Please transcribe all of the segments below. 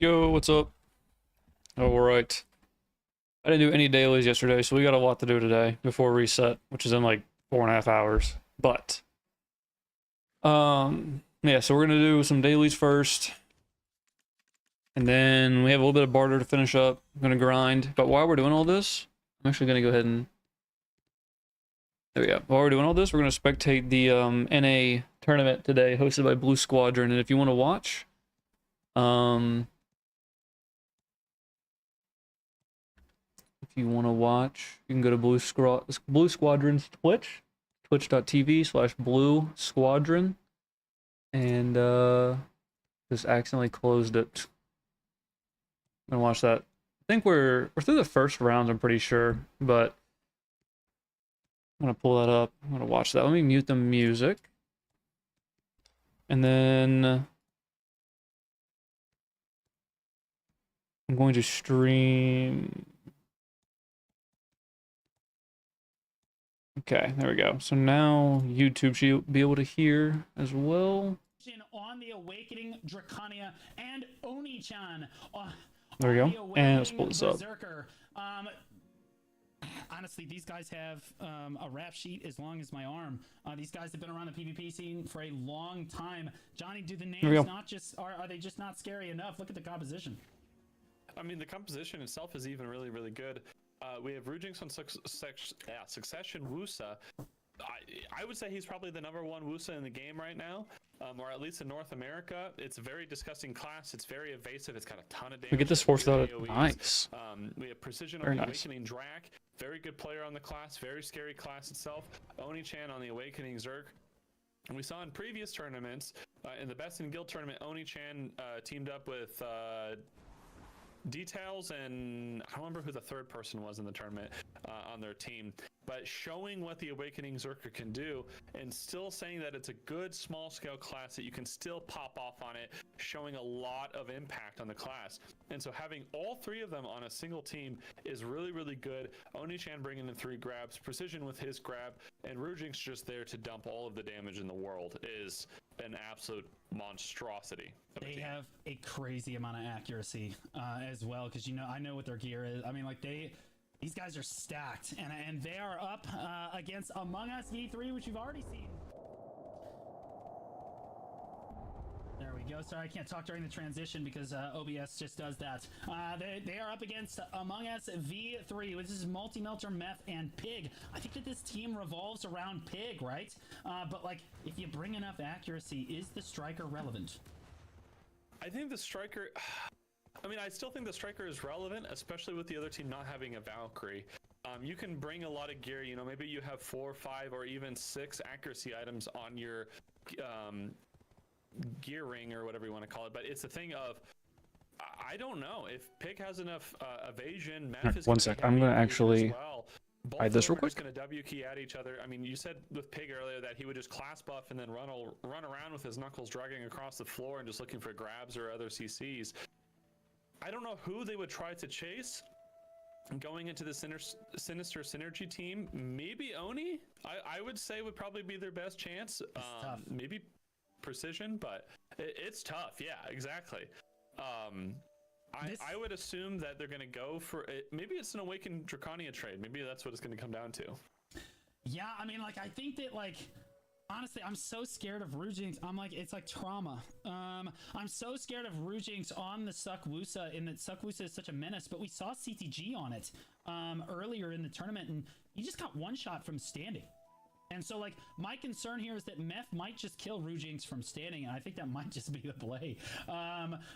Yo, what's up? All right. I didn't do any dailies yesterday, so we got a lot to do today before reset, which is in like 4.5 hours. But, yeah, so we're gonna do some dailies first, and then we have a little bit of barter to finish up. I'm gonna grind, but while we're doing all this, I'm actually gonna go ahead and there we go. While we're doing all this, we're gonna spectate the NA tournament today, hosted by Blue Squadron, and if you want to watch, if you want to watch, you can go to Blue Squadron's Twitch, twitch.tv/Blue Squadron, and just accidentally closed it. I'm gonna watch that. I think we're through the first round, I'm pretty sure, but I'm gonna pull that up. I'm gonna watch that. Let me mute the music, and then I'm going to stream. Okay, there we go. So now YouTube should be able to hear as well. On the Awakening, Draconia, and Oni-chan. There we go. And let's pull this up. Honestly, these guys have a rap sheet as long as my arm. These guys have been around the PvP scene for a long time. Johnny, do the names not just are they just not scary enough? Look at the composition. I mean, the composition itself is even really good. We have Rujinx on Succession Wusa. I would say he's probably the #1 Wusa in the game right now, or at least in North America. It's a very disgusting class. It's very evasive. It's got a ton of damage. We get this forced out. Nice. We have Precision on the Awakening Drac. Very good player on the class. Very scary class itself. Oni-chan on the Awakening Zerg. And we saw in previous tournaments, in the Best in Guild tournament, Oni-chan teamed up with Details, and I don't remember who the third person was in the tournament on their team, but showing what the Awakening Zerker can do and still saying that it's a good small scale class that you can still pop off on it, showing a lot of impact on the class. And so having all three of them on a single team is really good. Oni-chan bringing in 3 grabs, Precision with his grab, and Rujinx just there to dump all of the damage in the world is an absolute monstrosity. They have a crazy amount of accuracy as well, because I know what their gear is. I mean, like these guys are stacked, and they are up against Among Us V3, which you've already seen. There we go. Sorry, I can't talk during the transition because OBS just does that. They are up against Among Us V3, which is Multi-Melter, Meth, and Pig. I think that this team revolves around Pig, right? But like, if you bring enough accuracy, is the Striker relevant? I think the Striker... I mean, I still think the Striker is relevant, especially with the other team not having a Valkyrie. You can bring a lot of gear, maybe you have 4, 5, or even 6 accuracy items on your gear ring or whatever you want to call it, but it's a thing of I don't know if Pig has enough evasion. Meth is 1 sec, I'm gonna actually hide this real quick. Just gonna W key at each other. I mean, you said with Pig earlier that he would just class buff and then run around with his knuckles dragging across the floor and just looking for grabs or other CCs. I don't know who they would try to chase going into the Sinister Synergy team. Maybe Oni, I would say, would probably be their best chance. Maybe Precision, but it's tough. Yeah, exactly. I would assume that they're going to go for it. Maybe it's an Awakened Draconia trade. Maybe that's what it's going to come down to. Yeah, I mean, like, I think that, like, honestly, I'm so scared of Rujinx. I'm like, it's like trauma. I'm so scared of Rujinx on the Sukwusa, in that Sukwusa is such a menace, but we saw CTG on it earlier in the tournament, and he just got one shot from standing. And so, like, my concern here is that Meth might just kill Rujinx from standing, and I think that might just be the play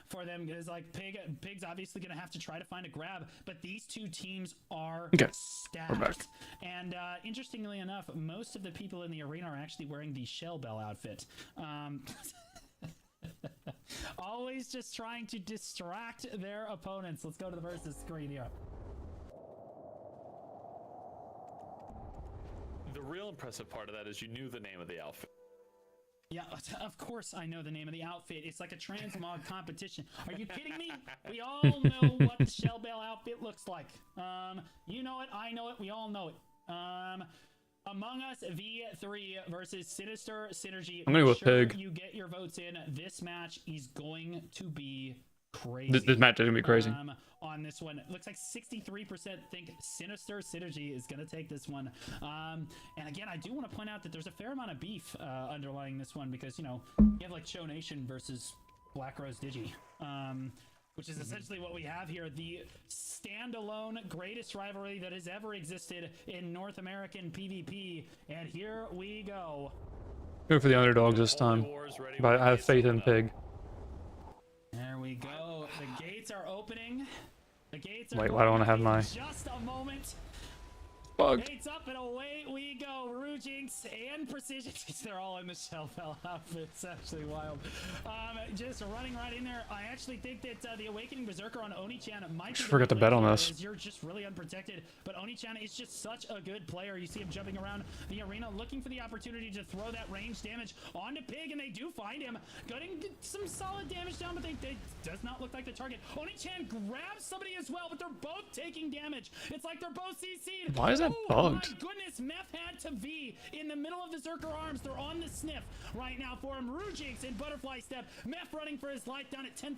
for them, because, like, Pig's obviously going to have to try to find a grab, but these two teams are stacked. And interestingly enough, most of the people in the arena are actually wearing the Shell Bell outfit. Always just trying to distract their opponents. Let's go to the versus screen here. The real impressive part of that is you knew the name of the outfit. Yeah, of course I know the name of the outfit. It's like a transmog competition. Are you kidding me? We all know what the Shell Bell outfit looks like. You know it, I know it, we all know it. Among Us V3 versus Sinister Synergy. I'm gonna go with Pig. You get your votes in. This match is going to be crazy. This match is gonna be crazy. On this one, it looks like 63% think Sinister Synergy is going to take this one. And again, I do want to point out that there's a fair amount of beef underlying this one because, you know, you have like Show Nation versus Black Rose Digi, which is essentially what we have here. The standalone greatest rivalry that has ever existed in North American PvP. And here we go. Go for the underdogs this time. But I have faith in Pig. There we go. The gates are opening. The gates are Wait, why do I want to have my just a moment. bug? Gates up and away we go. Rujinx and Precision. They're all in the Shellfell outfit. It's actually wild. Just running right in there. I actually think that the Awakening Berserker on Oni-chan might be Forgot to bet on this. You're just really unprotected. But Oni-chan is just such a good player. You see him jumping around the arena looking for the opportunity to throw that range damage onto Pig, and they do find him. Getting some solid damage down, but they does not look like the target. Oni-chan grabs somebody as well, but they're both taking damage. It's like they're both CC'd. Why is that bugged? My goodness, Meth had to V in the middle of the Zerker arms. They're on the sniff right now for him. Rujinx in Butterfly Step. Meth running for his life down at 10%.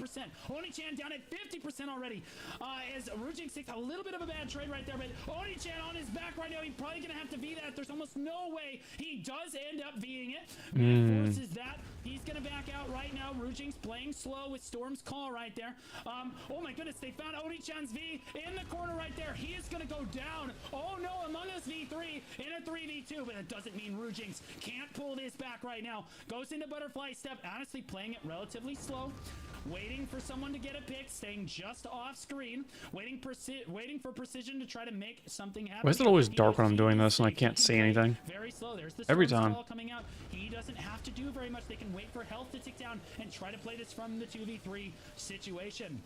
Oni-chan down at 50% already. As Rujinx takes a little bit of a bad trade right there, but Oni-chan on his back right now. He's probably going to have to V that. There's almost no way he does end up Ving it. Meth forces that. He's going to back out right now. Rujinx playing slow with Storm's Call right there. Oh my goodness, they found Oni-chan's V in the corner right there. He is going to go down. Oh no, Among Us V3 in a 3v2, but that doesn't mean Rujinx can't pull this back right now. Goes into Butterfly Step, honestly playing it relatively slow. Waiting for someone to get a pick, staying just off screen, waiting for Precision to try to make something happen. Why is it always dark when I'm doing this and I can't see anything? Very slow. There's the Every Storm's time. Call coming out. He doesn't have to do very much. They can wait for health to tick down and try to play this from the 2v3 situation.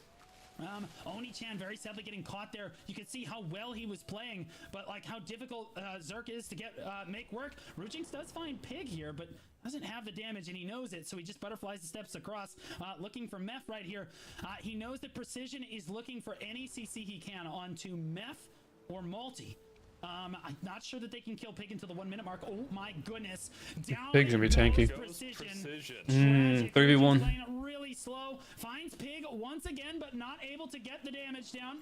Oni-chan very sadly getting caught there. You can see how well he was playing, but like how difficult Zerk is to get make work. Rujinx does find Pig here, but doesn't have the damage, and he knows it, so he just butterflies the steps across, looking for Meth right here. He knows that Precision is looking for any CC he can onto Meth or Multi. I'm not sure that they can kill Pig until the 1 minute mark. Oh my goodness. Down Pig's gonna be tanky. Precision. 3v1. Playing it really slow. Finds Pig once again, but not able to get the damage down.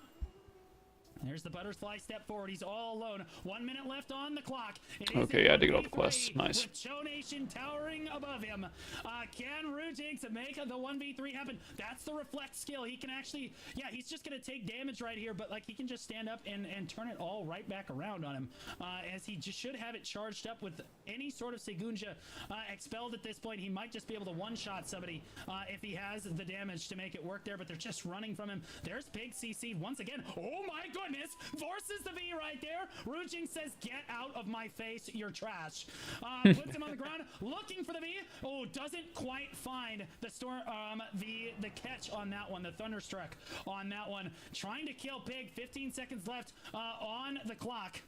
There's the Butterfly Step forward. He's all alone. 1 minute left on the clock. Okay, yeah, I did get all the quests. Nice. With Show Nation towering above him. Can Rujinx make the 1v3 happen? That's the reflect skill. He can actually, yeah, he's just going to take damage right here, but like he can just stand up and turn it all right back around on him. As he just should have it charged up with any sort of Segunja expelled at this point. He might just be able to one-shot somebody if he has the damage to make it work there, but they're just running from him. There's Pig CC once again. Oh my goodness. Forces the V right there. Rujinx says, get out of my face, you're trash. Puts him on the ground, looking for the V. Oh, doesn't quite find the storm, the catch on that one, the Thunderstruck on that one. Trying to kill Pig, 15 seconds left on the clock.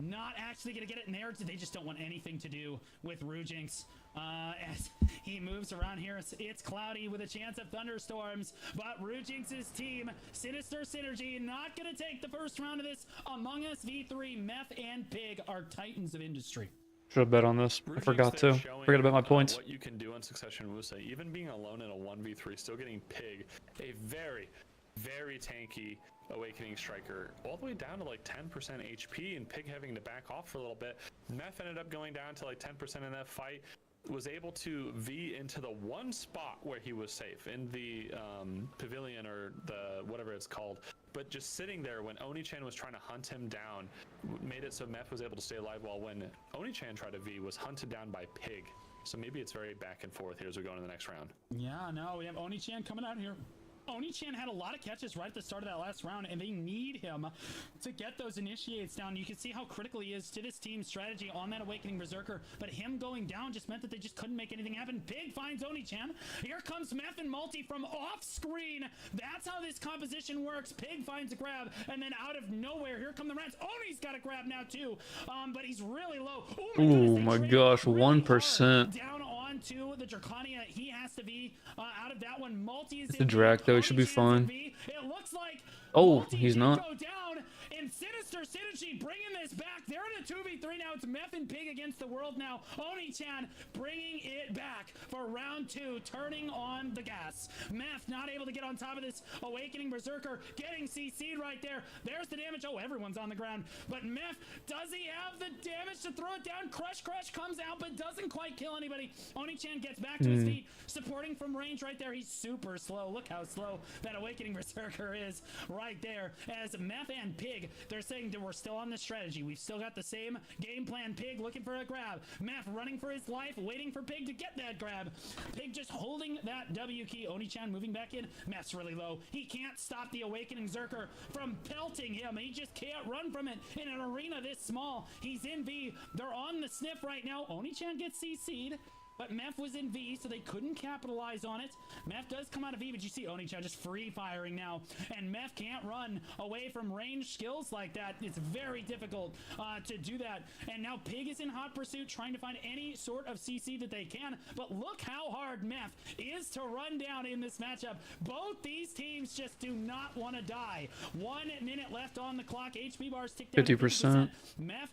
Not actually gonna get it in there. They just don't want anything to do with Rujinx. As he moves around here, it's cloudy with a chance of thunderstorms, but Rujinx's team, Sinister Synergy, not gonna take the first round of this. Among Us V3, Meth and Pig are titans of industry. Should have bet on this. I forgot to. Forgot about my points. What you can do on Succession Wusa, even being alone in a 1v3, still getting Pig, a very, very tanky Awakening Striker, all the way down to like 10% HP, and Pig having to back off for a little bit. Meth ended up going down to like 10% in that fight. Was able to V into the one spot where he was safe in the pavilion, or the whatever it's called, but just sitting there when Oni-chan was trying to hunt him down, made it so Meth was able to stay alive, while when Oni-chan tried to V, was hunted down by Pig. So maybe it's very back and forth here as we go into the next round. Yeah, no, we have Oni-chan coming out here. Oni-chan had a lot of catches right at the start of that last round, and they need him to get those initiates down. You can see how critical he is to this team's strategy on that Awakening Berserker, but him going down just meant that they just couldn't make anything happen. Pig finds Oni-chan. Here comes Meth and Multi from off screen. That's how this composition works. Pig finds a grab, and then out of nowhere, here come the rats. Oni's got a grab now too, but he's really low. Oh my gosh, 1%. Down onto the Draconia. He has to be out of that one. Multi is It's a Drac though, it should be fun. It looks like Oh, he's not. go down. and Sinister Synergy bringing this back. They're in a 2v3 now. It's Meth and Pig against the world now. Oni-chan bringing it back for round 2, turning on the gas. Meth not able to get on top of this Awakening Berserker, getting CC'd right there. There's the damage. Oh, everyone's on the ground. But Meth, does he have the damage to throw it down? Crush comes out, but doesn't quite kill anybody. Oni-chan gets back to his feet, supporting from range right there. He's super slow. Look how slow that Awakening Berserker is right there. As Meth and Pig, they're saying that we're still on this strategy. We've still got the same game plan. Pig looking for a grab. Meth running for his life, waiting for Pig to get that grab. Pig just holding that W key. Oni-chan moving back in. Meth's really low. He can't stop the Awakening Berserker from pelting him. He just can't run from it in an arena this small. He's in V. They're on the sniff right now. Oni-chan gets CC'd. But Meth was in V, so they couldn't capitalize on it. Meth does come out of V, but you see Oni-chan just free firing now. And Meth can't run away from range skills like that. It's very difficult to do that. And now Pig is in hot pursuit, trying to find any sort of CC that they can. But look how hard Meth is to run down in this matchup. Both these teams just do not want to die. 1 minute left on the clock. HP bars tick down 50%. Meth,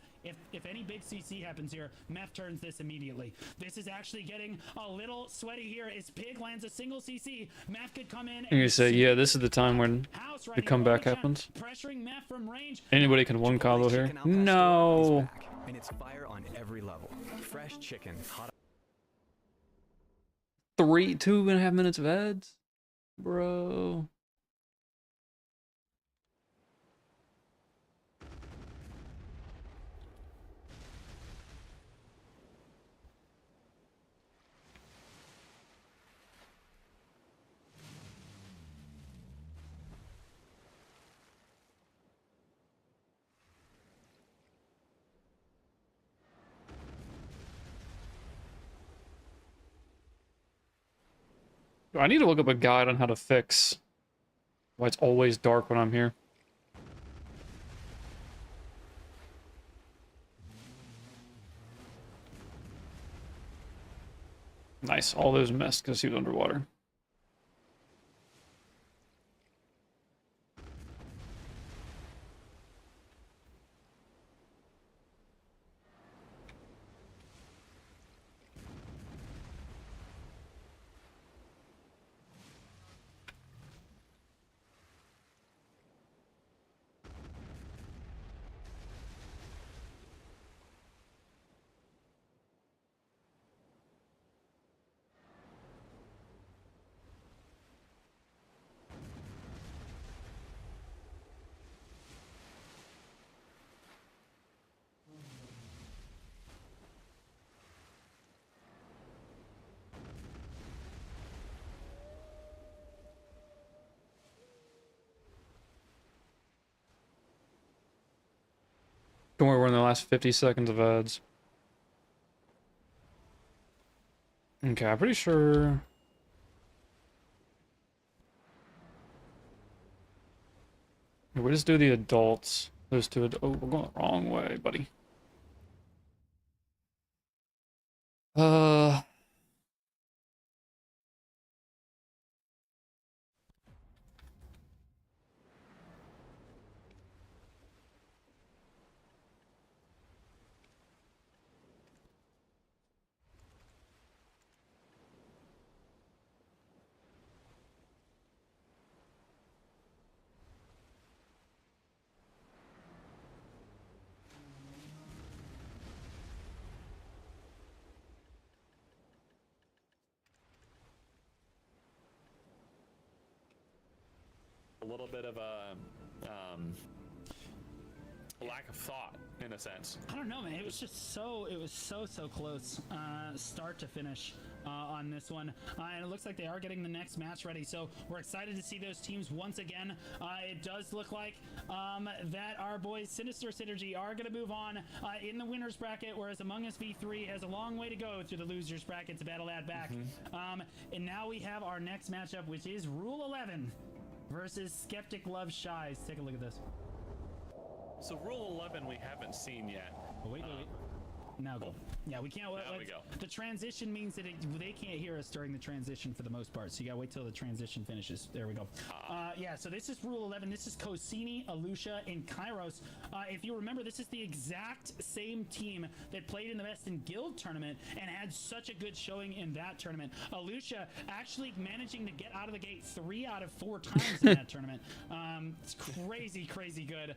if any big CC happens here, Meth turns this immediately. This is actually getting a little sweaty here as Pig lands a single CC. Meth could come in And you say, yeah, this is the time when the comeback happens. Pressuring Meth from range. Anybody can one combo here. No. And it's fire on every level. Fresh chicken, hot. 2.5 minutes of ads, bro. I need to look up a guide on how to fix why it's always dark when I'm here. Nice, all those missed because he was underwater. Don't worry, we're in the last 50 seconds of ads. Okay, I'm pretty sure... We just do the adults. Those two oh, we're going the wrong way, buddy. A little bit of a lack of thought, in a sense. I don't know, man. It was just so close, start to finish on this one. And it looks like they are getting the next match ready. So we're excited to see those teams once again. It does look like that our boys Sinister Synergy are going to move on in the winners bracket, whereas Among Us V3 has a long way to go through the losers bracket to battle that back. And now we have our next matchup, which is Rule 11 versus Skeptic Love Shies. Take a look at this. So Rule 11 we haven't seen yet. Oh, wait. Now go. Yeah, we can't. Now we go. The transition means that they can't hear us during the transition for the most part. So you gotta wait till the transition finishes. There we go. yeah, so this is Rule 11. This is Kosini, Alusha, and Kairos. If you remember, this is the exact same team that played in the Best in Guild tournament and had such a good showing in that tournament. Alusha actually managing to get out of the gate 3 out of 4 times in that tournament. It's crazy good.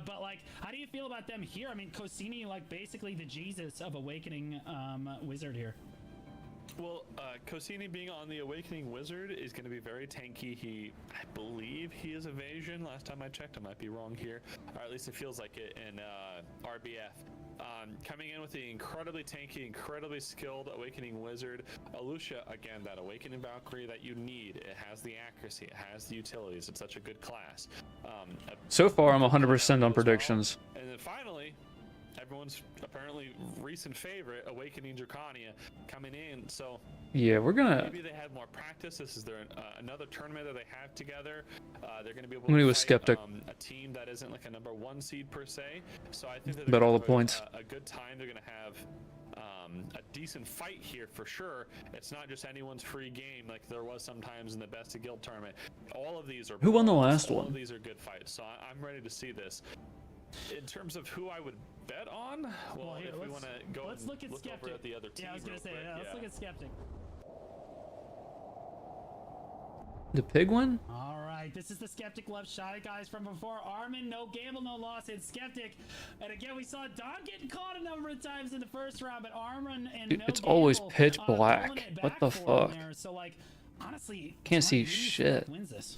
But like, how do you feel about them here? I mean, Kosini, like basically the Jesus of Awakening Wizard here. Well, Kosini being on the Awakening Wizard is going to be very tanky. I believe he is evasion. Last time I checked, I might be wrong here, or at least it feels like it in RBF. Coming in with the incredibly tanky, incredibly skilled Awakening Wizard. Alusha, again, that Awakening Valkyrie that you need. It has the accuracy, it has the utilities. It's such a good class. So far, I'm 100% on predictions. And then finally, everyone's apparently recent favorite, Awakening Draconia, coming in. So yeah, we're gonna. Maybe they had more practice. This is their another tournament that they have together. They're going to be able I'm gonna to go fight, Skeptic. A team that isn't like a number 1 seed per se. So I think that Bet they're all gonna the have points. A good time. They're going to have a decent fight here for sure. It's not just anyone's free game like there was sometimes in the Best of Guild tournament. All of these are. Who won the last all one? of these are good fights. So I'm ready to see this. In terms of who I would bet on, well, here, if we want to go, let's and look at Skeptic. over at the other team. Yeah, I was gonna say, let's look at Skeptic. The pig one? All right, this is the Skeptic left shot, guys, from before. Armin, no gamble, no loss, and Skeptic. And again, we saw Don getting caught a number of times in the first round, but Armin and Dude, no it's gamble, always pitch pulling black. it What back the for him fuck? there. So, like, honestly, Can't see who do you think shit. wins this?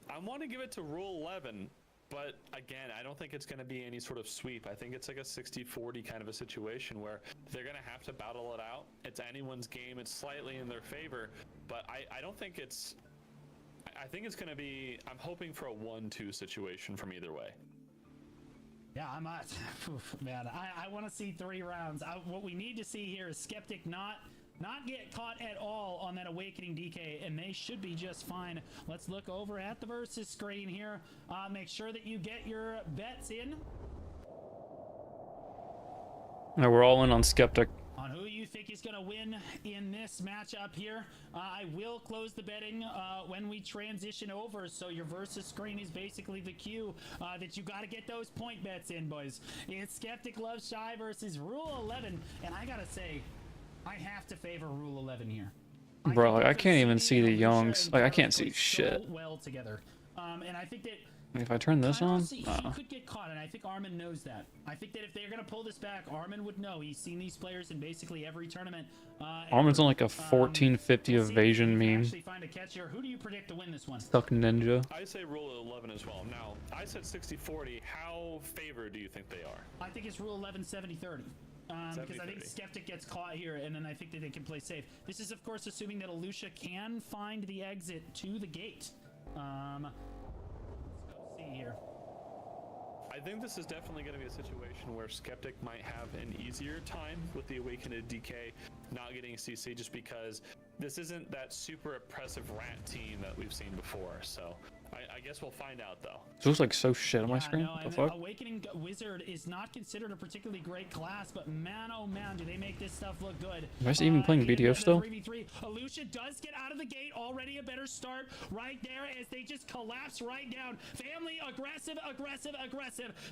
I want to give it to Rule 11, but again, I don't think it's going to be any sort of sweep. I think it's like a 60-40 kind of a situation where they're going to have to battle it out. It's anyone's game. It's slightly in their favor, but I don't think it's... I think it's going to be... I'm hoping for a 1-2 situation from either way. Yeah, I'm not... Man, I want to see 3 rounds. What we need to see here is Skeptic not get caught at all on that Awakening DK, and they should be just fine. Let's look over at the versus screen here. Make sure that you get your bets in No, we're all in on Skeptic. on who you think is going to win in this matchup here. I will close the betting when we transition over, so your versus screen is basically the cue that you got to get those point bets in, boys. It's Skeptic Love Shy versus Rule 11, and I got to say, I have to favor Rule 11 here. Bro, like, I can't even Kosini, see the Alusha, youngs. and Like, I Kairos can't see play so shit. well together. And I think that If I turn this on, Kairos, he could get caught, and I think Armin knows that. I think that if they're going to pull this back, Armin would know. He's seen these players in basically every tournament. Armin's on like a We'll 1450 see if evasion we can meme. actually find a catch here. Who do you predict to win this one? Stuck ninja. I say Rule 11 as well. Now, I said 60-40. How favored do you think they are? I think it's Rule 11, 70-30. Because I think 70-30. Skeptic gets caught here, and then I think that they can play safe. This is, of course, assuming that Alusha can find the exit to the gate. Let's go see here. I think this is definitely going to be a situation where Skeptic might have an easier time with the Awakened DK not getting CC, just because this isn't that super oppressive rat team that we've seen before. So I guess we'll find out, though. This looks like so shit on my Yeah, screen. no, What the and fuck? Awakening Wizard is not considered a particularly great class, but man, oh man, do they make this stuff look good. Am I even playing in BDO the still? 3v3. Alusha does get out of the gate, already a better start right there as they just collapse right down. Family aggressive,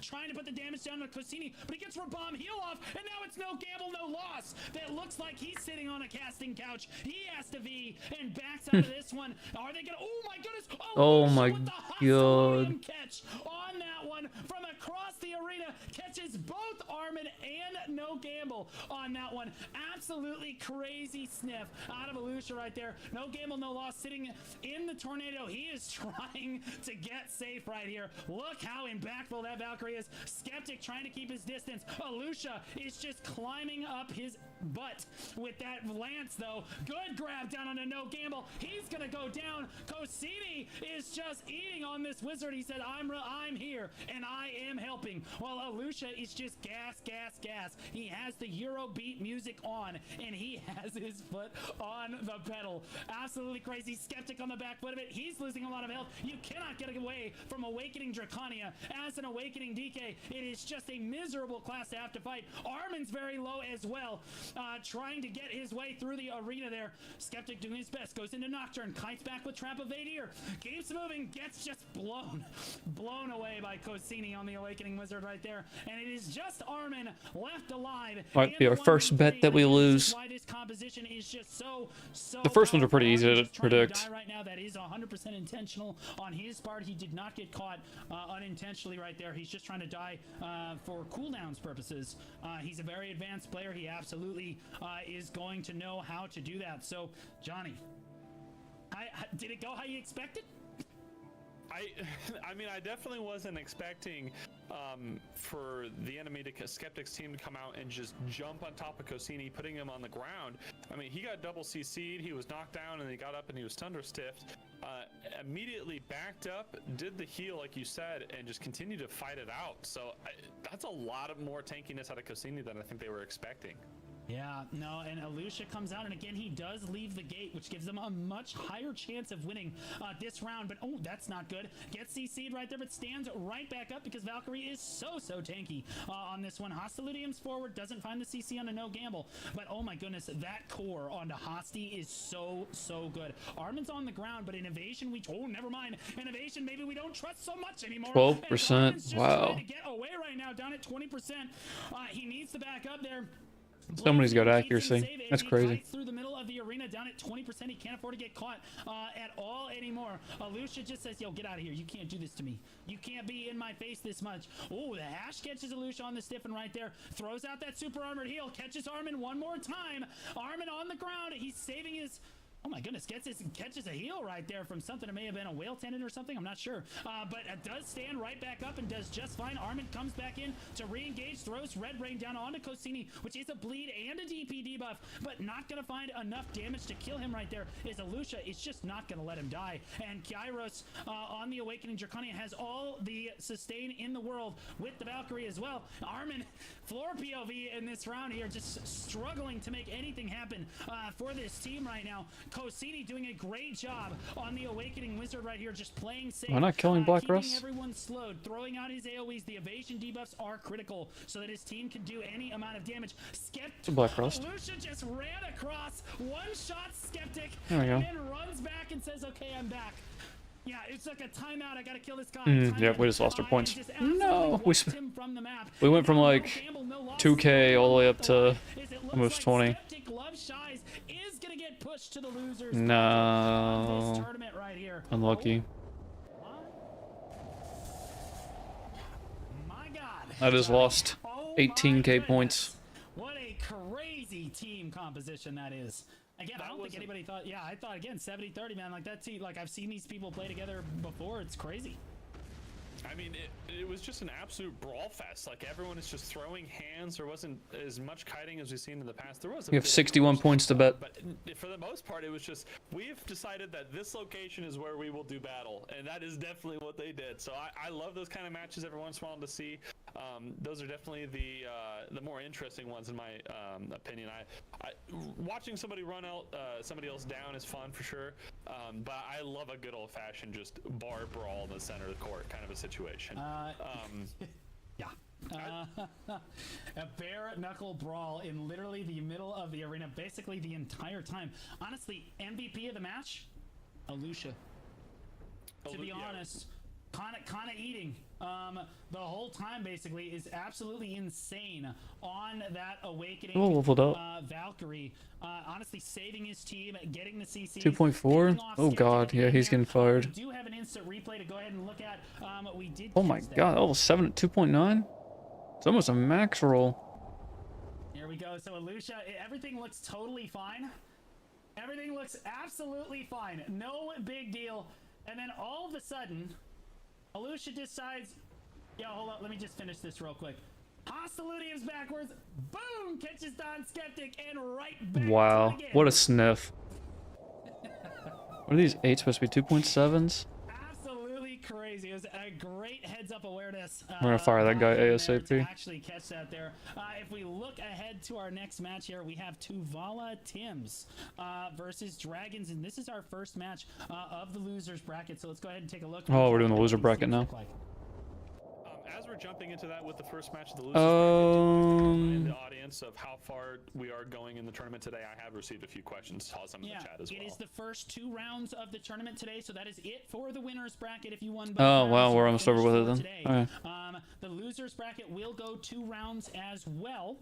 trying to put the damage down to Kosini, but he gets Rabam heal off, and now it's no gamble, no loss. That looks like he's sitting on a casting couch. He has to V and backs out of this one. Are they gonna? Oh my goodness! Oh Alusha my with the God. catch on that one from across the arena, catches both Armin and No Gamble on that one. Absolutely crazy sniff out of Alusha right there. No Gamble, no loss, sitting in the tornado. He is trying to get safe right here. Look how impactful that Valkyrie is. Skeptic trying to keep his distance. Alusha is just climbing up his butt with that lance, though. Good grab down on a No Gamble. He's gonna go down. Kosini is just eating on this wizard. He said, I'm here and I am helping. While Alusha Alusha is just gas, gas, gas. He has the Eurobeat music on, and he has his foot on the pedal. Absolutely crazy. Skeptic on the back foot of it. He's losing a lot of health. You cannot get away from Awakening Draconia. As an Awakening DK, it is just a miserable class to have to fight. Armin's very low as well, trying to get his way through the arena there. Skeptic doing his best, goes into Nocturne, kites back with Trap of Vadir, keeps moving, gets just blown away by Cosini on the Awakening Wizard right there, and it is just Armin left alive. Might be our first bet that we lose. Why this composition is just so The first ones are pretty easy to Armin's just trying to predict. die right now. That is 100% intentional on his part. He did not get caught unintentionally right there. He's just trying to die for cooldowns purposes. He's a very advanced player. He absolutely is going to know how to do that. So, Johnny, did it go how you expected? I mean, I definitely wasn't expecting for the enemy Skeptic's team to come out and just jump on top of Cosini, putting him on the ground. I mean, he got double CC'd, he was knocked down, and he got up and he was thunder stiffed. Immediately backed up, did the heal like you said, and just continued to fight it out. So that's a lot of more tankiness out of Cosini than I think they were expecting. Yeah, no, and Alusha comes out, and again, he does leave the gate, which gives them a much higher chance of winning this round, but oh, that's not good. Gets CC'd right there, but stands right back up because Valkyrie is so tanky on this one. Hostiludium's forward, doesn't find the CC on a no gamble, but oh my goodness, that core onto Hosti is so good. Armin's on the ground, but in evasion, oh, never mind. In evasion, maybe we don't trust so much anymore. 12%, wow. Trying to get away right now, down at 20%. He needs to back up there. Somebody's got accuracy. That's crazy. Through the middle of the arena, down at 20%. He can't afford to get caught at all anymore. Alusha just says, yo, get out of here. You can't do this to me. You can't be in my face this much. Oh, the hash catches Alusha on the stiffen right there. Throws out that super armored heal. Catches Armin one more time. Armin on the ground. He's saving his... Oh my goodness, catches a heal right there from something. It may have been a whale tendon or something, I'm not sure. But it does stand right back up and does just fine. Armin comes back in to re-engage, throws Red Rain down onto Cosini, which is a bleed and a DP debuff, but not gonna find enough damage to kill him right there. Is Alusha is just not gonna let him die. And Kairos on the Awakening Draconia has all the sustain in the world with the Valkyrie as well. Armin, floor POV in this round here, just struggling to make anything happen for this team right now. Cosini doing a great job on the Awakening Wizard right here, just playing safe. Why not killing Black keeping Rust? Everyone slowed, throwing out his AoEs. The evasion debuffs are critical so that his team can do any amount of damage. It's a Black Rust. Alusha just ran across, one-shot Skeptic, There we go. and then runs back and says, okay, I'm back. Yeah, it's like a timeout. I gotta kill this guy. Yeah, we just lost our points. No, we went from like 2K all the way up to almost 20. Skeptic Love Shies is gonna get pushed to the losers. No. This tournament right here. Unlucky. My God. I just lost Oh 18K my points. goodness. What a crazy team composition that is. Again, I don't think anybody thought. Yeah, I thought again 70-30, man. Like that team. Like I've seen these people play together before. It's crazy. I mean, it was just an absolute brawl fest. Like everyone is just throwing hands. There wasn't as much kiting as we've seen in the past. There was. We have 61 points to bet. But for the most part, it was just we've decided that this location is where we will do battle, and that is definitely what they did. So I love those kind of matches every once in a while to see. Those are definitely the more interesting ones in my opinion. I watching somebody run out somebody else down is fun for sure. But I love a good old-fashioned just bar brawl in the center of the court kind of a situation. Yeah. A bare knuckle brawl in literally the middle of the arena, basically the entire time. Honestly, MVP of the match, Alusha. To be honest, kind of eating the whole time basically is absolutely insane on that Awakening leveled up. Valkyrie. Honestly, saving his team, getting the CC. 2.4. Oh god, yeah, he's getting fired. We do have an instant replay to go ahead and look at. We did. Oh my god, level 7 at 2.9. It's almost a max roll. Here we go. So Alusha, everything looks totally fine. Everything looks absolutely fine. No big deal. And then all of a sudden, Alusha decides, yo, hold up, let me just finish this real quick. Hostiludium's backwards, boom, catches Don Skeptic, and right back Wow, to it again. what a sniff. What are these 8 supposed to be 2.7s? Absolutely crazy. crazy. It was a great heads-up awareness. We're gonna fire that guy by him there ASAP. to actually catch that there. If we look ahead to our next match here, we have Tuvala Tims versus Dragons, and this is our first match of the losers bracket. So let's go ahead and take a look. Oh, we're doing the loser bracket now. As we're jumping into that with the first match of the losers bracket, in the Um, audience of how far we are going in the tournament today, I have received a few questions. Saw some in the chat as well. It is the first 2 rounds of the tournament today, so that is it for the winners bracket. If you won both Oh, rounds, wow, you we're are almost over finished with it for then. today. Okay. The losers bracket will go 2 rounds as well,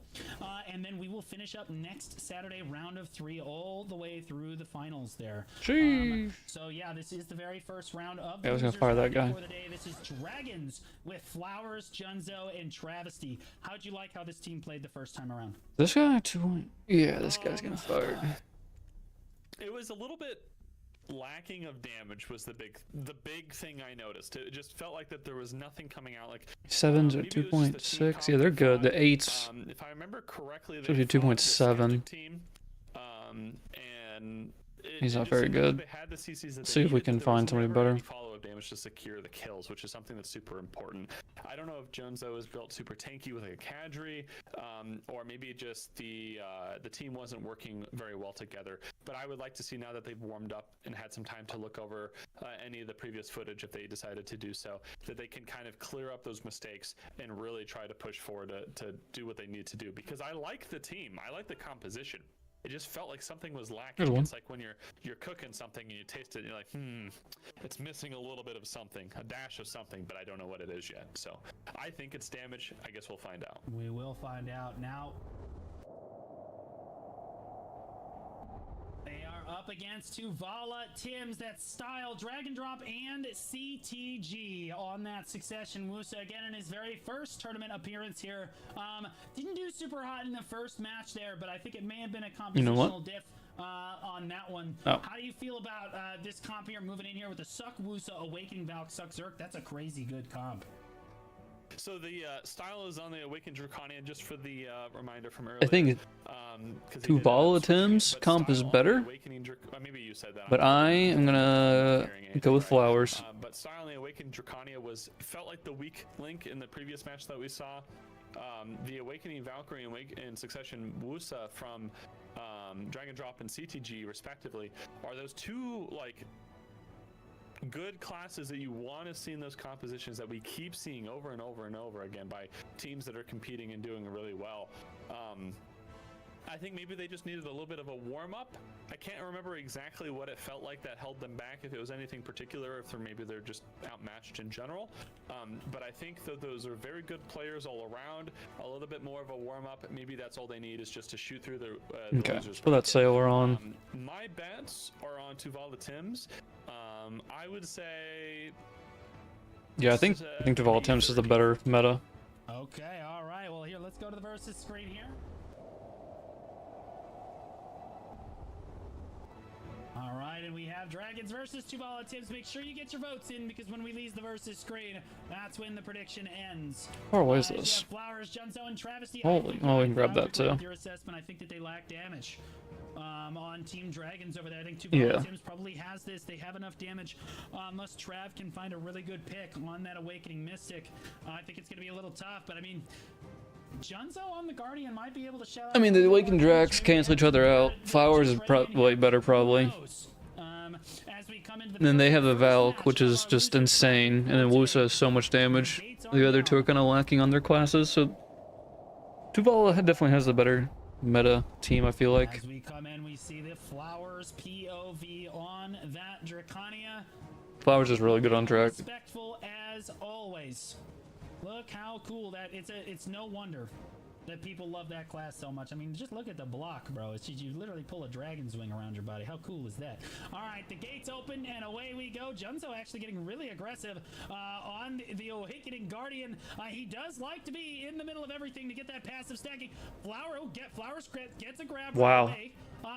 and then we will finish up next Saturday, round of 3, all the way through the finals there. Sheesh. So yeah, this is the very first round of the I was gonna losers fire that bracket guy. for the day. This is Dragons with Flowers, Junzo, and Travesty. How'd you like how this team played the first time around? This guy too. Yeah, this guy's getting fired. It was a little bit lacking of damage was the big thing I noticed. It just felt like that there was nothing coming out. Like 7s at maybe it was just the team 2.6. Yeah, they're good. The comp 8s. If I remember correctly, they Should be fought the 2.7. Skeptic team, and He's it not just very seemed like good. they had the CCs that See they if we needed, can but there was find somebody never better. any follow-up damage to secure the kills, which is something that's super important. I don't know if Jonzo is built super tanky with like a cadre, or maybe just the team wasn't working very well together. But I would like to see, now that they've warmed up and had some time to look over any of the previous footage, if they decided to do so, that they can kind of clear up those mistakes and really try to push forward to do what they need to do. Because I like the team, I like the composition. It just felt like something was lacking. Good one. It's like when you're cooking something and you taste it and you're like, it's missing a little bit of something, a dash of something, but I don't know what it is yet. So I think it's damage. I guess we'll find out. We will find out now. They are up against Tuvala Tims. That's Style, Dragon Drop, and CTG on that Succession. Musa again in his very first tournament appearance here. Didn't do super hot in the first match there, but I think it may have been a compositional You know what? diff on that one. Oh. How do you feel about this comp here, moving in here with the Suck Wusa, Awakening Valk, Suck Zerk? That's a crazy good comp. So the Style is on the Awakened Draconian, just for the reminder from earlier. I think Tuvala Tim's comp is better, maybe you said that. but I am gonna go with Flowers. But Style on the Awakened Draconia felt like the weak link in the previous match that we saw. The Awakening Valkyrie and Succession Wusa from Dragon Drop and CTG respectively are those two like good classes that you want to see in those compositions that we keep seeing over and over and over again by teams that are competing and doing really well. I think maybe they just needed a little bit of a warm-up. I can't remember exactly what it felt like that held them back, if it was anything particular, if maybe they're just outmatched in general. But I think that those are very good players all around. A little bit more of a warm-up. Maybe that's all they need, is just to shoot through the Okay, losers let's put that bracket. sailor on. My bets are on Tuvala Tims. I would say... Yeah, I think Tuvala Tim's is the better meta. Okay, all right. Well, here, let's go to the versus screen here. All right, and we have Dragons versus Tuvala Tims. Make sure you get your votes in, because when we leave the versus screen, that's when the prediction ends. How far away is You this? have Flowers, Junzo, and Travesty. Holy, oh, we can grab that too. Your assessment, I think that they lack damage on Team Dragons over there. I think Tuvala Tims probably has this. They have enough damage. Unless Trav can find a really good pick on that Awakening Mystic, I think it's going to be a little tough. But I mean, Junzo on the Guardian might be able to shout out. I mean, the Awakened Dracs cancel each other out. Flowers is way better, probably. And then they have the Valk, which is just insane. And then Wusa has so much damage. The other two are kind of lacking on their classes, so Tuvala definitely has the better meta team, I feel like. As we come in, we see the Flowers POV on that Draconia. Flowers is really good on track. Respectful as always. Look how cool that it's no wonder that people love that class so much. I mean, just look at the block, bro. It's just, you literally pull a dragon's wing around your body. How cool is that? All right, the gates open and away we go. Junzo actually getting really aggressive on the Awakening Guardian. He does like to be in the middle of everything to get that passive stacking. Flowers gets a grab. Wow.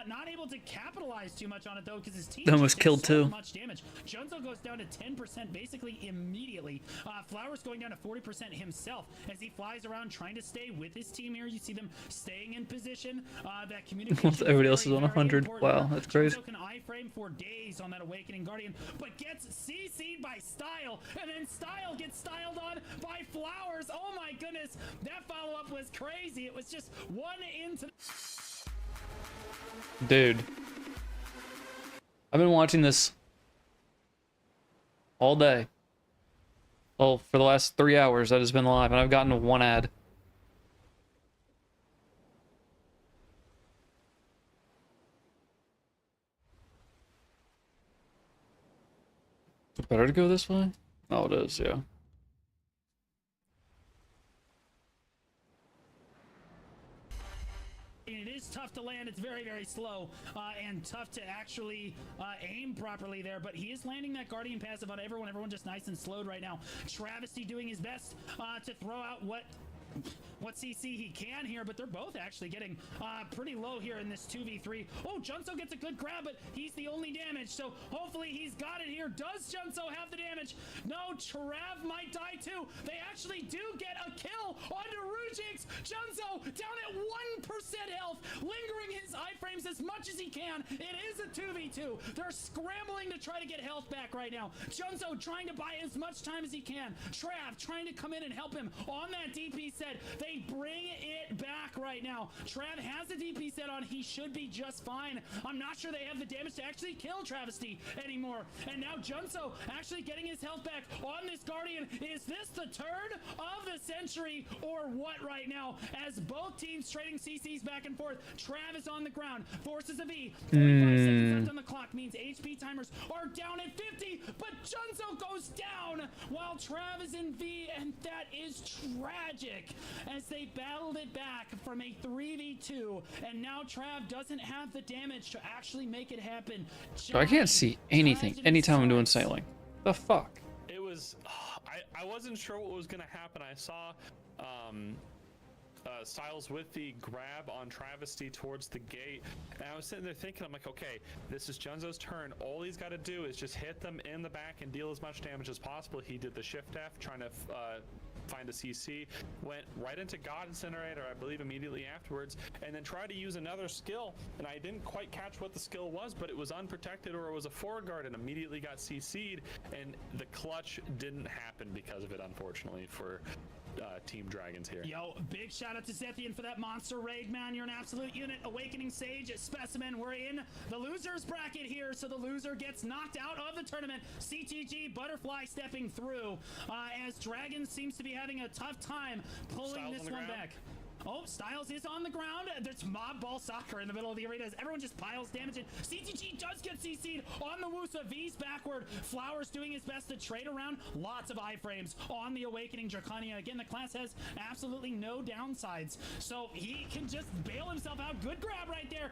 Not able to capitalize too much on it though, because his team That almost killed so too. much damage. Junzo goes down to 10% basically immediately. Flowers going down to 40% himself as he flies around trying to stay with his team here. You see them staying in position. That communication Once everybody else is on very 100. important. Wow, that's crazy. Junso can iframe for days on that Awakening Guardian, but gets CC'd by Style, and then Style gets styled on by Flowers. Oh my goodness, that follow-up was crazy. It was just one into... Dude. I've been watching this all day. Well, for the last 3 hours that has been live, and I've gotten one ad. Is it better to go this way? Oh, it is, yeah. It is tough to land. It's very, very slow and tough to actually aim properly there. But he is landing that Guardian passive on everyone. Everyone just nice and slowed right now. Travesty doing his best to throw out what CC he can here, but they're both actually getting pretty low here in this 2v3. Oh, Junso gets a good grab, but he's the only damage, so hopefully he's got it here. Does Junso have the damage? No, Trav might die too. They actually do get a kill onto Rujix. Junso down at 1% health, lingering his iframes as much as he can. It is a 2v2. They're scrambling to try to get health back right now. Junso trying to buy as much time as he can. Trav trying to come in and help him on that DP set. They bring it back right now. Trav has a DP set on. He should be just fine. I'm not sure they have the damage to actually kill Travesty anymore. And now Junso actually getting his health back on this Guardian. Is this the turn of the century or what right now? As both teams trading CCs back and forth. Trav is on the ground. Forces a V. 45 seconds left on the clock means HP timers are down at 50, but Junso goes down while Trav is in V, and that is tragic as they battled it back from a 3v2, and now Trav doesn't have the damage to actually make it happen. So I can't see anything anytime I'm doing sailing. The fuck? It was, I wasn't sure what was gonna happen. I saw Styles with the grab on Travesty towards the gate, and I was sitting there thinking, I'm like, okay, this is Junso's turn. All he's got to do is just hit them in the back and deal as much damage as possible. He did the shift F, trying to find a CC, went right into God Incinerator, I believe, immediately afterwards, and then tried to use another skill, and I didn't quite catch what the skill was, but it was unprotected or it was a forward guard, and immediately got CC'd, and the clutch didn't happen because of it, unfortunately, for Team Dragons here. Yo, big shout out to Zethian for that monster raid, man. You're an absolute unit. Awakening Sage, Specimen. We're in the losers bracket here, so the loser gets knocked out of the tournament. CTG Butterfly stepping through as Dragons seems to be having a tough time pulling Styles this one back. Oh, Styles is on the ground. There's mob ball soccer in the middle of the arena as everyone just piles damage in. CTG does get CC'd on the Wusa. V's backward. Flowers doing his best to trade around. Lots of iframes on the Awakening Draconia. Again, the class has absolutely no downsides, so he can just bail himself out. Good grab right there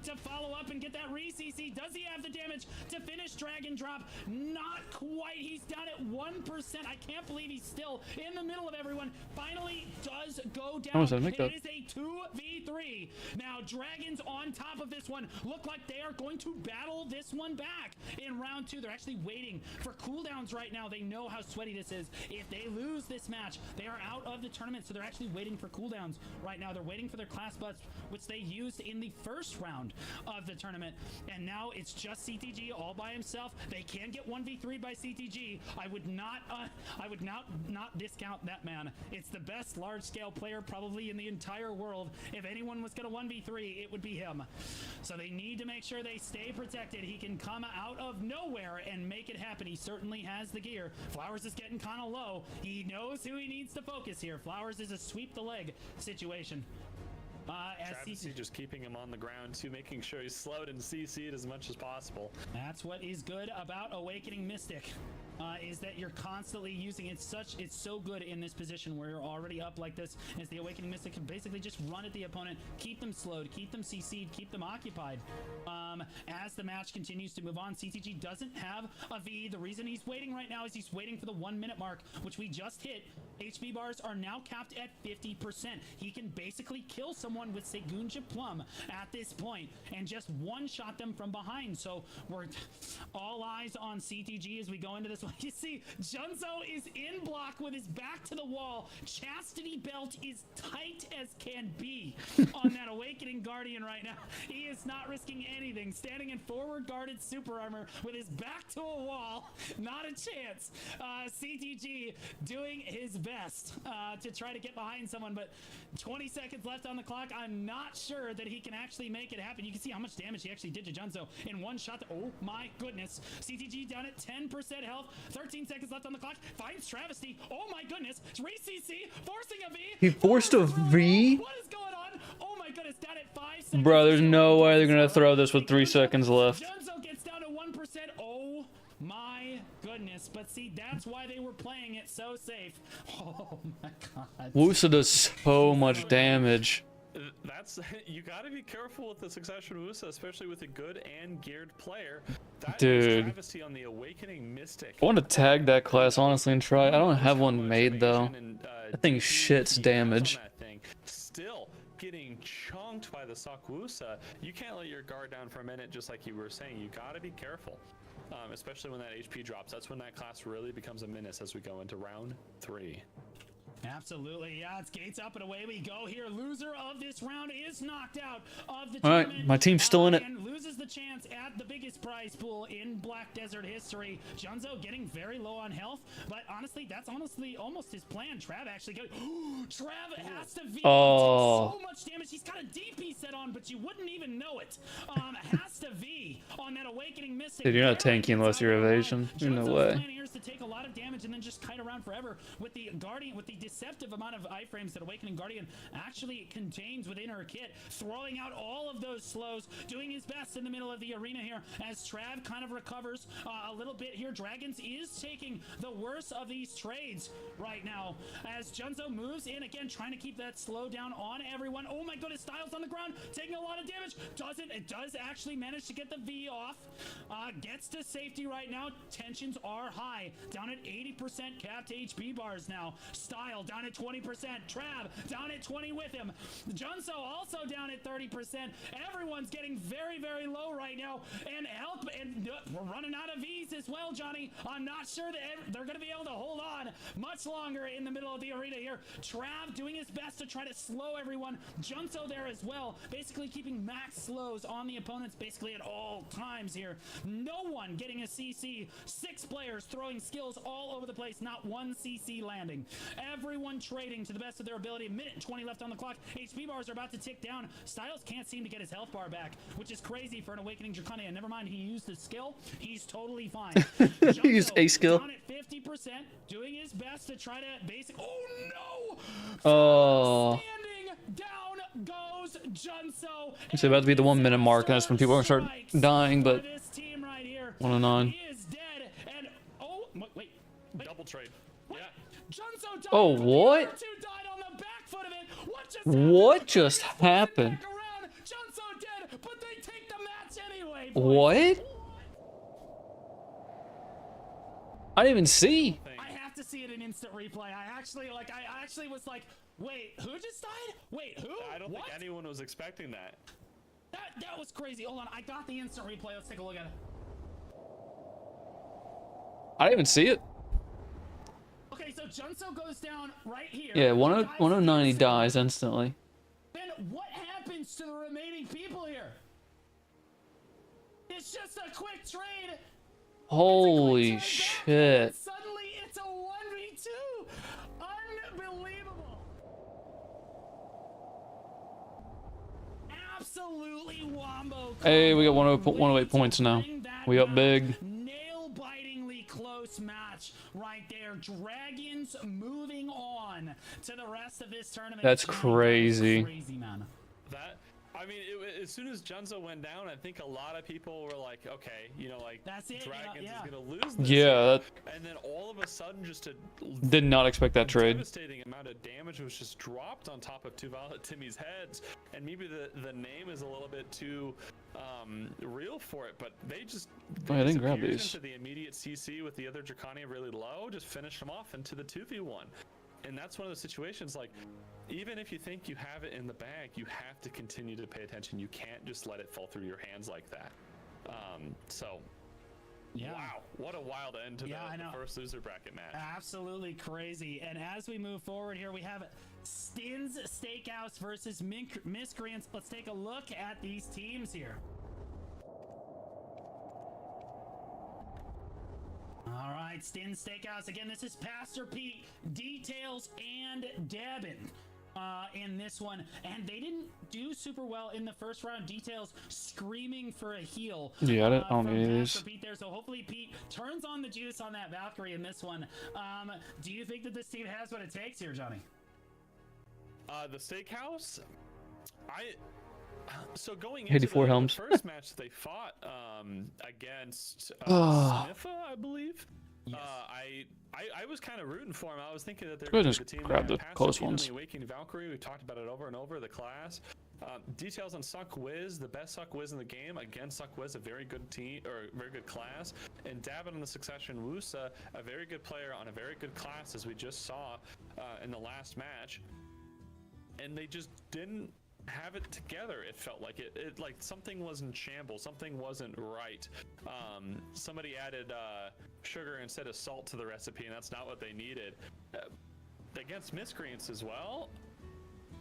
to follow up and get that re-CC. Does he have the damage to finish Dragon Drop? Not quite. He's down at 1%. I can't believe he's still in the middle of everyone. Finally does go down. It is a 2v3. Now, Dragons on top of this one look like they are going to battle this one back in round 2. They're actually waiting for cooldowns right now. They know how sweaty this is. If they lose this match, they are out of the tournament, so they're actually waiting for cooldowns right now. They're waiting for their class buds, which they used in the first round of the tournament. And now it's just CTG all by himself. They can get 1v3 by CTG. I would not discount that man. It's the best large-scale player probably in the entire world. If anyone was gonna 1v3, it would be him. So they need to make sure they stay protected. He can come out of nowhere and make it happen. He certainly has the gear. Flowers is getting kind of low. He knows who he needs to focus here. Flowers is a sweep the leg situation. Travesty just keeping him on the ground too, making sure he's slowed and CC'd as much as possible. That's what is good about Awakening Mystic, is that you're constantly using it. It's so good in this position where you're already up like this, as the Awakening Mystic can basically just run at the opponent, keep them slowed, keep them CC'd, keep them occupied. As the match continues to move on, CTG doesn't have a V. The reason he's waiting right now is he's waiting for the 1 minute mark, which we just hit. HP bars are now capped at 50%. He can basically kill someone with Segunja Plum at this point and just one-shot them from behind. So we're all eyes on CTG as we go into this one. You see, Junzo is in block with his back to the wall. Chastity belt is tight as can be on that Awakening Guardian right now. He is not risking anything. Standing in forward guarded super armor with his back to a wall. Not a chance. CTG doing his best to try to get behind someone, but 20 seconds left on the clock. I'm not sure that he can actually make it happen. You can see how much damage he actually did to Junzo in one shot. Oh my goodness. CTG down at 10% health. 13 seconds left on the clock. Finds Travesty. Oh my goodness. Re-CC, forcing a V. He forced a V? What is going on? Oh my goodness. Down at 5 seconds. Bro, there's no way they're gonna throw this with 3 seconds left. Junzo gets down to 1%. Oh my goodness. But see, that's why they were playing it so safe. Oh my god. Wusa does so much damage. That's you got to be careful with the Succession Wusa, especially with a good and geared player. That Dude. is travesty on the Awakening Mystic. I want to tag that class honestly and try. I don't have one made though. That thing shits damage. Still getting chunked by the Sakwusa. You can't let your guard down for a minute, just like you were saying. You got to be careful, especially when that HP drops. That's when that class really becomes a menace as we go into round 3. Absolutely, yeah, it's gates up and away we go here. Loser of this round is knocked out of the All right, tournament. my team's still in it. And loses the chance at the biggest prize pool in Black Desert history. Junzo getting very low on health, but honestly, that's honestly almost his plan. Trav actually goes, Trav has to V. Oh. So much damage. He's got a DP set on, but you wouldn't even know it. Has to V on that Awakening Mystic. Dude, you're not tanky unless you're evasion. There's no way. Plan here is to take a lot of damage and then just kite around forever with the Guardian, with the deceptive amount of iframes that Awakening Guardian actually contains within her kit, throwing out all of those slows, doing his best in the middle of the arena here as Trav kind of recovers a little bit here. Dragons is taking the worst of these trades right now as Junzo moves in again, trying to keep that slow down on everyone. Oh my goodness, Styles on the ground, taking a lot of damage. It does actually manage to get the V off. Gets to safety right now. Tensions are high, down at 80% capped HP bars now. Style down at 20%. Trav down at 20 with him. Junzo also down at 30%. Everyone's getting very, very low right now. And help, and we're running out of V's as well, Johnny. I'm not sure that they're going to be able to hold on much longer in the middle of the arena here. Trav doing his best to try to slow everyone. Junzo there as well, basically keeping max slows on the opponents basically at all times here. No one getting a CC. 6 players throwing skills all over the place. Not one CC landing. Everyone trading to the best of their ability. 1:20 left on the clock. HP bars are about to tick down. Styles can't seem to get his health bar back, which is crazy for an Awakening Draconian. Never mind, he used his skill. He's totally fine. He used a skill. Down at 50%, doing his best to try to basic. Oh no! Oh. Standing down goes Junzo. It's about to be the 1 minute mark, and that's when people are gonna start dying, but This team right here. 109. He is dead. And oh wait. Double trade. What? Yeah. Junzo died, Oh, but the what? other two died on the back foot of it. What just happened? Back around. Junzo dead, but they take the match anyway. What? I didn't even see. I have to see it in instant replay. I actually was like, wait, who just died? Wait, who? I don't what? think anyone was expecting that. That was crazy. Hold on, I got the instant replay. Let's take a look at it. I didn't even see it. Okay, so Junzo goes down right here. Yeah, He dies 109 he instantly. dies instantly. Then what happens to the remaining people here? It's just a quick trade. Holy Quick trade back, shit. and suddenly it's a 1v2. Unbelievable. Absolutely wombo. Hey, we got combo. 108 points now. Bring that We up back. big. Nail-bitingly close match right there. Dragons moving on to the rest of this tournament. That's Johnny, crazy. Crazy, man. I mean, as soon as Junzo went down, I think a lot of people were like, okay, like That's it, Dragons yeah. is gonna lose this. Yeah, And then all of a sudden, just a did not expect that trade. devastating amount of damage was just dropped on top of two Violet Timmy's heads. And maybe the name is a little bit too real for it, but they just Oh, I didn't grab disappeared these. into the immediate CC with the other Draconian really low, just finished them off into the 2v1. And that's one of those situations, like, even if you think you have it in the bag, you have to continue to pay attention. You can't just let it fall through your hands like that. So, yeah. wow, what a wild end to the first loser bracket match. Absolutely crazy. And as we move forward here, we have Stin's Steakhouse versus Miscreants. Let's take a look at these teams here. All right, Stin's Steakhouse. Again, this is Pastor Pete, Details, and Dabin in this one. And they didn't do super well in the first round. Details screaming for a heal. Yeah, I don't need these. Pastor Pete there. So hopefully Pete turns on the juice on that Valkyrie in this one. Do you think that this team has what it takes here, Johnny? The Steakhouse, so going 84 into the helms. first match they fought against Sniffa, I believe. Yes. I was kind of rooting for him. I was thinking that they're Go going ahead to and be the team grab that the passed close Pete on ones. the Awakening Valkyrie. We've talked about it over and over. The class. Details on Suck Wiz, the best Suck Wiz in the game. Again, Suck Wiz, a very good team or very good class. And David on the Succession Wusa, a very good player on a very good class, as we just saw in the last match. And they just didn't have it together. It felt like it like something was in shambles, something wasn't right. Somebody added sugar instead of salt to the recipe, and that's not what they needed. Against Miscreants as well.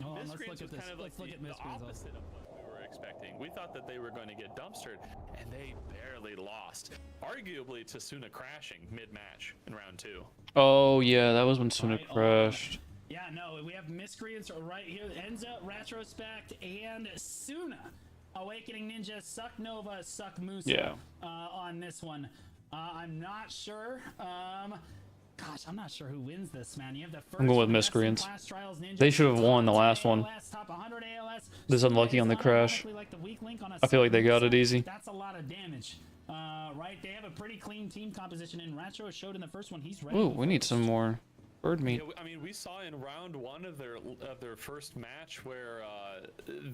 Oh, Miscreants was kind of like the opposite of what we were expecting. We thought that they were going to get dumpstered, and they barely lost, arguably to Suna crashing mid-match in round 2. Oh yeah, that was when Suna crashed. Yeah, no, we have Miscreants right here. Enza, Retrospect, and Suna. Awakening Ninja, Suck Nova, Suck Musa on this one. I'm not sure. Gosh, I'm not sure who wins this, man. You have the first I'm going with Miscreants. They should have won the last one. This unlucky on the crash. I feel like they got it easy. That's a lot of damage. Right? They have a pretty clean team composition, and Retro showed in the first one. He's ready. Ooh, we need some more bird meat. Yeah, I mean, we saw in round 1 of their first match where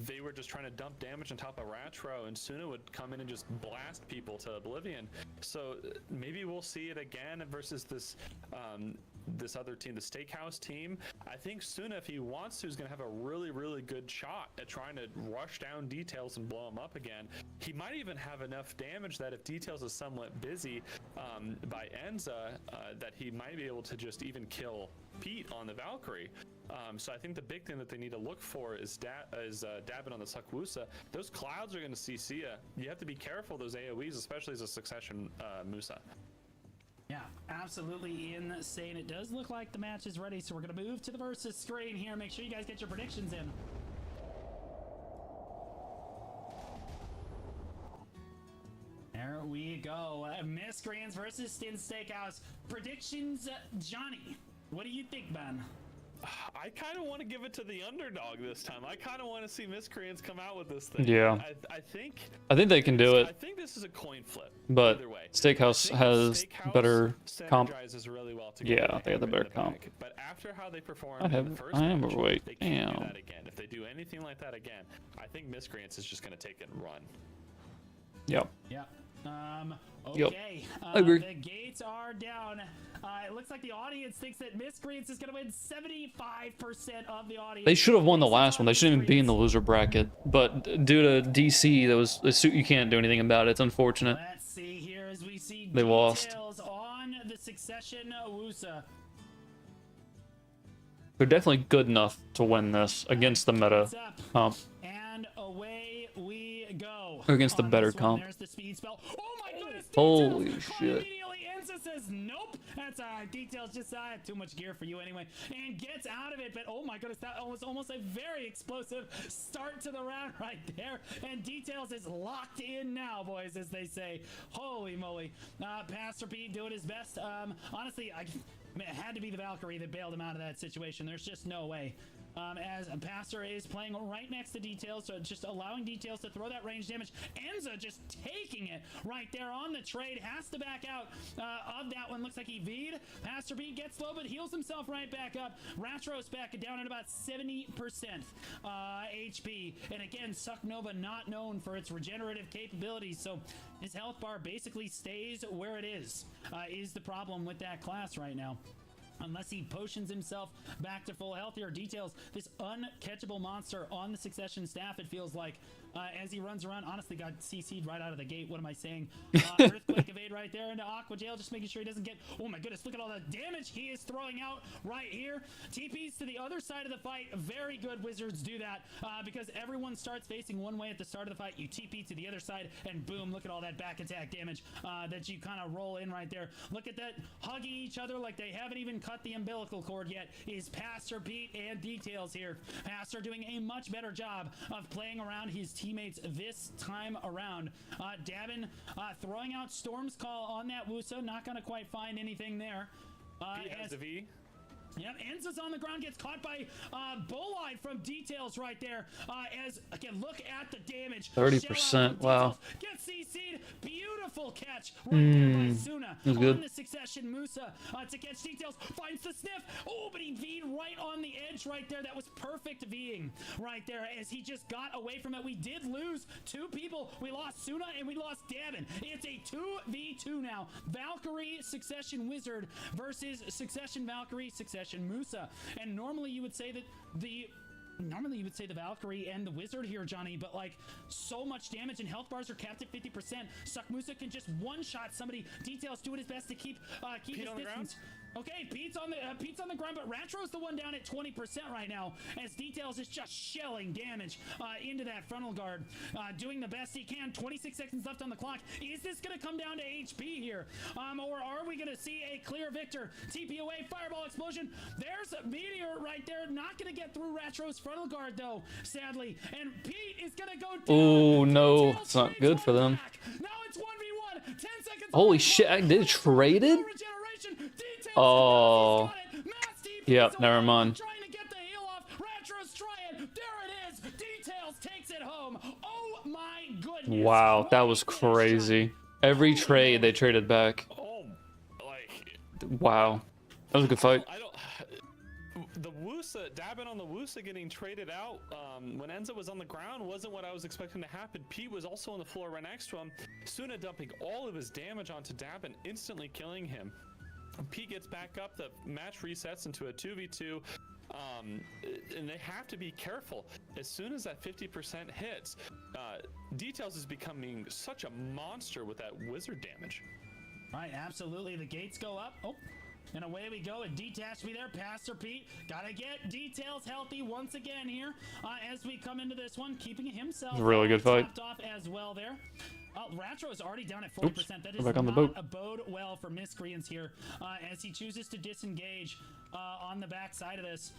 they were just trying to dump damage on top of Ratro, and Suna would come in and just blast people to oblivion. So maybe we'll see it again versus this this other team, the Steakhouse team. I think Suna, if he wants to, is going to have a really, really good shot at trying to rush down Details and blow him up again. He might even have enough damage that if Details is somewhat busy by Enza, that he might be able to just even kill Pete on the Valkyrie. So I think the big thing that they need to look for is Dabbin on the Sukwusa. Those clouds are going to CC ya. You have to be careful those AoEs, especially as a Succession Musa. Yeah, absolutely insane. It does look like the match is ready, so we're going to move to the versus screen here. Make sure you guys get your predictions in. There we go. Miscreants versus Stin Steakhouse. Predictions, Johnny. What do you think, man? I kind of want to give it to the underdog this time. I kind of want to see Miscreants come out with this thing. Yeah. I think they can do it. I think this is a coin flip. But either way. Steakhouse has better comp. Really well Yeah, they have the better comp. But after how they performed in the first I am match, overweight. they can't do Damn. that again. If they do anything like that again, I think Miscreants is just going to take it and run. Yep. Yeah. Yep. Okay. I agree. The gates are down. It looks like the audience thinks that Miscreants is going to win 75% of the audience. They should have won the last one. They shouldn't even be in the loser bracket. But due to DC, you can't do anything about it. It's unfortunate. Let's see here as we see They lost. details on the Succession Wusa. They're definitely good enough to win this against the meta comp. And away we go. Or against the better comp. There's the speed spell. Oh my goodness! Holy Details. shit. Immediately Enza says nope. That's Details. Just I have too much gear for you anyway, and gets out of it. But oh my goodness, that was almost a very explosive start to the round right there. And Details is locked in now, boys, as they say. Holy moly! Pastor Pete doing his best. Honestly, it had to be the Valkyrie that bailed him out of that situation. There's just no way. As Pastor is playing right next to Details, so just allowing Details to throw that range damage. Enza just taking it right there on the trade. Has to back out of that one. Looks like he V'd. Pastor B gets low, but heals himself right back up. Ratro's back down at about 70% HP. And again, Suck Nova not known for its regenerative capabilities, so his health bar basically stays where it is the problem with that class right now. Unless he potions himself back to full health here. Details, this uncatchable monster on the Succession staff, it feels like, as he runs around. Honestly, got CC'd right out of the gate. What am I saying? Earthquake evade right there into Aqua Jail, just making sure he doesn't get... Oh my goodness, look at all the damage he is throwing out right here. TPs to the other side of the fight. Very good Wizards do that because everyone starts facing one way at the start of the fight. You TP to the other side, and boom, look at all that back attack damage that you kind of roll in right there. Look at that, hugging each other like they haven't even cut the umbilical cord yet is Pastor Pete and Details here. Pastor doing a much better job of playing around his teammates this time around. Dabin throwing out Storm's Call on that Wusa, not gonna quite find anything there. He has the V. Yep, Enza's on the ground, gets caught by Bulleye from Details right there. As again, look at the damage. 30%. Wow. Gets CC'd. Beautiful catch right there by Suna was on good. the Succession Musa to catch Details. Finds the sniff. Oh, but he V'd right on the edge right there. That was perfect V'ing right there as he just got away from it. We did lose 2 people. We lost Suna and we lost Davin. It's a 2v2 now. Valkyrie Succession Wizard versus Succession Valkyrie Succession Musa. And normally you would say that the Valkyrie and the Wizard here, Johnny, but like so much damage and health bars are capped at 50%. Suck Musa can just one-shot somebody. Details doing his best to keep his distance. Okay, Pete's on the ground, but Ratro's the one down at 20% right now, as Details is just shelling damage into that frontal guard, doing the best he can. 26 seconds left on the clock. Is this going to come down to HP here, or are we going to see a clear victor? TP away, fireball explosion. There's a meteor right there, not going to get through Ratro's frontal guard though, sadly. And Pete is going to go down. Oh no, it's not good for them. Now it's 1v1. 10 seconds. Holy shit, they traded? Oh. Yep, never mind. Trying to get the heal off. Ratro's trying. There it is. Details takes it home. Oh my goodness. Wow, that was crazy. Every trade they traded back. Oh, like... Wow. That was a good fight. I don't... The Wusa, Dabin on the Wusa getting traded out when Enza was on the ground wasn't what I was expecting to happen. Pete was also on the floor right next to him. Suna dumping all of his damage onto Dabin, instantly killing him. Pete gets back up, the match resets into a 2v2, and they have to be careful. As soon as that 50% hits, Details is becoming such a monster with that wizard damage. Right, absolutely. The gates go up. Oh, and away we go. And detach me there. Pastor Pete. Gotta get Details healthy once again here as we come into this one, keeping himself Really good fight. off as well there. Ratro is already down at 40%. Oops, That go is back on the not boat. a bode well for Miscreants here as he chooses to disengage on the back side of this.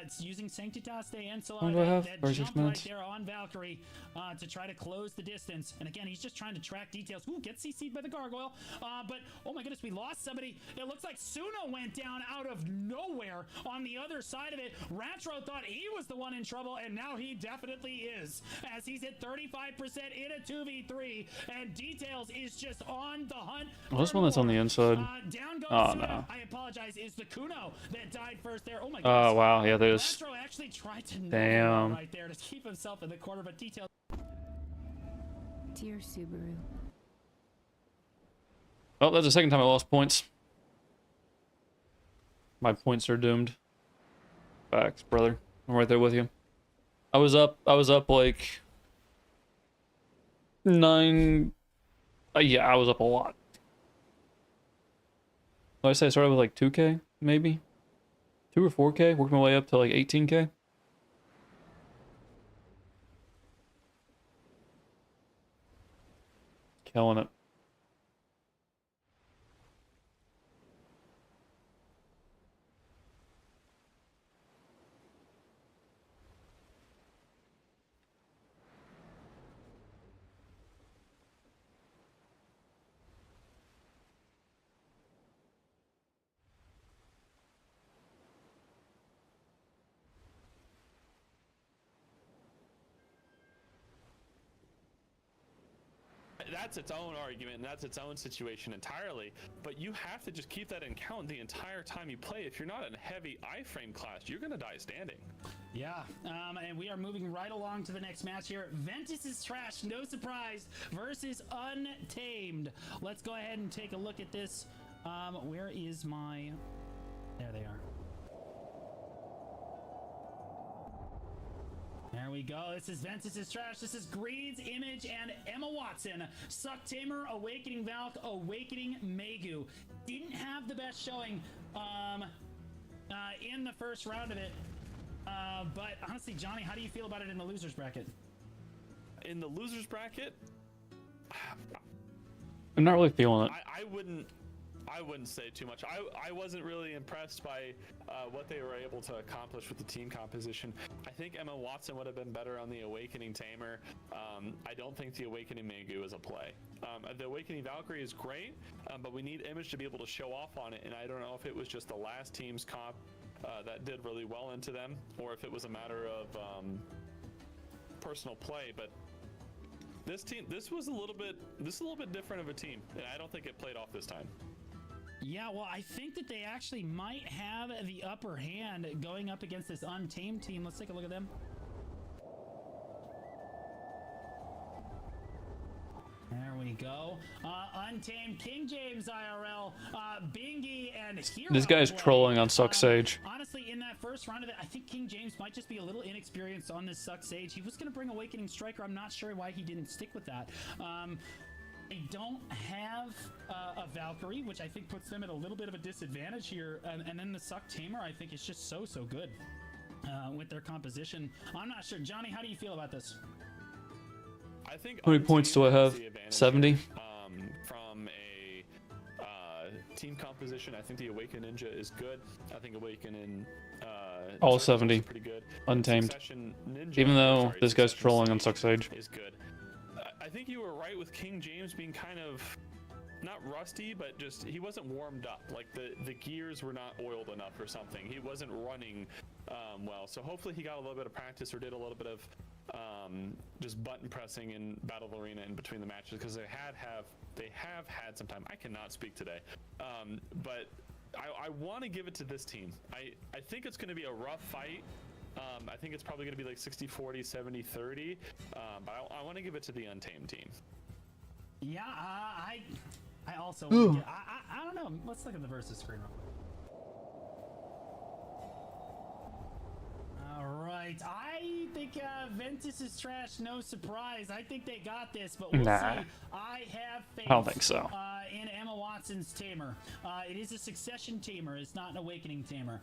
It's using Sanctitas de Ensolar, What do I have? that 36 jump minutes. right there on Valkyrie to try to close the distance. And again, he's just trying to track Details. Ooh, gets CC'd by the Gargoyle. But, oh my goodness, we lost somebody. It looks like Suna went down out of nowhere on the other side of it. Ratro thought he was the one in trouble, and now he definitely is, as he's at 35% in a 2v3, and Details is just on the hunt. Oh, this one that's on the inside. Down goes Oh, Suna. no. I apologize, is the Kuno that died first there. Oh my Oh, goodness. wow. Yeah, there's... Ratro actually tried to nail Damn. him right there to keep himself in the corner, but Details. Dear Subaru. Oh, that's the second time I lost points. My points are doomed. Facts, brother. I'm right there with you. I was up like 9... yeah, I was up a lot. Did I say I started with like 2k, maybe? 2 or 4k? Worked my way up to like 18k? Killing it. That's its own argument, and that's its own situation entirely, but you have to just keep that in count the entire time you play. If you're not in heavy iframe class, you're gonna die standing. Yeah, and we are moving right along to the next match here. Ventus is trash, no surprise, versus Untamed. Let's go ahead and take a look at this. Where is my There they are. There we go. This is Ventus's Trash. This is Greed's Image and Emma Watson. Suck Tamer, Awakening Valk, Awakening Megu. Didn't have the best showing in the first round of it. But honestly, Johnny, how do you feel about it in the losers bracket? In the losers bracket, I'm not really feeling it. I wouldn't say too much. I wasn't really impressed by what they were able to accomplish with the team composition. I think Emma Watson would have been better on the Awakening Tamer. I don't think the Awakening Megu is a play. The Awakening Valkyrie is great, but we need Image to be able to show off on it, and I don't know if it was just the last team's comp that did really well into them, or if it was a matter of personal play. But this was a little bit different of a team, and I don't think it played off this time. Yeah, well, I think that they actually might have the upper hand going up against this Untamed team. Let's take a look at them. There we go. Untamed, King James IRL, Bingy, and Hero. This guy's trolling on Suck Sage. Honestly, in that first round of it, I think King James might just be a little inexperienced on this Suck Sage. He was going to bring Awakening Striker. I'm not sure why he didn't stick with that. They don't have a Valkyrie, which I think puts them at a little bit of a disadvantage here. And then the Suck Tamer, I think, is just so good with their composition. I'm not sure. Johnny, how do you feel about this? I think How many points do I have? 70? From a team composition, I think the Awaken Ninja is good. I think Awakening All Circle 70. is pretty good. Untamed. Succession Ninja, Even though sorry, this guy's Succession trolling on Sage Suck Sage. is good. I think you were right with King James being kind of not rusty, but just he wasn't warmed up. Like the gears were not oiled enough or something. He wasn't running well. So hopefully he got a little bit of practice or did a little bit of just button pressing in Battle Arena in between the matches, because they have had some time. I cannot speak today, but I want to give it to this team. I think it's going to be a rough fight. I think it's probably going to be like 60-40, 70-30, but I want to give it to the Untamed team. Yeah, I also I don't know. Let's look at the versus screen real quick. All right, I think Ventus is trash. No surprise. I think they got this, but we'll Nah. see. I have faith. I don't think so. In Emma Watson's Tamer. It is a Succession Tamer. It's not an Awakening Tamer.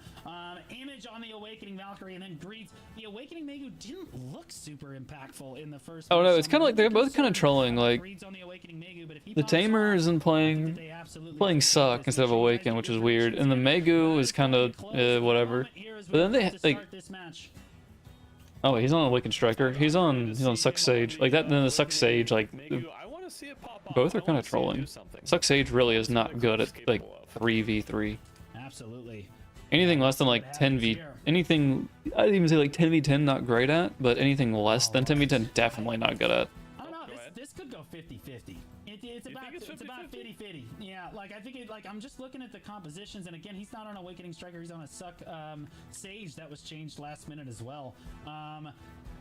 Image on the Awakening Valkyrie, and then Greed's. The Awakening Megu didn't look super impactful in the first. Oh no, match, it's so kind of I'm like they're both kind of concerned trolling. about Like Greed's on the Awakening Megu, but if he the pops Tamer off, isn't I think playing that they absolutely playing take Suck this. instead of Make sure you guys Awaken, do which your is weird. And the predictions here. Megu is kind of whatever. But then they like. This match. Oh, he's on Awaken Striker. He's on Suck Sage. Like that. Then the Suck Sage, like Megu, I want to see it pop off. both are I kind wanna of see it do trolling. something. Suck Sage really is not Something good it's at like capable of. 3v3. Absolutely. Anything less than like 10v, anything I'd even say like 10v10 not great at, but anything less than 10v10 definitely not good at. I don't know. Go ahead. This could go 50-50. It's about think it's it's about 50-50. Yeah, like I think it, like I'm just looking at the compositions, and again, he's not on Awakening Striker. He's on a Suck Sage that was changed last minute as well.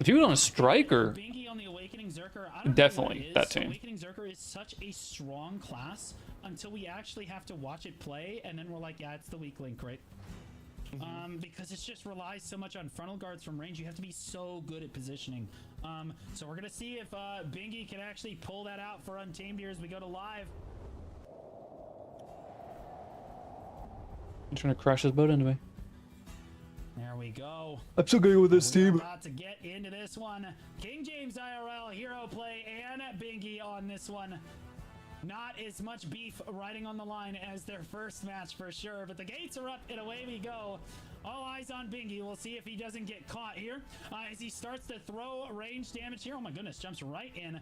If you were on a Striker, Bingy on the Awakening Zerker, I don't Definitely, know what it is. that team. Awakening Zerker is such a strong class until we actually have to watch it play, and then we're like, yeah, it's the weak link, right? Because it just relies so much on frontal guards from range. You have to be so good at positioning. So we're gonna see if Bingy can actually pull that out for Untamed here as we go to live. I'm trying to crash his boat into me. There we go. I'm still going with this We're team. about to get into this one. King James IRL, Hero Play, and Bingy on this one. Not as much beef riding on the line as their first match for sure, but the gates are up and away we go. All eyes on Bingy. We'll see if he doesn't get caught here as he starts to throw range damage here. Oh my goodness, jumps right in.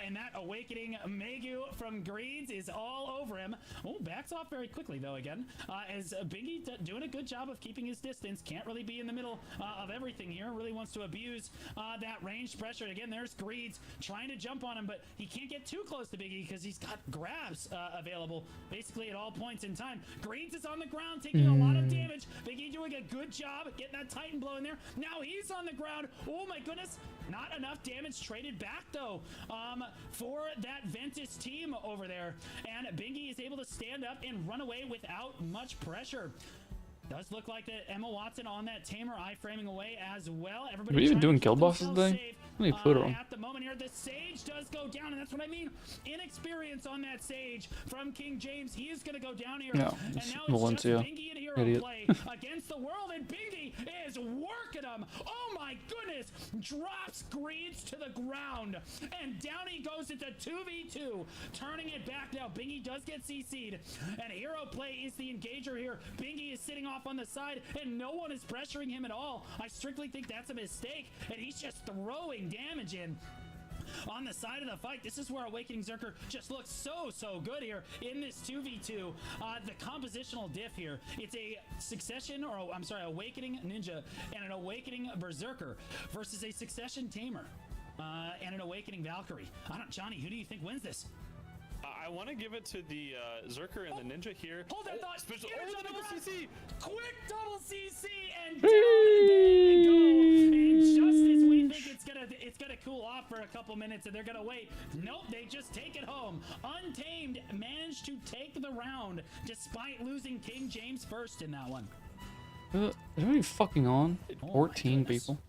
And that Awakening Megu from Greeds is all over him. Oh, backs off very quickly though again. As Bingy doing a good job of keeping his distance. Can't really be in the middle of everything here. Really wants to abuse that range pressure. And again, there's Greeds trying to jump on him, but he can't get too close to Bingy because he's got grabs available basically at all points in time. Greeds is on the ground taking a lot of damage. Bingy doing a good job getting that Titan blow in there. Now he's on the ground. Oh my goodness. Not enough damage traded back though for that Ventus team over there. And Bingy is able to stand up and run away without much pressure. Does look like that Emma Watson on that tamer iframing away as well. Are Everybody we even trying to doing keep kill bosses themselves today? safe, How many food are on? At the moment here, the Sage does go down, and that's what I mean. Inexperience on that Sage from King James. He is going to go down here. Yeah, and it's now Valencia. it's just Bingy and Hero Idiot. play against the world, and Bingy is working him. Oh my goodness. Drops Greeds to the ground, and down he goes into 2v2. Turning it back now. Bingy does get CC'd, and Hero play is the engager here. Bingy is sitting off on the side, and no one is pressuring him at all. I strictly think that's a mistake, and he's just throwing damage in on the side of the fight. This is where Awakening Zerker just looks so good here in this 2v2. The compositional diff here, it's a Succession, or I'm sorry, Awakening Ninja and an Awakening Berserker versus a Succession Tamer and an Awakening Valkyrie. Johnny, who do you think wins this? I want to give it to the Zerker and the Ninja here. Hold that thought. Special, Image on the the double ground. CC. Quick double CC and down, there you go. And just as we think it's gonna cool off for a couple minutes and they're gonna wait, nope, they just take it home. Untamed managed to take the round despite losing King James first in that one. Is everybody fucking on? Oh my 14 goodness. people.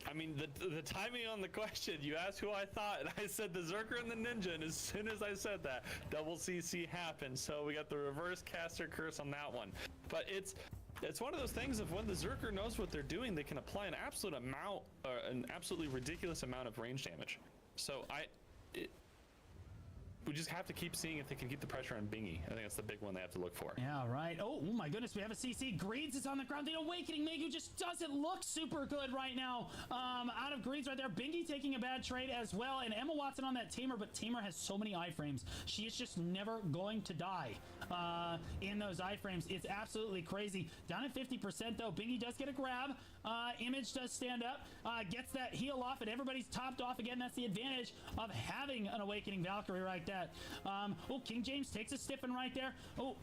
I mean, the timing on the question, you asked who I thought, and I said the Zerker and the Ninja, and as soon as I said that, double CC happened, so we got the reverse caster curse on that one. But it's one of those things of when the Zerker knows what they're doing, they can apply an absolutely ridiculous amount of range damage. So we just have to keep seeing if they can keep the pressure on Bingy. I think that's the big one they have to look for. Yeah, right. Oh my goodness, we have a CC. Greeds is on the ground. The Awakening Megu just doesn't look super good right now. Out of Greeds right there. Bingy taking a bad trade as well. And Emma Watson on that Tamer, but Tamer has so many iframes. She is just never going to die in those iframes. It's absolutely crazy. Down at 50% though. Bingy does get a grab. Image does stand up, gets that heal off, and everybody's topped off again. That's the advantage of having an Awakening Valkyrie right there. Oh, King James takes a stiffen right there. Oh,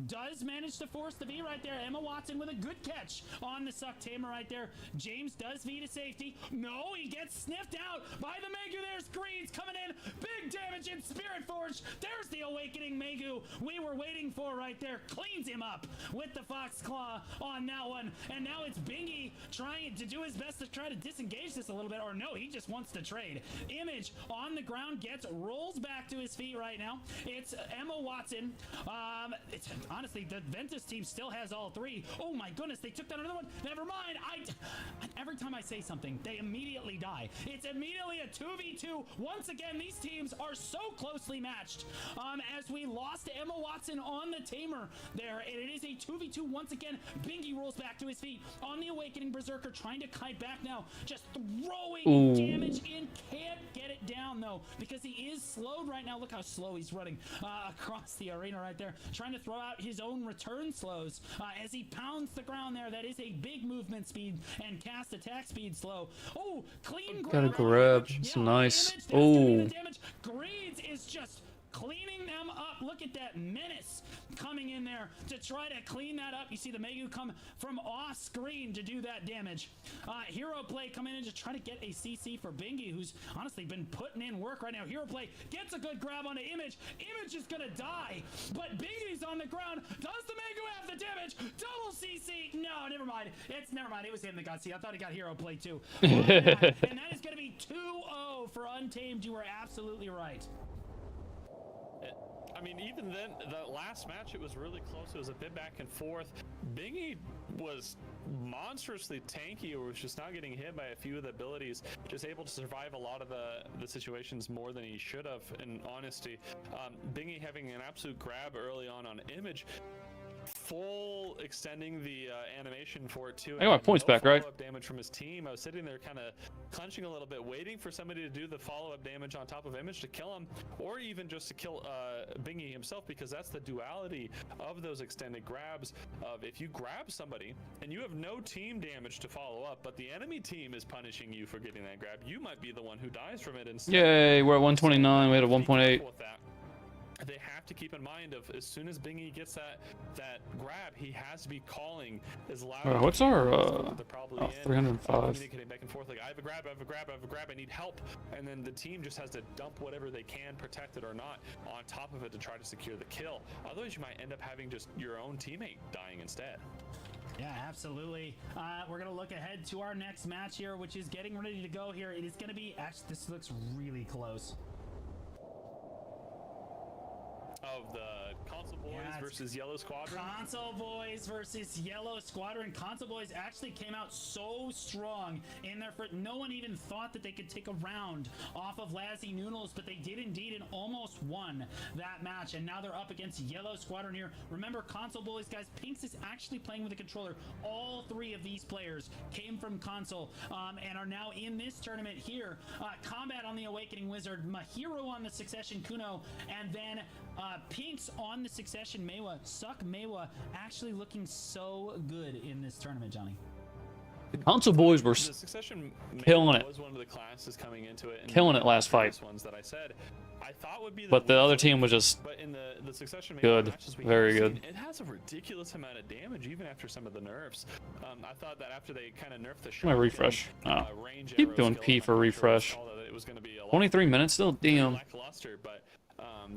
does manage to force the V right there. Emma Watson with a good catch on the Suck Tamer right there. James does V to safety. No, he gets sniffed out by the Megu. There's Greens coming in. Big damage in Spirit Forge. There's the Awakening Megu we were waiting for right there. Cleans him up with the Fox Claw on that one. And now it's Bingy trying to do his best to try to disengage this a little bit. Or no, he just wants to trade. Image on the ground rolls back to his feet right now. It's Emma Watson. Honestly, the Ventus team still has all three. Oh my goodness, they took down another one. Never mind. Every time I say something, they immediately die. It's immediately a 2v2. Once again, these teams are so closely matched. As we lost to Emma Watson on the Tamer there, and it is a 2v2 once again. Bingy rolls back to his feet on the Awakening Berserker, trying to kite back now. Just throwing damage in. Can't get it down though, because he is slowed right now. Look how slow he's running across the arena right there, trying to throw out his own return slows as he pounds the ground there. That is a big movement speed and cast attack speed slow. Oh, clean grab. Gotta grab. It's nice. Oh. Greeds is just cleaning them up. Look at that menace coming in there to try to clean that up. You see the Megu come from off screen to do that damage. Hero Play coming in to try to get a CC for Bingy, who's honestly been putting in work right now. Hero Play gets a good grab on the Image. Image is gonna die, but Bingy's on the ground. Does the Megu have the damage? Double CC. No, never mind. Never mind. It was him that got C. I thought he got Hero Play too. And that is gonna be 2-0 for Untamed. You were absolutely right. I mean, even then, the last match, it was really close. It was a bit back and forth. Bingy was monstrously tanky, or was just not getting hit by a few of the abilities, just able to survive a lot of the situations more than he should have, in honesty. Bingy having an absolute grab early on Image, full extending the animation for it too. I got my points back, right? Follow-up damage from his team. I was sitting there kind of clenching a little bit, waiting for somebody to do the follow-up damage on top of Image to kill him, or even just to kill Bingy himself, because that's the duality of those extended grabs. Of if you grab somebody and you have no team damage to follow up, but the enemy team is punishing you for getting that grab, you might be the one who dies from it instead. Yay, we're at 129. We had a 1.8. They have to keep in mind of as soon as Bingy gets that grab, he has to be calling as loud. Alright, what's our they're probably 305. communicating back and forth like, I have a grab, I need help, and then the team just has to dump whatever they can, protect it or not, on top of it to try to secure the kill. Otherwise, you might end up having just your own teammate dying instead. Yeah, absolutely. We're going to look ahead to our next match here, which is getting ready to go here. It is going to be, actually, this looks really close. Of the Console Boys versus Yellow Squadron. Console Boys versus Yellow Squadron. Console Boys actually came out so strong in their first. No one even thought that they could take a round off of Lazzy Noodles, but they did indeed and almost won that match. And now they're up against Yellow Squadron here. Remember, Console Boys, guys, Pinks is actually playing with a controller. All three of these players came from console and are now in this tournament here. Combat on the Awakening Wizard, Mahiro on the Succession Kuno, and then Pinks on the Succession Meiwa. Suck Meiwa actually looking so good in this tournament, Johnny. The Console Boys were The Succession killing it. Was one of the classes coming into it. And killing it last fight. Ones that I said I thought would be But the other team was just But in the Succession good, matches we very have good. seen, it has a ridiculous amount of damage even after some of the nerfs. I thought that after they kind of nerfed the my refresh. range Keep arrow doing skill, P I'm for not sure refresh. all that it was going to be a lot 23 minutes still. Damn. lackluster, but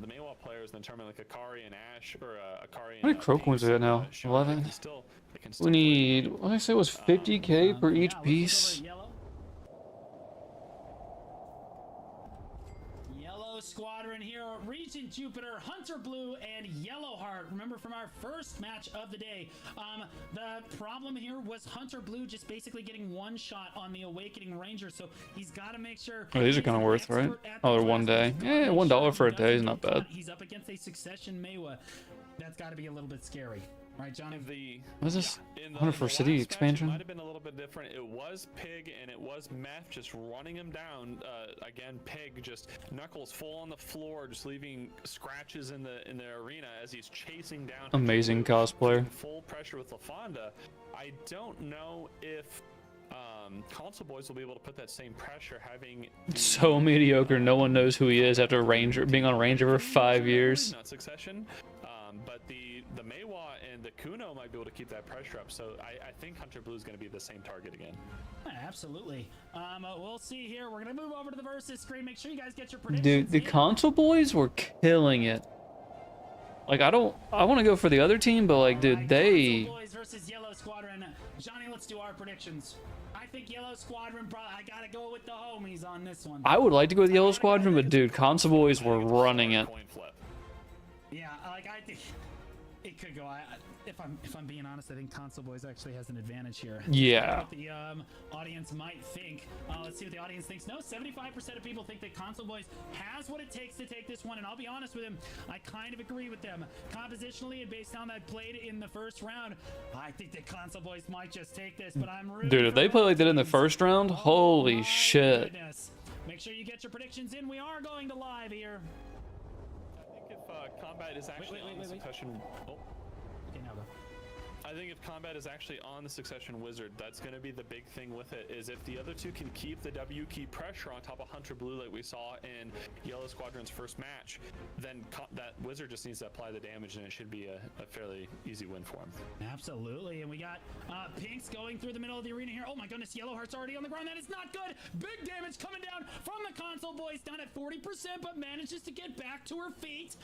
the Meiwa players in the tournament like Akari and Ash or Akari How many crow coins do we have now? 11. We need, what did I say it was 50k per each Yeah, let's look over piece? at Yellow Squadron here, Regent Jupiter, Hunter Blue, and Yellowheart. Remember from our first match of the day, the problem here was Hunter Blue just basically getting one shot on the Awakening Ranger, so he's got to make sure. Oh, these are he's kind of an worth, right? expert at the Oh, they're class. 1 day. He's gotta Yeah, make $1 sure for a he day is doesn't not get bad. caught. He's up against a Succession Meiwa. That's got to be a little bit scary. Right, Johnny? What is this? In 100 for last city match, expansion? It might have been a little bit different. It was Pig and it was Meth just running him down. Again, Pig just Knuckles full on the floor, just leaving scratches in the arena as he's chasing down. Amazing cosplayer. Putting full pressure with LaFonda. I don't know if Console Boys will be able to put that same pressure having So mediocre, no one knows who he is after Ranger being on Ranger for 5 years. Not Succession, but the Meiwa and the Kuno might be able to keep that pressure up. So I think Hunter Blue is going to be the same target again. Absolutely. We'll see here. We're gonna move over to the versus screen. Make sure you guys get your predictions. Dude, the in. Console Boys were killing it. Like, I want to go for the other team, but like, dude, Alright, they... Console Boys versus Yellow Squadron. Johnny, let's do our predictions. I think Yellow Squadron, I gotta go with the homies on this one. I would like to go with Yellow Squadron, but dude, Console Boys were running it. Coin flip. Yeah, like I think it could go. If I'm being honest, I think Console Boys actually has an advantage here. Yeah. What the audience might think. Let's see what the audience thinks. No, 75% of people think that Console Boys has what it takes to take this one, and I'll be honest with him, I kind of agree with them. Compositionally and based on that played in the first round, I think that Console Boys might just take this, but I'm rooting Dude, if for they play both like that in the teams. first round, Oh holy my shit. goodness. Make sure you get your predictions in. We are going to live here. I think if combat is actually on the Succession. Oh. Okay, now go. I think if combat is actually on the Succession Wizard, that's going to be the big thing with it, is if the other two can keep the W key pressure on top of Hunter Blue like we saw in Yellow Squadron's first match, then that Wizard just needs to apply the damage and it should be a fairly easy win for him. Absolutely, and we got Pinks going through the middle of the arena here. Oh my goodness, Yellowheart's already on the ground. That is not good. Big damage coming down from the Console Boys, down at 40%, but manages to get back to her feet.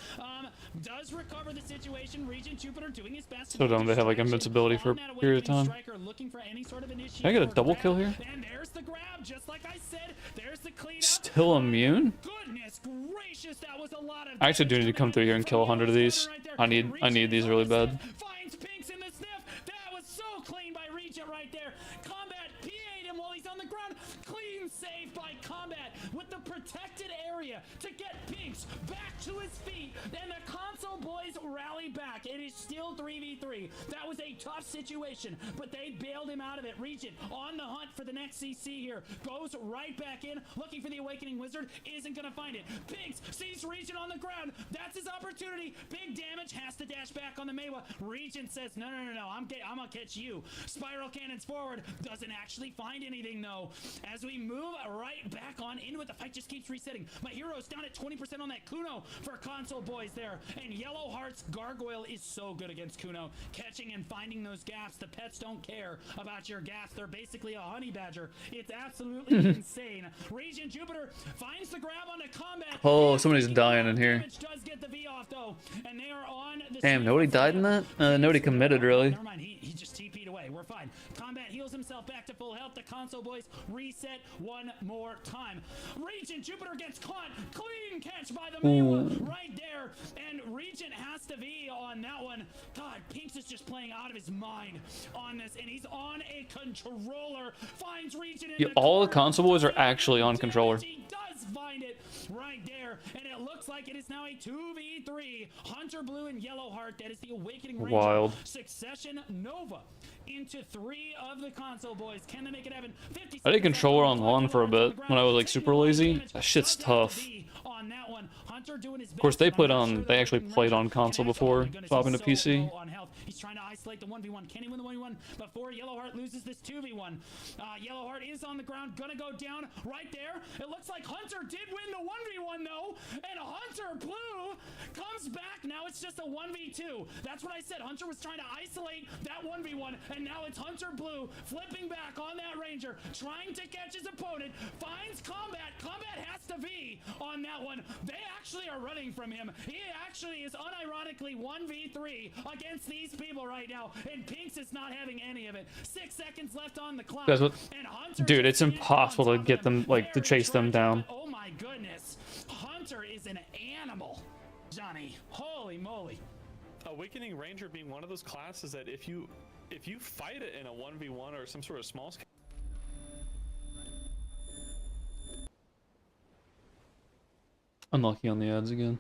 Does recover the situation. Regent Jupiter doing his best. So dumb they have like invincibility for a period of time. Looking for any sort of Can I get a double kill here? And there's the grab, just like I said. There's the clean up. Still immune? Goodness gracious, that was a lot of. I actually do need to come through here and kill 100 of these. I need these really bad. Finds Pinks in the sniff. That was so clean by Regent right there. Combat PA'd him while he's on the ground. Clean save by Combat with the protected area to get Pinks back to his feet. And the Console Boys rally back. It is still 3v3. That was a tough situation, but they bailed him out of it. Regent on the hunt for the next CC here. Goes right back in, looking for the Awakening Wizard. Isn't going to find it. Pinks sees Regent on the ground. That's his opportunity. Big damage. Has to dash back on the Meiwa. Regent says, no. I'm going to catch you. Spiral cannons forward. Doesn't actually find anything, though. As we move right back on into it, the fight just keeps resetting. My hero's down at 20% on that Kuno for Console Boys there. And Yellowheart's Gargoyle is so good against Kuno. Catching and finding those gaps. The pets don't care about your gaps. They're basically a honey badger. It's absolutely insane. Regent Jupiter finds the grab onto Combat. Oh, somebody's dying in here. Does get the V off, though. And they are on the Damn, nobody died in that? Nobody committed, really. Never mind, he just TP'd away. away. We're fine. Combat heals himself back to full health. The console boys reset one more time. Regent Jupiter gets caught. Clean catch by the Maywa right there. And Regent has to be on that one. God, Pinks is just playing out of his mind on this. And he's on a controller. Finds Regent in Yeah, the all the corner. console boys are actually on controller. He does find it right there. And it looks like it is now a 2v3. Hunter Blue and Yellowheart. That is the Awakening Ranger. Wild. Succession Nova into 3 of the console boys. Can they make it happen? I did controller on Lahn for a bit when I was like super lazy. That shit's tough. On that one, Hunter doing his Of course, they actually played on console before swapping to PC. He's trying to isolate the 1v1. Can he win the 1v1 before Yellowheart loses this 2v1? Yellowheart is on the ground, gonna go down right there. It looks like Hunter did win the 1v1 though, and Hunter Blue comes back. Now it's just a 1v2. That's what I said. Hunter was trying to isolate that 1v1, and now it's Hunter Blue flipping back on that Ranger, trying to catch his opponent, finds Combat. Combat has to be on that one. They actually are running from him. He actually is unironically 1v3 against these people right now, and Pinks is not having any of it. 6 seconds left on the clock. Guys, what? And Hunter Dude, it's is impossible on to top get of them, like, to Very chase them tragic, down. but oh my goodness. Hunter is an animal, Johnny. Holy moly. Awakening Ranger being one of those classes that if you fight it in a 1v1 or some sort of small scale. Unlucky on the ads again.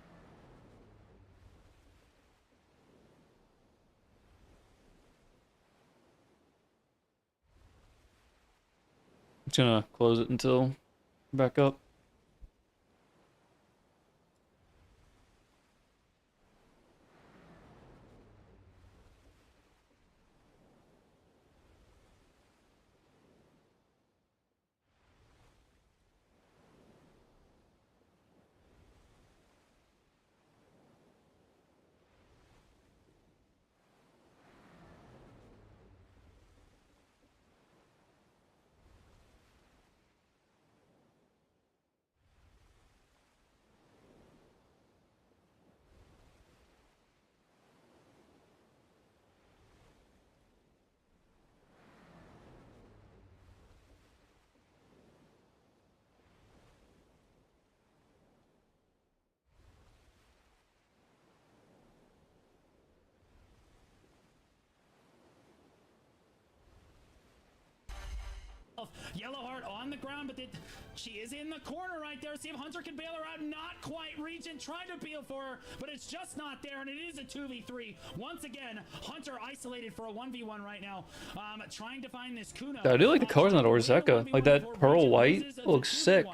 I'm just gonna close it until back up. Yellowheart on the ground, but she is in the corner right there. See if Hunter can bail her out. Not quite. Regent trying to appeal for her, but it's just not there, and it is a 2v3. Once again, Hunter isolated for a 1v1 right now, trying to find this Kuno. Yeah, I do like the colors on that Orzeka. Like that pearl white looks sick.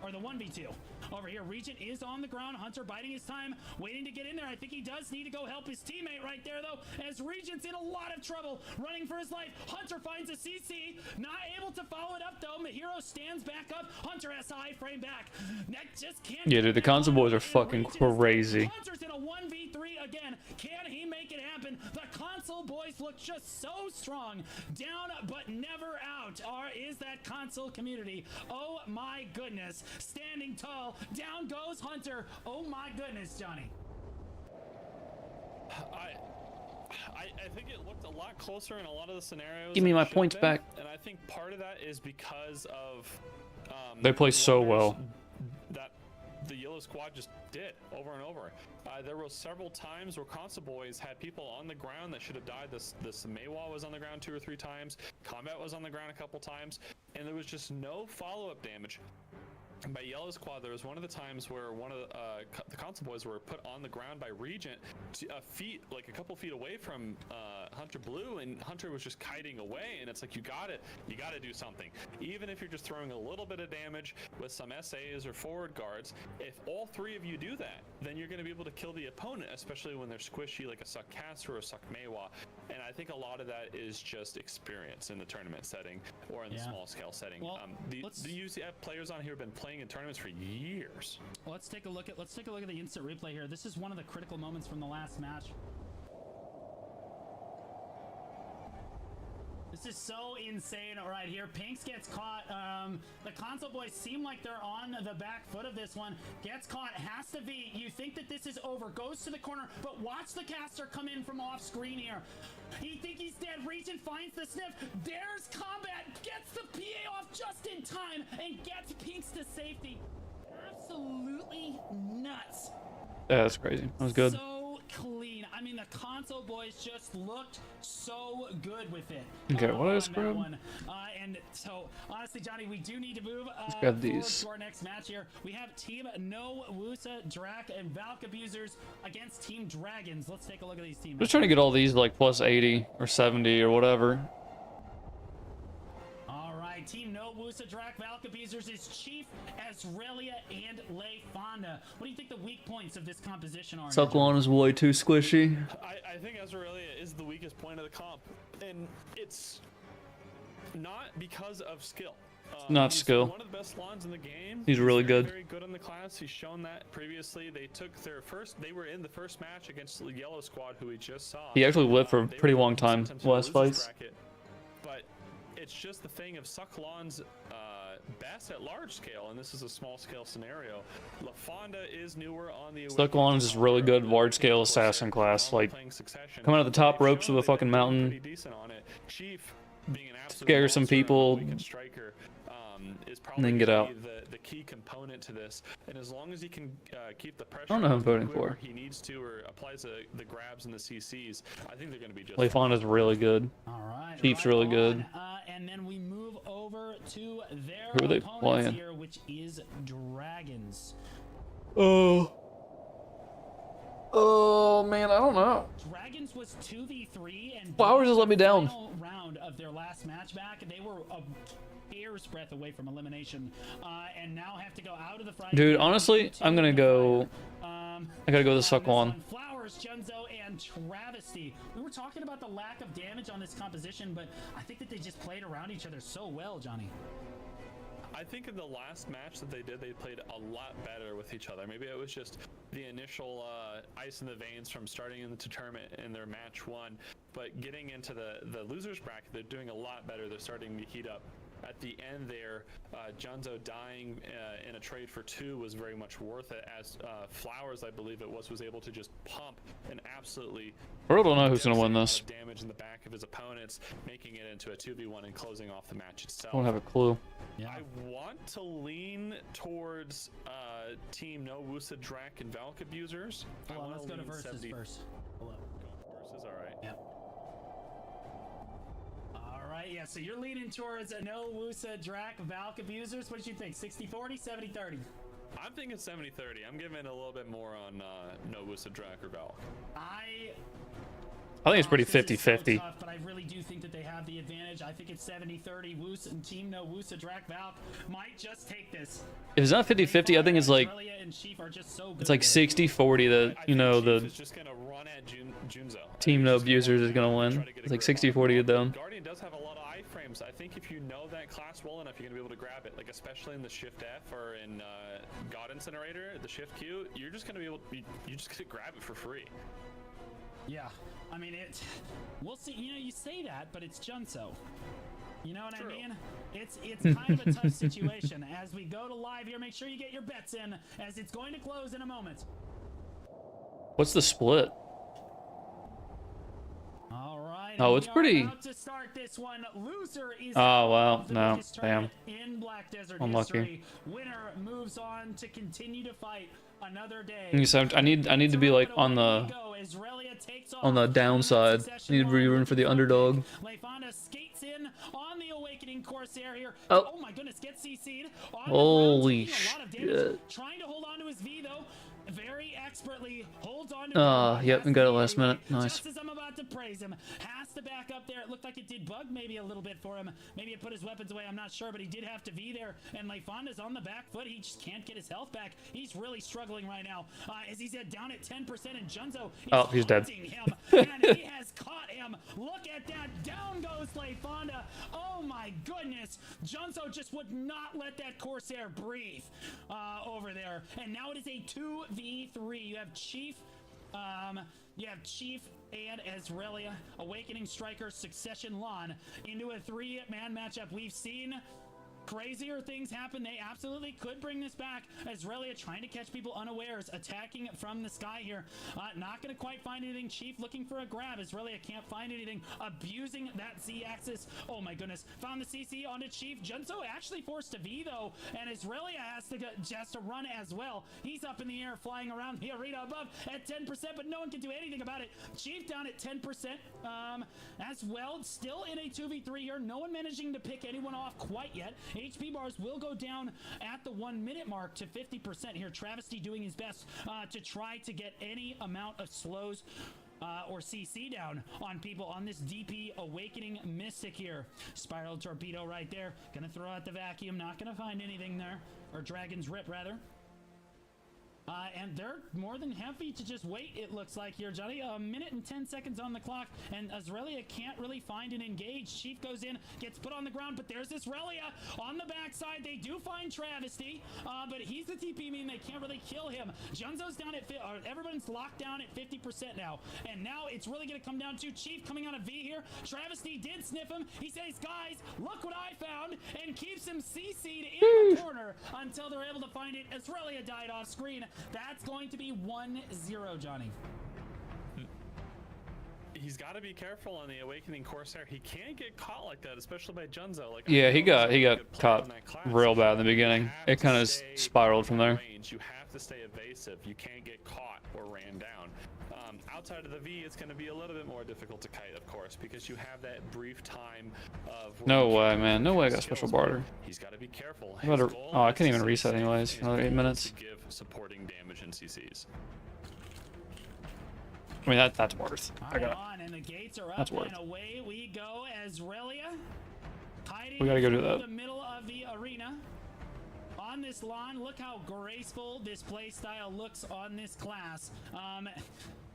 Or the 1v2. Over here, Regent is on the ground. Hunter biding his time, waiting to get in there. I think he does need to go help his teammate right there, though, as Regent's in a lot of trouble, running for his life. Hunter finds a CC, not able to follow it up, though. Mahiro stands back up. Hunter has to high frame back. That just can't. Yeah, dude, the console boys are fucking crazy. Hunter's in a 1v3 again. Can he make it happen? The console boys look just so strong. Down, but never out. Is that console community? Oh my goodness. Standing tall. Down goes Hunter. Oh my goodness, Johnny. I think it looked a lot closer in a lot of the scenarios. Give me than my it should points have been, back. And I think part of that is because of They play so well. That the Yellow Squad just did over and over. There were several times where console boys had people on the ground that should have died. This Maywa was on the ground 2 or 3 times. Combat was on the ground a couple times, and there was just no follow-up damage. By Yellow Squad, there was one of the times where one of the console boys were put on the ground by Regent like a couple feet away from Hunter Blue, and Hunter was just kiting away, and it's like you gotta do something. Even if you're just throwing a little bit of damage with some SAs or forward guards, if all 3 of you do that, then you're gonna be able to kill the opponent, especially when they're squishy like a Suck Caster or a Suck Maywa. And I think a lot of that is just experience in the tournament setting or in the small scale setting. Well, the UCF players on here have been playing in tournaments for years. Let's take a look at the instant replay here. This is one of the critical moments from the last match. This is so insane right here. Pinks gets caught. The console boys seem like they're on the back foot of this one. Gets caught, has to be. You think that this is over. Goes to the corner, but watch the caster come in from off screen here. He think he's dead. Regent finds the sniff. There's combat. Gets the PA off just in time and gets Pinks to safety. Absolutely nuts. Yeah, that's crazy. That was good. So clean. I mean, the console boys just looked so good with it. Okay, what on is that grab? one. And so, honestly, Johnny, we do need to move grab forward these. to our next match here. We have Team No Wusa, Drac, and Valk Abusers against Team Dragons. Let's take a look at these teams. Just trying to get all these like plus 80 or 70 or whatever. All right, Team No Wusa, Drac, Valk Abusers is Chief, Azrelia, and Lay Fonda. What do you think the weak points of this composition are? Sucklon is way too squishy. I think Azrelia is the weakest point of the comp, and it's not because of skill. Not He's skill. One of the best Lahns in the game. He's really very, good. Very good in the class. He's shown that previously. They took their first. They were in the first match against the Yellow Squad, who we just saw. He actually lived for a They pretty were long time sometimes in the last losers fights. bracket. But it's just the thing of Sucklon's best at large scale, and this is a small scale scenario. LaFonda is newer on the Sucklon is just really good large scale assassin class. Like coming out of the top ropes of a fucking mountain, Chief being an absolute scare some monster and a people, weekend striker, is and probably then get gonna out. be the key component to this. And as long as he can keep the pressure, I don't know who I'm on voting whoever for. he needs to, or applies the grabs and the CCs, I think they're going to be just. Leifonda's really good. All right. Chief's right really on. good. And then we move over to their Who are they opponents playing? here, which is Dragons. Oh man, I don't know. Dragons was 2v3 and Flowers has let me down. Final round of their last match back, they were a hair's breadth away from elimination, and now have to go out of the Friday. Dude, honestly, I'm gonna go. I gotta go with the Sucklon. Flowers, Junzo, and Travesty. We were talking about the lack of damage on this composition, but I think that they just played around each other so well, Johnny. I think in the last match that they did, they played a lot better with each other. Maybe it was just the initial ice in the veins from starting in the tournament in their match one, but getting into the losers bracket, they're doing a lot better. They're starting to heat up. At the end there, Junzo dying in a trade for 2 was very much worth it, as Flowers, I believe it was able to just pump and absolutely I really don't know who's gonna win this. damage in the back of his opponents, making it into a 2v1 and closing off the match itself. I don't have a clue. Yeah. I want to lean towards Team No Wusa, Drac, and Valk Abusers. Hold on, I let's want go to lean versus 70 first. Hello. Versus, all right. Yeah. All right, yeah, so you're leaning towards No Wusa, Drac, Valk Abusers. What did you think? 60-40, 70-30? I'm thinking 70-30. I'm giving a little bit more on No Wusa, Drac, or Valk. I think it's pretty This is so 50-50. tough, but I really do think that they have the advantage. I think it's 70-30. Woos and Team No Wusa, Drac, Valk might just take this. If it's not 50-50, I think it's like Australia and Chief are just so good it's like with it. 60-40 that, you know, Chief the is just gonna run at Junzo. Team No Abusers is gonna win. It's like 60-40 to them. Guardian does have a lot of iframes. I think if you know that class well enough, you're gonna be able to grab it. Like especially in the Shift F or in God Incinerator, the Shift Q, you're just gonna be able. You just gonna grab it for free. Yeah, I mean it. We'll see. You know, you say that, but it's Junso. You know what True. I mean? It's kind of a tough situation. As we go to live here, make sure you get your bets in, as it's going to close in a moment. What's the split? All right. Oh, and it's we are pretty- about to start this one. Loser is Oh, out wow. of the No, biggest tournament in Black Desert Unlucky. history. Winner moves on to continue to fight another day. I need to be like on the downside. I need to be rooting for the underdog. Leifonda skates in on the Awakening Corsair here. Oh. Oh my goodness, gets CC'd. On the Holy ground, taking a lot of damage. shit. Trying to hold on to his V though. Very expertly holds on to it. Yep, Has we got it the last anyway. minute. Nice. Just as I'm about to praise him, has to back up there. It looked like it did bug maybe a little bit for him. Maybe it put his weapons away. I'm not sure, but he did have to V there. And Leifonda's on the back foot. He just can't get his health back. He's really struggling right now. As he's down at 10%, and Junzo is Oh, he's dead. hunting him. And he has caught him. Look at that. Down goes Leifonda. Oh my goodness. Junzo just would not let that Corsair breathe over there. And now it is a 2v3. You have Chief. And Azrelia, Awakening Striker, Succession Lahn into a 3-man matchup. We've seen crazier things happen. They absolutely could bring this back. Azrelia trying to catch people unawares, attacking from the sky here. Not going to quite find anything. Chief looking for a grab. Azrelia can't find anything. Abusing that Z-axis. Oh my goodness. Found the CC onto Chief. Junso actually forced a V though, and Azrelia has to run as well. He's up in the air, flying around the arena above at 10%, but no one can do anything about it. Chief down at 10% as well. Still in a 2v3 here. No one managing to pick anyone off quite yet. HP bars will go down at the 1 minute mark to 50% here. Travesty doing his best to try to get any amount of slows or CC down on people on this DP Awakening Mystic here. Spiral Torpedo right there. Gonna throw out the vacuum. Not gonna find anything there. Or Dragon's Rip, rather. And they're more than happy to just wait, it looks like here, Johnny. A minute and 10 seconds on the clock, and Azrelia can't really find an engage. Chief goes in, gets put on the ground, but there's Azrelia on the backside. They do find Travesty, but he's the TP mean they can't really kill him. Junzo's down at everyone's locked down at 50% now, and now it's really going to come down to Chief coming on a V here. Travesty did sniff him. He says, guys, look what I found, and keeps him CC'd in the corner until they're able to find it. Azrelia died off screen. That's going to be 1-0, Johnny. He's got to be careful on the Awakening Corsair. He can't get caught like that, especially by Junzo. Like, Yeah, he got caught real bad in the beginning. It kind of spiraled from there. You have to stay evasive. You can't get caught or ran down. Outside of the V, it's going to be a little bit more difficult to kite, of course, because you have that brief time of... No way, man. No way I got special barter. He's got to be careful. Oh, I can't even reset anyways. Another 8 minutes. Give supporting damage in CCs. I mean, that's worth. I got it. And the gates are up. That's worth. And away we go. Azrelia hiding We gotta go do that. in the middle of the arena. On this lawn, look how graceful this play style looks on this class.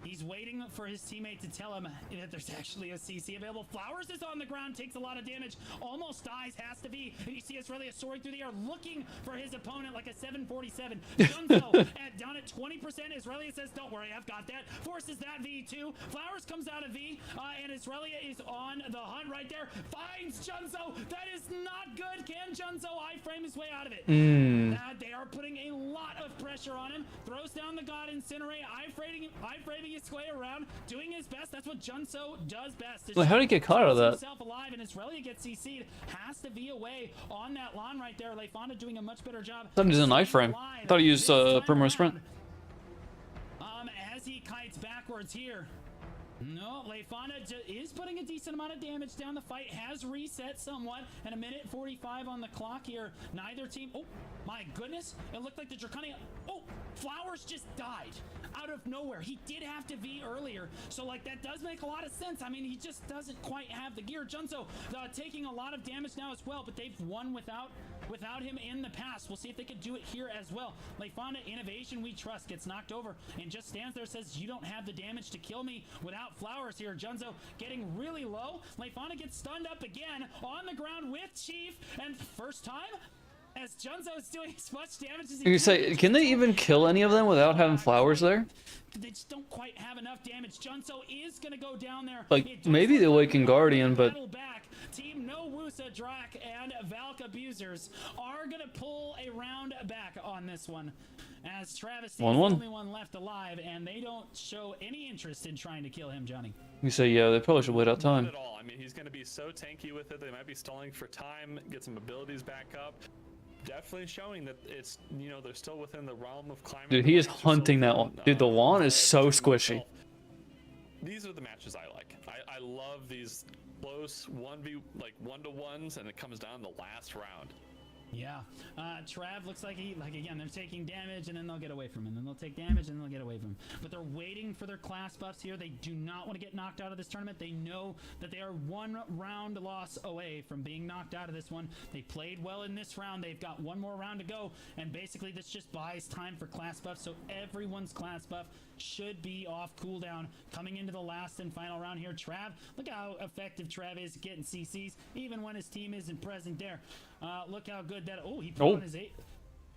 He's waiting for his teammate to tell him that there's actually a CC available. Flowers is on the ground, takes a lot of damage, almost dies, has to be. And you see Azrelia soaring through the air, looking for his opponent like a 747. Junzo down at 20%. Azrelia says, don't worry, I've got that. Forces that V2. Flowers comes out of V, and Azrelia is on the hunt right there. Finds Junzo. That is not good. Can Junzo I-frame his way out of it? They are putting a lot of pressure on him. Throws down the God Incinerate, I-framing his way around, doing his best. That's what Junzo does best. Well, how did he get caught out of that? Himself alive, and Azrelia gets CC'd. Has to be away on that lawn right there. Leifonda doing a much better job. I thought he used an iframe. I thought he used Primrose Sprint. As he kites backwards here. No, Leifonda is putting a decent amount of damage down. The fight has reset somewhat, and a minute 45 on the clock here. Neither team. Oh my goodness! It looked like the Draconian. Oh, Flowers just died out of nowhere. He did have to V earlier, so like that does make a lot of sense. I mean, he just doesn't quite have the gear. Junzo taking a lot of damage now as well, but they've won without him in the past. We'll see if they could do it here as well. Leifonda, innovation we trust, gets knocked over and just stands there, says, you don't have the damage to kill me without Flowers here. Junzo getting really low. Leifonda gets stunned up again on the ground with Chief, and first time as Junzo is doing as much damage as he can. You say, can they even kill any of them without having Flowers there? They just don't quite have enough damage. Junzo is gonna go down there. Like, maybe the Awakened Guardian, but... Back. Team No Wusa, Drak, and Valk Abusers are gonna pull a round back on this one, as Travis is the only one left alive, and they don't show any interest in trying to kill him, Johnny. You say, yeah, they probably should wait out time. Not at all. I mean, he's going to be so tanky with it. They might be stalling for time, get some abilities back up. Definitely showing that it's, you know, they're still within the realm of climbing. Dude, he is hunting that one. Dude, the lawn is so squishy. These are the matches I like. I love these close 1v1-to-1s, and it comes down the last round. Yeah, Trav looks like again, they're taking damage and then they'll get away from him. Then they'll take damage and they'll get away from him. But they're waiting for their class buffs here. They do not want to get knocked out of this tournament. They know that they are one round loss away from being knocked out of this one. They played well in this round. They've got one more round to go. And basically this just buys time for class buffs. So everyone's class buff should be off cooldown coming into the last and final round here. Trav, look how effective Trav is getting CCs, even when his team isn't present there. Look how good that. Oh, he put on his 8.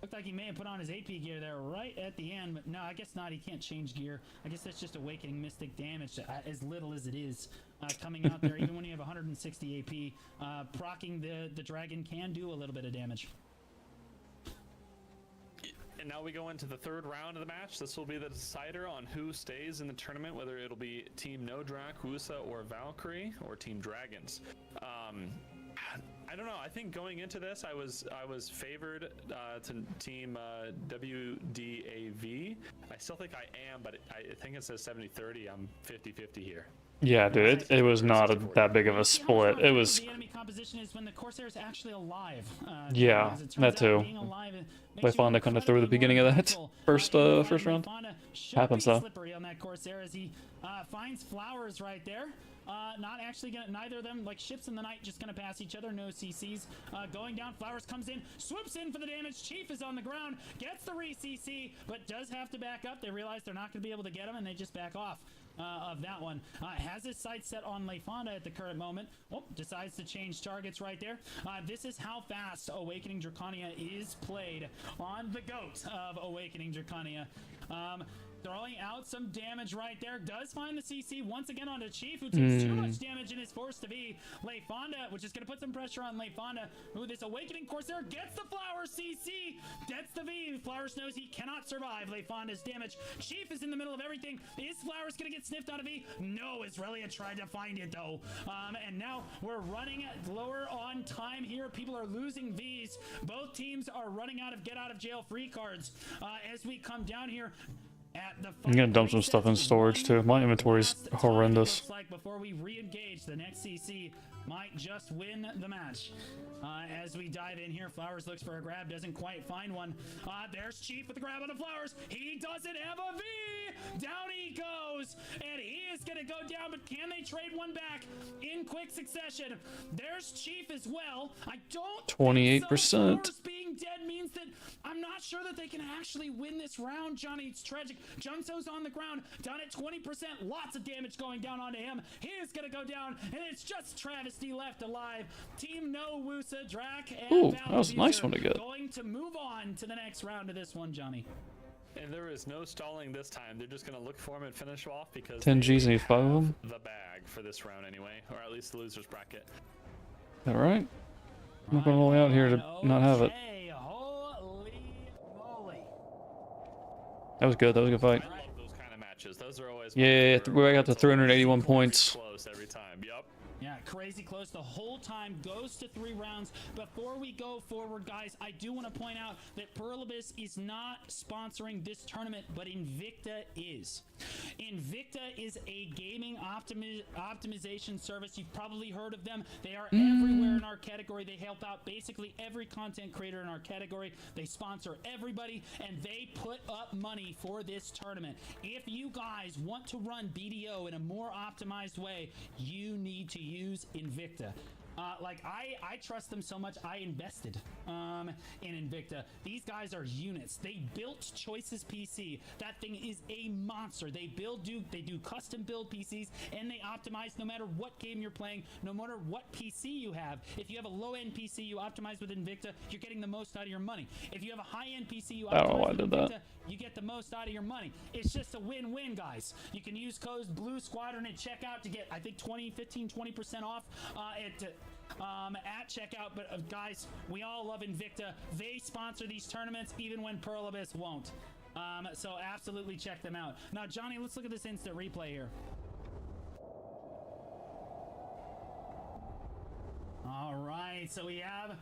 Looked like he may have put on his AP gear there right at the end, but no, I guess not. He can't change gear. I guess that's just Awakening Mystic damage, as little as it is coming out there. Even when you have 160 AP, proccing the dragon can do a little bit of damage. And now we go into the third round of the match. This will be the decider on who stays in the tournament, whether it'll be Team No Drak, WUSA, or Valkyrie, or Team Dragons. I don't know. I think going into this, I was favored to Team WDAV. I still think I am, but I think it says 70-30. I'm 50-50 here. Yeah, dude, it was not that big of a split. It was. The enemy composition is when the Corsair is actually alive. Yeah, that too. Leifonda kind of threw the beginning of that first round. Happens though. Slippery on that Corsair as he finds Flowers right there. Not actually gonna, neither of them, like ships in the night, just gonna pass each other. No CCs. Going down, Flowers comes in, swoops in for the damage. Chief is on the ground, gets the re-CC, but does have to back up. They realize they're not gonna be able to get him, and they just back off. Of that one. Has his sights set on Leifonda at the current moment. Oh, decides to change targets right there. This is how fast Awakening Draconia is played on the GOAT of Awakening Draconia. Throwing out some damage right there. Does find the CC once again onto Chief, who takes too much damage and is forced to be. Leifonda, which is going to put some pressure on Leifonda, who this Awakening Corsair gets the Flowers CC, gets the V. Flowers knows he cannot survive Leifonda's damage. Chief is in the middle of everything. Is Flowers going to get sniffed out of V? No, Israelia tried to find it though. And now we're running lower on time here. People are losing Vs. Both teams are running out of get out of jail free cards as we come down here. I'm gonna dump some stuff in storage too. My inventory's horrendous. Looks like before we re-engage, the next CC might just win the match. As we dive in here, Flowers looks for a grab, doesn't quite find one. There's Chief with the grab on the Flowers. He doesn't have a V. Down he goes, and he is gonna go down. But can they trade one back in quick succession? There's Chief as well. I don't. 28%. Being dead means that I'm not sure that they can actually win this round, Johnny. It's tragic. Junso's on the ground, down at 20%. Lots of damage going down onto him. He is gonna go down, and it's just Travesty left alive. Team No WUSA, Drak, and ooh, that was a nice one to get. Going to move on to the next round of this one, Johnny. And there is no stalling this time. They're just going to look for him and finish off because 10 Gs and 5 of them. The bag for this round anyway, or at least the loser's bracket. All right. I'm not going all the way out here to not have it. Holy moly. That was good. That was a good fight. I love those kind of matches. Those are always Yeah, we got to 381 points. Close every time. Yep. Yeah, crazy close the whole time. Goes to 3 rounds. Before we go forward, guys, I do want to point out that Perlibus is not sponsoring this tournament, but Invicta is. Invicta is a gaming optimization service. You've probably heard of them. They are everywhere in our category. They help out basically every content creator in our category. They sponsor everybody, and they put up money for this tournament. If you guys want to run BDO in a more optimized way, you need to use Invicta. Like I trust them so much. I invested in Invicta. These guys are units. They built Choices PC. That thing is a monster. They do custom build PCs, and they optimize no matter what game you're playing, no matter what PC you have. If you have a low-end PC, you optimize with Invicta, you're getting the most out of your money. If you have a high-end PC, you optimize with Invicta, you get the most out of your money. It's just a win-win, guys. You can use code Blue Squadron at checkout to get, I think, 20% off at checkout. But guys, we all love Invicta. They sponsor these tournaments even when Perlibus won't. So absolutely check them out. Now, Johnny, let's look at this instant replay here. All right, so we have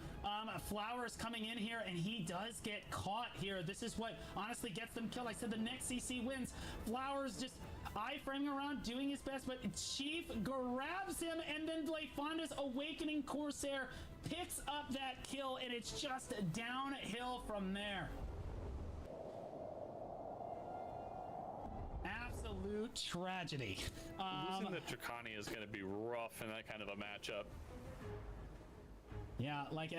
Flowers coming in here, and he does get caught here. This is what honestly gets them killed. I said the next CC wins. Flowers just I-framing around, doing his best, but Chief grabs him, and then Leifonda's Awakening Corsair picks up that kill, and it's just downhill from there. Absolute tragedy. Losing the Draconi is going to be rough in that kind of a matchup. Yeah, like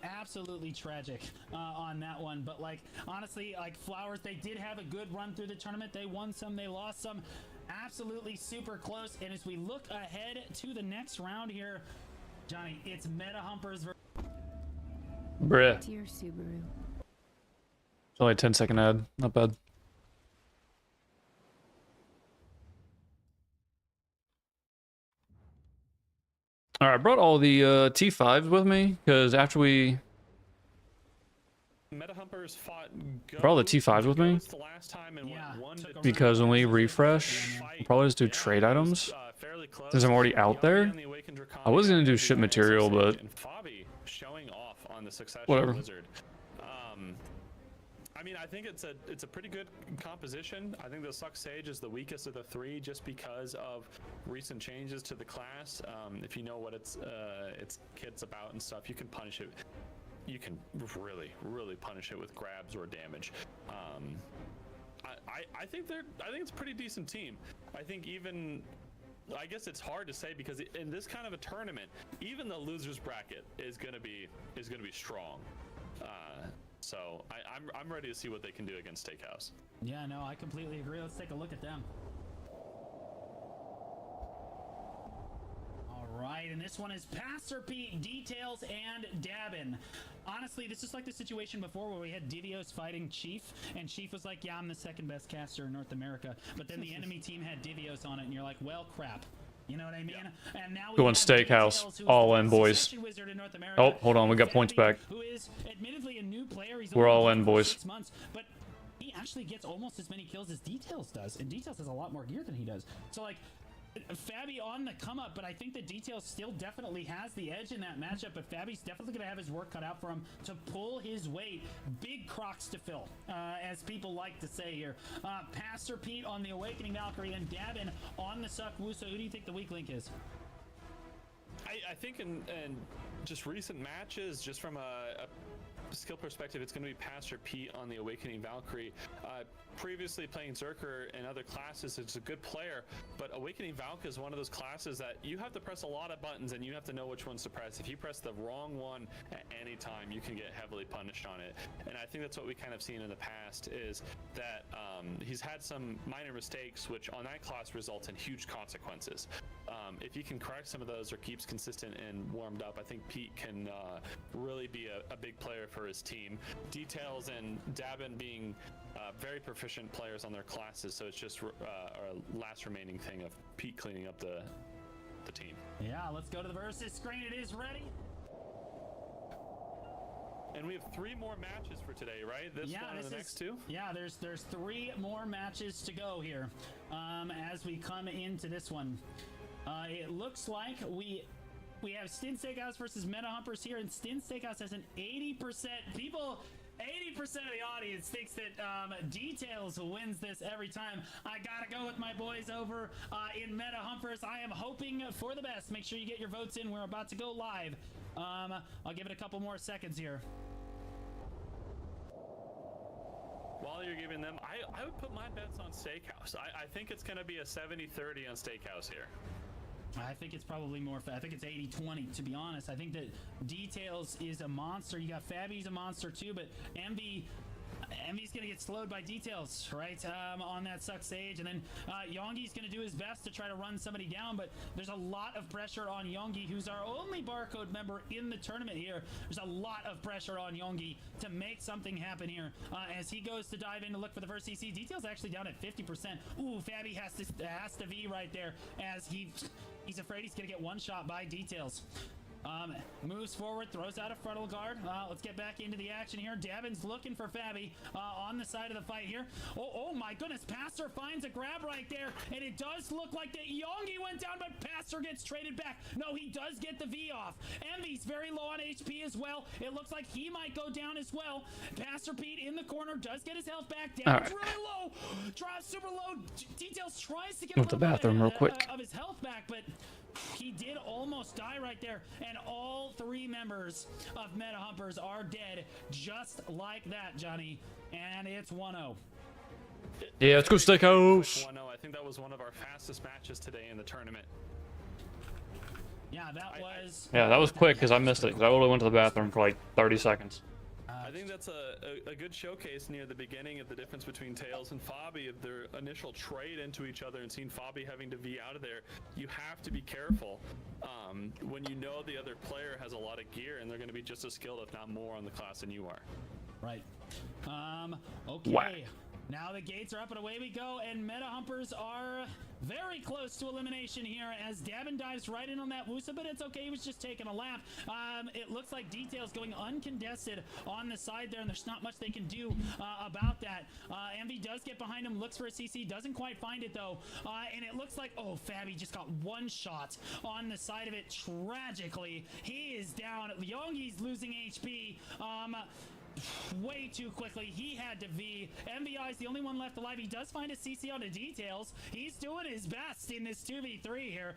absolutely tragic on that one. But like honestly, like Flowers, they did have a good run through the tournament. They won some, they lost some. Absolutely super close. And as we look ahead to the next round here, Johnny, it's Meta Humpers versus Bruh. Dear Subaru, It's only a 10-second ad. Not bad. All right, I brought all the T5s with me because after we Meta Humpers fought brought all the T5s with me Ghost the last time and Yeah, went 1 took to a because when we round. refresh, we'll probably just do trade items. fairly close. Since I'm already out there, I was gonna do ship material, but and Fabi showing off on the succession whatever. wizard. I mean, I think it's a pretty good composition. I think the Suck Sage is the weakest of the three just because of recent changes to the class. If you know what its kit's about and stuff, you can punish it. You can really punish it with grabs or damage. I think it's a pretty decent team. I think I guess it's hard to say because in this kind of a tournament, even the losers bracket is gonna be strong. So I'm ready to see what they can do against Steakhouse. Yeah, no, I completely agree. Let's take a look at them. All right, and this one is Pastor Pete, Details, and Dabin. Honestly, this is like the situation before where we had Divios fighting Chief, and Chief was like, yeah, I'm the second best caster in North America. But then the enemy team had Divios on it, and you're like, well, crap. You know what I mean? Yeah. And now we Going have Steakhouse, Details, who is all the in, best boys. succession wizard in North America, Oh, hold on, we got and points Fabi, back. Who is admittedly a new player. He's We're only all been in, for boys. 6 months, but he actually gets almost as many kills as Details does, and Details has a lot more gear than he does. So like, Fabi on the come up, but I think that Details still definitely has the edge in that matchup, but Fabi's definitely going to have his work cut out for him to pull his weight. Big crocs to fill, as people like to say here. Pastor Pete on the Awakening Valkyrie and Dabin on the Suck Wusa. Who do you think the weak link is? I think in just recent matches, just from a skill perspective, it's going to be Pastor Pete on the Awakening Valkyrie. Previously playing Zerker and other classes, it's a good player, but Awakening Valk is one of those classes that you have to press a lot of buttons and you have to know which ones to press. If you press the wrong one at any time, you can get heavily punished on it. And I think that's what we kind of seen in the past is that he's had some minor mistakes, which on that class result in huge consequences. If he can correct some of those or keeps consistent and warmed up, I think Pete can really be a big player for his team. Details and Dabin being very proficient players on their classes, so it's just a last remaining thing of Pete cleaning up the team. Yeah, let's go to the versus screen. It is ready. And we have 3 more matches for today, right? This one and the next 2? Yeah, there's 3 more matches to go here as we come into this one. It looks like we have Stint Steakhouse versus Meta Humpers here, and Stint Steakhouse has an 80% people. 80% of the audience thinks that Details wins this every time. I gotta go with my boys over in Meta Humpers. I am hoping for the best. Make sure you get your votes in. We're about to go live. I'll give it a couple more seconds here. While you're giving them, I would put my bets on Steakhouse. I think it's going to be a 70-30 on Steakhouse here. I think it's probably more. I think it's 80-20, to be honest. I think that Details is a monster. You got Fabi's a monster too, but Envy's gonna get slowed by Details, right? On that Suck Sage, and then Yongi's gonna do his best to try to run somebody down, but there's a lot of pressure on Yongi, who's our only barcode member in the tournament here. There's a lot of pressure on Yongi to make something happen here as he goes to dive in to look for the first CC. Details actually down at 50%. Ooh, Fabi has to V right there as he's afraid he's gonna get one shot by Details. Moves forward, throws out a frontal guard. Let's get back into the action here. Dabin's looking for Fabi on the side of the fight here. Oh my goodness, Pastor finds a grab right there, and it does look like that Yongi went down, but Pastor gets traded back. No, he does get the V off. Envy's very low on HP as well. It looks like he might go down as well. Pastor Pete in the corner does get his health back. Dabin's really low. Drops super low. Details tries to get Went to the bathroom real quick. Of his health back, but he did almost die right there, and all 3 members of Meta Humpers are dead just like that, Johnny, and it's 1-0. Yeah, let's go Steakhouse. 1-0. I think that was one of our fastest matches today in the tournament. Yeah, that was quick because I missed it because I only went to the bathroom for like 30 seconds. I think that's a good showcase near the beginning of the difference between Tails and Fabi of their initial trade into each other, and seeing Fabi having to V out of there. You have to be careful when you know the other player has a lot of gear and they're going to be just as skilled, if not more, on the class than you are. Right. Okay. Whack. Now the gates are up and away we go, and Meta Humpers are very close to elimination here as Dabin dives right in on that Wusa, but it's okay. He was just taking a lap. It looks like Details going uncontested on the side there, and there's not much they can do about that. Envy does get behind him, looks for a CC, doesn't quite find it though, and it looks like, oh, Fabi just got one shot on the side of it. Tragically, he is down. Yongi's losing HP. Way too quickly. He had to V. MVI is the only one left alive. He does find a CC on the Details. He's doing his best in this 2v3 here.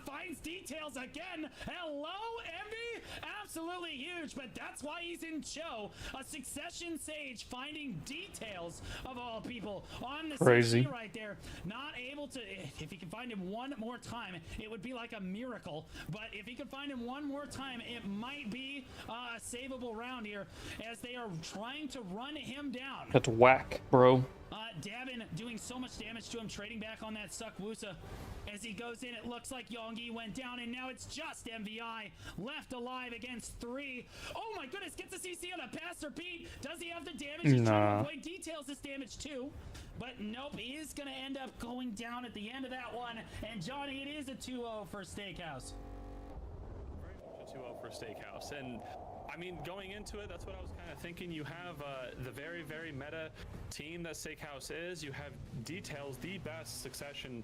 Finds Details again. Hello, Envy. Absolutely huge, but that's why he's in Cho. A Succession Sage finding Details of all people on the Crazy. CC right there. Not able to, if he can find him one more time, it would be like a miracle. But if he could find him one more time, it might be a savable round here as they are trying to run him down. That's whack, bro. Dabin doing so much damage to him, trading back on that Suck Wusa. As he goes in, it looks like Yongi went down, and now it's just MVI left alive against 3. Oh my goodness, gets a CC on a Pastor Pete. Does he have the damage? He's trying to avoid Details this damage too. But nope, he is going to end up going down at the end of that one. And Johnny, it is a 2-0 for Steakhouse. A 2-0 for Steakhouse. And I mean, going into it, that's what I was kind of thinking. You have the very, very meta team that Steakhouse is. You have Details, the best Succession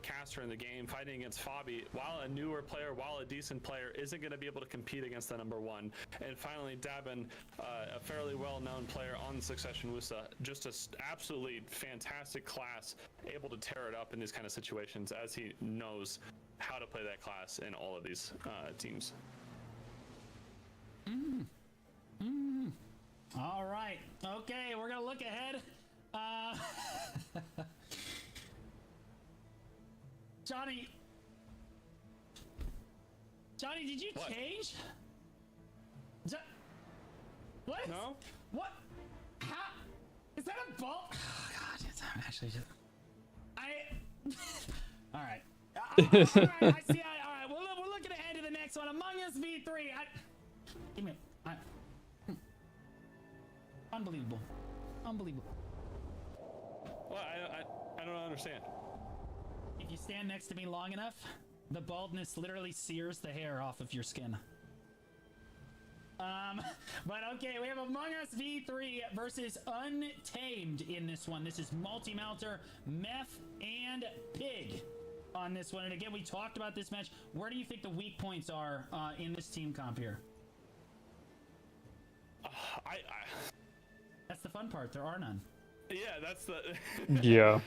caster in the game, fighting against Fabi, while a newer player, while a decent player, isn't going to be able to compete against the #1. And finally, Dabin, a fairly well-known player on Succession Wusa, just an absolutely fantastic class, able to tear it up in these kind of situations as he knows how to play that class in all of these teams. All right. Okay, we're gonna look ahead. Johnny, did you What? change? What? No? What? How? Is that a ball? Oh, God, it's actually just. All right. All right. I see. All right. We're looking ahead to the next one. Among Us v3. Give me. Unbelievable. Unbelievable. Well, I don't understand. If you stand next to me long enough, the baldness literally sears the hair off of your skin. But okay, we have Among Us v3 versus Untamed in this one. This is Multi-Melter, Meth, and Pig on this one. And again, we talked about this match. Where do you think the weak points are in this team comp here? That's the fun part. There are none. Yeah, that's the. Yeah.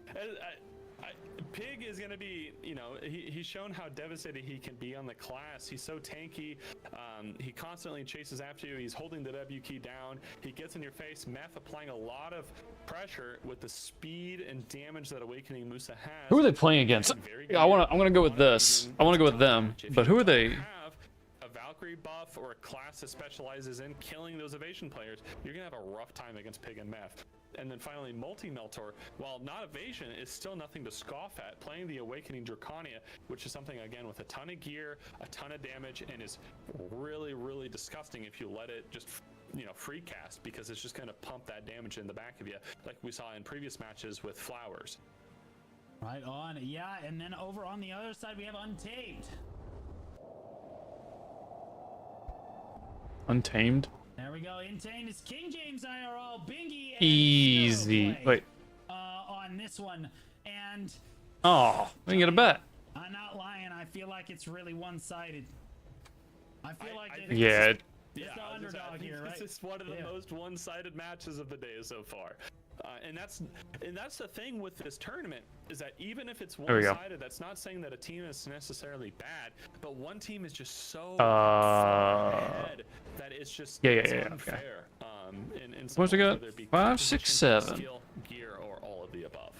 Pig is going to be, you know, he's shown how devastating he can be on the class. He's so tanky. He constantly chases after you. He's holding the W key down. He gets in your face. Meth applying a lot of pressure with the speed and damage that Awakening Musa has. Who are they playing against? I'm gonna go with this. I want to go with them. But who are they? Have a Valkyrie buff or a class that specializes in killing those evasion players, you're gonna have a rough time against Pig and Meth. And then finally, Multi-Meltor, while not evasion, is still nothing to scoff at. Playing the Awakening Draconia, which is something, again, with a ton of gear, a ton of damage, and is really, really disgusting if you let it just, you know, free cast, because it's just going to pump that damage in the back of you, like we saw in previous matches with Flowers. Right on. Yeah, and then over on the other side, we have Untamed. Untamed. There we go. Untamed is King James IRL, Bingy, and Easy. Play, Wait. on this one. And Oh, we can get a bet. I'm not lying. I feel like it's really one-sided. I feel like it's Yeah. the underdog here, right? This is one of the most one-sided matches of the day so far. And that's the thing with this tournament, is that even if it's There we go. one-sided, that's not saying that a team is necessarily bad, but one team is just so far ahead that it's just it's unfair. In What's we got? whether it be 5, 6, position, 7. skill, gear, or all of the above.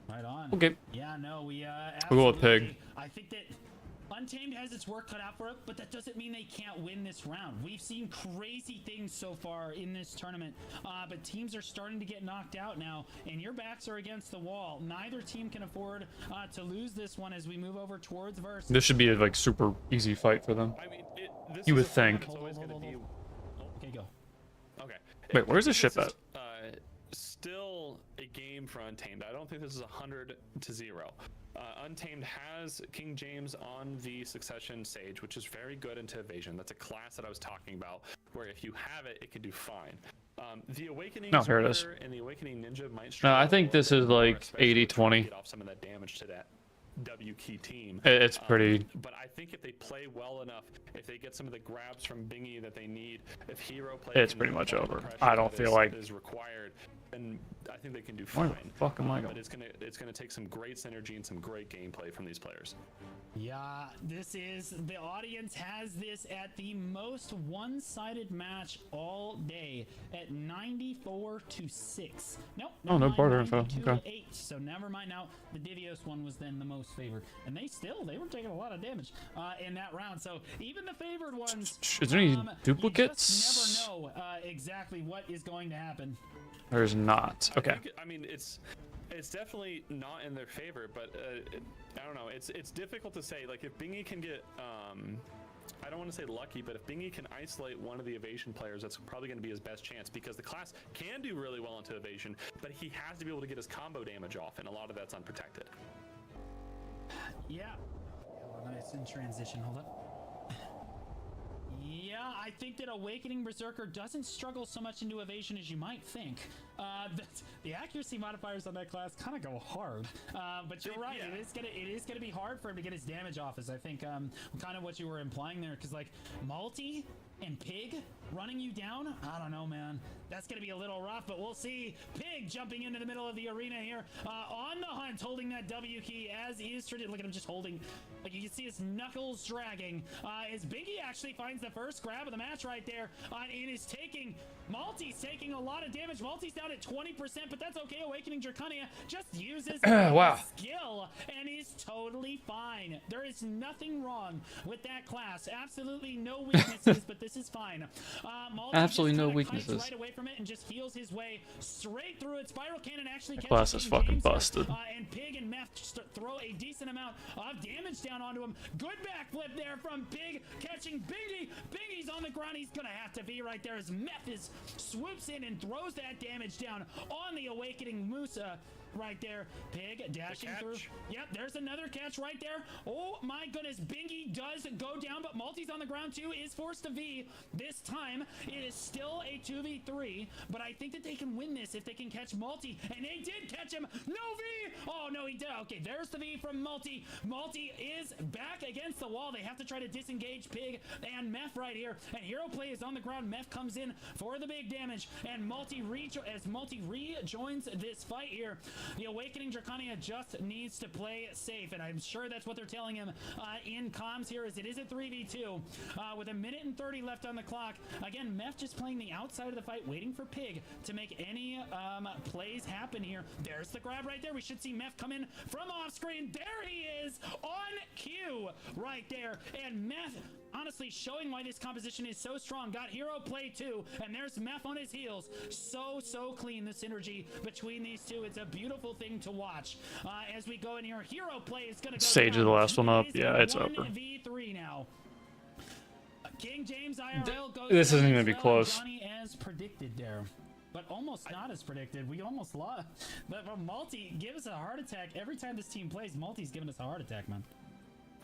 Right on. Okay. Yeah, no, we We'll go with Pig. absolutely- I think that Untamed has its work cut out for it, but that doesn't mean they can't win this round. We've seen crazy things so far in this tournament, but teams are starting to get knocked out now, and your backs are against the wall. Neither team can afford to lose this one as we move over towards verse. This should be a like super easy fight for them. I mean, this You is would a thing think. that's always going to be. Okay, go. Okay. Wait, where's the ship this at? is, still a game for Untamed. I don't think this is 100-0. Untamed has King James on the Succession Sage, which is very good into evasion. That's a class that I was talking about, where if you have it, it can do fine. The Awakening here it is. and the Awakening Ninja might No, struggle I a think little this bit is more, like especially trying to 80-20. get off some of that damage to that W key team. It's pretty. But I think if they play well enough, if they get some of the grabs from Bingy that they need, if hero play, It's can pretty much apply the over. pressure I don't that feel like. is required, and I think they can do Where fine. the fuck am I But going? it's gonna take some great synergy and some great gameplay from these players. Yeah, the audience has this at the most one-sided match all day at 94-6. Nope. Oh, no barter info. 92-8. Okay. So never mind. Now the Divios one was then the most favored, and they were taking a lot of damage in that round. So even the favored ones. Is there any You duplicates? just never know exactly what is going to happen. There's not. Okay. I mean, it's definitely not in their favor, but I don't know. It's difficult to say. Like if Bingy can get, I don't want to say lucky, but if Bingy can isolate one of the evasion players, that's probably going to be his best chance, because the class can do really well into evasion, but he has to be able to get his combo damage off, and a lot of that's unprotected. Yeah. Hold on, it's in transition. Hold up. Yeah, I think that Awakening Berserker doesn't struggle so much into evasion as you might think. The accuracy modifiers on that class kind of go hard, but you're right. Yeah. It is gonna be hard for him to get his damage off. Is I think kind of what you were implying there, because like Multi and Pig running you down. I don't know, man. That's gonna be a little rough, but we'll see. Pig jumping into the middle of the arena here, on the hunt, holding that W key as is tradition. Look at him just holding. Like you can see his knuckles dragging. As Biggie actually finds the first grab of the match right there, and is taking. Multi's taking a lot of damage. Multi's down at 20%, but that's okay. Awakening Dracania just uses Wow. skill and is totally fine. There is nothing wrong with that class. Absolutely no weaknesses, but this is fine. Multi Absolutely just no kinda weaknesses. kites right away from it and just heals his way straight through it. Spiral Cannon actually catches class is King fucking James here, busted. and Pig and Meth just throw a decent amount of damage down onto him. Good backflip there from Pig, catching Bingy. Bingy's on the ground. He's gonna have to be right there as Meth swoops in and throws that damage down on the Awakening Musa. Right there, Pig dashing through. Yep, there's another catch right there. Oh my goodness, Bingy does go down, but Multi's on the ground too, is forced to V. This time, it is still a 2v3, but I think that they can win this if they can catch Multi, and they did catch him. No V! Oh no, he did. Okay, there's the V from Multi. Multi is back against the wall. They have to try to disengage Pig and Meth right here, and Hero Play is on the ground. Meth comes in for the big damage, and Multi rejoins this fight here. The Awakening Dracania just needs to play safe, and I'm sure that's what they're telling him in comms here, as it is a 3v2 with 1:30 left on the clock. Again, Meth just playing the outside of the fight, waiting for Pig to make any plays happen here. There's the grab right there. We should see Meth come in from off screen. There he is on cue right there, and Meth honestly showing why this composition is so strong. Got Hero Play too, and there's Meth on his heels. So clean, the synergy between these two. It's a beautiful thing to watch. As we go in here, Hero Play is going to go Sage down. is the last one up. It is Yeah, a it's over. 1v3 now. King James IRL goes This isn't down gonna as be well. close. Johnny as predicted there. But almost not as predicted. We almost lost. But Multi give us a heart attack every time this team plays. Multi's giving us a heart attack, man.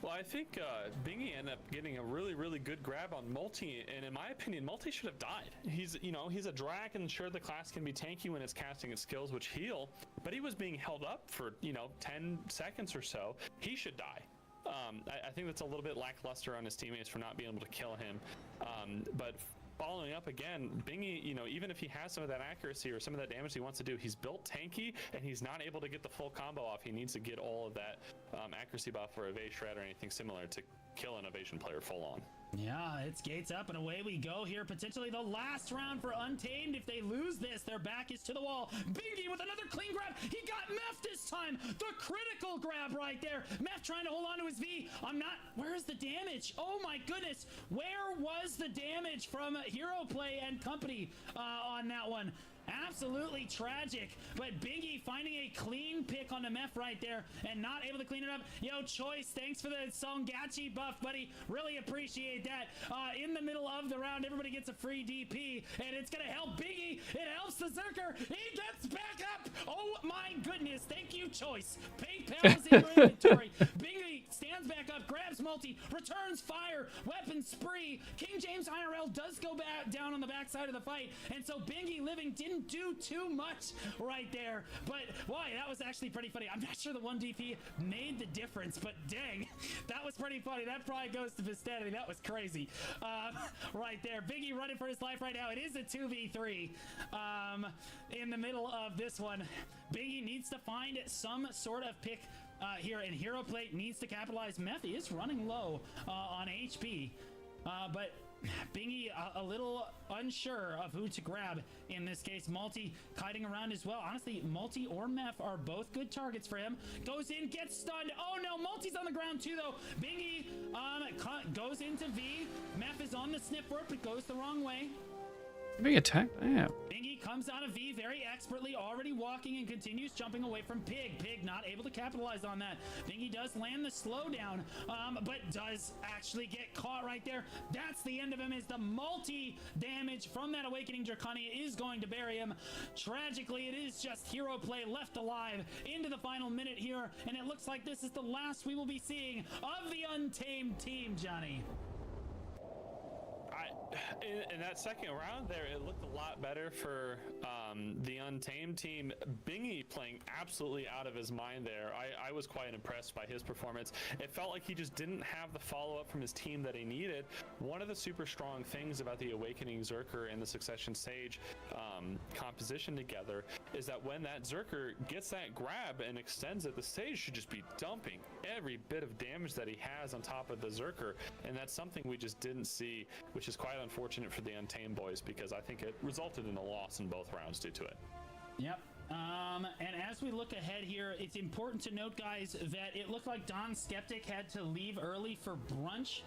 Well, I think Bingy ended up getting a really good grab on Multi, and in my opinion, Multi should have died. He's a Drac, and sure, the class can be tanky when it's casting its skills, which heal, but he was being held up for 10 seconds or so. He should die. I think that's a little bit lackluster on his teammates for not being able to kill him. But following up again, Bingy, even if he has some of that accuracy or some of that damage he wants to do, he's built tanky and he's not able to get the full combo off. He needs to get all of that accuracy buff or evade shred or anything similar to kill an evasion player full on. Yeah, it's gates up and away we go here. Potentially the last round for Untamed. If they lose this, their back is to the wall. Bingy with another clean grab. He got Meth this time. The critical grab right there. Meth trying to hold on to his V. Where's the damage? Oh my goodness. Where was the damage from Hero Play and company on that one? Absolutely tragic. But Biggie finding a clean pick on the Meph right there and not able to clean it up. Yo, Choice, thanks for the Songachi buff, buddy. Really appreciate that. In the middle of the round, everybody gets a free DP, and it's going to help Biggie. It helps the Zerker. He gets back up. Oh, my goodness. Thank you, Choice. PayPal's in your inventory. Biggie stands back up, grabs multi, returns fire, weapon spree. King James IRL does go back down on the backside of the fight, and so Biggie Living didn't do too much right there. But, boy, that was actually pretty funny. I'm not sure the 1 DP made the difference, but dang, that was pretty funny. That probably goes to Vistanity. That was crazy. Right there. Biggie running for his life right now. It is a 2v3 in the middle of this one. Biggie needs to find some sort of pick here, and Hero Plate needs to capitalize. Mephi is running low on HP, but Bingy a little unsure of who to grab in this case. Multi kiting around as well. Honestly, Multi or Meph are both good targets for him. Goes in, gets stunned. Oh no, Multi's on the ground too though. Bingy goes into V. Meph is on the sniff work, but goes the wrong way. Big attack. Damn. Bingy comes out of V very expertly, already walking and continues jumping away from Pig. Pig not able to capitalize on that. Bingy does land the slowdown, but does actually get caught right there. That's the end of him, is the multi damage from that Awakening Draconia is going to bury him. Tragically, it is just Hero Play left alive into the final minute here, and it looks like this is the last we will be seeing of the Untamed team, Johnny. In that second round there, it looked a lot better for the Untamed team. Bingy playing absolutely out of his mind there. I was quite impressed by his performance. It felt like he just didn't have the follow-up from his team that he needed. One of the super strong things about the Awakening Zerker and the Succession Sage composition together is that when that Zerker gets that grab and extends it, the Sage should just be dumping every bit of damage that he has on top of the Zerker, and that's something we just didn't see, which is quite unfortunate for the Untamed boys, because I think it resulted in a loss in both rounds due to it. Yep. And as we look ahead here, it's important to note, guys, that it looked like Don Skeptic had to leave early for brunch.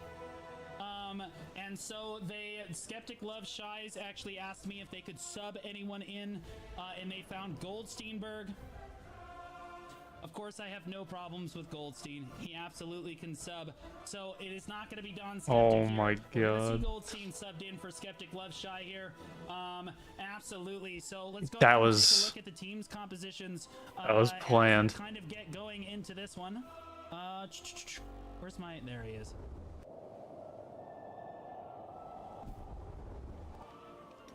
And so Skeptic Love Shies actually asked me if they could sub anyone in, and they found Goldsteinberg. Of course, I have no problems with Goldstein. He absolutely can sub. So it is not going to be Don Skeptic. Oh here. my We're gonna god. see Goldstein subbed in for Skeptic Love Shy here. Absolutely. So let's go That and was- take a look at the team's compositions. That was planned. As we kind of get going into this one. Where's my? There he is.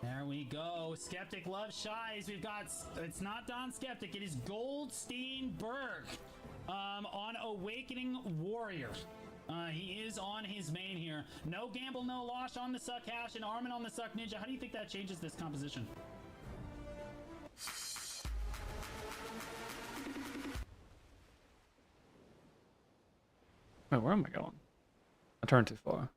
There we go. Skeptic Love Shies. We've got, it's not Don Skeptic, it is Goldsteinberg on Awakening Warrior. He is on his main here. No Gamble, no Losh on the Suck Hash, and Armin on the Suck Ninja. How do you think that changes this composition? Wait, where am I going? I turned too far.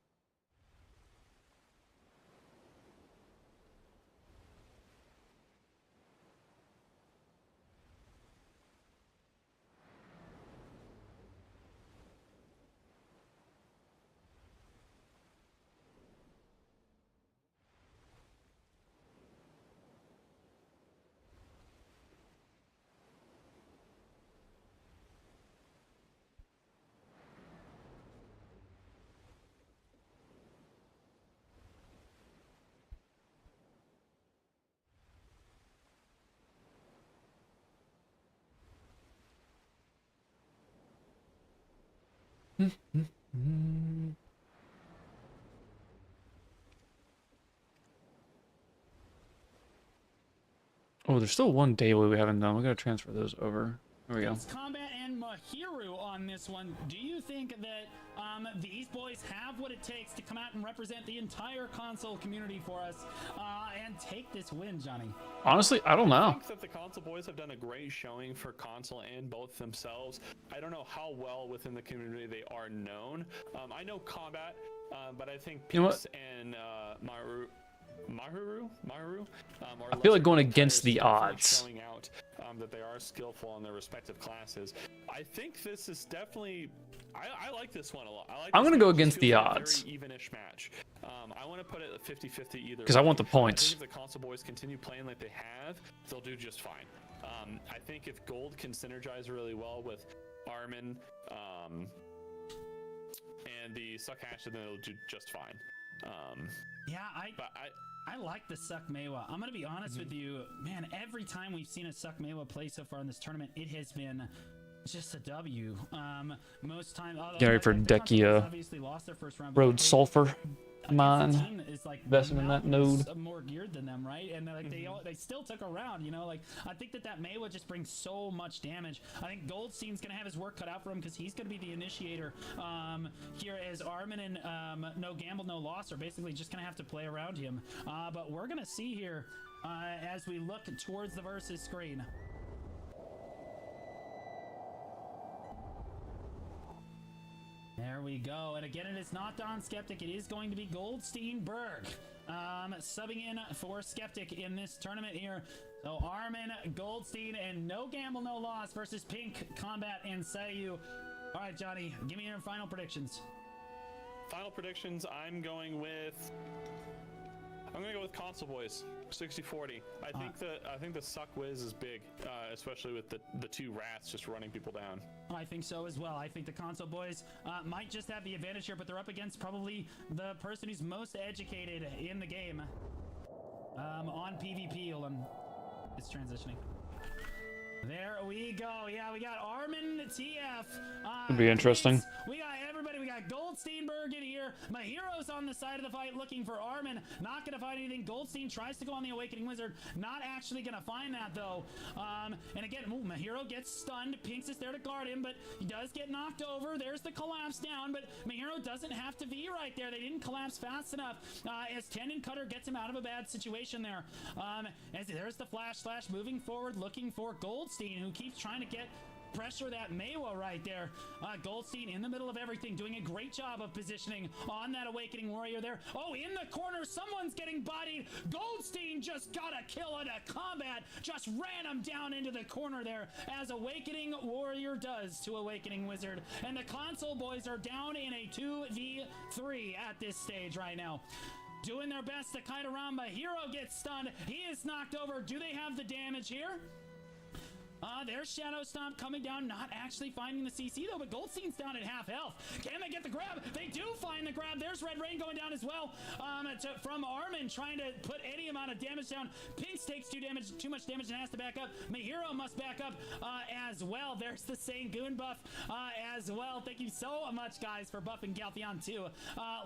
Oh, there's still one daily we haven't done. We gotta transfer those over. There we go. It's Combat and Mahiru on this one. Do you think that these boys have what it takes to come out and represent the entire console community for us and take this win, Johnny? Honestly, I don't I know. think that the console boys have done a great showing for console and both themselves. I don't know how well within the community they are known. I know Combat, but I think You know Peace and Maru. Mahiru. I feel like going against the odds. Showing out that they are skillful in their respective classes. I think this is definitely. I like this one a lot. I'm gonna this go match. It against the feels like a odds. Very evenish match. I want to put it 50-50 either. Because I want the way. points. I think if the console boys continue playing like they have, they'll do just fine. I think if Gold can synergize really well with Armin and the Suck Hash, then they'll do just fine. Yeah, I like the Suck Mewa. I'm gonna be honest with you, man. Every time we've seen a Suck Mewa play so far in this tournament, it has been just a W. Most time. Get ready for Dekia. Obviously lost their first round. But Road Sulfur. Mine. team is like Investing in that node. more geared than them, right? And like they still took a round, you know. Like I think that Mewa just brings so much damage. I think Goldstein's gonna have his work cut out for him because he's gonna be the initiator here, as Armin and No Gamble No Loss are basically just gonna have to play around him. But we're gonna see here as we look towards the versus screen. There we go. And again, it is not Don Skeptic. It is going to be Goldstein Berg subbing in for Skeptic in this tournament here. So Armin, Goldstein, and No Gamble, No Loss versus Pink, Combat, and Sayu. All right, Johnny, give me your final predictions. Final predictions. I'm gonna go with Console Boys, 60-40. I think the Suck Wiz is big, especially with the two rats just running people down. I think so as well. I think the Console Boys might just have the advantage here, but they're up against probably the person who's most educated in the game on PvP. It's transitioning. There we go. Yeah, we got Armin TF. It'd be interesting. We got everybody. We got Goldsteinberg in here. Mahiro's on the side of the fight looking for Armin. Not going to find anything. Goldstein tries to go on the Awakening Wizard. Not actually going to find that, though. And again, Mahiro gets stunned. Pinks is there to guard him, but he does get knocked over. There's the collapse down, but Mahiro doesn't have to be right there. They didn't collapse fast enough as Tendon Cutter gets him out of a bad situation there. As there's the flash slash moving forward, looking for Goldstein, who keeps trying to get pressure that Mewa right there. Goldstein in the middle of everything, doing a great job of positioning on that Awakening Warrior there. Oh, in the corner, someone's getting bodied. Goldstein just got a kill at a Combat, just ran him down into the corner there, as Awakening Warrior does to Awakening Wizard. And the Console Boys are down in a 2v3 at this stage right now. Doing their best to kite around, but Hero gets stunned. He is knocked over. Do they have the damage here? There's Shadow Stomp coming down, not actually finding the CC though, but Goldstein's down at half health. Can they get the grab? They do find the grab. There's Red Rain going down as well. From Armin, trying to put any amount of damage down. Pinks takes too much damage and has to back up. Mahiro must back up as well. There's the Sangoon buff as well. Thank you so much, guys, for buffing Galtheon too,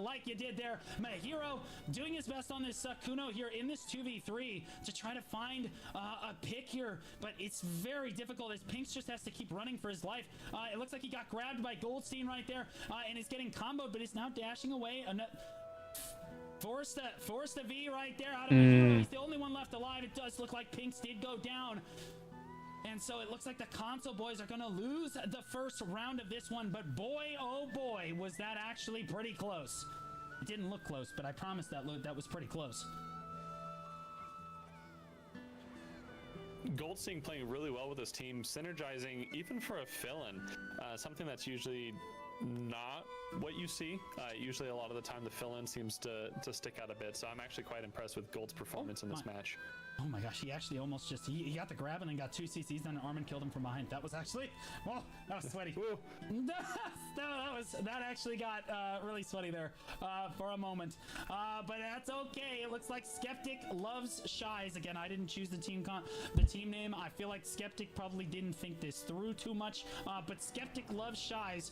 like you did there. Mahiro doing his best on this Kuno here in this 2v3 to try to find a pick here, but it's very difficult as Pinks just has to keep running for his life. It looks like he got grabbed by Goldstein right there and is getting comboed, but is now dashing away. Forced a V right there out of Mahiro. He's the only one left alive. It does look like Pinks did go down. And so it looks like the Console Boys are going to lose the first round of this one. But boy, oh boy, was that actually pretty close. It didn't look close, but I promise that was pretty close. Goldstein playing really well with his team, synergizing even for a fill-in, something that's usually not what you see. Usually a lot of the time the fill-in seems to stick out a bit, so I'm actually quite impressed with Gold's performance in this match. Oh my gosh, he actually almost just, he got the grab and then got 2 CCs, then Armin killed him from behind. That was actually, well, that was sweaty. that actually got really sweaty there for a moment. But that's okay. It looks like Skeptic loves Shies. Again, I didn't choose the team name. I feel like Skeptic probably didn't think this through too much, but Skeptic loves Shies.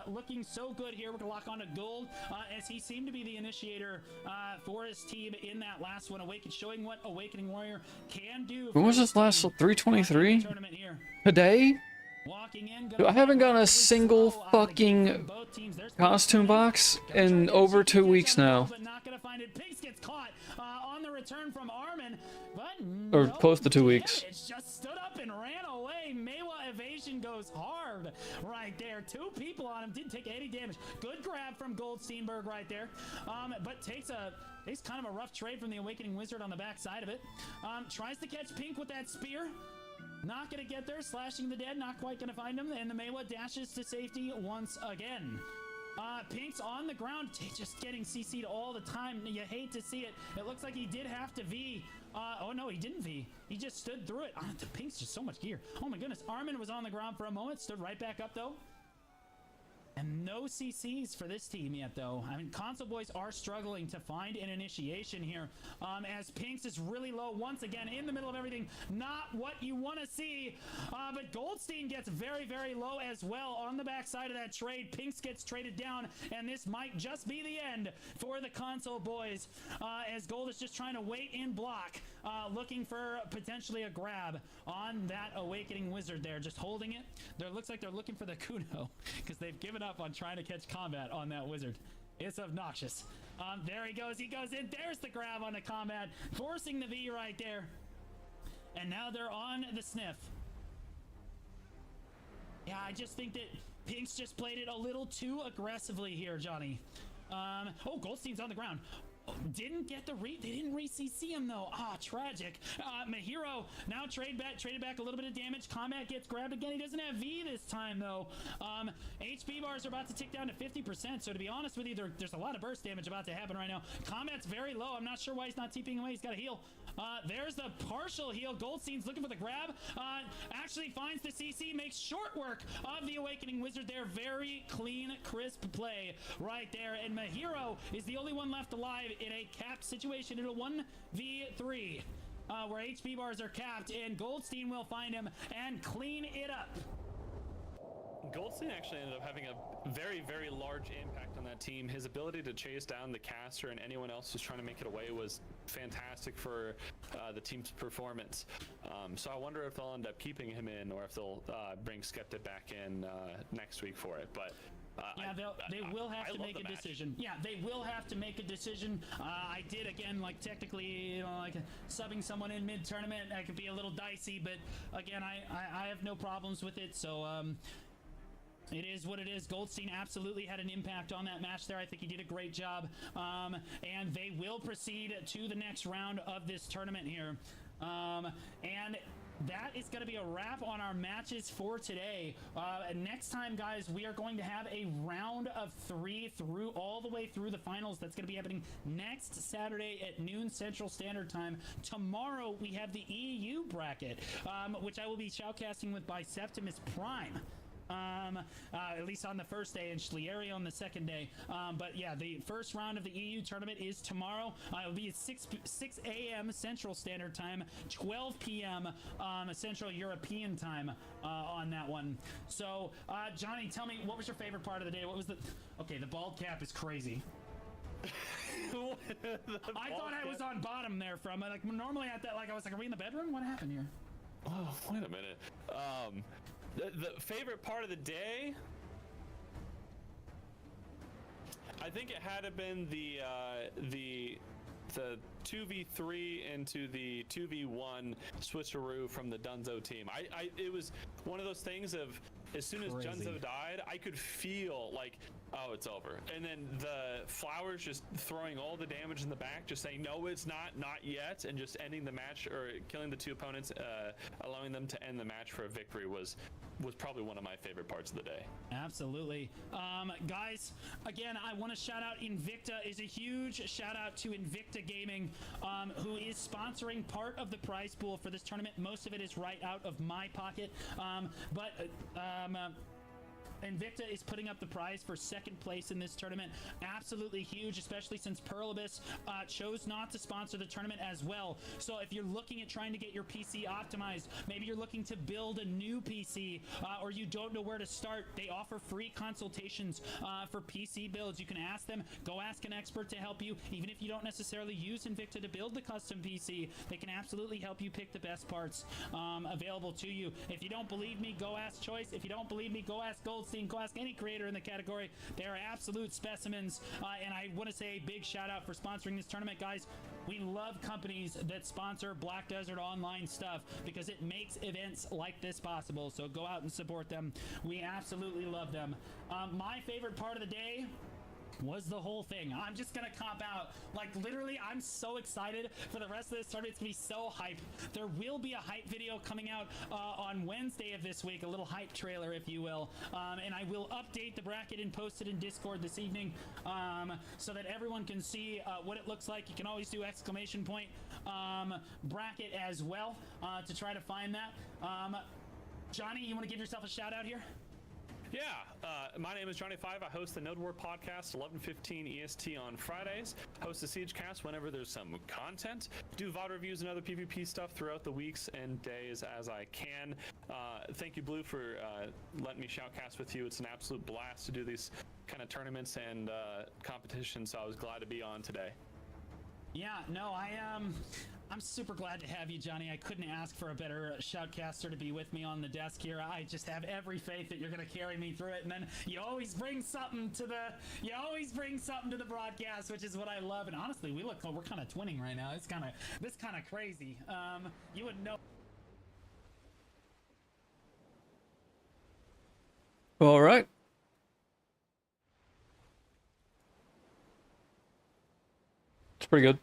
Looking so good here. We're gonna lock on to Gold as he seemed to be the initiator for his team in that last one. Showing what Awakening Warrior can do. When was this last 323? Today? Dude, I haven't gotten a single fucking costume box in over 2 weeks now. But not gonna find it. Pinks gets caught on the return from Armin, but Or close to 2 weeks. It's just stood up up and ran away. Mewa evasion goes hard right there. 2 people on him, didn't take any damage. Good grab from Goldsteinberg right there. But takes kind of a rough trade from the Awakening Wizard on the back side of it. Tries to catch Pink with that spear. Not gonna get there. Slashing the dead, not quite gonna find him. And the Mewa dashes to safety once again. Pink's on the ground, just getting CC'd all the time. You hate to see it. It looks like he did have to V. Oh no, he didn't V. He just stood through it. The Pink's just so much gear. Oh my goodness. Armin was on the ground for a moment, stood right back up though. And no CCs for this team yet, though. I mean, Console Boys are struggling to find an initiation here. As Pinks is really low once again in the middle of everything. Not what you want to see. But Goldstein gets very, very low as well on the backside of that trade. Pinks gets traded down, and this might just be the end for the Console Boys. As Gold is just trying to wait in block, looking for potentially a grab on that Awakening Wizard there. Just holding it. There looks like they're looking for the Kuno, because they've given up on trying to catch combat on that wizard. It's obnoxious. There he goes in. There's the grab on the combat, forcing the V right there. And now they're on the sniff. Yeah, I just think that Pinks just played it a little too aggressively here, Johnny. Oh, Goldstein's on the ground. Didn't get the they didn't re-CC him though. Tragic. Mahiro now traded back a little bit of damage. Combat gets grabbed again. He doesn't have V this time though. HP bars are about to tick down to 50%. So to be honest with you, there's a lot of burst damage about to happen right now. Combat's very low. I'm not sure why he's not TPing away. He's got a heal. There's the partial heal. Goldstein's looking for the grab. Actually finds the CC, makes short work of the Awakening Wizard there. Very clean, crisp play right there. And Mahiro is the only one left alive in a capped situation in a 1v3 where HP bars are capped, and Goldstein will find him and clean it up. Goldstein actually ended up having a very, very large impact on that team. His ability to chase down the caster and anyone else who's trying to make it away was fantastic for the team's performance. So I wonder if they'll end up keeping him in, or if they'll bring Skepta back in next week for it. But yeah, they will have to make a decision. Yeah, they will have to make a decision. I did, again, like, technically, like subbing someone in mid-tournament, that could be a little dicey, but again, I have no problems with it, so it is what it is. Goldstein absolutely had an impact on that match there. I think he did a great job. And they will proceed to the next round of this tournament here. And that is going to be a wrap on our matches for today. Next time, guys, we are going to have a round of 3 through all the way through the finals. That's going to be happening next Saturday at noon Central Standard Time. Tomorrow, we have the EU bracket, which I will be shoutcasting with Biceptimus Prime. At least on the first day, and Schlieri on the second day. But yeah, the first round of the EU tournament is tomorrow. It will be at 6 a.m. Central Standard Time, 12 p.m. Central European Time on that one. So, Johnny, tell me, what was your favorite part of the day? What was the... Okay, the bald cap is crazy. I thought I was on bottom there from, like, normally at that, like, I was like, are we in the bedroom? What happened here? Oh, wait a minute. The favorite part of the day, I think it had to been the 2v3 into the 2v1 switcheroo from the Dunzo team. It was one of those things of, as soon as Dunzo died, I could feel like, oh, it's over. And then the Flowers just throwing all the damage in the back, just saying, no, it's not yet, and just ending the match, or killing the 2 opponents, allowing them to end the match for a victory was probably one of my favorite parts of the day. Absolutely. Guys, again, I want to shout out Invicta. Is a huge shout out to Invicta Gaming, who is sponsoring part of the prize pool for this tournament. Most of it is right out of my pocket. Invicta is putting up the prize for second place in this tournament. Absolutely huge, especially since Perlibus chose not to sponsor the tournament as well. So if you're looking at trying to get your PC optimized, maybe you're looking to build a new PC, or you don't know where to start, they offer free consultations for PC builds. You can ask them, go ask an expert to help you. Even if you don't necessarily use Invicta to build the custom PC, they can absolutely help you pick the best parts available to you. If you don't believe me, go ask Choice. If you don't believe me, go ask Gold scene. Go ask any creator in the category. They are absolute specimens. And I want to say a big shout out for sponsoring this tournament, guys. We love companies that sponsor Black Desert Online stuff because it makes events like this possible. So go out and support them. We absolutely love them. My favorite part of the day was the whole thing. I'm just gonna cop out. Like, literally, I'm so excited for the rest of this tournament. It's gonna be so hype. There will be a hype video coming out on Wednesday of this week, a little hype trailer, if you will. And I will update the bracket and post it in Discord this evening so that everyone can see what it looks like. You can always do exclamation point bracket as well to try to find that. Johnny, you want to give yourself a shout out here? Yeah, my name is Johnny Five. I host the Node War podcast, 11:15 EST on Fridays. Host the Siegecast whenever there's some content. Do VOD reviews and other PvP stuff throughout the weeks and days as I can. Thank you, Blue, for letting me shoutcast with you. It's an absolute blast to do these kind of tournaments and competitions, so I was glad to be on today. Yeah, no, I'm super glad to have you, Johnny. I couldn't ask for a better shoutcaster to be with me on the desk here. I just have every faith that you're going to carry me through it, and then you always bring something to the broadcast, which is what I love. And honestly, we're kind of twinning right now. This kind of crazy. You wouldn't know. All right. It's pretty good.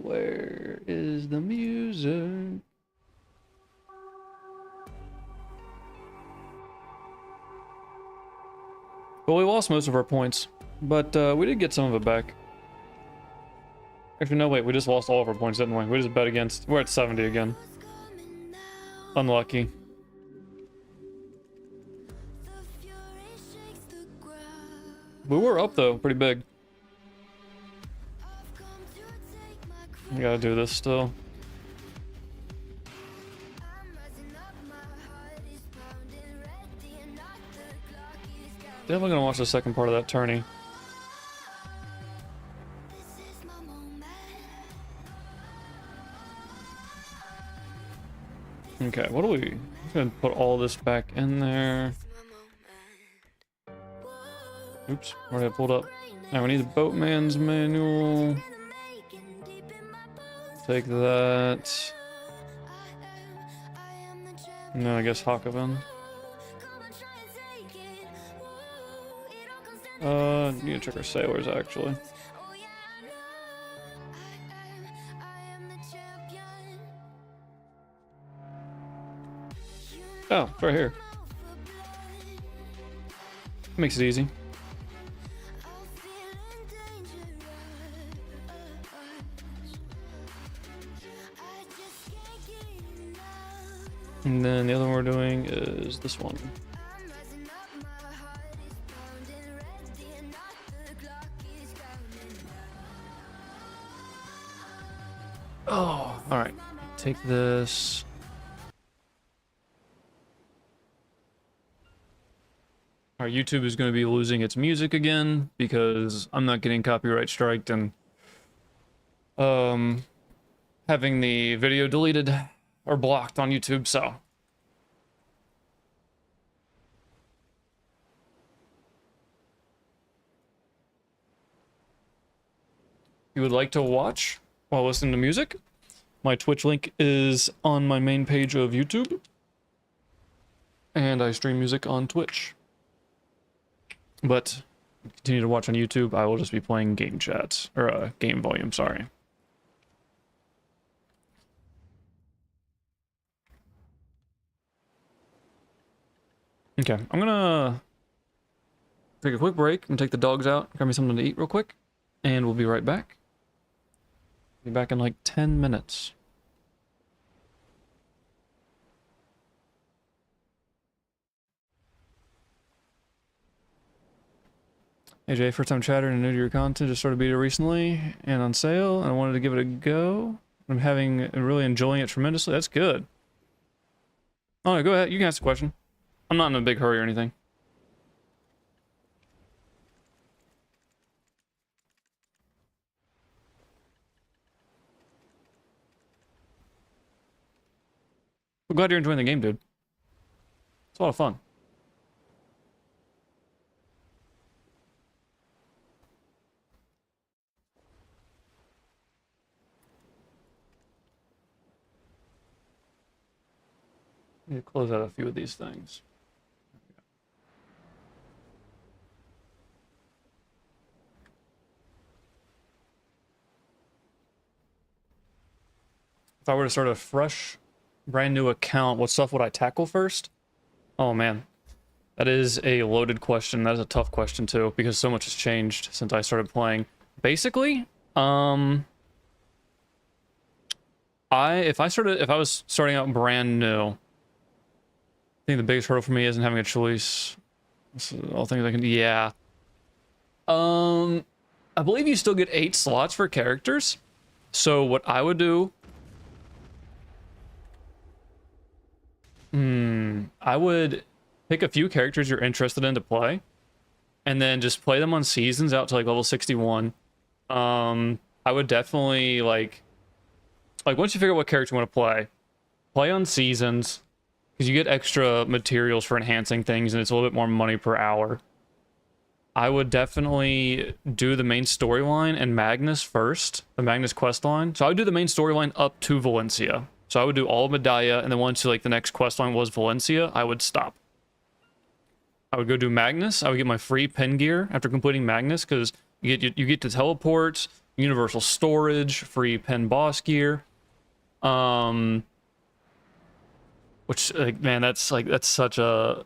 Where is the music? Well, we lost most of our points, but we did get some of it back. Actually, no, wait, we just lost all of our points, didn't we? We just bet against. We're at 70 again. Unlucky. We were up, though, pretty big. I gotta do this still. Definitely gonna watch the second part of that tourney. Okay, what do we... I'm gonna put all this back in there. Oops, already have pulled up. Now we need the boatman's manual. Take that. And then I guess Hakoven. Need to check our sailors actually. Oh, it's right here. Makes it easy. And then the other one we're doing is this one. Oh, all right. Take this. Our YouTube is going to be losing its music again because I'm not getting copyright striked and having the video deleted or blocked on YouTube, so. You would like to watch while listening to music? My Twitch link is on my main page of YouTube. And I stream music on Twitch. But continue to watch on YouTube, I will just be playing game chats, or game volume, sorry. Okay, I'm gonna take a quick break and take the dogs out, grab me something to eat real quick, and we'll be right back. Be back in like 10 minutes. Hey Jay, first time chatter and new to your content, just started beta recently and on sale, and I wanted to give it a go. I'm really enjoying it tremendously. That's good. Oh no, go ahead, you can ask the question. I'm not in a big hurry or anything. glad you're enjoying the game, dude. It's a lot of fun. Need to close out a few of these things. If I were to start a fresh, brand new account, what stuff would I tackle first? Oh man, that is a loaded question. That is a tough question too, because so much has changed since I started playing. Basically, if I was starting out brand new, I think the biggest hurdle for me isn't having a choice. All things I can do. Yeah. I believe you still get 8 slots for characters. So what I would do, I would pick a few characters you're interested in to play, and then just play them on seasons out to like level 61. I would definitely like once you figure out what character you want to play on seasons, because you get extra materials for enhancing things, and it's a little bit more money per hour. I would definitely do the main storyline and Magnus first, the Magnus quest line. So I would do the main storyline up to Valencia. So I would do all of Medalla, and then once like the next quest line was Valencia, I would stop. I would go do Magnus. I would get my free pen gear after completing Magnus, because you get to teleport, universal storage, free pen boss gear. Which like, man, that's such a,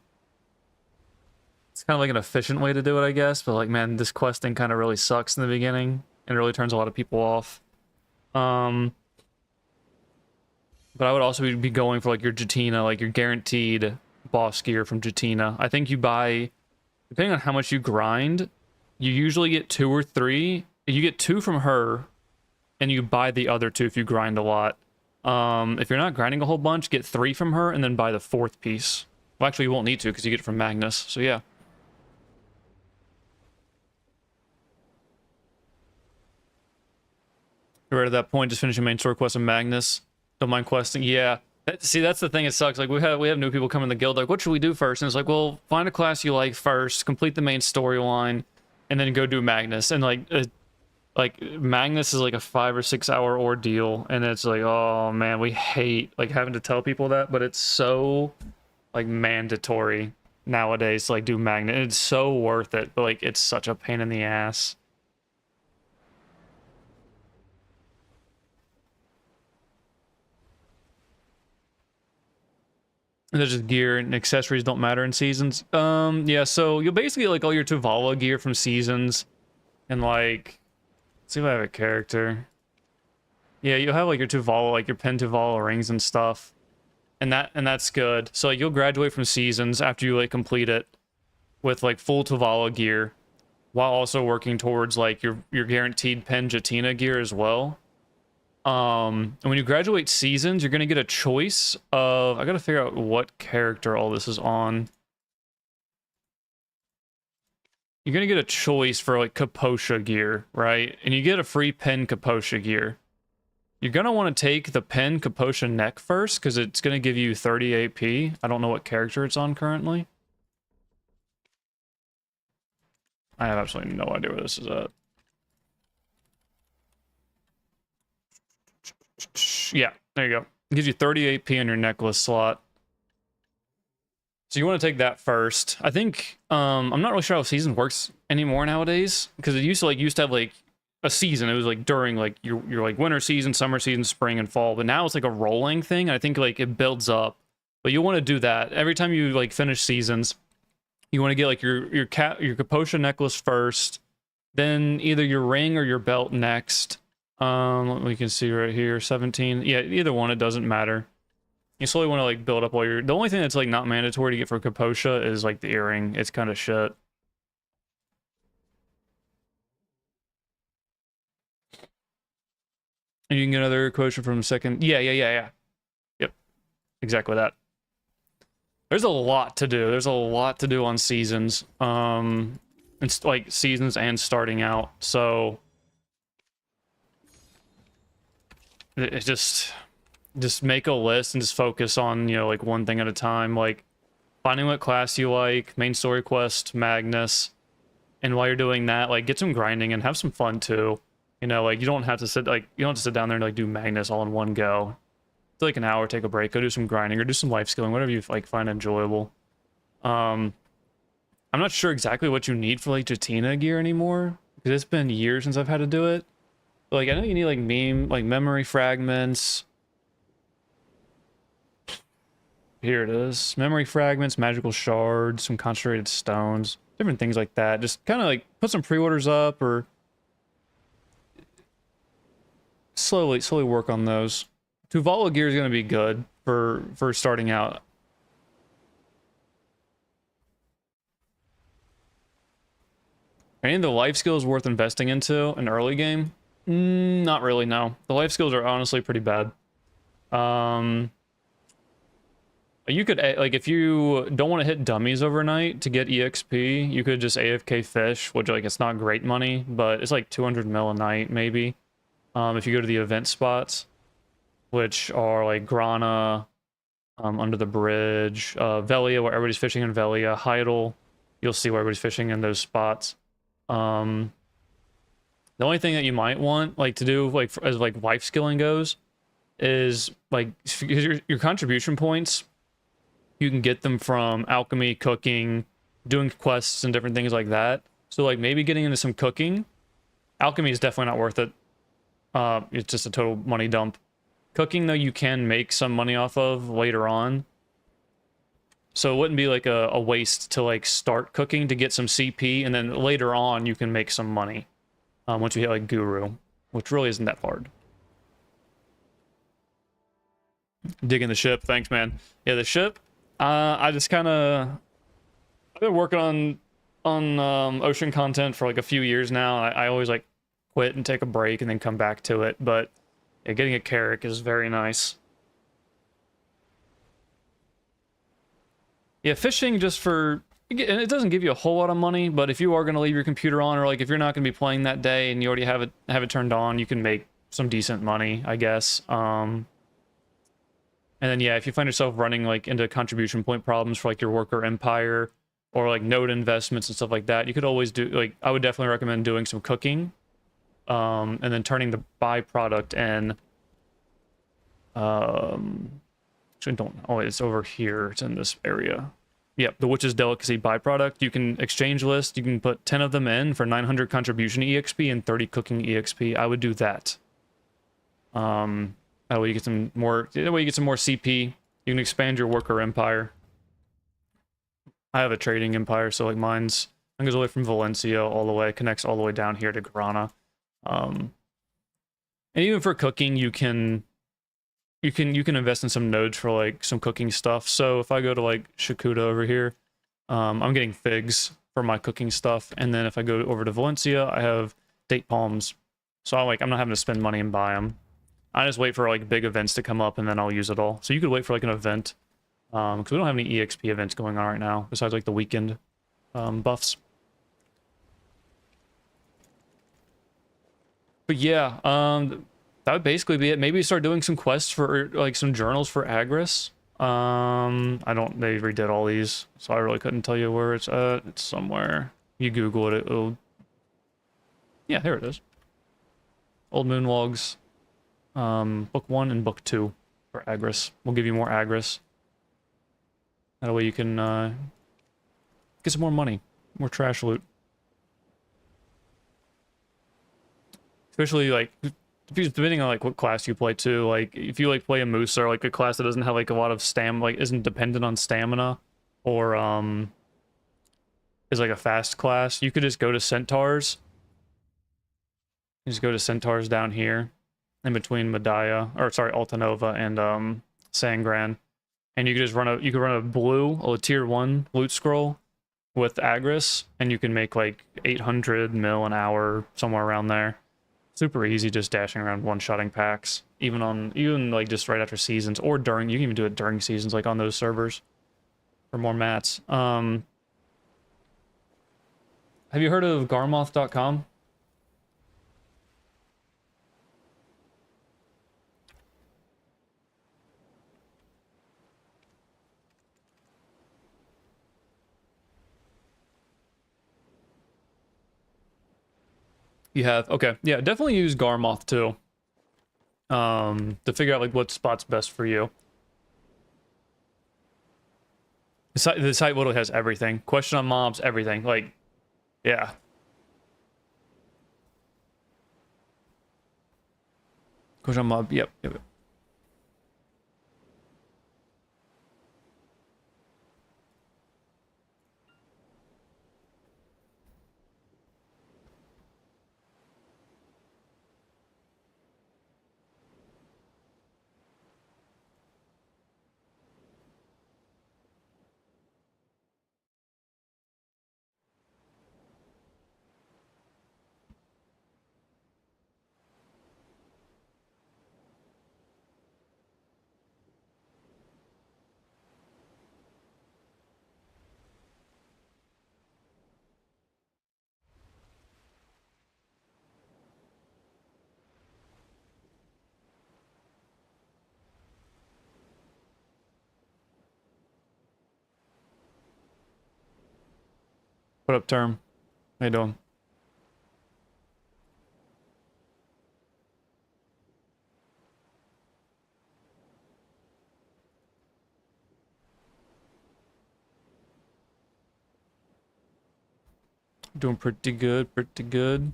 it's kind of like an efficient way to do it, I guess. But like, man, this questing kind of really sucks in the beginning, and it really turns a lot of people off. But I would also be going for like your Jatina, like your guaranteed boss gear from Jatina. I think you buy, depending on how much you grind, you usually get 2 or 3. You get 2 from her, and you buy the other 2 if you grind a lot. If you're not grinding a whole bunch, get 3 from her, and then buy the 4th piece. Well, actually, you won't need to, because you get it from Magnus. So yeah. Right at that point, just finishing main story quest of Magnus. Don't mind questing. Yeah. See, that's the thing. It sucks. Like we have new people come in the guild. Like, what should we do first? And it's like, well, find a class you like first, complete the main storyline, and then go do Magnus. And like Magnus is like a 5 or 6 hour ordeal, and it's like, oh man, we hate like having to tell people that, but it's so like mandatory nowadays to like do Magnus. It's so worth it, but like it's such a pain in the ass. There's just gear and accessories don't matter in seasons. Yeah, so you'll basically get like all your Tuvala gear from seasons, and like, let's see if I have a character. Yeah, you'll have like your Tuvala, like your pen Tuvala rings and stuff, and that's good. So like, you'll graduate from seasons after you like complete it with like full Tuvala gear, while also working towards like your guaranteed pen Jatina gear as well. And when you graduate seasons, you're gonna get a choice of, I gotta figure out what character all this is on. You're gonna get a choice for like Kaposha gear, right? And you get a free pen Kaposha gear. You're gonna want to take the pen Kaposha neck first, because it's gonna give you 30 AP. I don't know what character it's on currently. I have absolutely no idea where this is at. Yeah, there you go. It gives you 30 AP on your necklace slot. So you want to take that first. I think I'm not really sure how season works anymore nowadays, because it used to have like a season. It was like during like your like winter season, summer season, spring and fall. But now it's like a rolling thing. I think like it builds up. But you want to do that every time you like finish seasons. You want to get like your Kaposha necklace first, then either your ring or your belt next. We can see right here, 17. Yeah, either one, it doesn't matter. You slowly want to like build up all your. The only thing that's like not mandatory to get for Kaposha is like the earring. It's kind of shit. And you can get another Kaposha from second. Yeah. Yep, exactly that. There's a lot to do. There's a lot to do on seasons. It's like seasons and starting out. So it's just, just make a list and just focus on, you know, like one thing at a time, like finding what class you like, main story quest, Magnus. And while you're doing that, like get some grinding and have some fun too. You know, like you don't have to sit down there and like do Magnus all in one go. It's like an hour, take a break, go do some grinding or do some life skilling, whatever you like find enjoyable. I'm not sure exactly what you need for like Jatina gear anymore, because it's been years since I've had to do it. But like I know you need like memory fragments. Here it is. Memory fragments, magical shards, some concentrated stones, different things like that. Just kind of like put some pre-orders up or slowly work on those. Tuvala gear is going to be good for starting out. Any of the life skills worth investing into an early game? Not really, no. The life skills are honestly pretty bad. You could, like, if you don't want to hit dummies overnight to get EXP, you could just AFK fish, which, like, it's not great money, but it's like 200 mil a night, maybe. If you go to the event spots, which are, like, Grana, Under the Bridge, Velia, where everybody's fishing in Velia, Heidel, you'll see where everybody's fishing in those spots. The only thing that you might want, like, to do, like, as, like, life skilling goes, is, like, your contribution points, you can get them from alchemy, cooking, doing quests and different things like that. So like maybe getting into some cooking. Alchemy is definitely not worth it. It's just a total money dump. Cooking though, you can make some money off of later on. So it wouldn't be like a waste to like start cooking to get some CP, and then later on you can make some money once you hit like Guru, which really isn't that hard. Digging the ship, thanks man. Yeah, the ship. I just kind of, I've been working on ocean content for like a few years now. I always like quit and take a break and then come back to it. But yeah, getting a Carrack is very nice. Yeah, fishing just for, and it doesn't give you a whole lot of money, but if you are going to leave your computer on, or like if you're not going to be playing that day and you already have it turned on, you can make some decent money, I guess. And then, yeah, if you find yourself running, like, into contribution point problems for, like, your worker empire or, like, node investments and stuff like that, you could always do, like, I would definitely recommend doing some cooking and then turning the byproduct in. Actually, don't, oh, it's over here. It's in this area. Yep, the Witch's Delicacy byproduct. You can exchange list. You can put 10 of them in for 900 contribution EXP and 30 cooking EXP. I would do that. That way you get some more. That way you get some more CP. You can expand your worker empire. I have a trading empire, so like mine's goes all the way from Valencia all the way, connects all the way down here to Grana. And even for cooking, you can invest in some nodes for like some cooking stuff. So if I go to like Shakuta over here, I'm getting figs for my cooking stuff, and then if I go over to Valencia, I have date palms. So I'm not having to spend money and buy them. I just wait for like big events to come up and then I'll use it all. So you could wait for like an event, because we don't have any EXP events going on right now besides like the weekend buffs. But yeah, that would basically be it. Maybe start doing some quests for like some journals for Agris. They redid all these, so I really couldn't tell you where it's at. It's somewhere. You Google it, yeah, there it is. Old Moon Logs. Book 1 and book 2 for Agris. We'll give you more Agris. That way you can get some more money, more trash loot. Especially like depending on like what class you play too. Like if you like play a Moose or like a class that doesn't have like a lot of like isn't dependent on stamina, or is like a fast class, you could just go to Centaurs. You just go to Centaurs down here, in between Altanova and Sangran, and you could just run a tier 1 loot scroll with Agris, and you can make like 800 mil an hour, somewhere around there. Super easy, just dashing around one-shotting packs, even like just right after seasons, or during. You can even do it during seasons, like on those servers for more mats. Have you heard of Garmoth.com? You have, okay, yeah, definitely use Garmoth too. To figure out like what spot's best for you. The site literally has everything. Question on mobs, everything. Like, yeah. Question on mob, yep. What up, Term? How you doing? Doing pretty good, pretty good.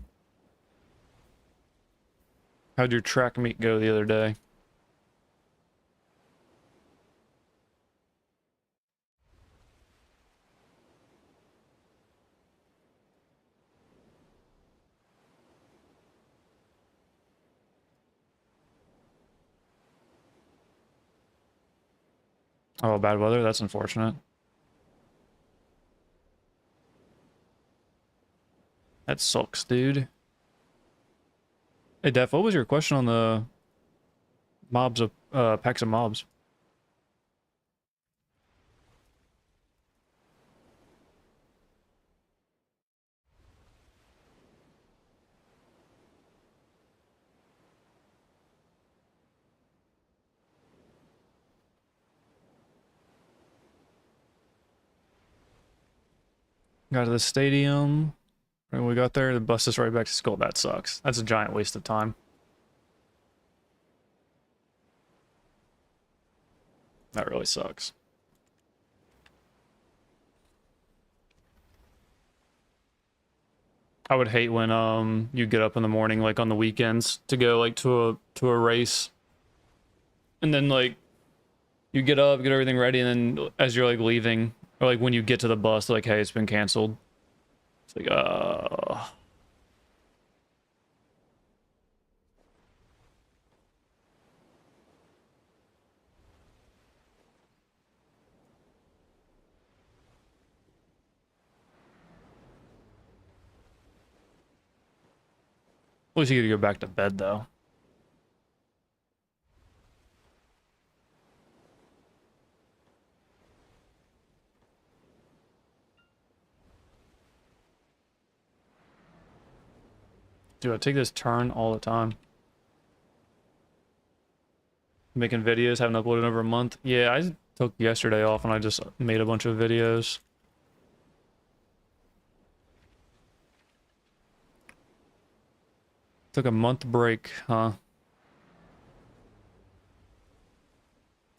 How'd your track meet go the other day? Oh, bad weather? That's unfortunate. That sucks, dude. Hey, Def, what was your question on the mobs of, packs of mobs? Got to the stadium. When we got there, the bus is right back to school. That sucks. That's a giant waste of time. That really sucks. I would hate when you get up in the morning like on the weekends to go like to a race. And then like you get up, get everything ready, and then as you're like leaving, or like when you get to the bus, like, hey, it's been canceled. It's like, at least you get to go back to bed though. Dude, I take this turn all the time. Making videos, haven't uploaded in over a month. Yeah, I took yesterday off and I just made a bunch of videos. Took a month break, huh?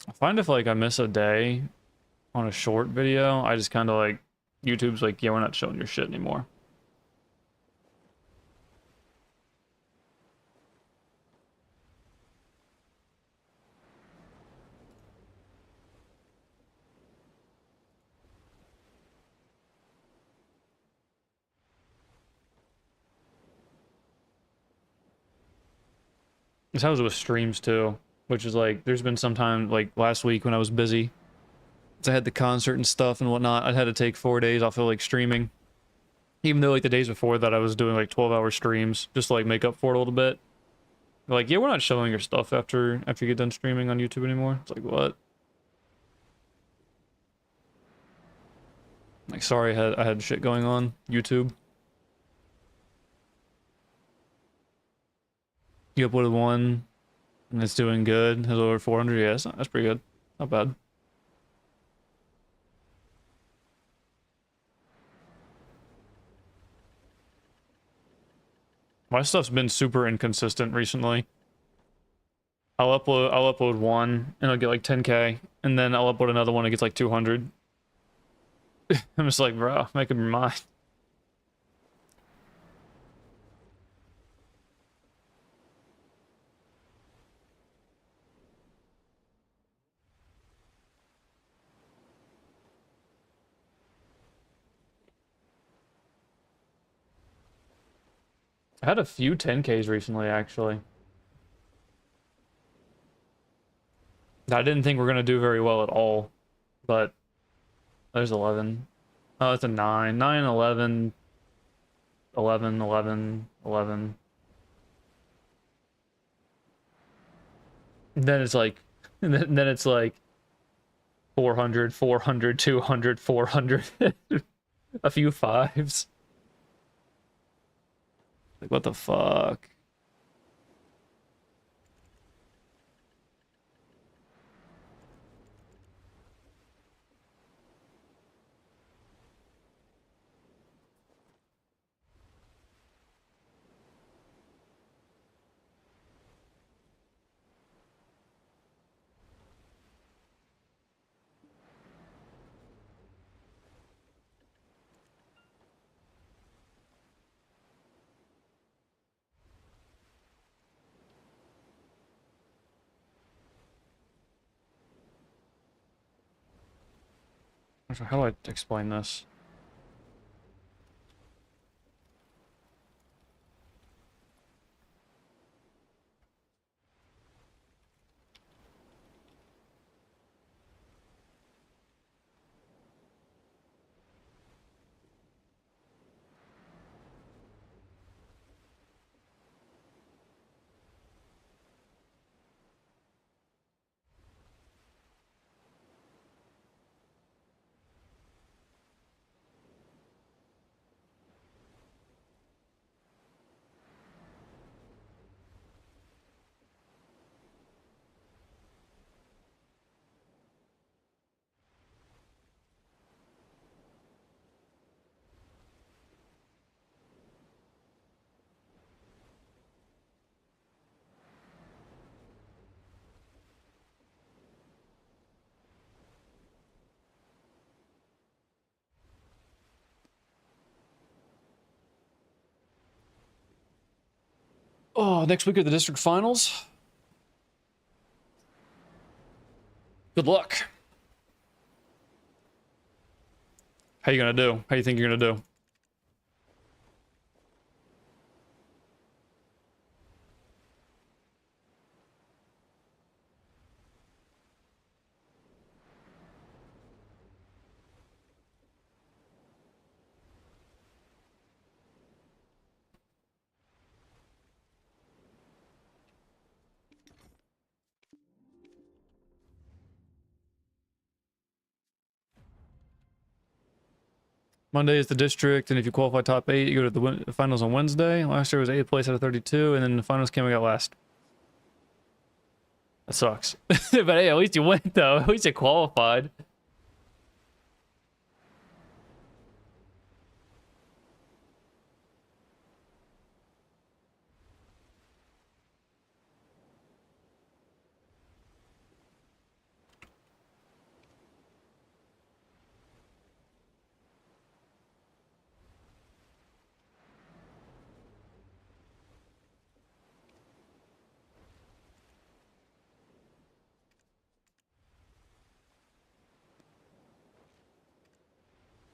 I find if like I miss a day on a short video, I just kind of like, YouTube's like, yeah, we're not showing your shit anymore. This happens with streams too, which is like, there's been some time, like last week when I was busy, I had the concert and stuff and whatnot, I had to take 4 days off of like streaming. Even though like the days before that I was doing like 12-hour streams, just to like make up for it a little bit. They're like, yeah, we're not showing your stuff after you get done streaming on YouTube anymore. It's like, what? Like, sorry, I had shit going on YouTube. You uploaded one, and it's doing good. Has over 400. Yeah, that's pretty good. Not bad. My stuff's been super inconsistent recently. I'll upload one and I'll get like 10K, and then I'll upload another one and it gets like 200. I'm just like, bro, make up your mind. I had a few 10Ks recently, actually. I didn't think we're gonna do very well at all, but there's 11. Oh, it's a 9. 9, 11, 11, 11, 11. Then it's like, then it's like 400, 400, 200, 400. A few 5s. Like, what the fuck? How do I explain this? Oh, next week are the district finals. Good luck. How you gonna do? How you think you're gonna do? Monday is the district, and if you qualify top 8, you go to the finals on Wednesday. Last year was 8th place out of 32, and then the finals came and got last. That sucks. But hey, at least you went, though. At least you qualified.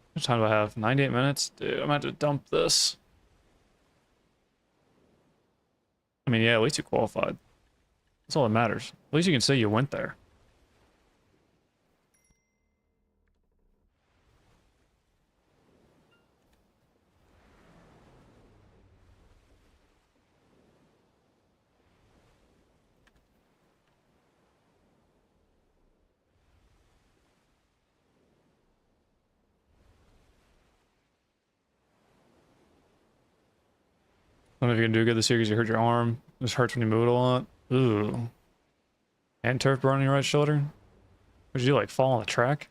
How much time do I have? 98 minutes? Dude, I'm gonna have to dump this. I mean, yeah, at least you qualified. That's all that matters. At least you can say you went there. I don't know if you can do good this year because you hurt your arm. This hurts when you move it a lot. Ooh. And turf burn on your right shoulder? Would you do, like, fall on the track?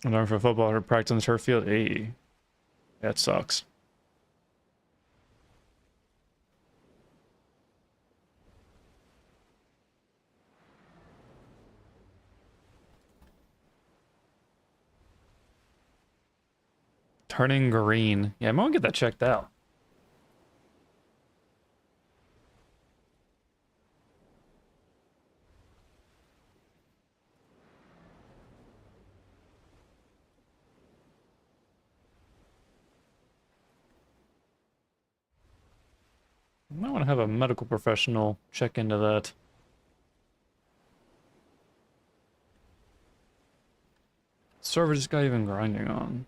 I learned for football to practice on the turf field. Hey, that sucks. Turning green. Yeah, I'm gonna get that checked out. I might want to have a medical professional check into that. Server this guy even grinding on?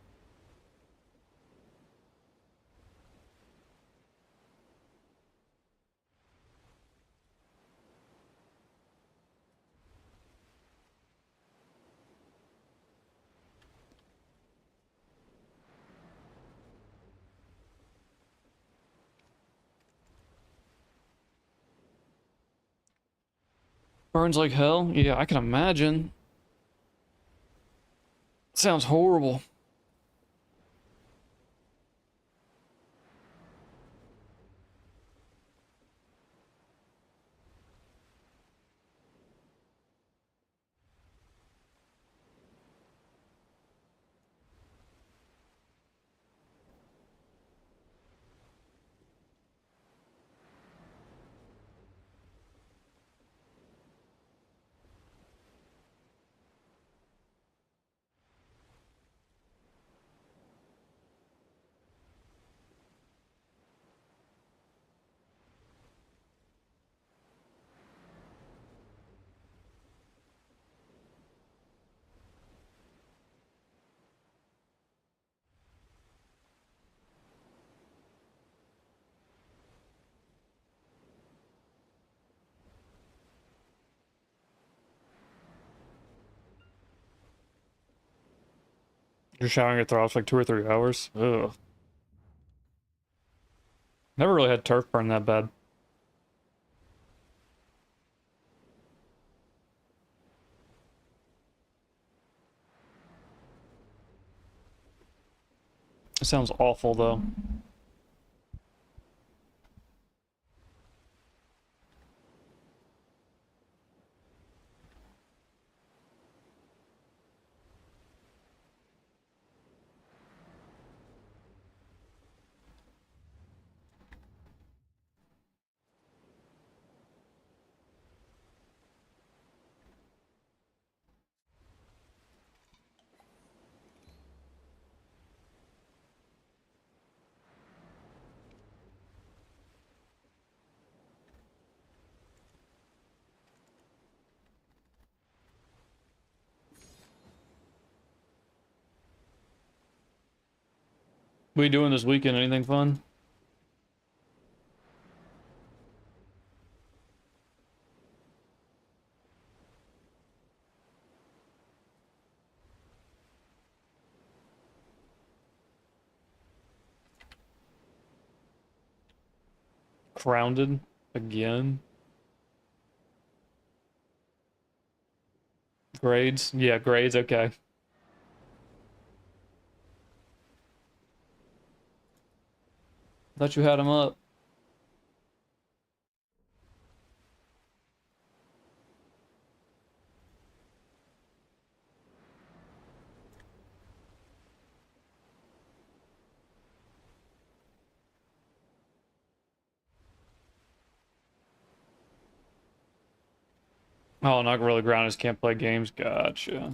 Burns like hell? Yeah, I can imagine. Sounds horrible. You're showering your throats for like 2 or 3 hours? Ugh. Never really had turf burn that bad. It sounds awful though. What are you doing this weekend? Anything fun? Grounded again? Grades? Yeah, grades, okay. Thought you had them up. Oh, not really grounded, can't play games. Gotcha.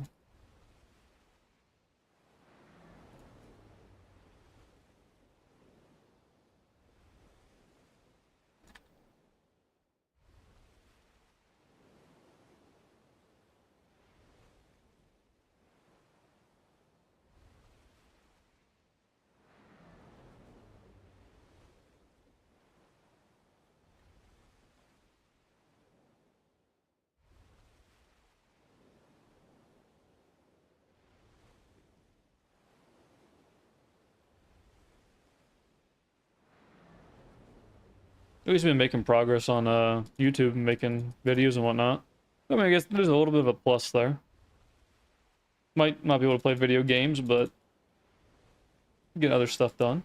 At least been making progress on YouTube, making videos and whatnot. I mean, I guess there's a little bit of a plus there. Might not be able to play video games, but get other stuff done.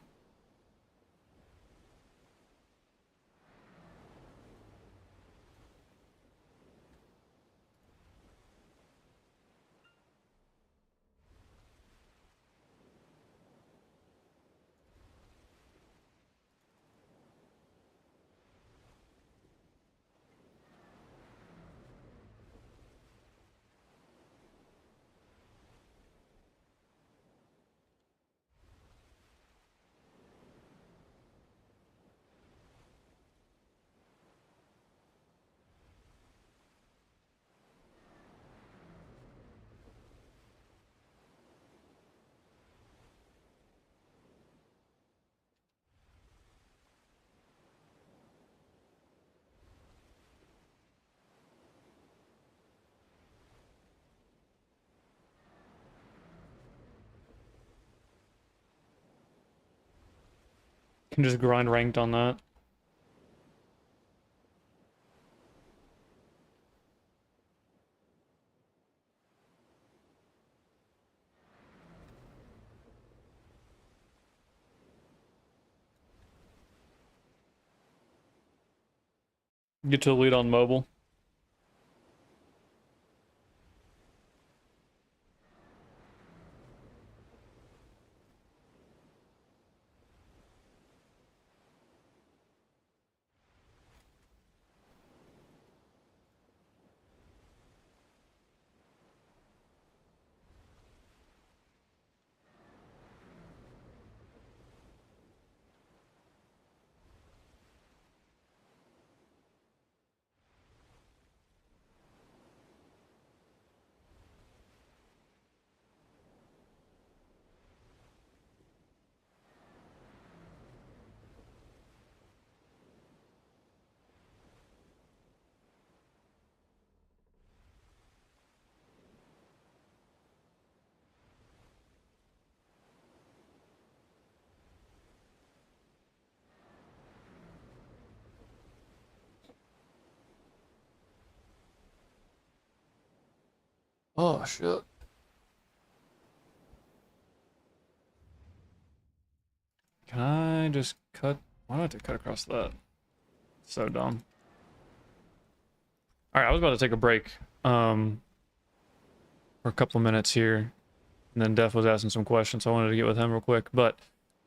Can just grind ranked on that. Get to elite on mobile. Oh shit. Can I just cut? Why do I have to cut across that? So dumb. Alright, I was about to take a break. For a couple of minutes here. And then Def was asking some questions, so I wanted to get with him real quick. But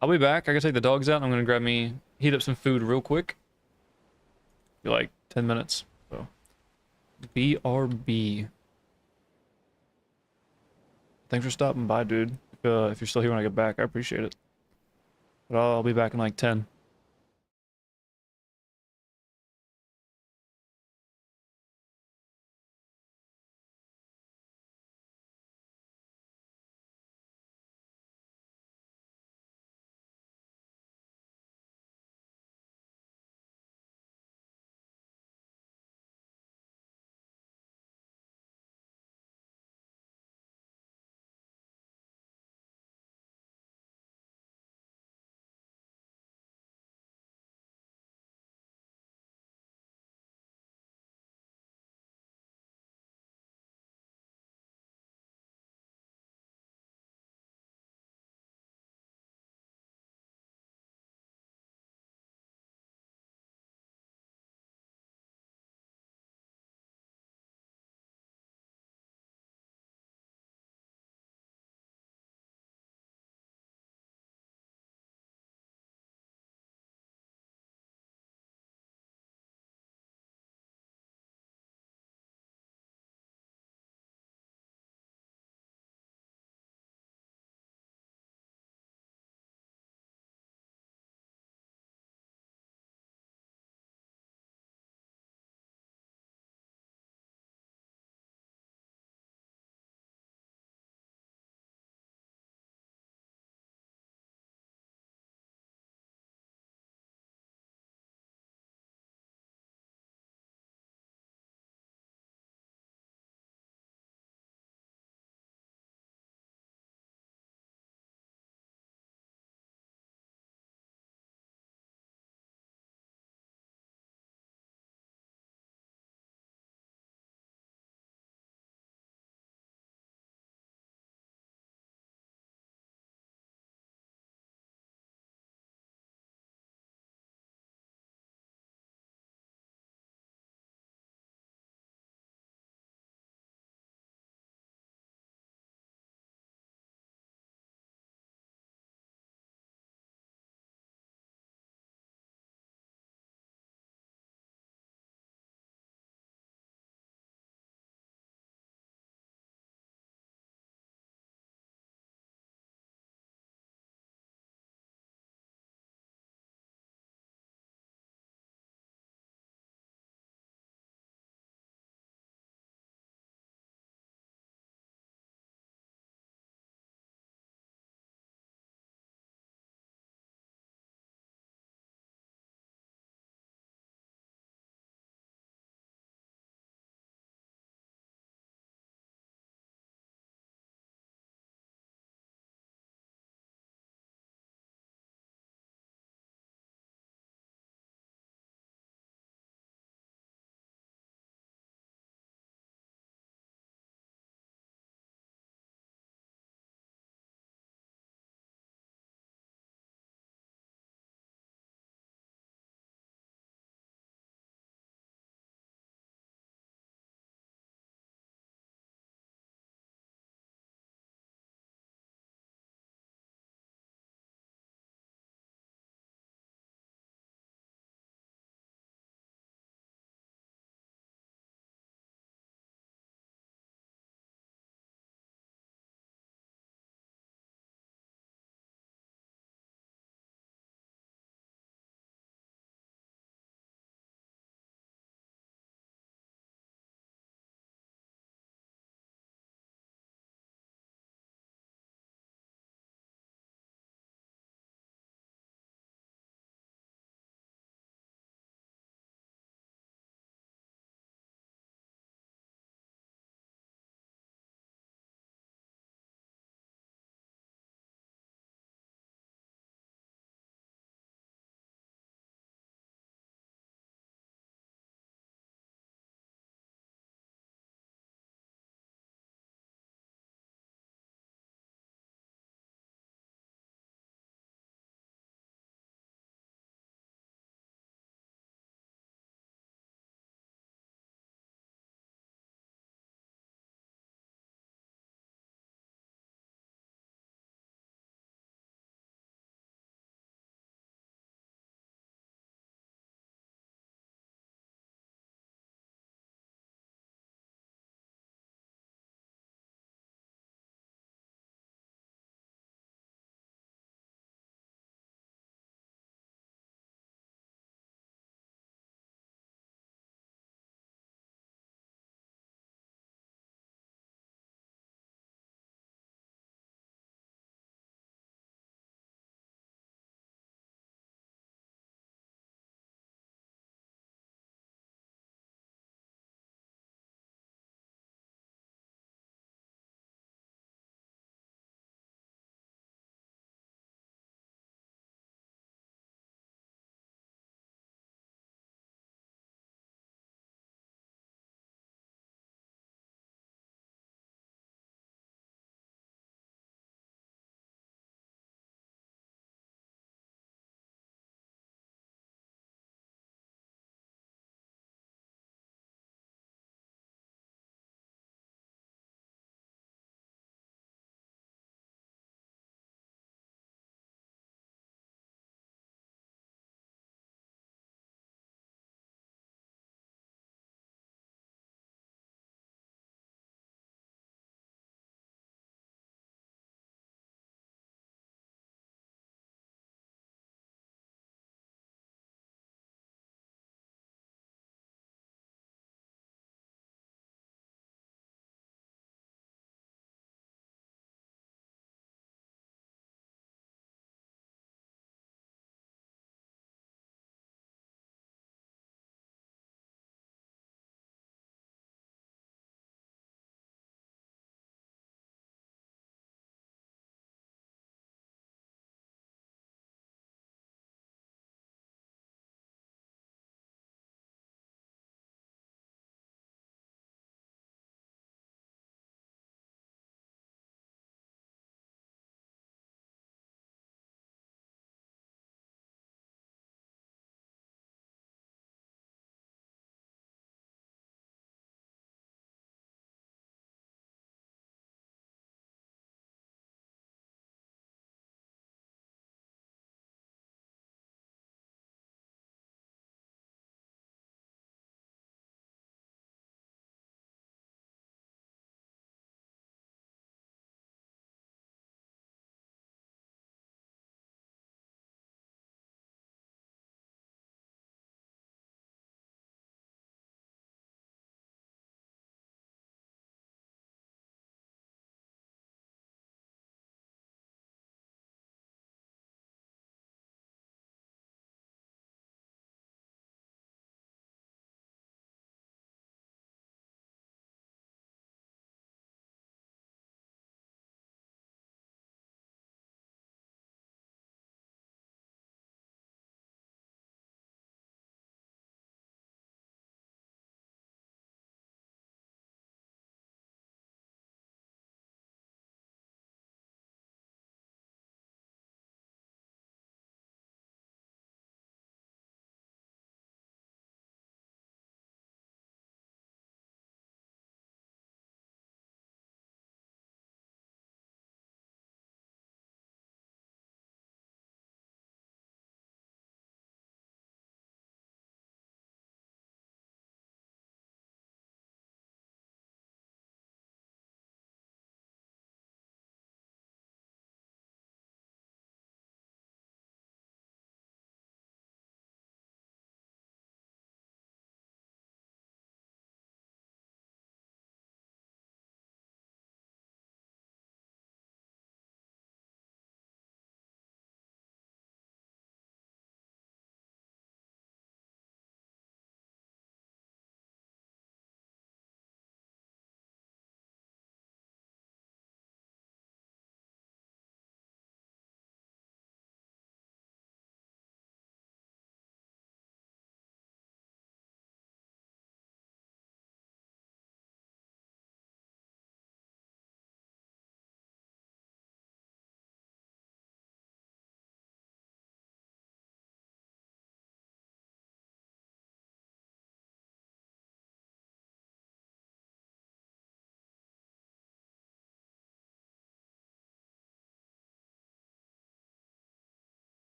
I'll be back. I gotta take the dogs out, and I'm gonna grab me, heat up some food real quick. Be like 10 minutes. So BRB. Thanks for stopping by, dude. If you're still here when I get back, I appreciate it. But I'll be back in like 10.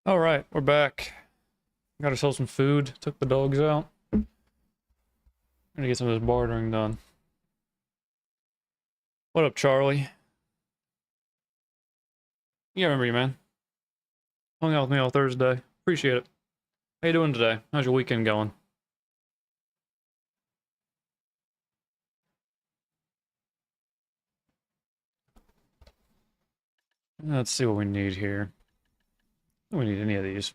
All right, we're back. Got ourselves some food. Took the dogs out. Gonna get some of this bartering done. What up, Charlie? Yeah, I remember you, man. Hung out with me all Thursday. Appreciate it. How you doing today? How's your weekend going? Let's see what we need here. Do we need any of these?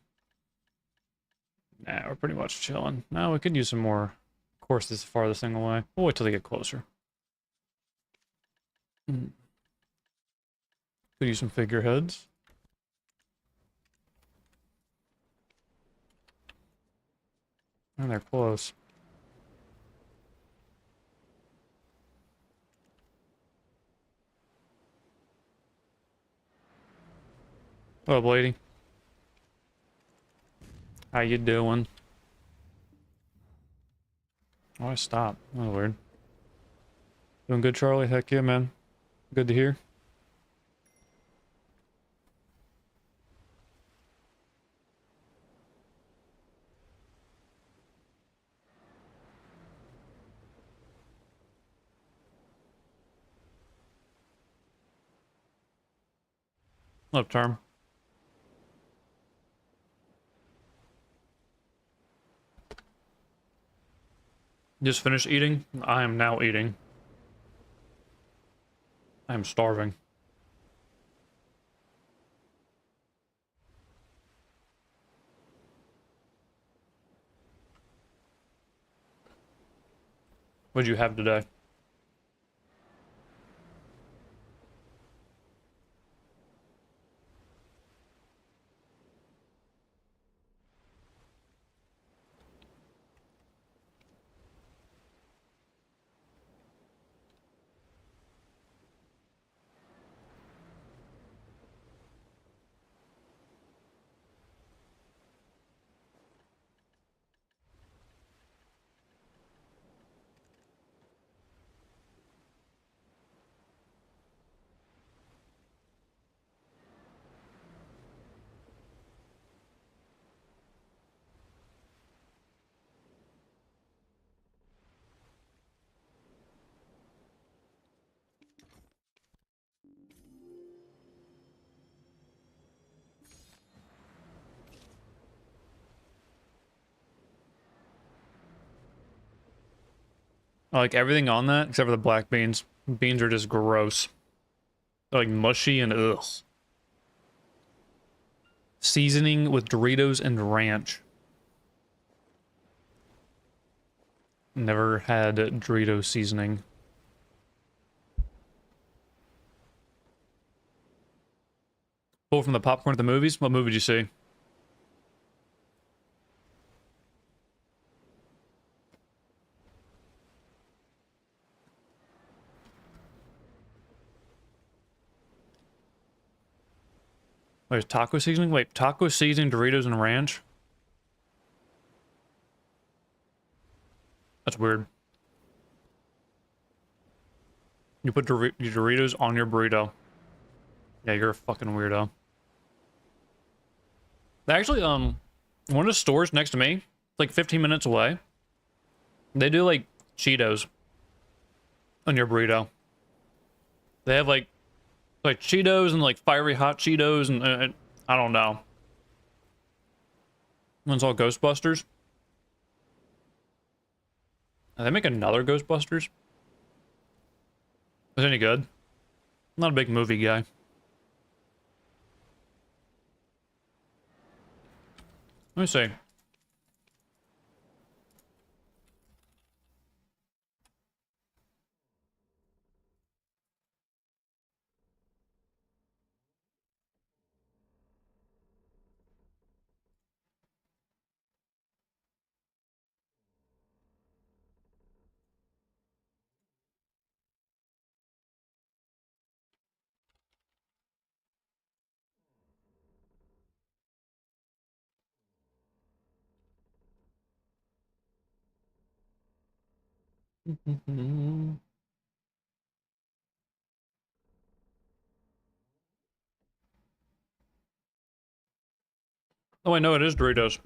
Nah, we're pretty much chilling. Now we could use some more. Of course, this is the farthest thing away. We'll wait till they get closer. Could use some figureheads. And they're close. What up, lady? How you doing? Oh, I stopped. Oh, weird. Doing good, Charlie? Heck yeah, man. Good to hear. What up, Term? Just finished eating? I am now eating. I am starving. What'd you have today? I like everything on that except for the black beans. Beans are just gross. They're like mushy and ugh. Seasoning with Doritos and ranch. Never had Dorito seasoning. Pull from the popcorn at the movies? What movie did you see? There's taco seasoning? Wait, taco seasoning, Doritos, and ranch? That's weird. You put your Doritos on your burrito. Yeah, you're a fucking weirdo. Actually, one of the stores next to me, it's like 15 minutes away. They do like Cheetos on your burrito. They have like Cheetos and like fiery hot Cheetos and I don't know. One's all Ghostbusters. They make another Ghostbusters. Is it any good? I'm not a big movie guy. Let me see. Oh, I know it is Doritos.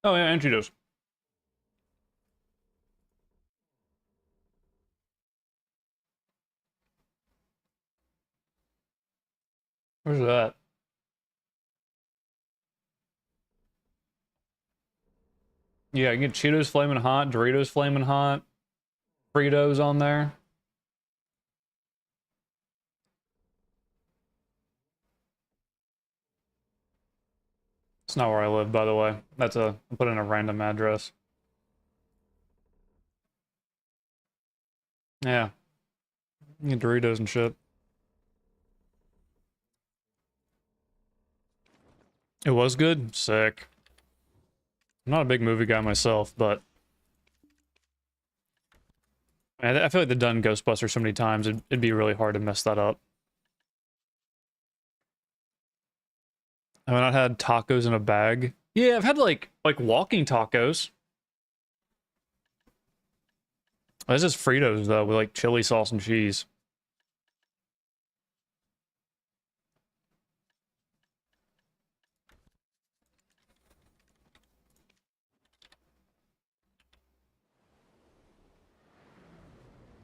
Oh yeah, and Cheetos. Where's that? Yeah, you get Cheetos Flamin' Hot, Doritos Flamin' Hot, Fritos on there. It's not where I live, by the way. That's I put in a random address. Yeah, you get Doritos and shit. It was good? Sick. I'm not a big movie guy myself, but I feel like they've done Ghostbusters so many times, it'd be really hard to mess that up. Have I not had tacos in a bag? Yeah, I've had like walking tacos. This is Fritos though, with like chili sauce and cheese.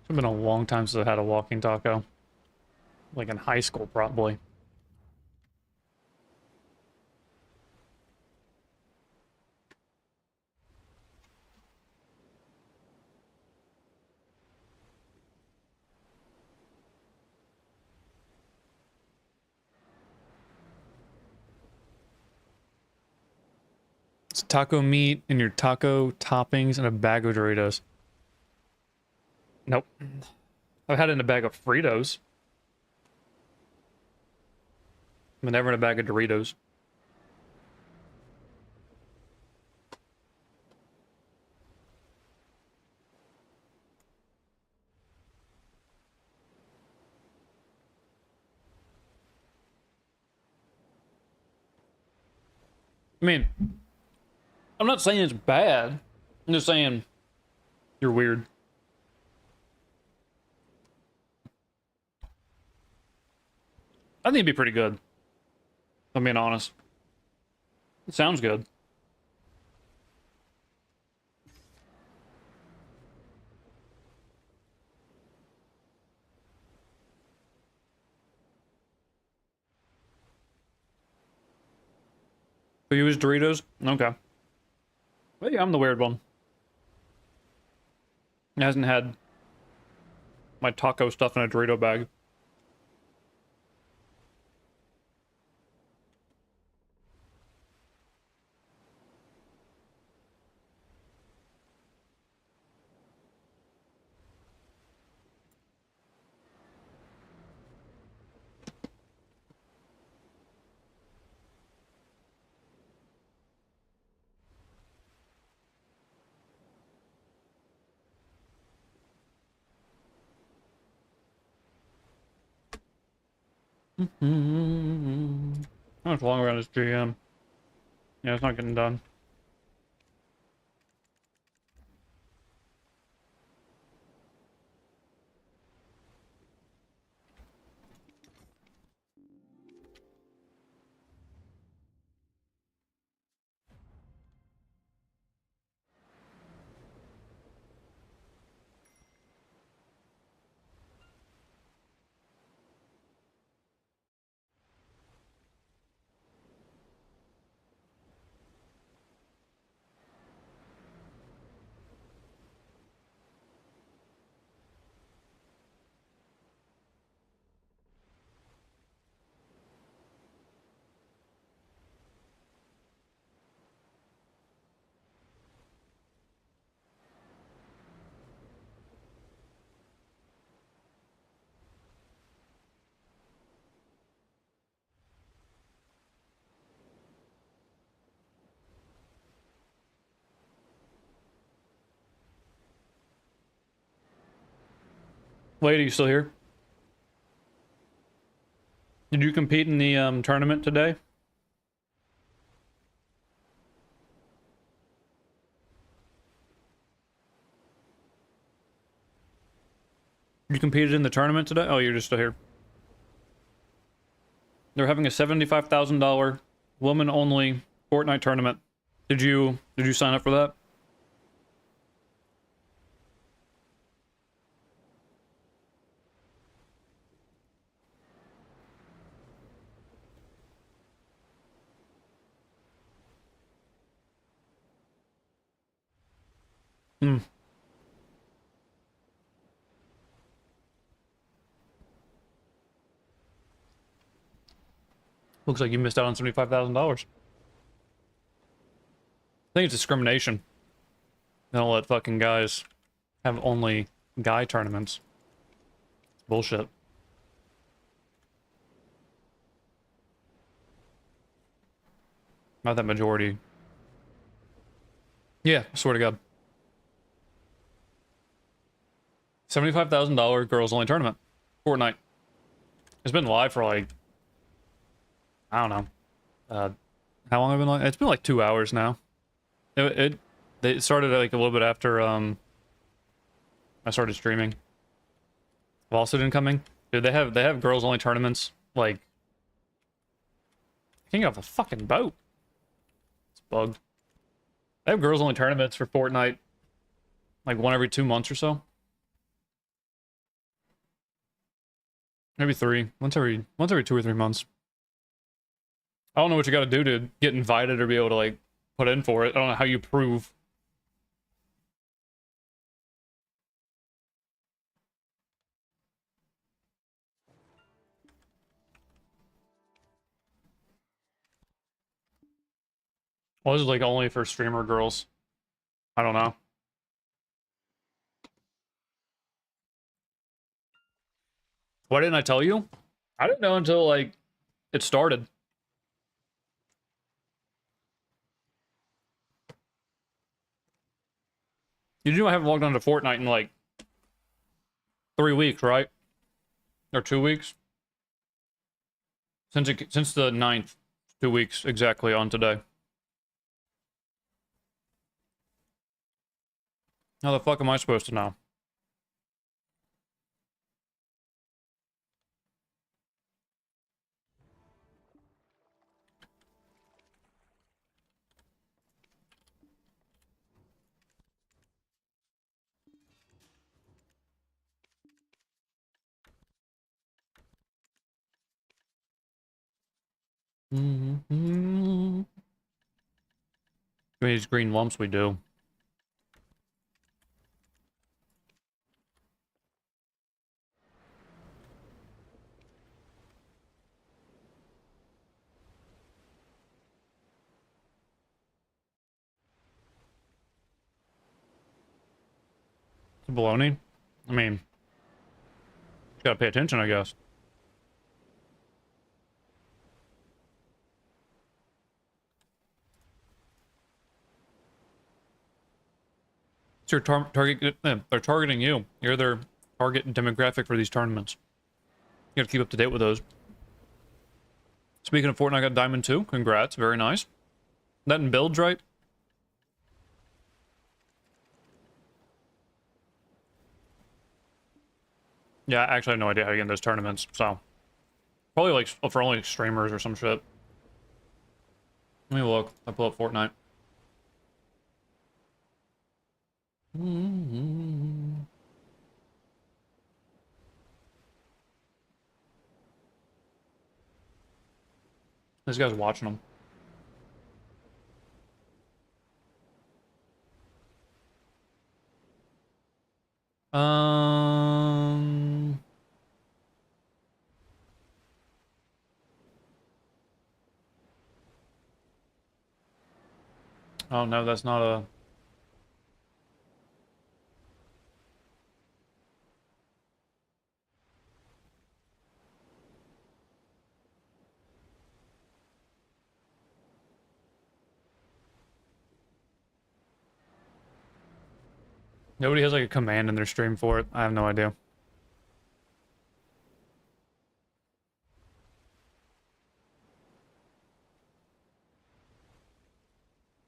It's been a long time since I had a walking taco. Like in high school, probably. It's taco meat and your taco toppings and a bag of Doritos. Nope. I've had it in a bag of Fritos. But never in a bag of Doritos. I mean, I'm not saying it's bad. I'm just saying you're weird. I think it'd be pretty good. If I'm being honest. It sounds good. But you use Doritos? Okay. Maybe I'm the weird one. He hasn't had my taco stuff in a Dorito bag. How much longer on this GM? Yeah, it's not getting done. Lady, you still here? Did you compete in the tournament today? You competed in the tournament today? Oh, you're just still here. They're having a $75,000 woman-only Fortnite tournament. Did you sign up for that? Hmm. Looks like you missed out on $75,000. I think it's discrimination. They don't let fucking guys have only guy tournaments. It's bullshit. Not that majority. Yeah, I swear to God. $75,000 girls only tournament. Fortnite. It's been live for like, I don't know. How long have it been live? It's been like 2 hours now. They started like a little bit after I started streaming. Also incoming. Dude, they have girls only tournaments. Like, I can't get off a fucking boat. It's bugged. They have girls only tournaments for Fortnite. Like one every 2 months or so. Maybe 3. Once every 2 or 3 months. I don't know what you gotta do to get invited or be able to like put in for it. I don't know how you prove. Well, this is like only for streamer girls. I don't know. Why didn't I tell you? I didn't know until like it started. You know I haven't logged on to Fortnite in like 3 weeks, right? Or 2 weeks? Since the 9th. 2 weeks exactly on today. How the fuck am I supposed to know? These green lumps we do. It's baloney. I mean, you gotta pay attention, I guess. It's your target. They're targeting you. You're their target demographic for these tournaments. You gotta keep up to date with those. Speaking of Fortnite, I got Diamond 2. Congrats. Very nice. That in builds, right? Yeah, actually, I have no idea how you get in those tournaments, so. Probably like for only streamers or some shit. Let me look. I pull up Fortnite. This guy's watching them. Oh no, that's not a. Nobody has like a command in their stream for it. I have no idea.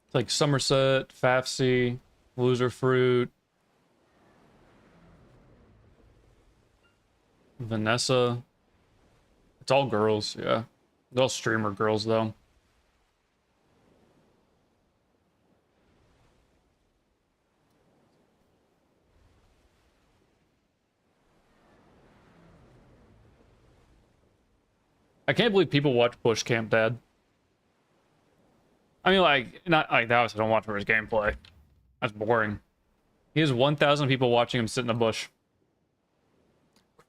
It's like Somerset, FAFC, Loser Fruit. Vanessa. It's all girls, yeah. They're all streamer girls, though. I can't believe people watch Bush Camp Dad. I mean, like, not like that. I don't watch for his gameplay. That's boring. He has 1,000 people watching him sit in the bush.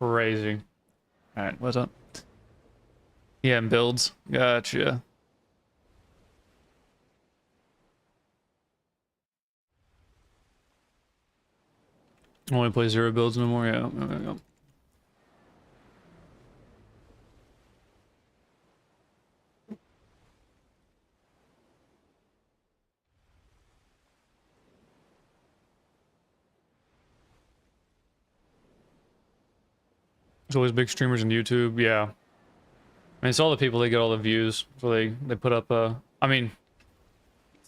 Crazy. All right, what's up? Yeah, and builds. Gotcha. Only play 0 builds no more. Yeah. There's always big streamers on YouTube. Yeah. I mean, it's all the people that get all the views. So they put up I mean,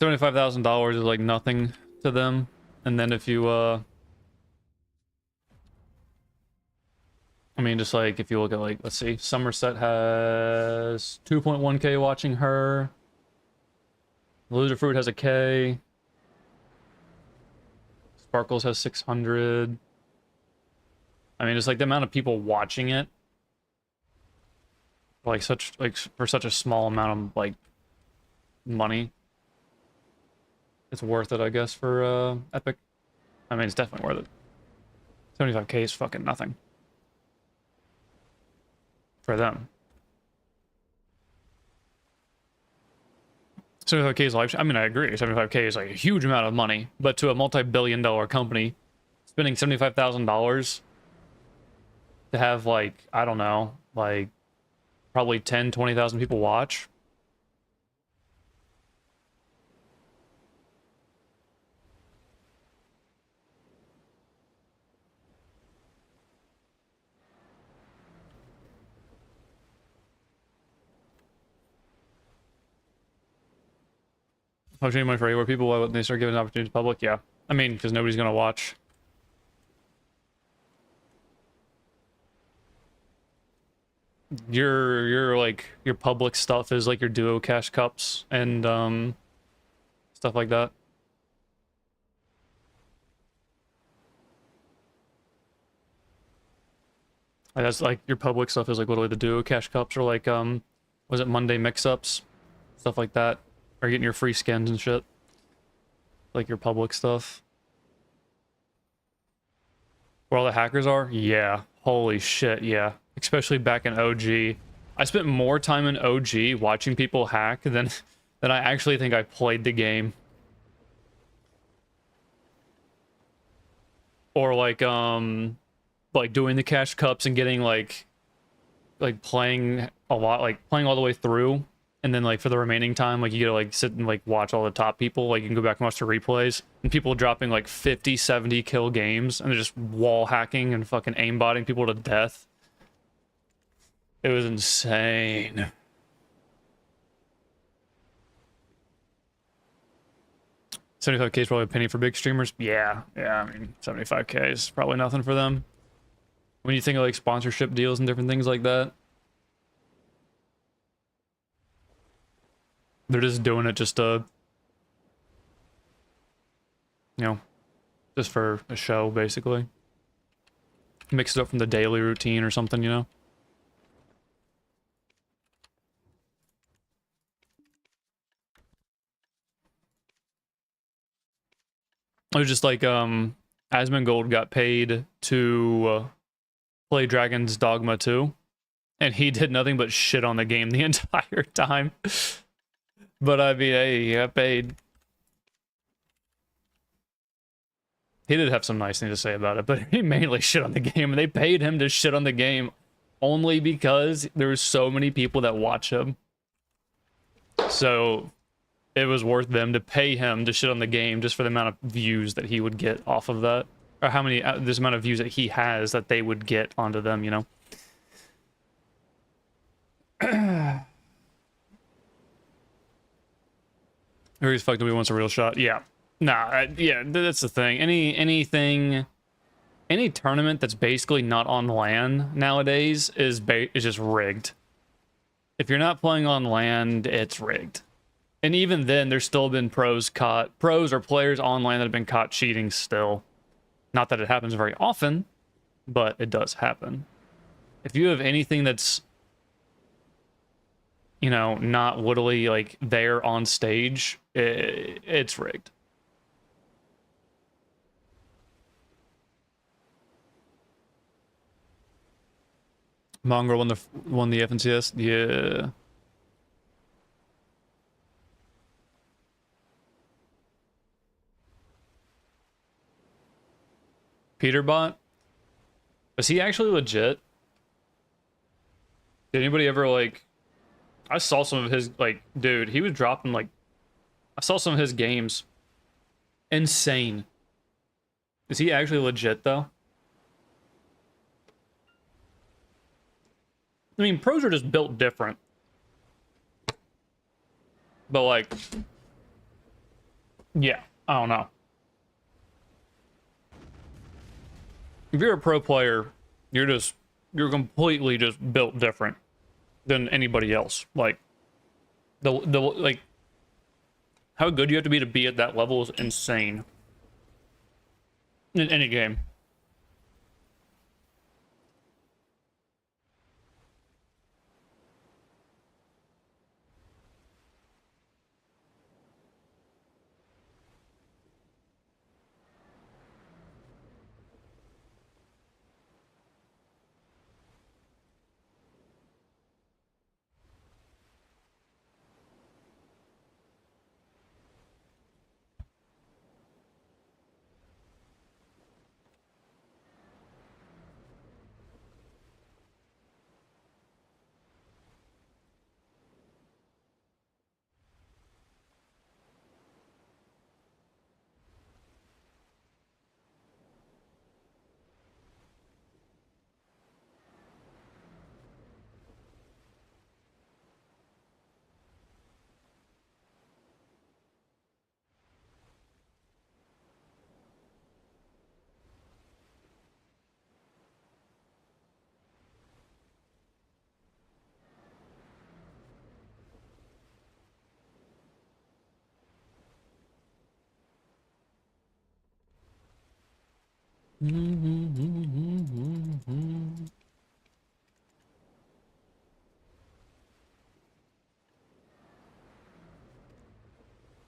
$75,000 is like nothing to them. And then if you I mean, just like if you look at like, let's see, Somerset has 2.1K watching her. Loser Fruit has a K. Sparkles has 600. I mean, it's like the amount of people watching it. Like for such a small amount of like money. It's worth it, I guess, for Epic. I mean, it's definitely worth it. 75K is fucking nothing. For them. 75K is life. I mean, I agree. 75K is like a huge amount of money, but to a multi-billion-dollar company, spending $75,000 to have like, I don't know, like probably 10, 20,000 people watch. How much money for anywhere people? Why wouldn't they start giving opportunities to public? Yeah. I mean, because nobody's gonna watch. Your like your public stuff is like your duo cash cups and stuff like that. Like, that's like your public stuff is like literally the duo cash cups or like was it Monday mix-ups? Stuff like that. Or getting your free skins and shit. Like your public stuff. Where all the hackers are? Yeah. Holy shit, yeah. Especially back in OG. I spent more time in OG watching people hack than I actually think I played the game. Or like doing the cash cups and getting like playing a lot, like playing all the way through. And then, like, for the remaining time, like, you gotta, like, sit and, like, watch all the top people. Like, you can go back and watch the replays. And people dropping, like, 50, 70 kill games. And they're just wall hacking and fucking aimbotting people to death. It was insane. $75K is probably a penny for big streamers. Yeah, I mean, $75K is probably nothing for them. When you think of, like, sponsorship deals and different things like that. They're just doing it just to, you know, just for a show, basically. Mix it up from the daily routine or something, you know? It was just like, Asmongold got paid to play Dragon's Dogma 2, and he did nothing but shit on the game the entire time. But I mean, hey, he got paid. He did have some nice things to say about it, but he mainly shit on the game, and they paid him to shit on the game only because there were so many people that watch him. So it was worth them to pay him to shit on the game just for the amount of views that he would get off of that. Or how many, this amount of views that he has that they would get onto them, you know? Who's fucked up, he wants a real shot. Yeah. Nah, yeah, that's the thing. Anything any tournament that's basically not on LAN nowadays is just rigged. If you're not playing on LAN, it's rigged. And even then, there's still been pros or players on LAN that have been caught cheating still. Not that it happens very often, but it does happen. If you have anything that's, you know, not literally like there on stage, it's rigged. Mongrel won the FNCS. Yeah. Peterbot? Is he actually legit? Did anybody ever like... I saw some of his, like, dude, he was dropping like... I saw some of his games. Insane. Is he actually legit though? I mean, pros are just built different. But like... yeah, I don't know. If you're a pro player, you're completely just built different than anybody else. Like like how good you have to be at that level is insane in any game.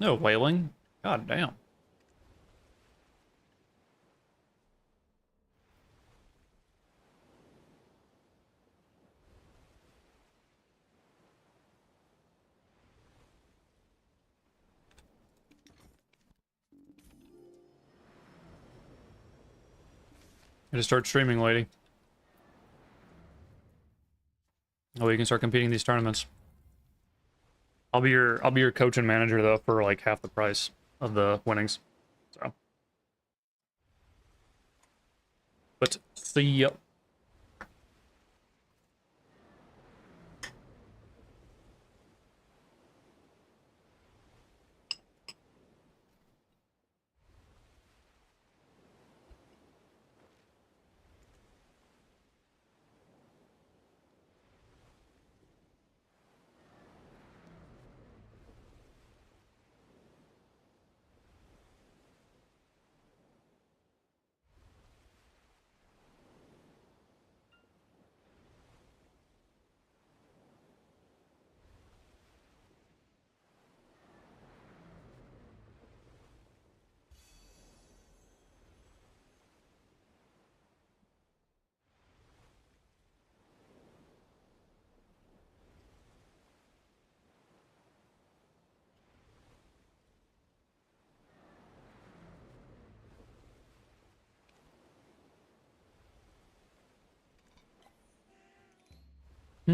No whaling. God damn. I just start streaming, lady. Oh, you can start competing in these tournaments. I'll be your coach and manager though for like half the price of the winnings. So, but see ya.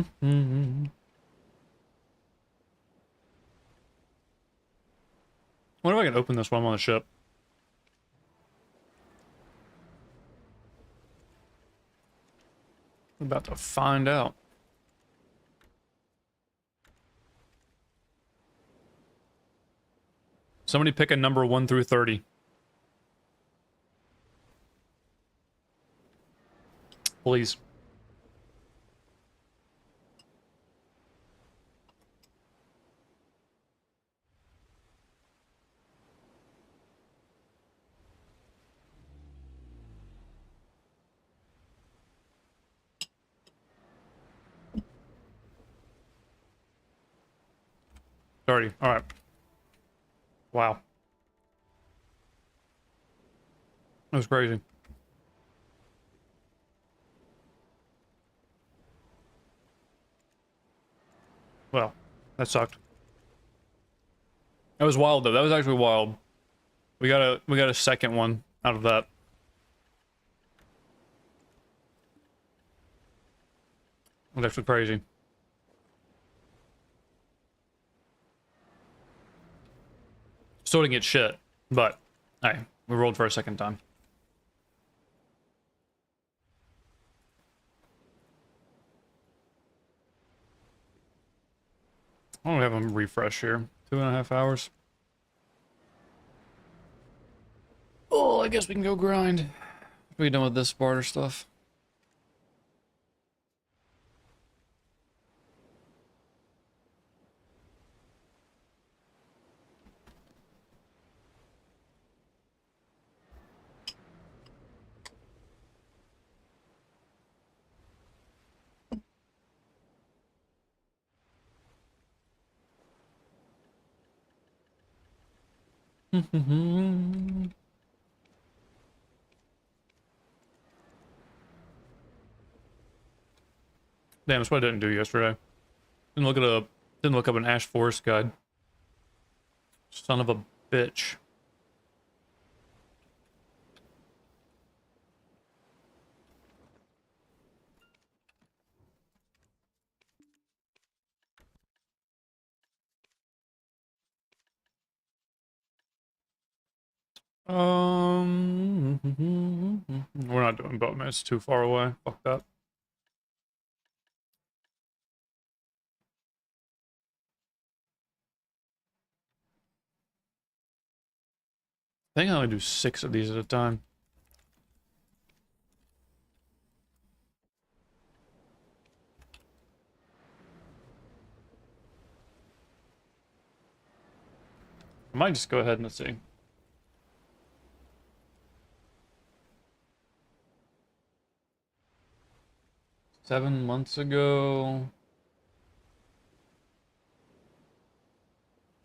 Wonder if I can open this while I'm on the ship. I'm about to find out. Somebody pick a number 1 through 30. Please. Alrighty. All right. Wow. That was crazy. Well, that sucked. That was wild though. That was actually wild. We got a second one out of that. It was actually crazy. Still didn't get shit, but hey, we rolled for a second time. I don't have them refresh here. 2.5 hours. Oh, I guess we can go grind. We done with this barter stuff. Damn, that's what I didn't do yesterday. Didn't look up an Ash Forest guide. Son of a bitch. We're not doing Boatman. It's too far away. Fuck that. I think I only do 6 of these at a time. I might just go ahead and let's see. Seven months ago.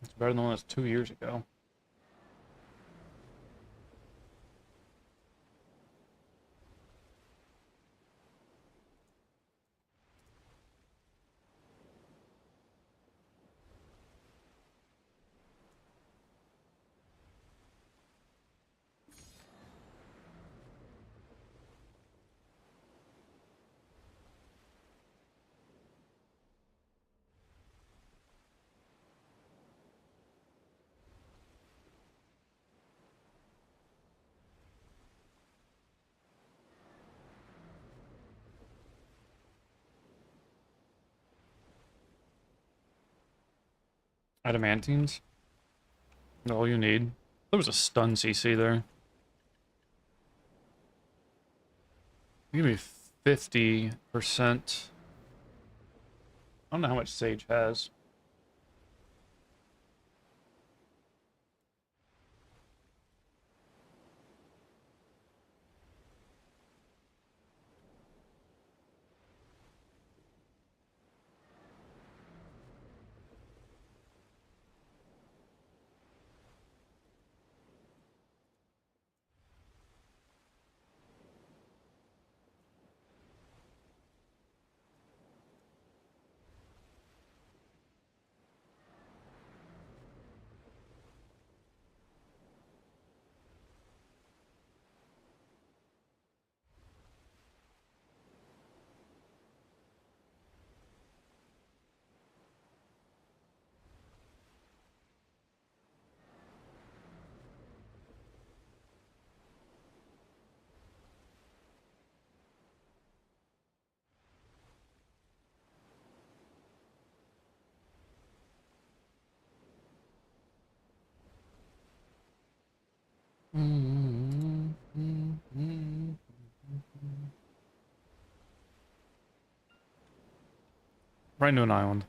It's better than the one that's 2 years ago. Adamantines? All you need. There was a stun CC there. Give me 50%. I don't know how much Sage has. Right into an island.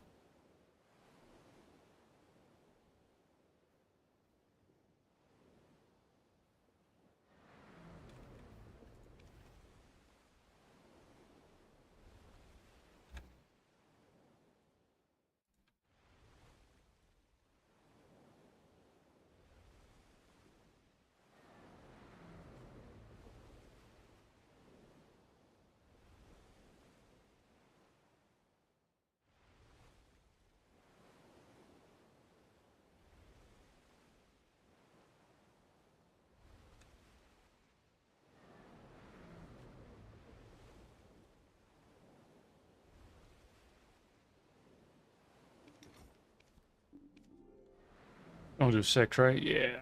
I'll do 6, right? Yeah.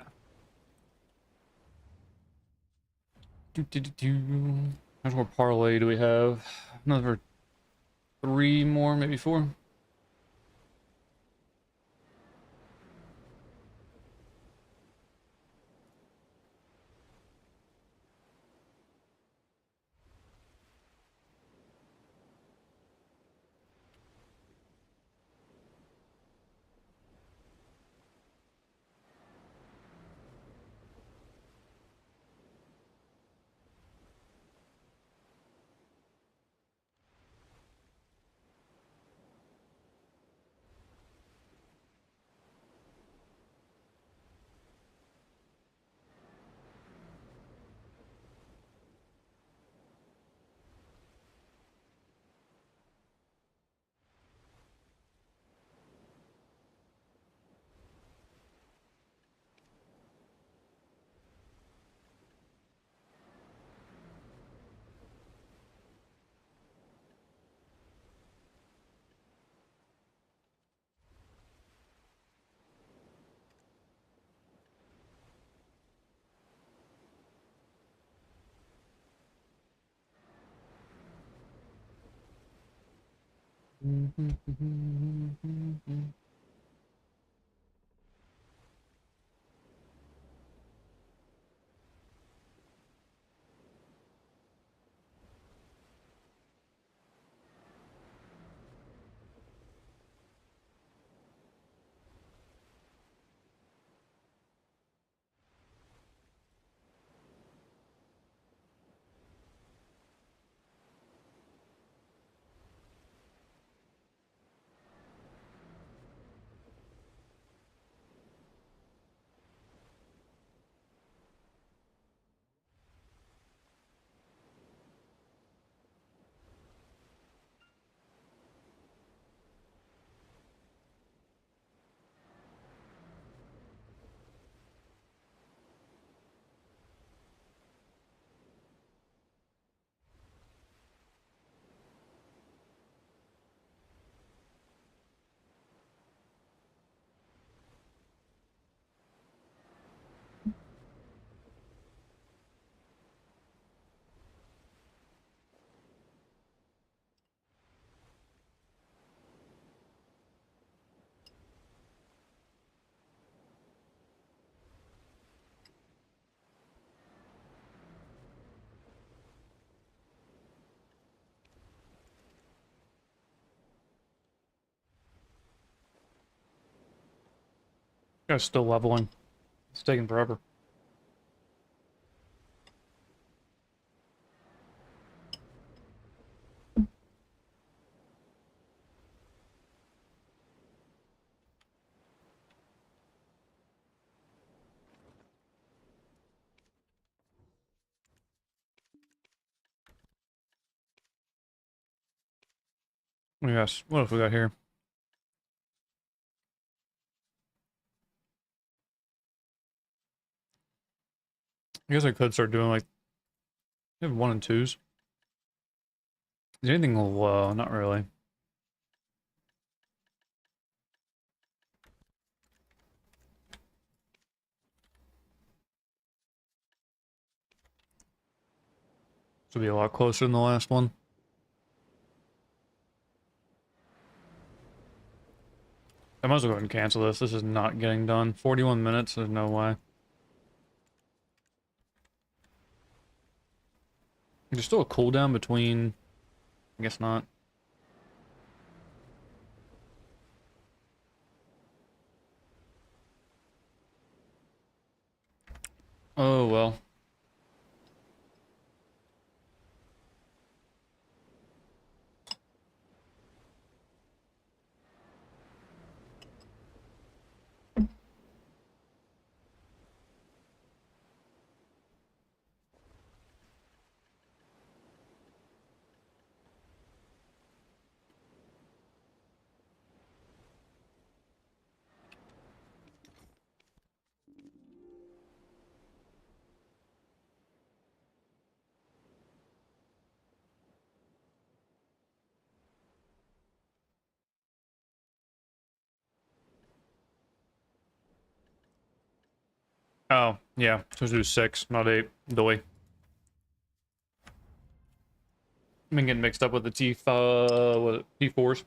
How much more parlay do we have? Another 3 more, maybe 4. Guy's still leveling. It's taking forever. Yes. What else we got here? I guess I could start doing like I have 1 and 2s. Is there anything low? Not really. This will be a lot closer than the last one. I might as well go ahead and cancel this. This is not getting done. 41 minutes, there's no way. There's still a cooldown between... I guess not. Oh, well. Oh, yeah. Supposed to do 6, not 8. Doy. I've been getting mixed up with the T4s.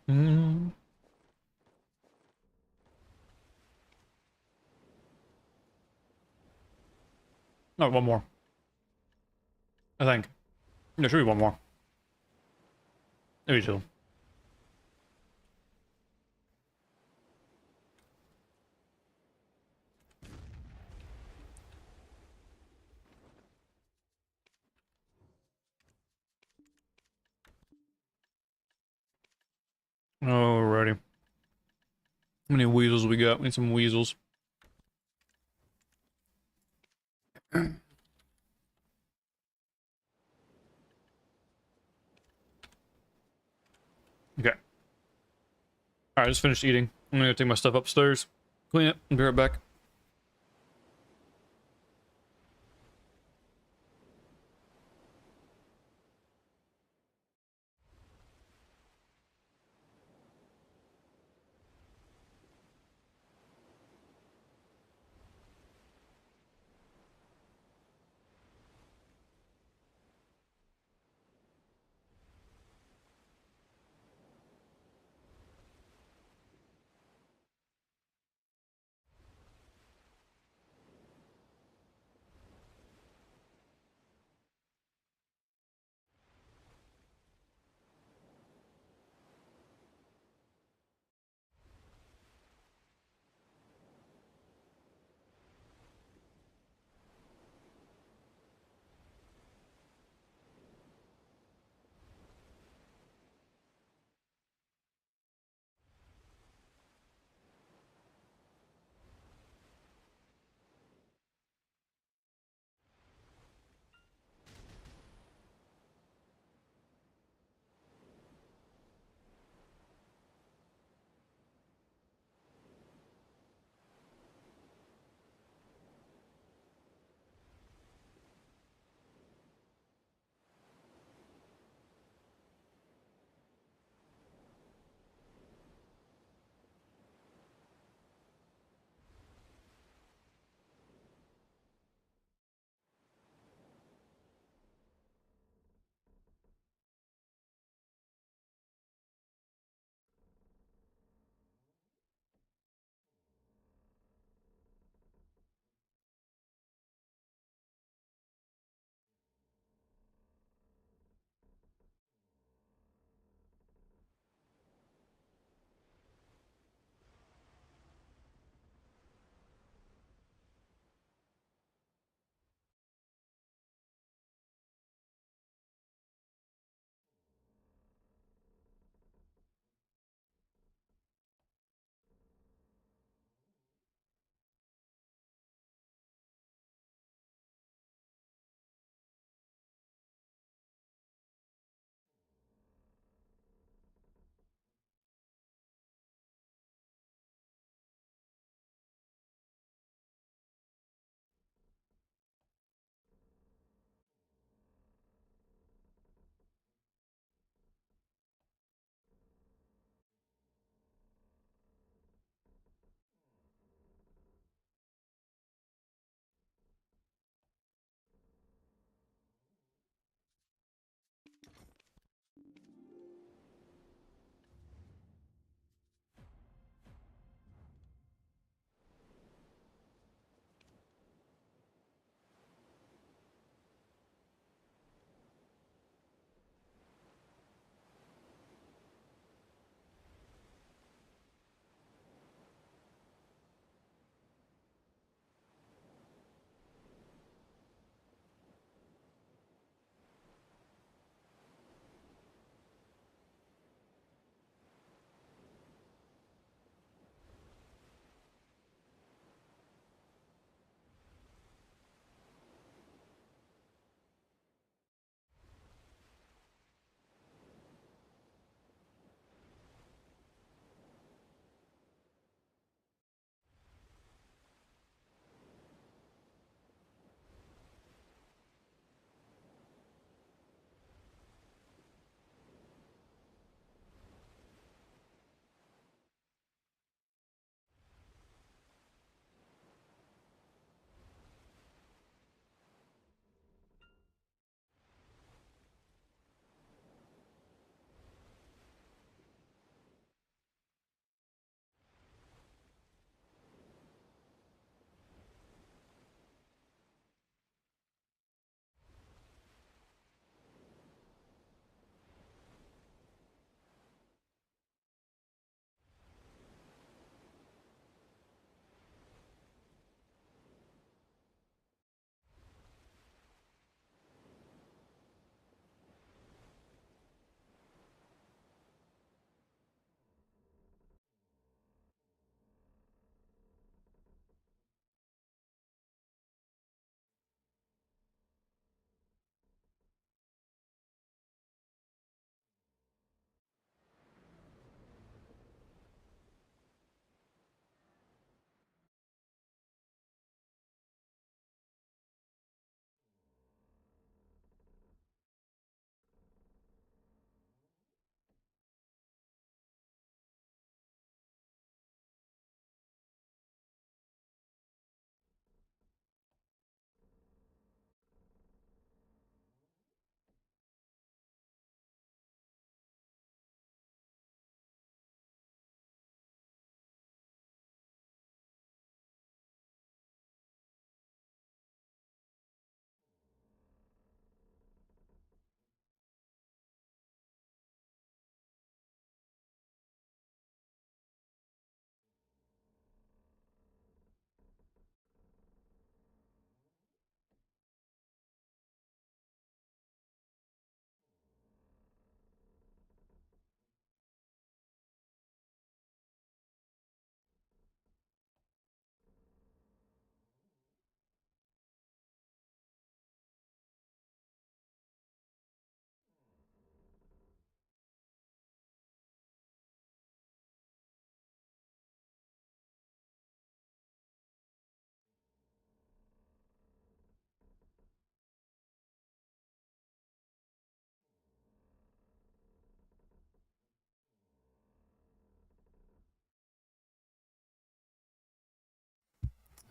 Mm. No, one more. I think. There should be one more. Maybe two. Alrighty. How many weasels we got? We need some weasels. Okay. Alright, just finished eating. I'm gonna go take my stuff upstairs, clean it, and be right back.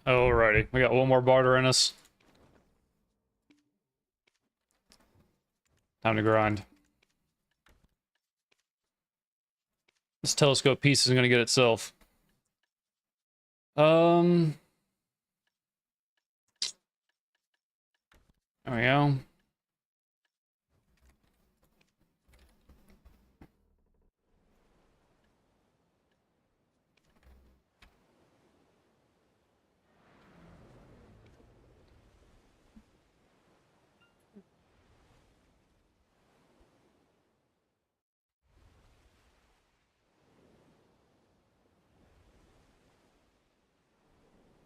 Alrighty, we got one more barter in us. Time to grind. This telescope piece is gonna get itself. There we go.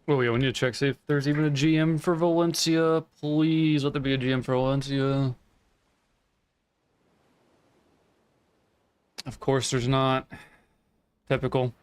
Oh yeah, we need to check see if there's even a GM for Valencia. Please let there be a GM for Valencia. Of course there's not. Typical.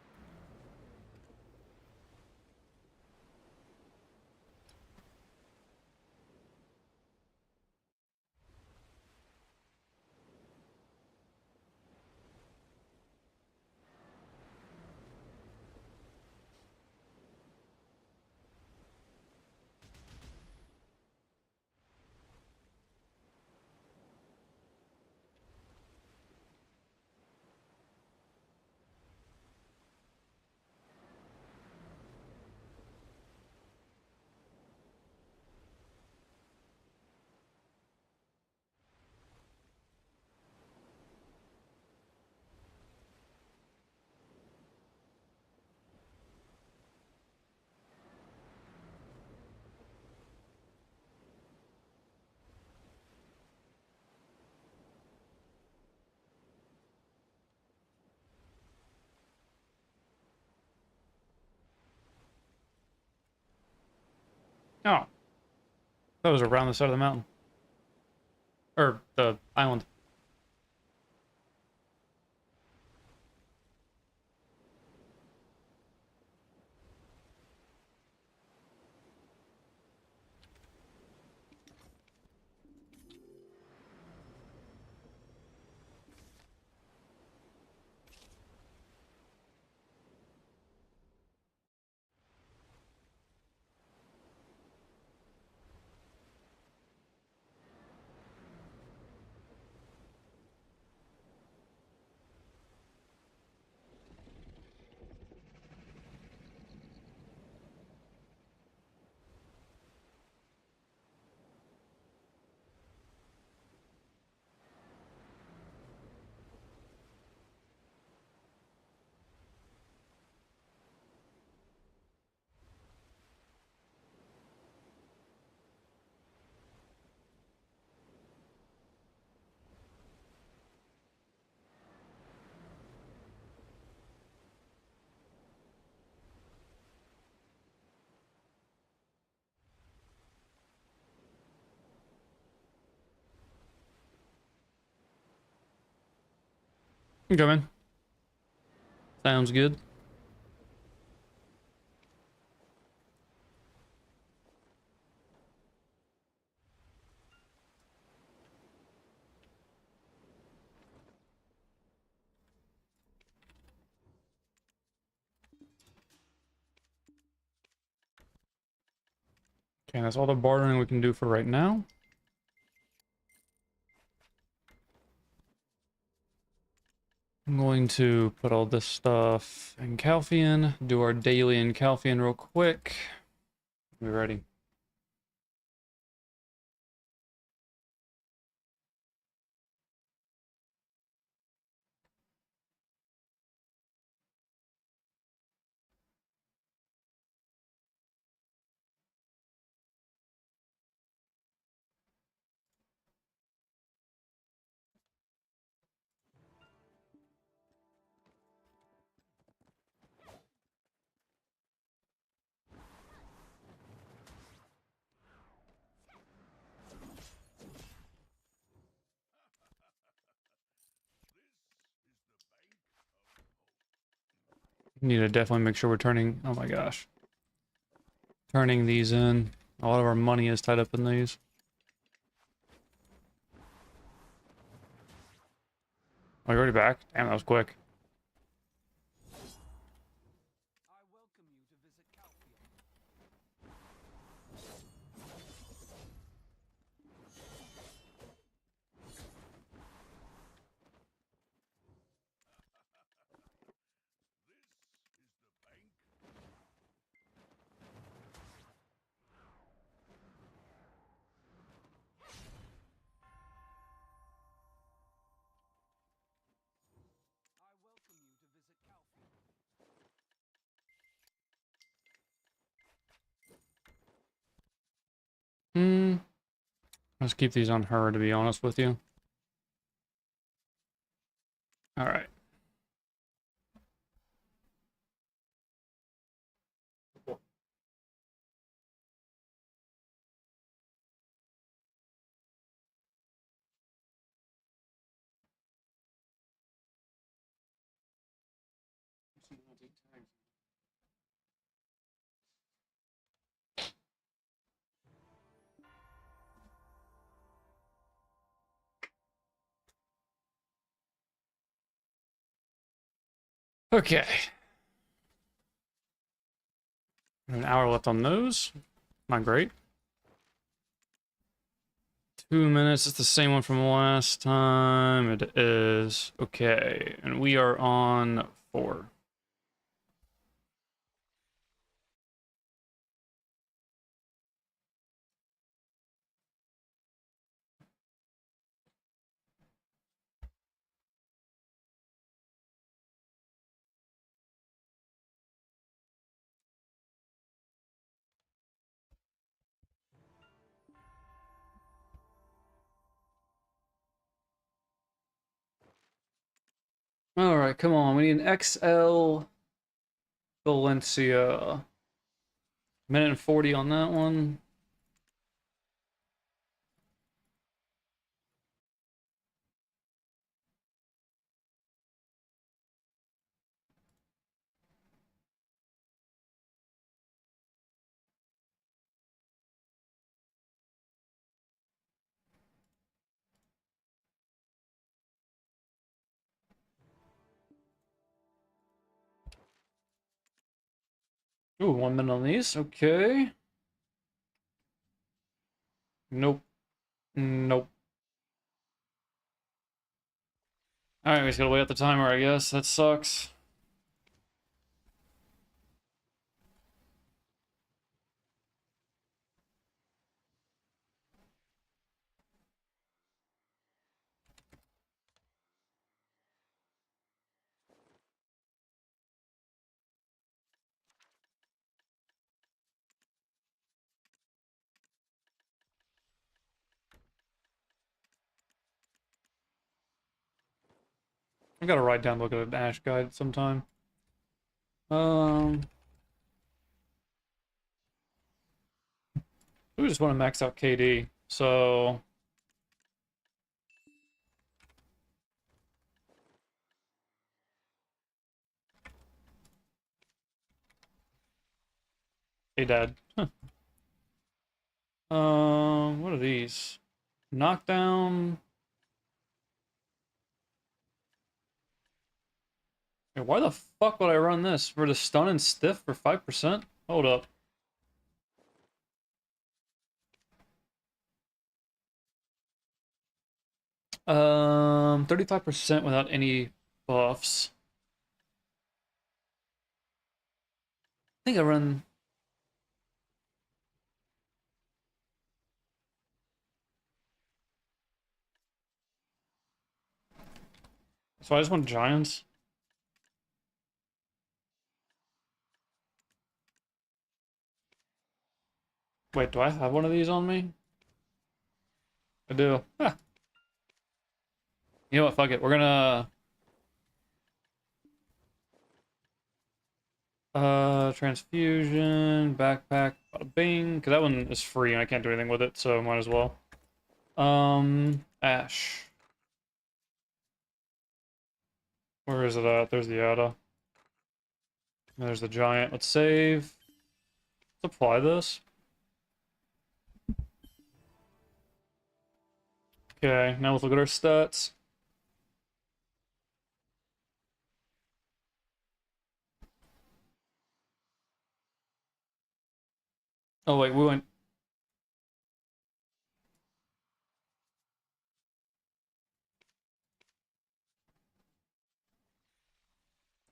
Oh. That was around the side of the mountain. Or the island. I'm coming. Sounds good. Okay, that's all the bartering we can do for right now. I'm going to put all this stuff in Calphian, do our daily in Calphian real quick. Be ready. Need to definitely make sure we're turning, oh my gosh. Turning these in. A lot of our money is tied up in these. Oh, you're already back? Damn, that was quick. Let's keep these on her, to be honest with you. All right. Okay. An hour left on those. Not great. 2 minutes. It's the same one from last time. It is. Okay. And we are on 4. All right, come on. We need an XL Valencia. Minute and 40 on that one. Ooh, 1 minute on these. Okay. Nope. Nope. Alright, we just gotta wait out the timer, I guess. That sucks. I gotta write down, look at an Ash guide sometime. We just want to max out KD, so hey, Dad. Huh. What are these? Knockdown. Hey, why the fuck would I run this? For the stun and stiff for 5%? Hold up. Um, 35% without any buffs. I think I run. So I just want giants. Wait, do I have one of these on me? I do. Huh. You know what? Fuck it. We're gonna transfusion, backpack, bada bing. Because that one is free and I can't do anything with it, so might as well. Ash. Where is it at? There's the Ada. There's the giant. Let's save. Let's apply this. Okay, now let's look at our stats. Oh wait, we went.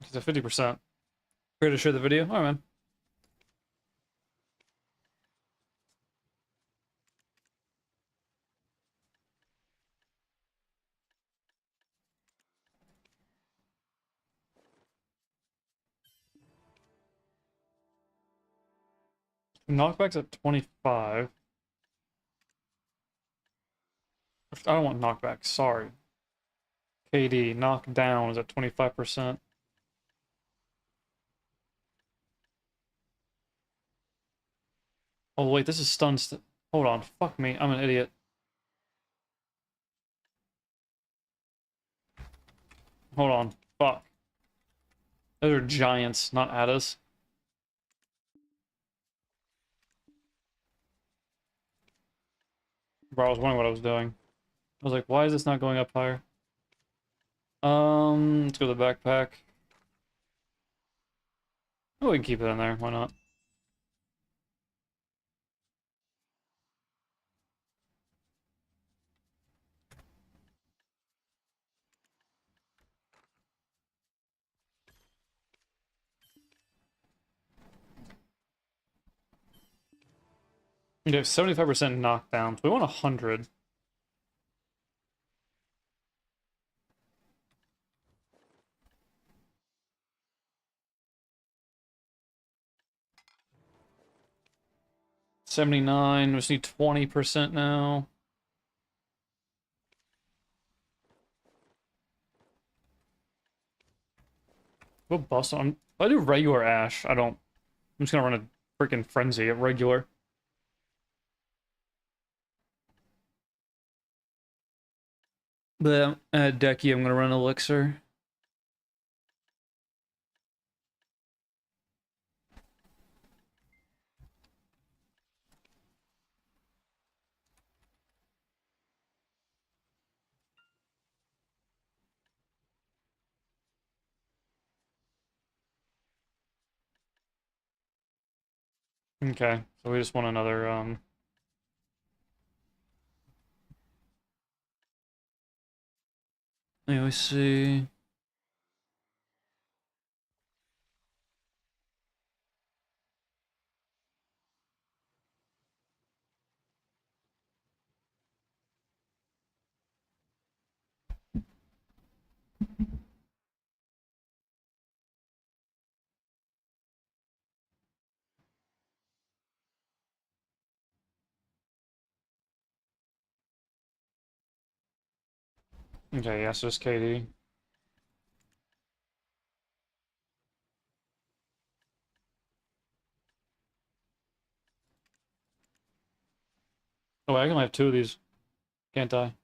It's at 50%. Ready to share the video? Alright, man. Knockback's at 25. I don't want knockback, sorry. KD, knockdown is at 25%. Oh wait, this is stun hold on, fuck me, I'm an idiot. Hold on, fuck. Those are giants, not Adas. Bro, I was wondering what I was doing. I was like, why is this not going up higher? Let's go to the backpack. Oh, we can keep it in there, why not? You have 75% knockdown, so we want 100. $79, we just need 20% now. Go bust on. If I do regular Ash, I don't. I'm just gonna run a freaking frenzy at regular. But at Decky, I'm gonna run Elixir. Okay, so we just want another, let me see. Okay, yeah, so it's KD. Oh, I can only have two of these, can't I?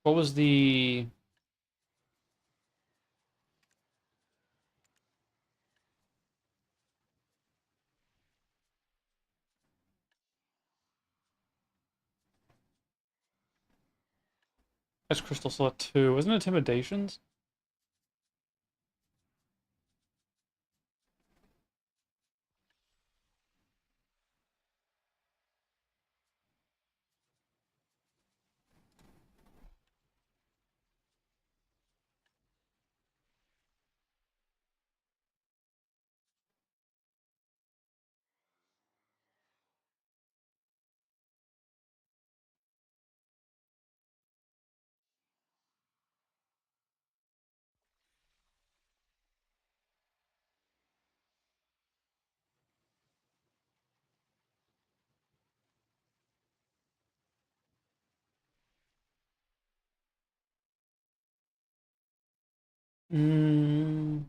What was the... That's Crystal Slot 2. Wasn't it Intimidations? Mm.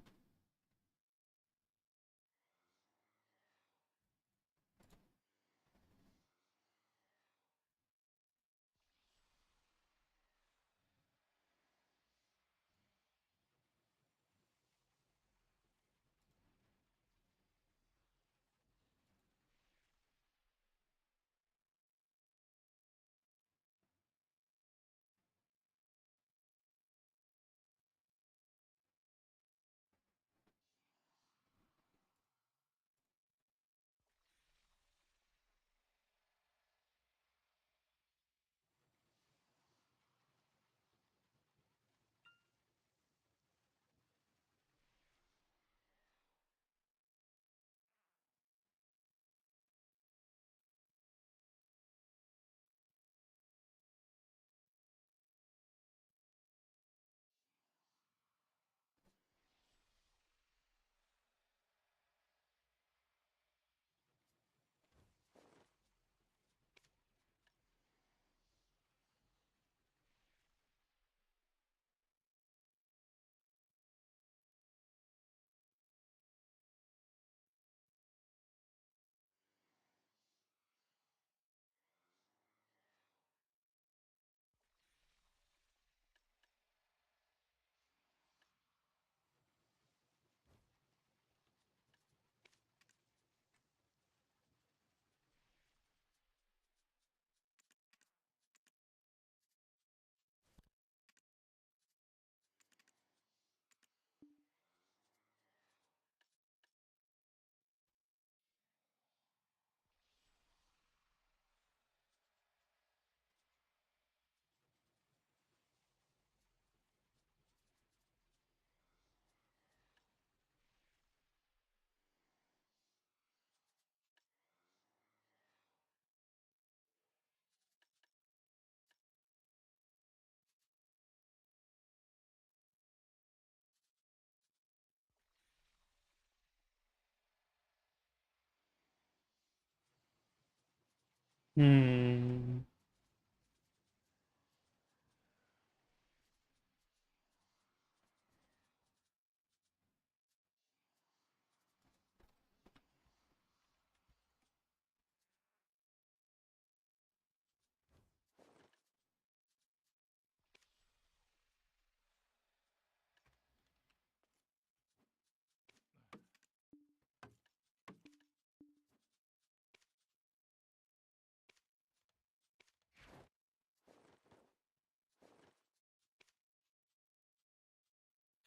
Hmm.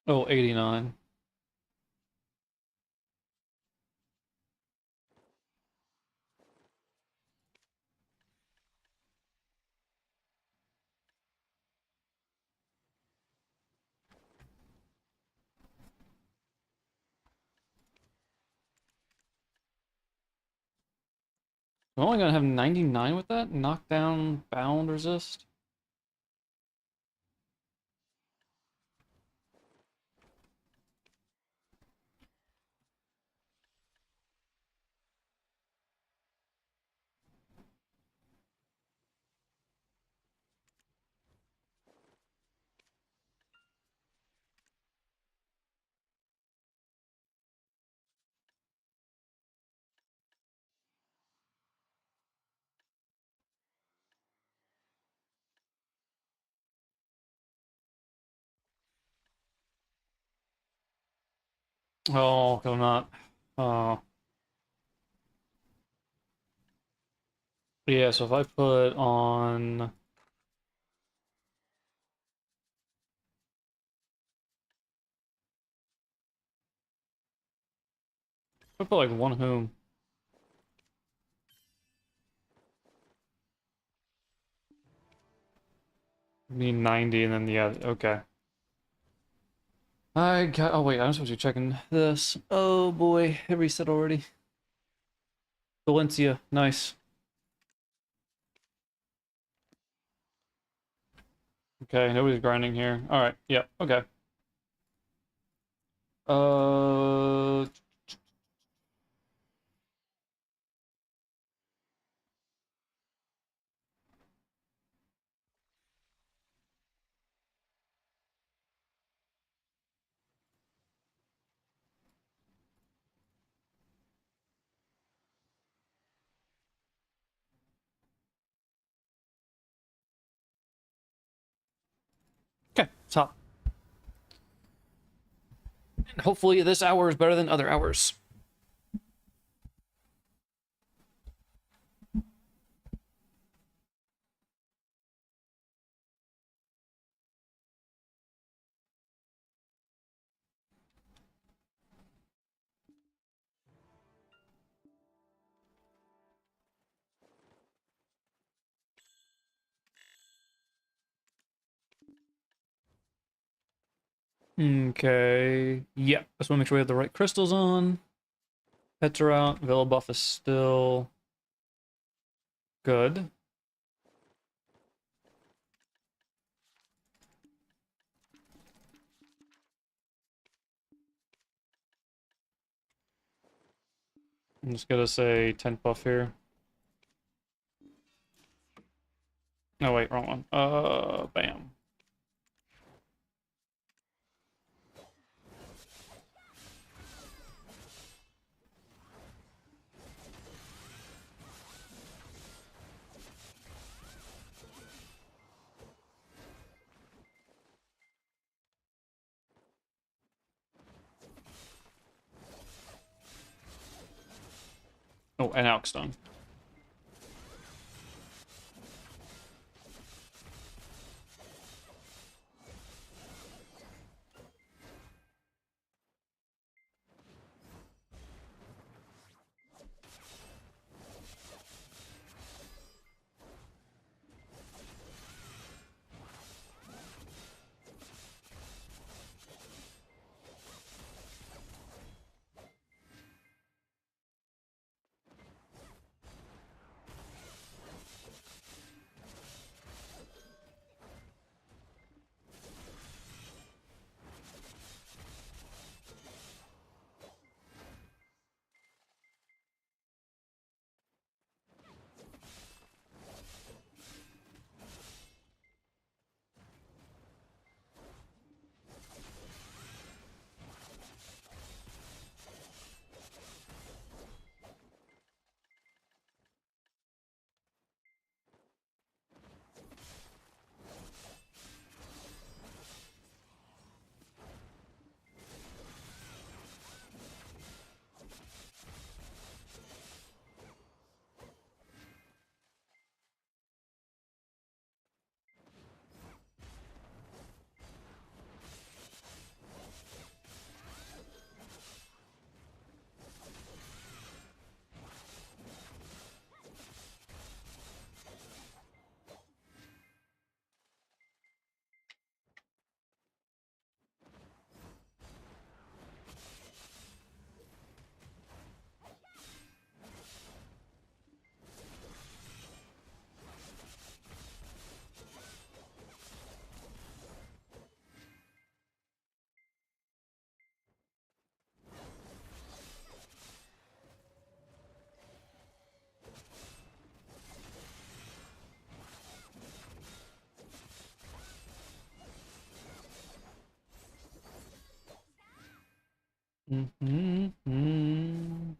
Oh, 89. I'm only gonna have 99 with that? Knockdown, bound, resist? Oh, I'm not. Oh. Yeah, so if I put on... I put like one whom. Need 90 and then, yeah, okay. I got... Oh, wait, I'm supposed to be checking this. Oh, boy. It reset already. Valencia. Nice. Okay, nobody's grinding here. Alright, yeah, okay. Uh... Okay, top. Hopefully this hour is better than other hours. Okay. Yep. Just want to make sure we have the right crystals on. Pets are out. Villa buff is still good. I'm just gonna say 10 buff here. No, wait, wrong one. Bam. Oh, and Alkstone. Mm-hmm.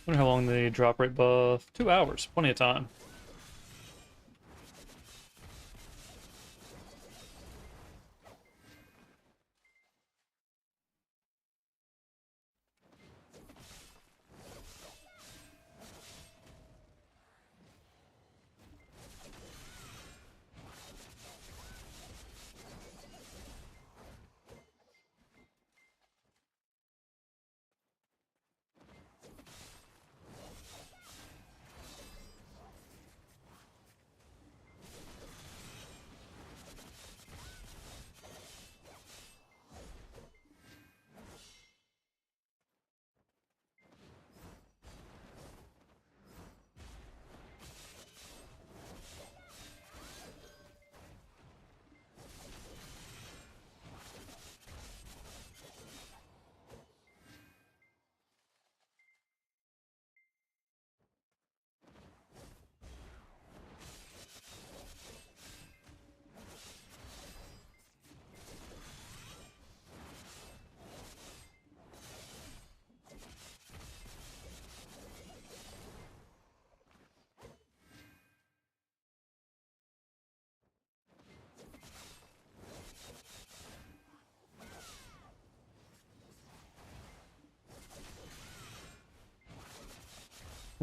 Wonder how long the drop rate buff. 2 hours, plenty of time.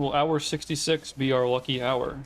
Will hour 66 be our lucky hour?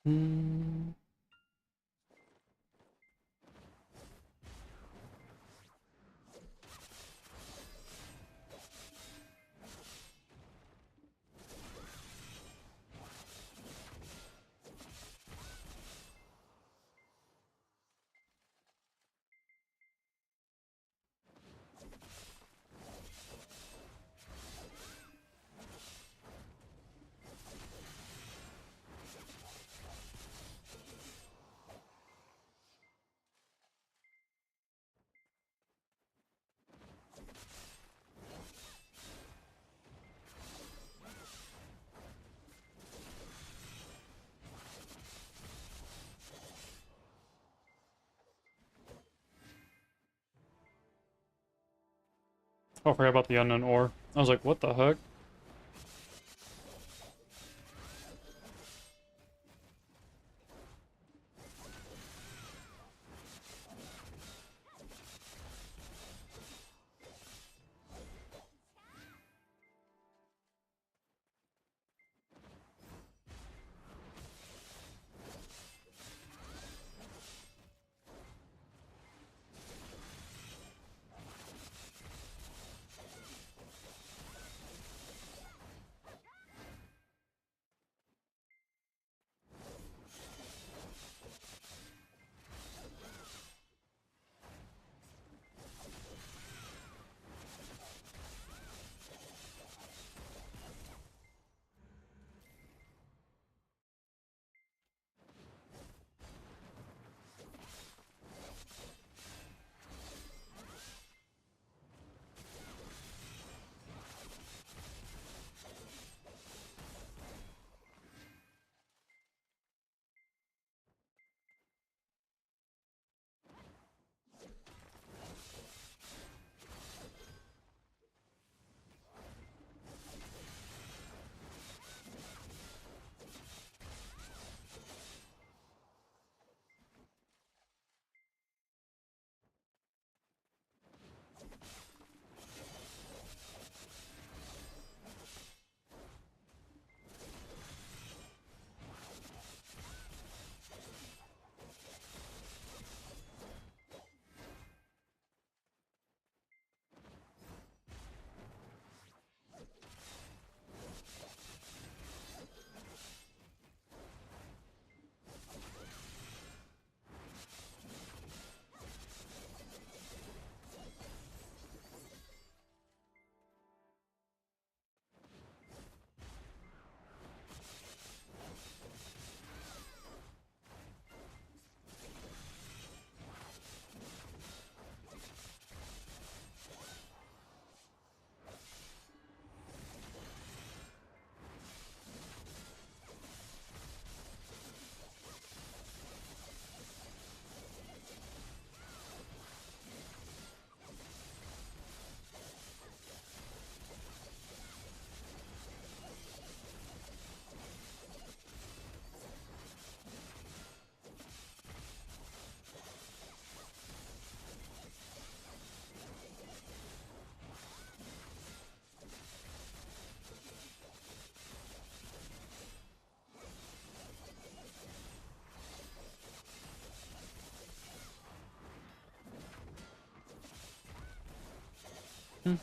Hmm. Oh, I forgot about the unknown ore. I was like, what the heck?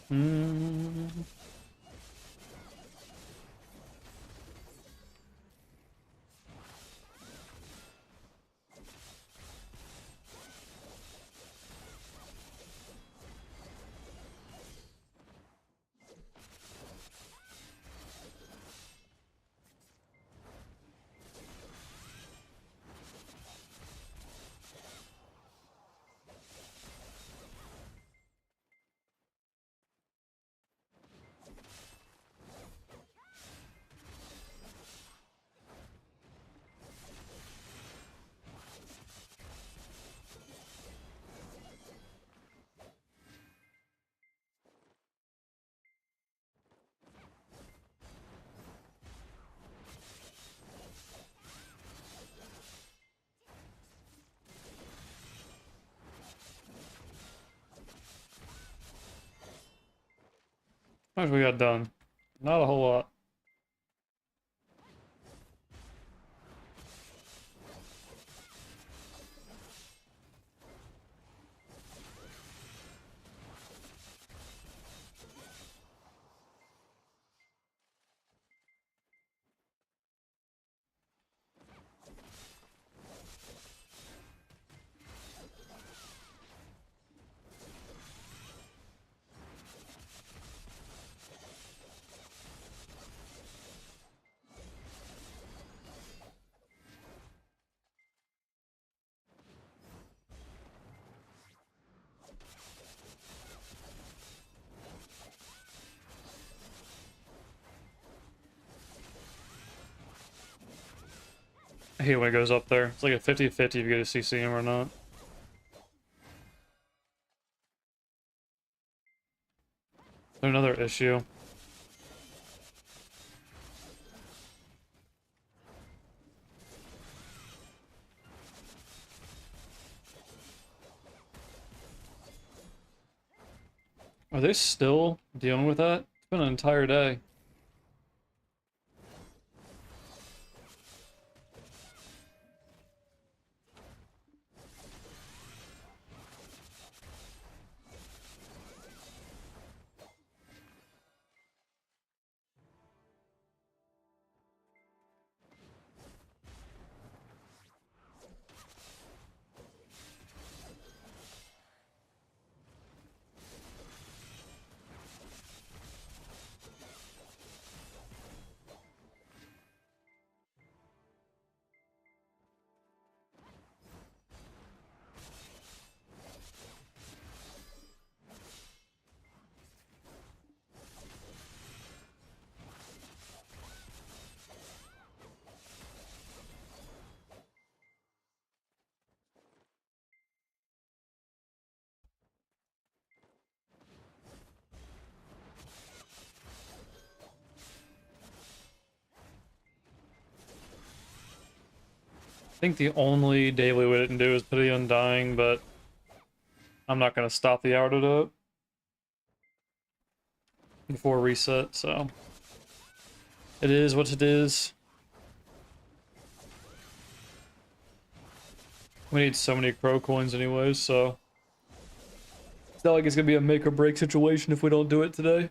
Hmm. How much we got done? Not a whole lot. I hate when it goes up there. It's like a 50-50 if you get a CCM or not. Another issue. Are they still dealing with that? It's been an entire day. I think the only daily we didn't do is put the Undying, but I'm not going to stop the hour to do it before reset, so it is what it is. We need so many crow coins anyways, so it's not like it's going to be a make or break situation if we don't do it today.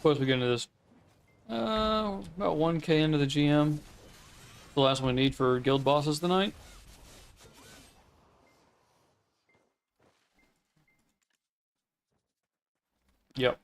Close we get into this. About 1k into the GM. The last one we need for guild bosses tonight. Yep.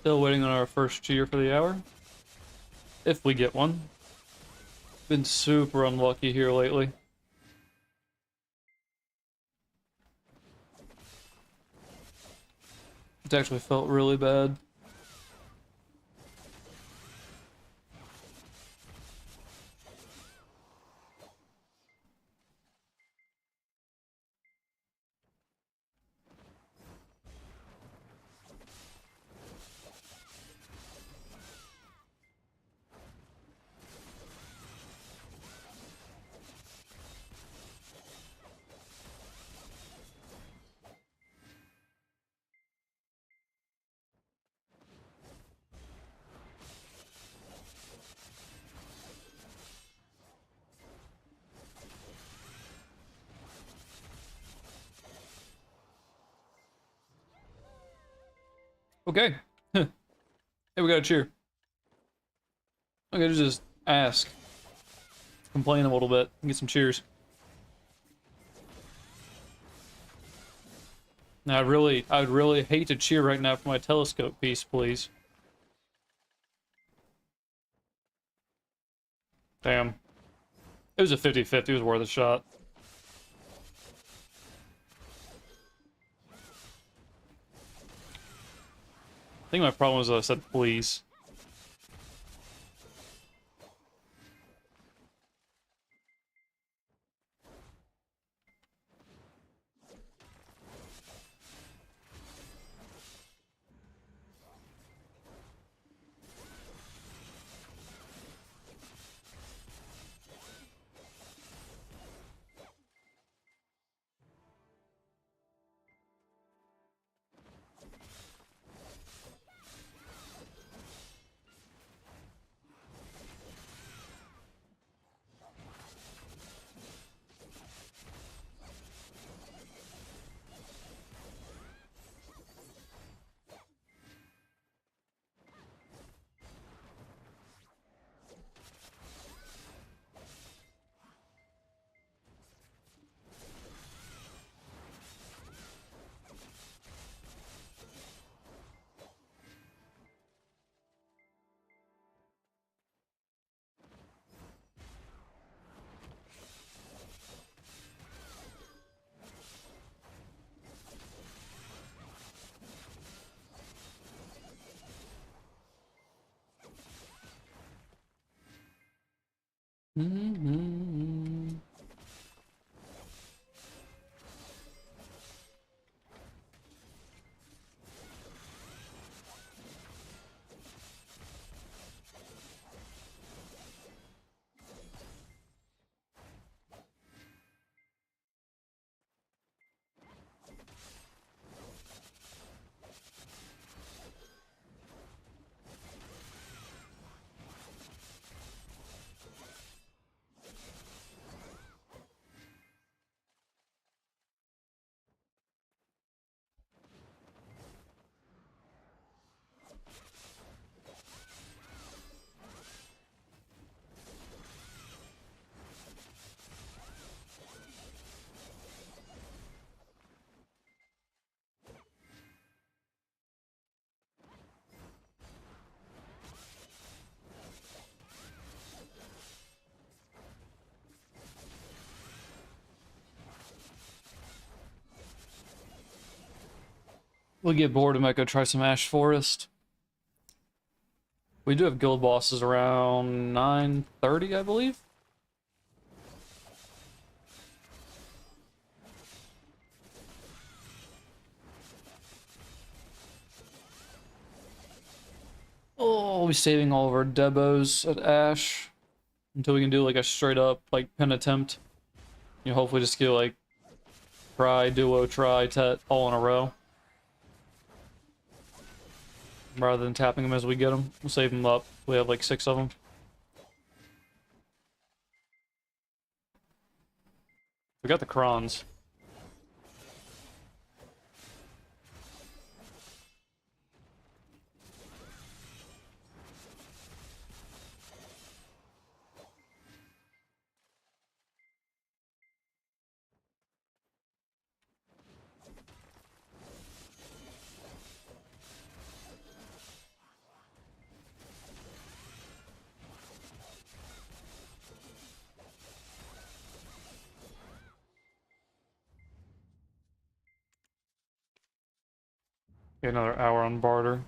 Still waiting on our first cheer for the hour. If we get one. Been super unlucky here lately. It's actually felt really bad. Okay. Hey, we got a cheer. Okay, just ask. Complain a little bit and get some cheers. Now, I would really hate to cheer right now for my telescope piece, please. Damn. It was a 50-50, it was worth a shot. I think my problem was that I said please. Mm-hmm. We'll get bored and might go try some Ash Forest. We do have guild bosses around 9:30, I believe. Oh, we'll be saving all of our debos at Ash until we can do like a straight up like pin attempt. You know, hopefully just get like try, duo, try, tet all in a row. Rather than tapping them as we get them. We'll save them up. We have like 6 of them. We got the crons. Get another hour on barter.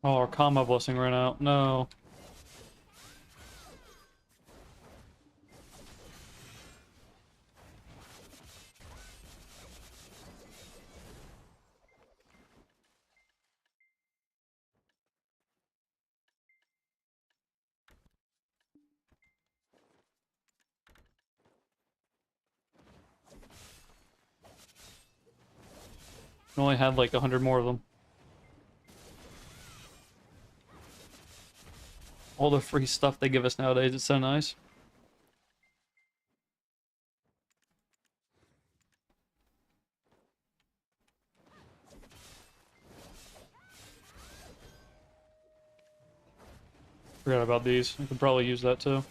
Oh, our combo blessing ran out. No. We only had like 100 more of them. All the free stuff they give us nowadays, it's so nice. Forgot about these. I could probably use that too.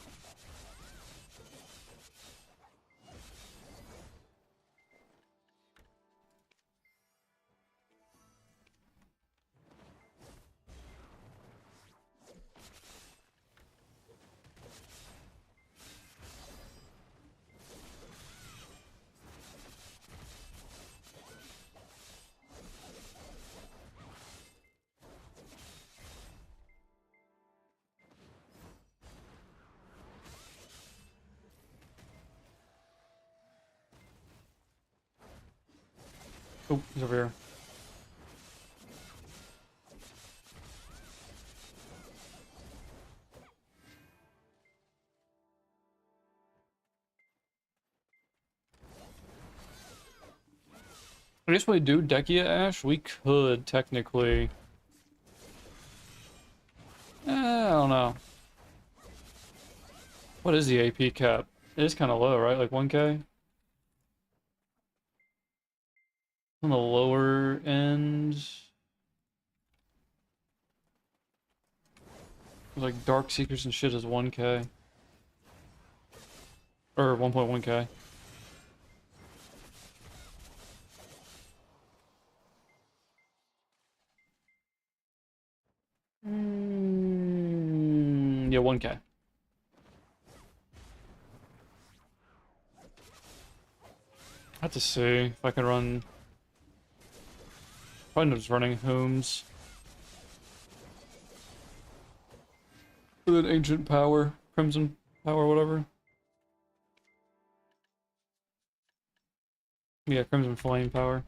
Oh, he's over here. I guess we do Dekia Ash. We could technically. I don't know. What is the AP cap? It is kind of low, right? Like 1K? On the lower end. Like Dark Seekers and shit is 1K. Or 1.1K. Yeah, 1K. I have to see if I can run. Probably just running Homes. With an Ancient Power, Crimson Power, whatever. Yeah, Crimson Flame Power.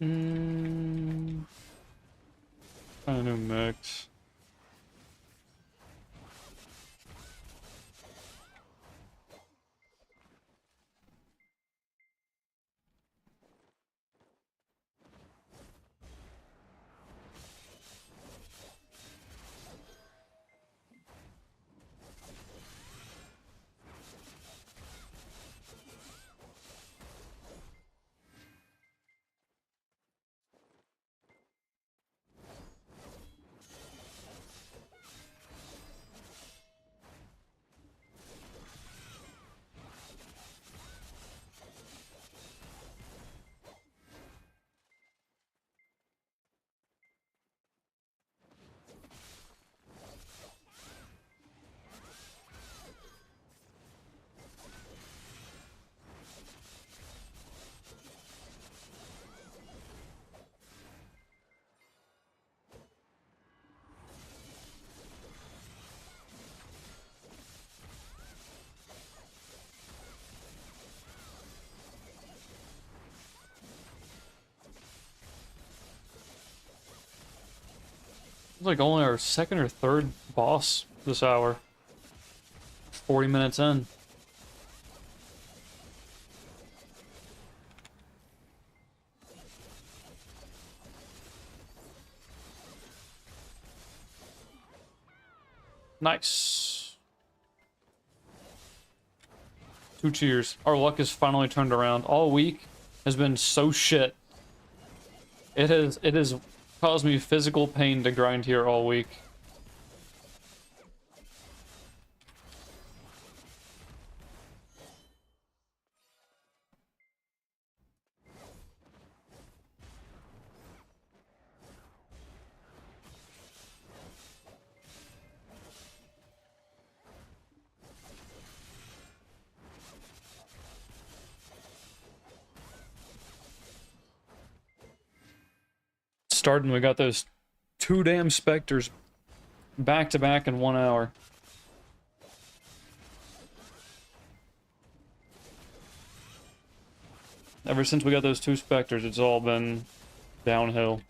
Kind of new mix. It's like only our second or third boss this hour. 40 minutes in. Nice. 2 cheers. Our luck has finally turned around. All week has been so shit. It has caused me physical pain to grind here all week. Starting, we got those 2 damn specters back to back in 1 hour. Ever since we got those 2 specters, it's all been downhill.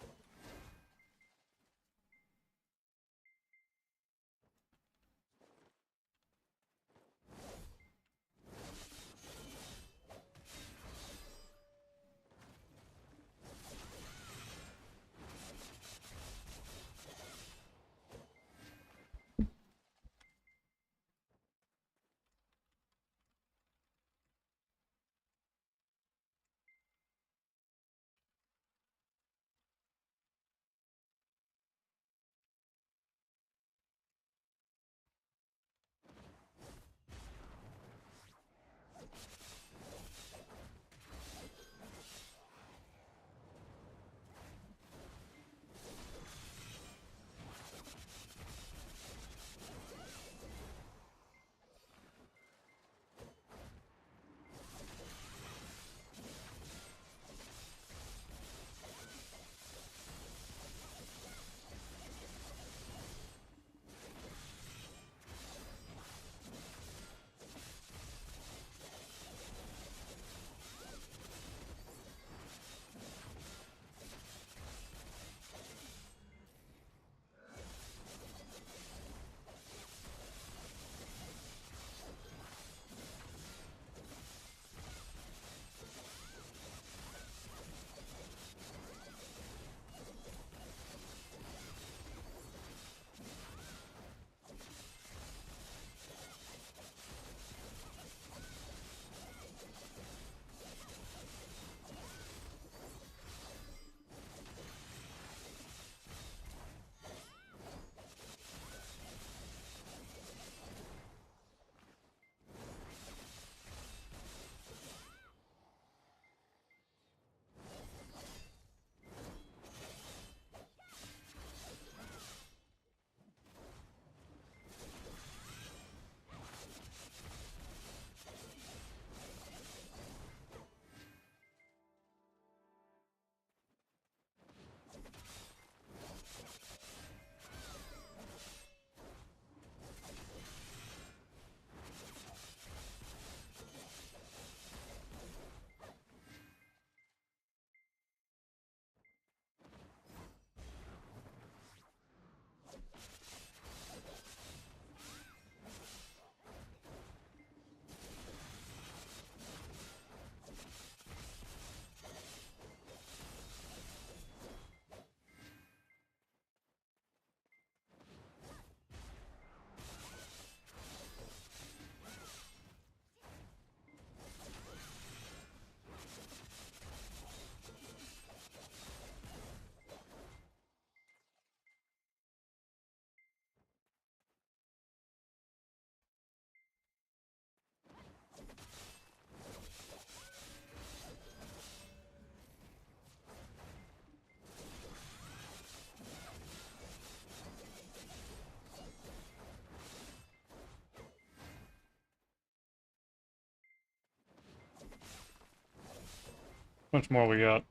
How much more we got?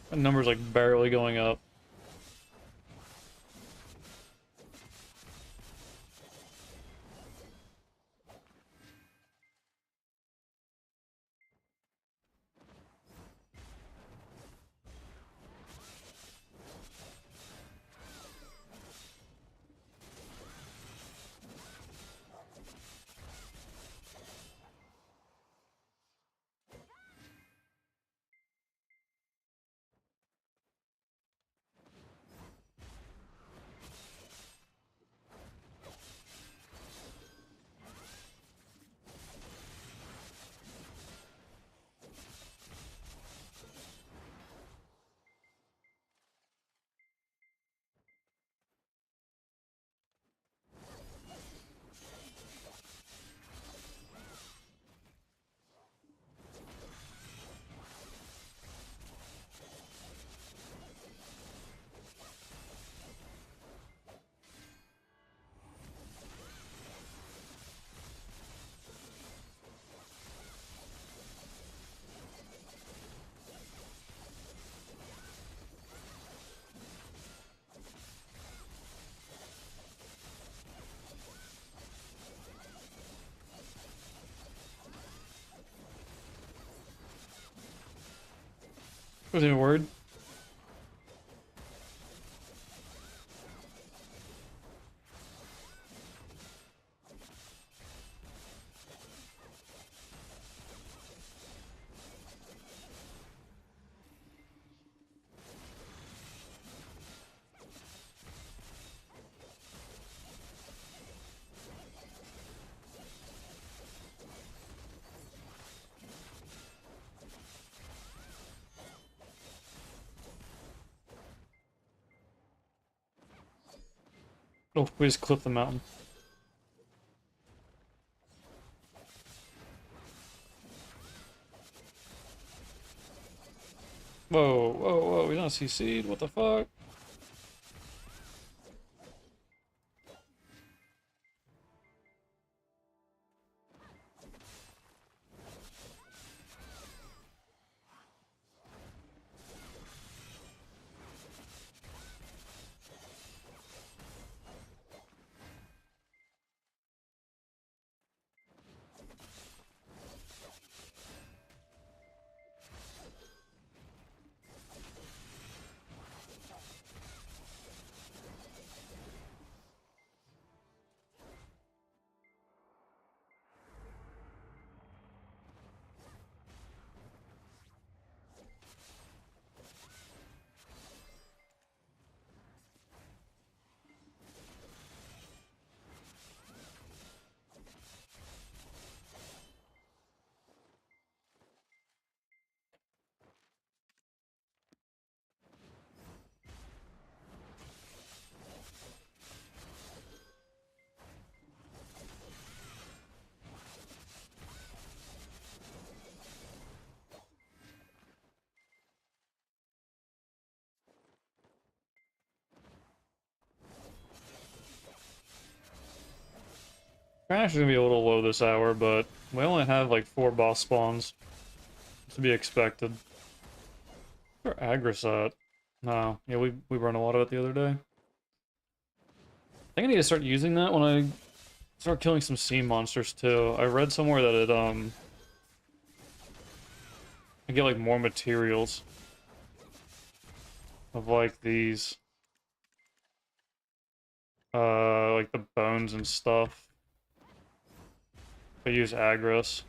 That number's like barely going up. Wasn't even worried. Oh, we just clipped the mountain. Whoa, whoa, whoa, we don't CC'd, what the fuck? Crash is gonna be a little low this hour, but we only have like 4 boss spawns. To be expected. Where Agris at? No, yeah, we run a lot of it the other day. I think I need to start using that when I start killing some sea monsters too. I read somewhere that it I get like more materials of like these like the bones and stuff. I use Agris.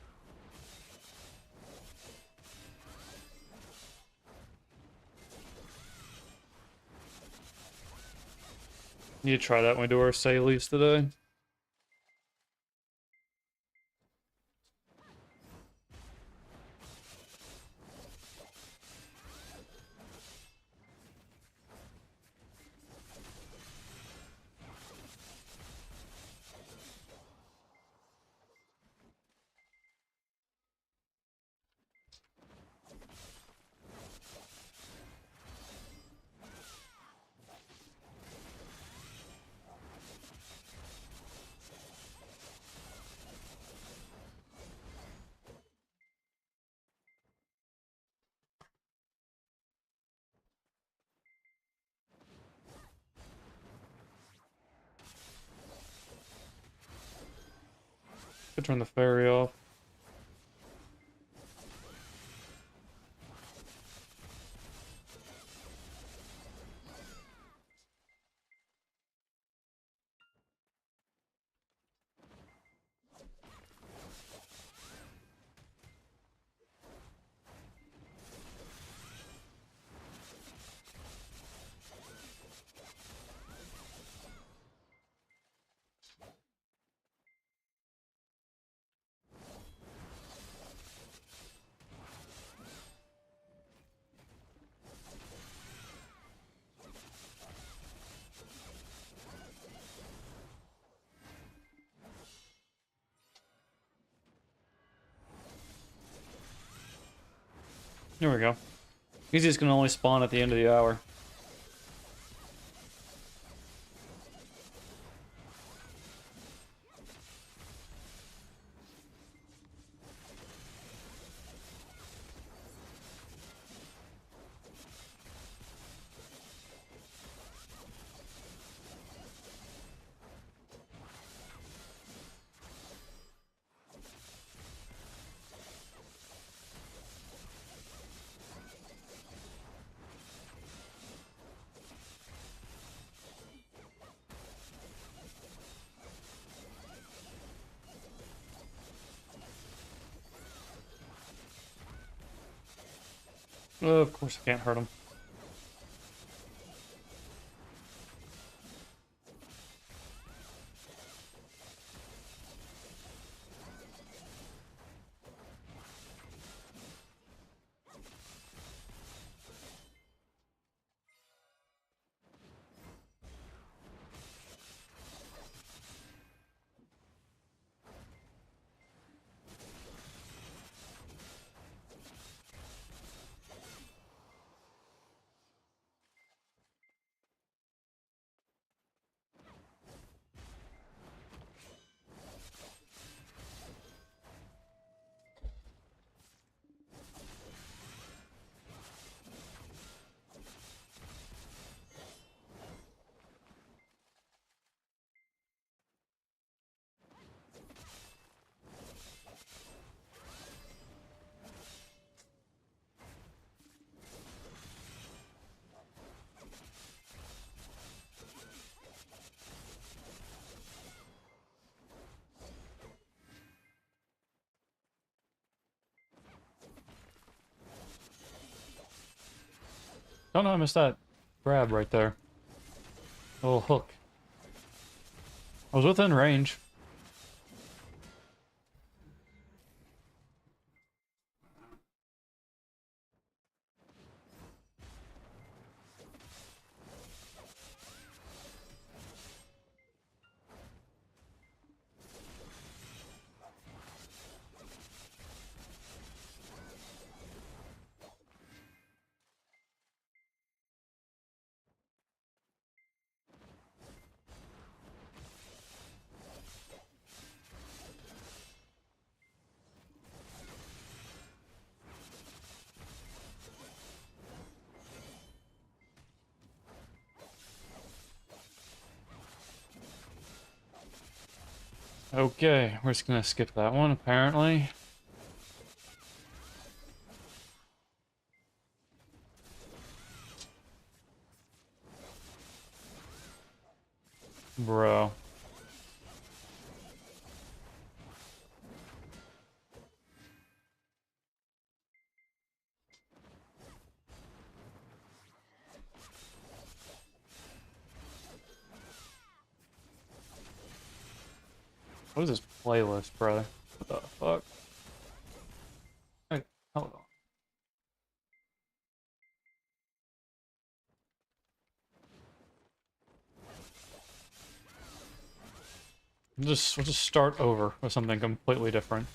Need to try that when we do our Salies today. Could turn the ferry off. There we go. He's just gonna only spawn at the end of the hour. Of course I can't hurt him. Don't know, I missed that grab right there. A little hook. I was within range. Okay, we're just gonna skip that one, apparently. Bro. What is this playlist, brother? What the fuck? Hey, hold on. We'll just start over with something completely different.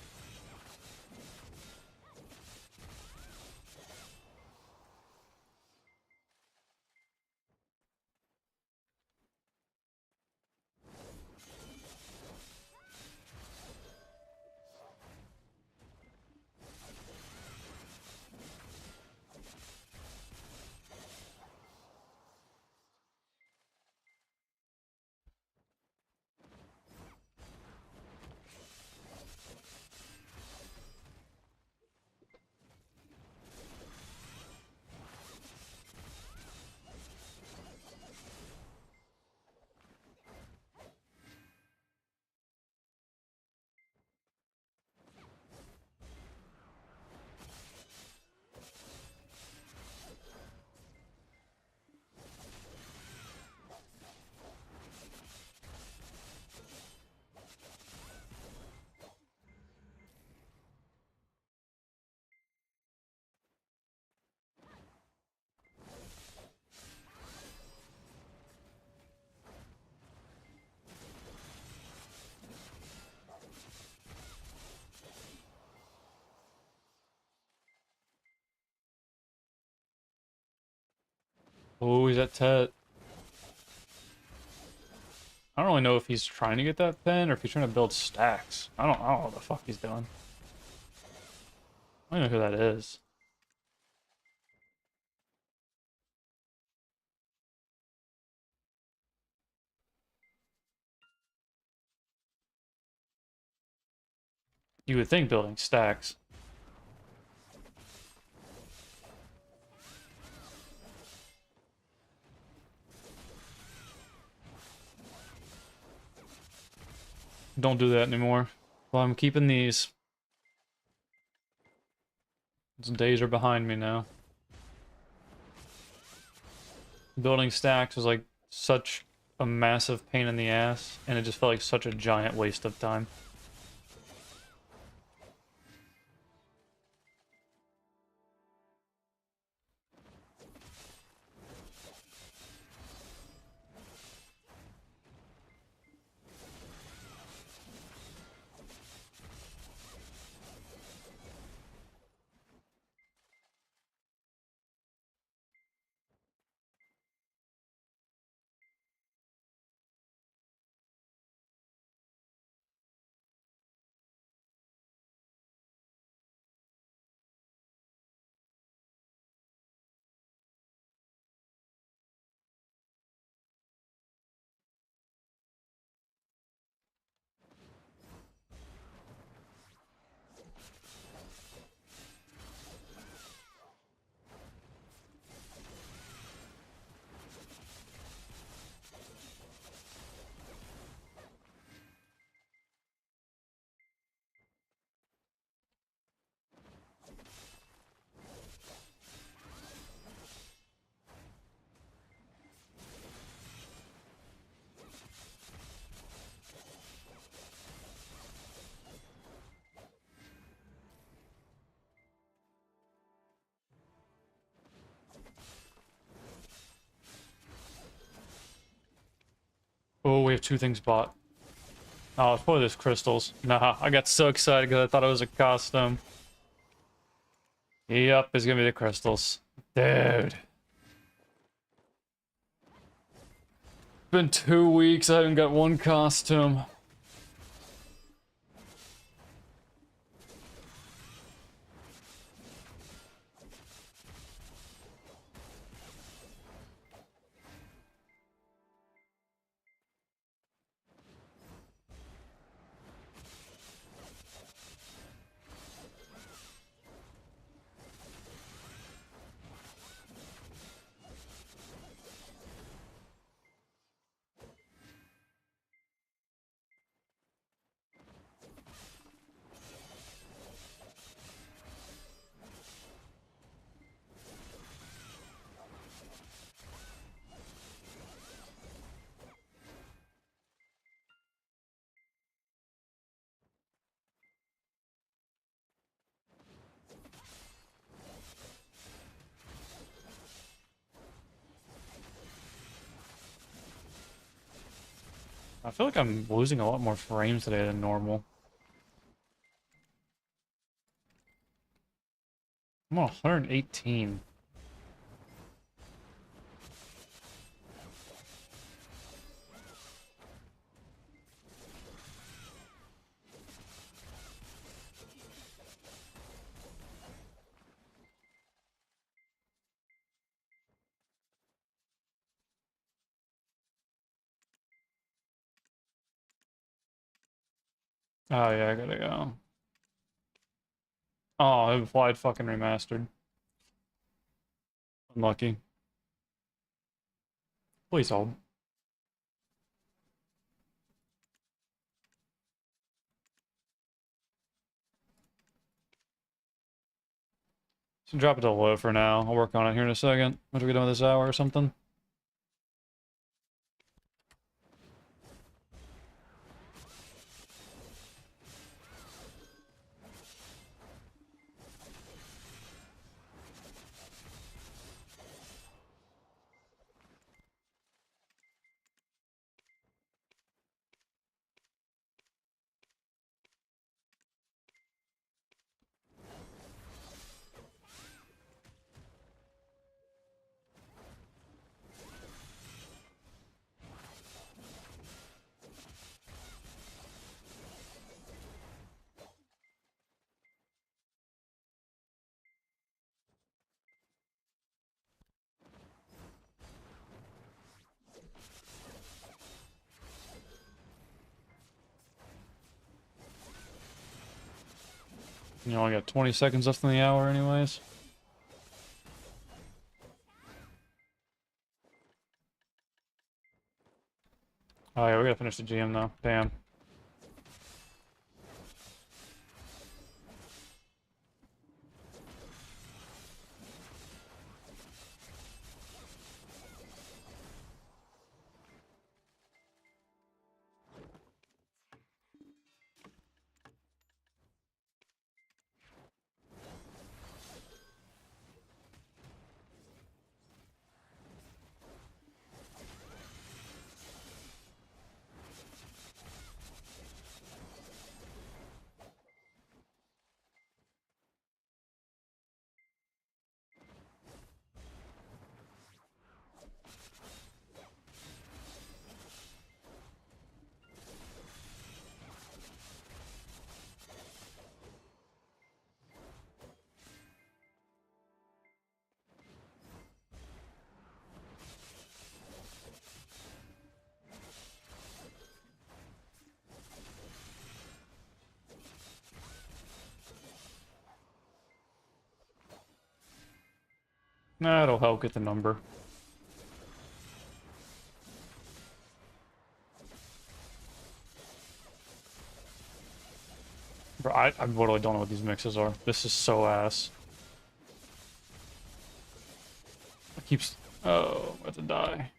Oh, he's at Tet. I don't really know if he's trying to get that pin or if he's trying to build stacks. I don't know what the fuck he's doing. I don't know who that is. You would think building stacks. Don't do that anymore. Well, I'm keeping these. Those days are behind me now. building stacks was like such a massive pain in the ass, and it just felt like such a giant waste of time. Oh, we have 2 things bought. Oh, it's probably those crystals. Nah, I got so excited because I thought it was a costume. Yep, it's gonna be the crystals. Dude. Been 2 weeks, I haven't got 1 costume. I feel like I'm losing a lot more frames today than normal. I'm on 118. Oh yeah, I gotta go. Oh, implied fucking remastered. Unlucky. Please hold. So drop it to low for now. I'll work on it here in a second. Once we get done with this hour or something. You only got 20 seconds left in the hour anyways. Oh yeah, we gotta finish the GM though. Damn. That'll help get the number. Bro, I literally don't know what these mixes are. This is so ass. It keeps... Oh, I'm about to die.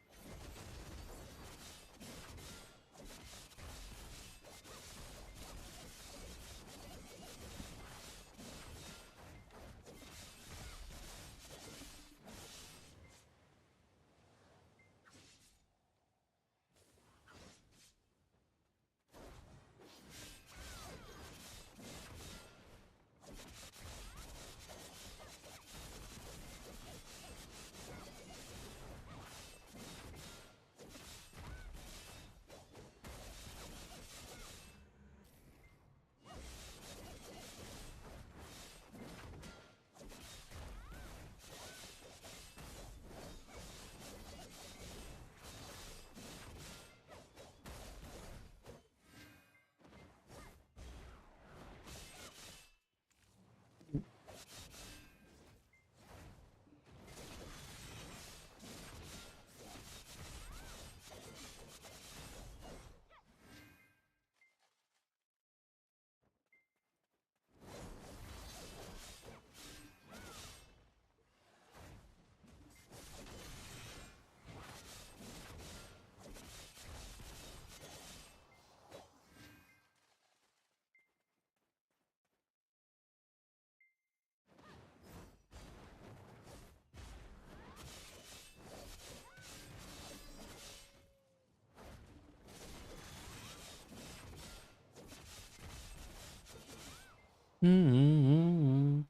I'm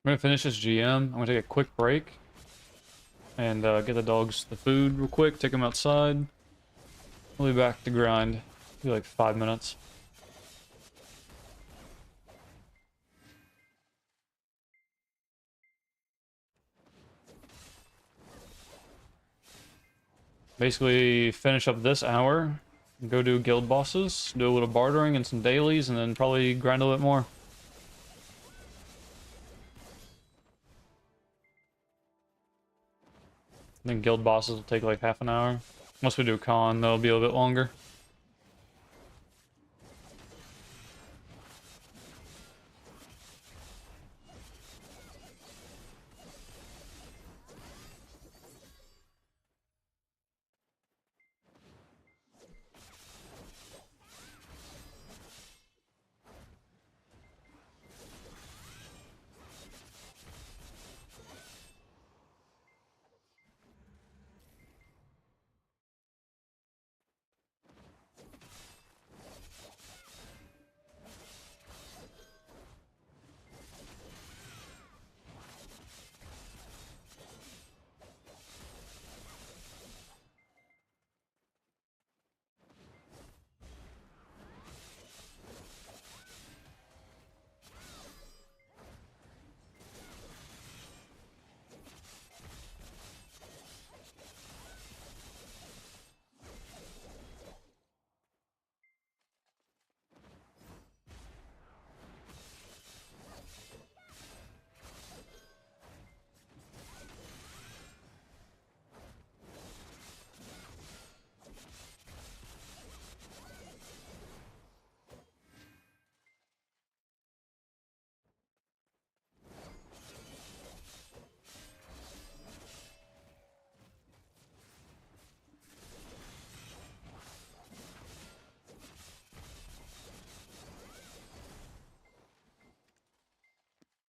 gonna finish this GM. I'm gonna take a quick break and get the dogs the food real quick. Take them outside. We'll be back to grind. Be like 5 minutes. Basically, finish up this hour. Go do guild bosses. Do a little bartering and some dailies, and then probably grind a bit more. I think guild bosses will take like half an hour. Once we do con, they'll be a bit longer.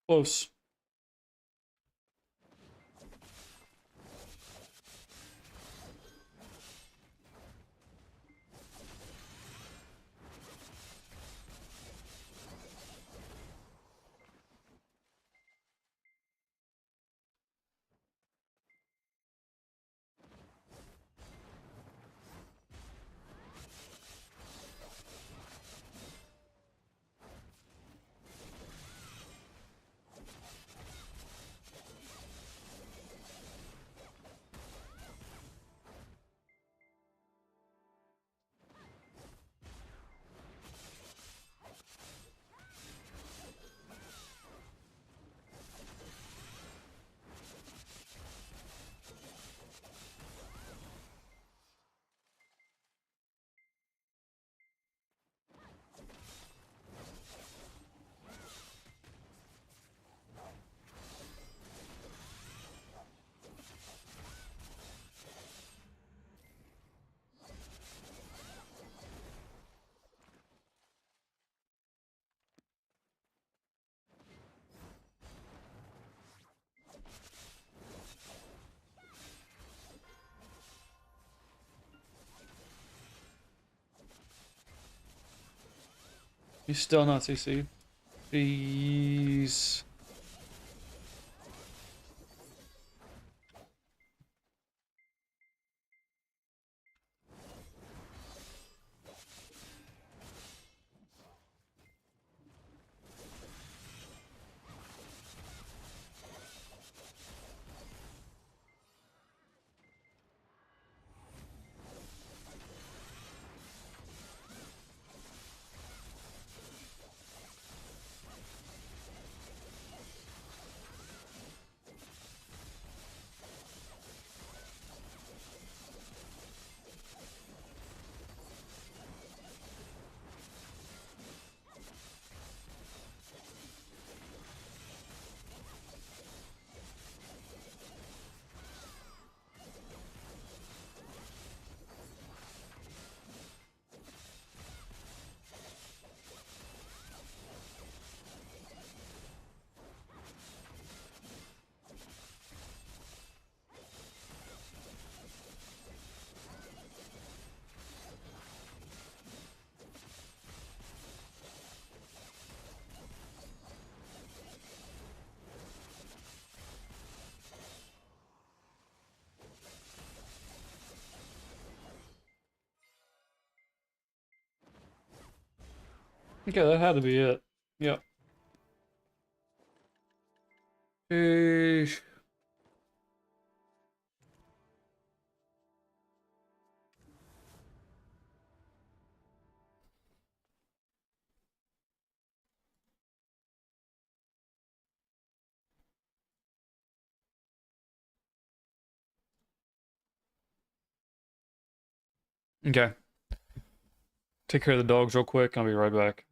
Close. He's still not CC. Jeez. Okay, that had to be it. Yep. Sheesh. Okay. Take care of the dogs real quick. I'll be right back.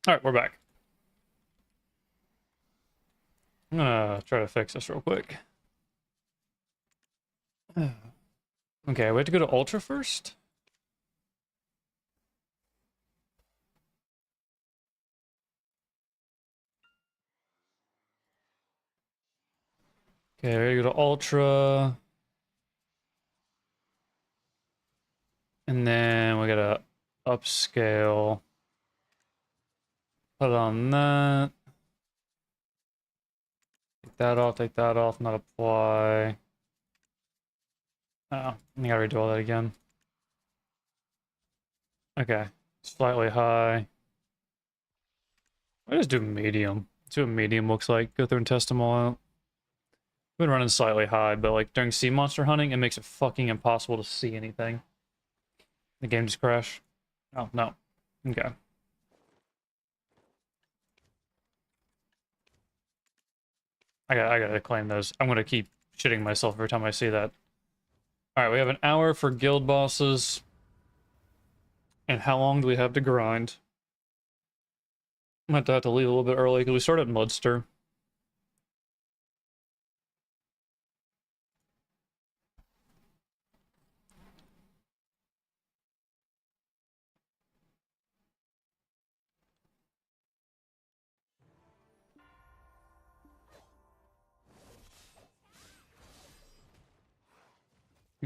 All right, we're back. I'm gonna try to fix this real quick. Okay, we have to go to Ultra first? Okay, we gotta go to Ultra. And then we gotta upscale. Put it on that. Take that off, not apply. Oh, I gotta redo all that again. Okay, slightly high. I just do medium. See what medium looks like. Go through and test them all out. I've been running slightly high, but like during sea monster hunting, it makes it fucking impossible to see anything. The game just crashed. Oh, no. Okay. I gotta claim those. I'm gonna keep shitting myself every time I see that. Alright, we have an hour for guild bosses. And how long do we have to grind? I might have to leave a little bit early because we start at Mudster.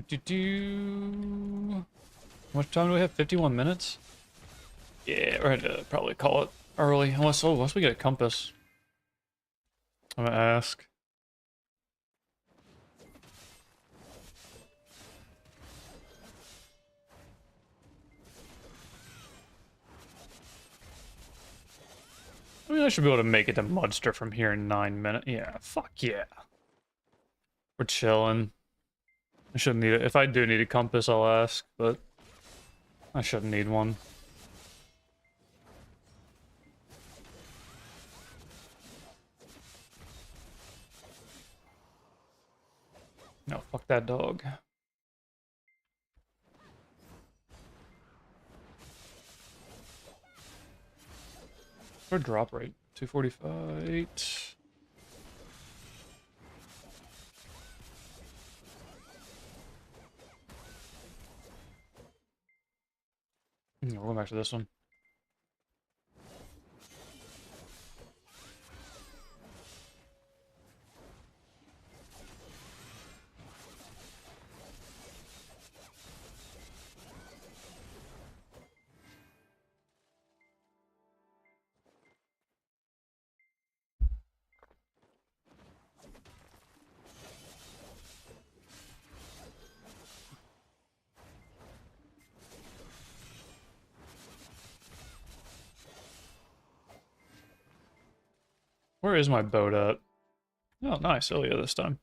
How much time do we have? 51 minutes? Yeah, we're gonna probably call it early. Unless we get a compass. I'm gonna ask. I mean, I should be able to make it to Mudster from here in 9 minutes. Yeah, fuck yeah. We're chilling. I shouldn't need it. If I do need a compass, I'll ask, but I shouldn't need one. No, fuck that dog. Our drop rate, 245. We're going back to this one. Where is my boat at? Oh, nice. Ilya this time.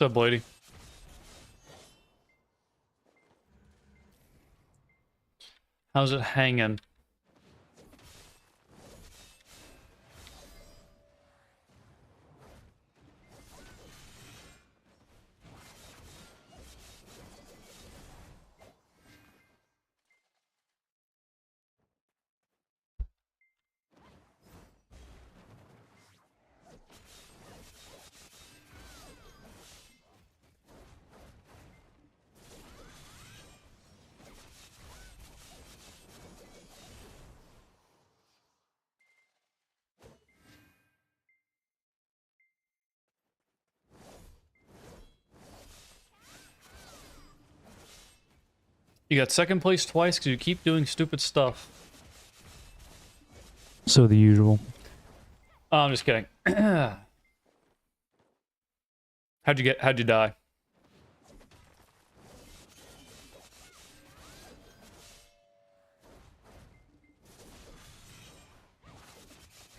What's up, Blady? How's it hanging? You got second place twice because you keep doing stupid stuff. So the usual. Oh, I'm just kidding. How'd you die?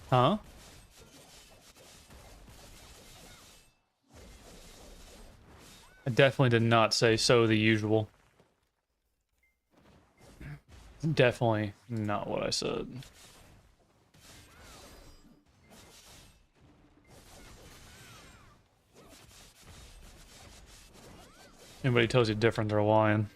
Huh? I definitely did not say so the usual. Definitely not what I said. Anybody tells you different, they're lying.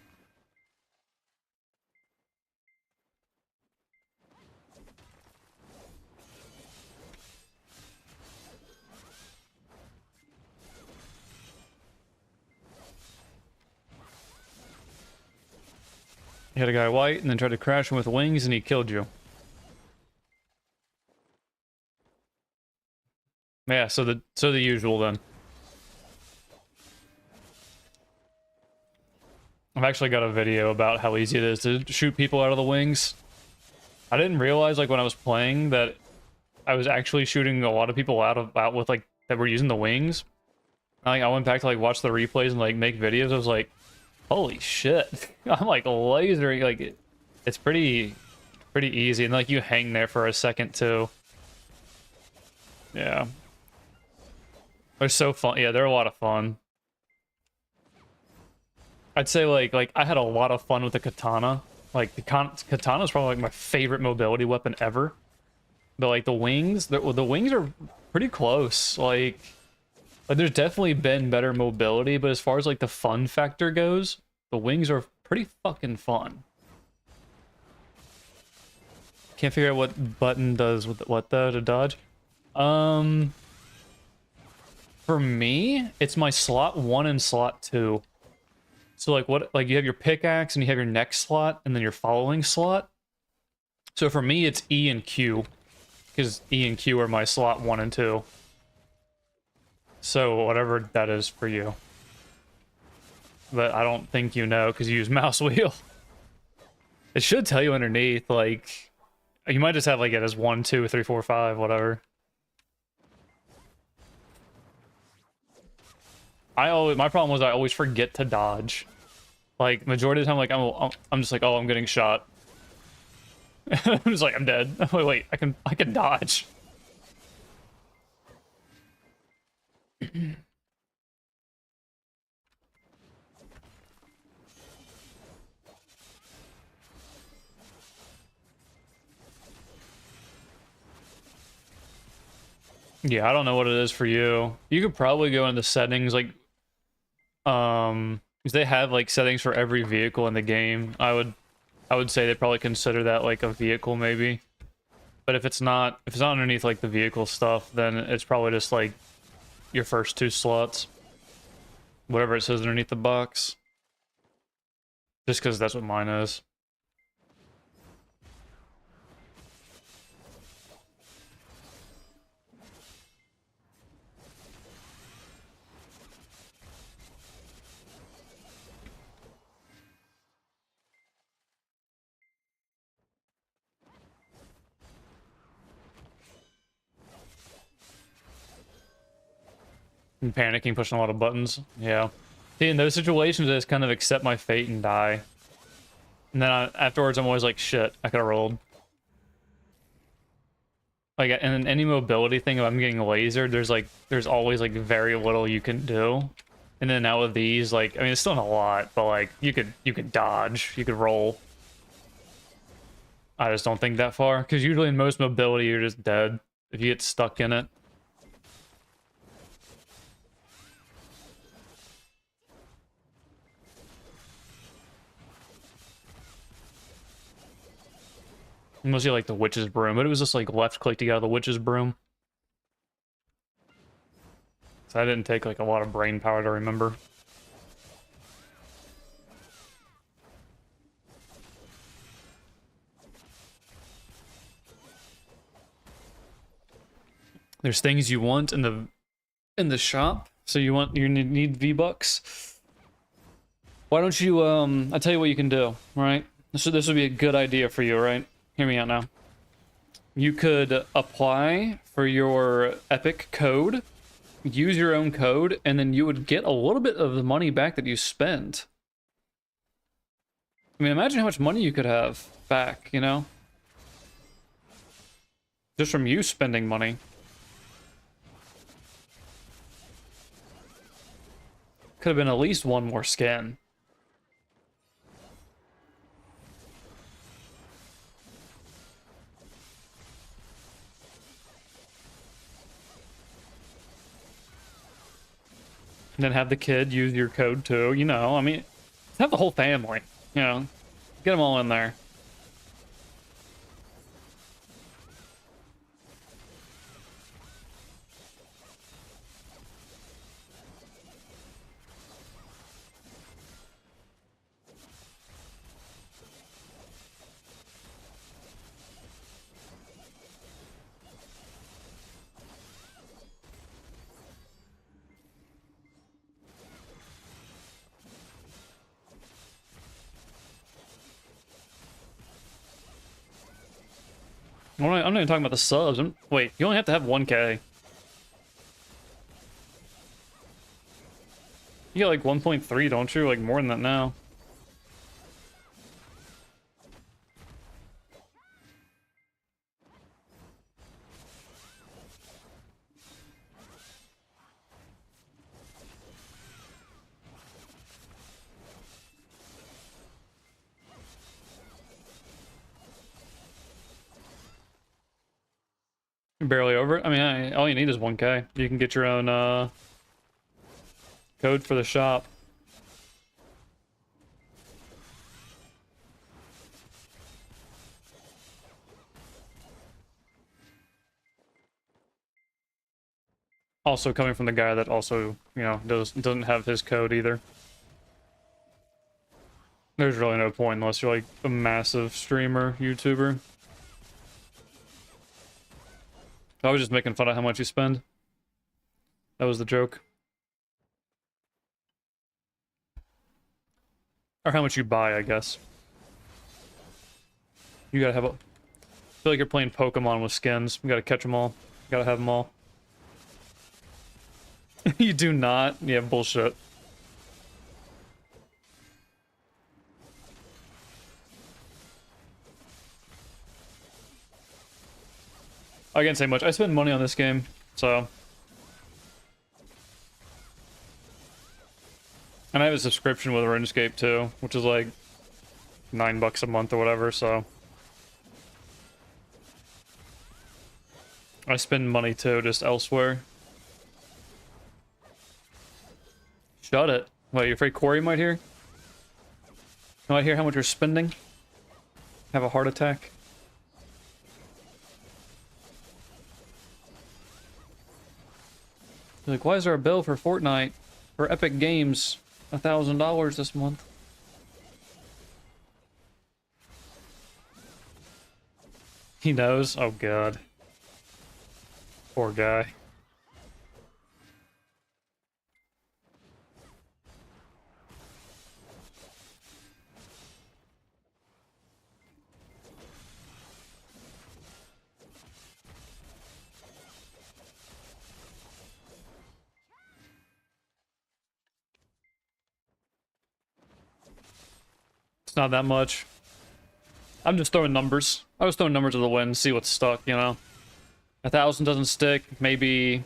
You had a guy white and then tried to crash him with wings and he killed you. Yeah, so the usual then. I've actually got a video about how easy it is to shoot people out of the wings. I didn't realize, like, when I was playing that I was actually shooting a lot of people out with, like, that were using the wings. Like, I went back to, like, watch the replays and, like, make videos. I was like, holy shit. I'm, like, lasering, like, it's pretty easy. And, like, you hang there for a second, too. Yeah. They're so fun. Yeah, they're a lot of fun. I'd say like I had a lot of fun with the katana. Like the katana is probably like my favorite mobility weapon ever. But like the wings are pretty close. Like there's definitely been better mobility, but as far as like the fun factor goes, the wings are pretty fucking fun. Can't figure out what button does with what though to dodge. For me, it's my slot 1 and slot 2. So like you have your pickaxe and you have your next slot and then your following slot. So for me it's E and Q, because E and Q are my slot 1 and 2. So whatever that is for you. But I don't think you know because you use mouse wheel. It should tell you underneath, like you might just have like it as 1, 2, 3, 4, 5, whatever. My problem was I always forget to dodge. Like majority of the time, like I'm just like, oh, I'm getting shot. I'm just like, I'm dead. Wait, I can dodge. Yeah, I don't know what it is for you. You could probably go into settings, like, because they have like settings for every vehicle in the game. I would say they probably consider that like a vehicle maybe. But if it's not underneath like the vehicle stuff, then it's probably just like your first 2 slots. Whatever it says underneath the box. Just because that's what mine is. I'm panicking, pushing a lot of buttons. Yeah. See, in those situations, I just kind of accept my fate and die. And then afterwards, I'm always like, shit, I could have rolled. Like, and in any mobility thing, if I'm getting lasered, there's always like very little you can do. And then now with these, like, I mean, it's still not a lot, but like, you could dodge, you could roll. I just don't think that far, because usually in most mobility, you're just dead if you get stuck in it. Mostly like the witch's broom, but it was just like left click to get out of the witch's broom. So I didn't take like a lot of brain power to remember. There's things you want in the shop, so you need V-Bucks. Why don't you I tell you what you can do, right? This would be a good idea for you, right? Hear me out now. You could apply for your Epic code, use your own code, and then you would get a little bit of the money back that you spent. I mean, imagine how much money you could have back, you know? Just from you spending money. Could have been at least one more skin. And then have the kid use your code too, you know, I mean, have the whole family, you know, get them all in there. I'm not even talking about the subs. Wait, you only have to have 1K. You get like 1.3, don't you? Like more than that now. Barely over. I mean, all you need is 1K. You can get your own code for the shop. Also coming from the guy that also, you know, doesn't have his code either. There's really no point unless you're like a massive streamer, YouTuber. I was just making fun of how much you spend. That was the joke. Or how much you buy, I guess. You gotta have a... I feel like you're playing Pokemon with skins. You gotta catch them all. You gotta have them all. You do not? Yeah, bullshit. I can't say much. I spend money on this game, so... And I have a subscription with RuneScape too, which is like $9 a month or whatever, so... I spend money too, just elsewhere. Shut it. What, you afraid Corey might hear? You might hear how much you're spending? Have a heart attack? Like, why is there a bill for Fortnite, for Epic Games, $1,000 this month? He knows? Oh god. Poor guy. Not that much. I'm just throwing numbers. I was throwing numbers to the wind, see what's stuck, you know. 1,000 doesn't stick, maybe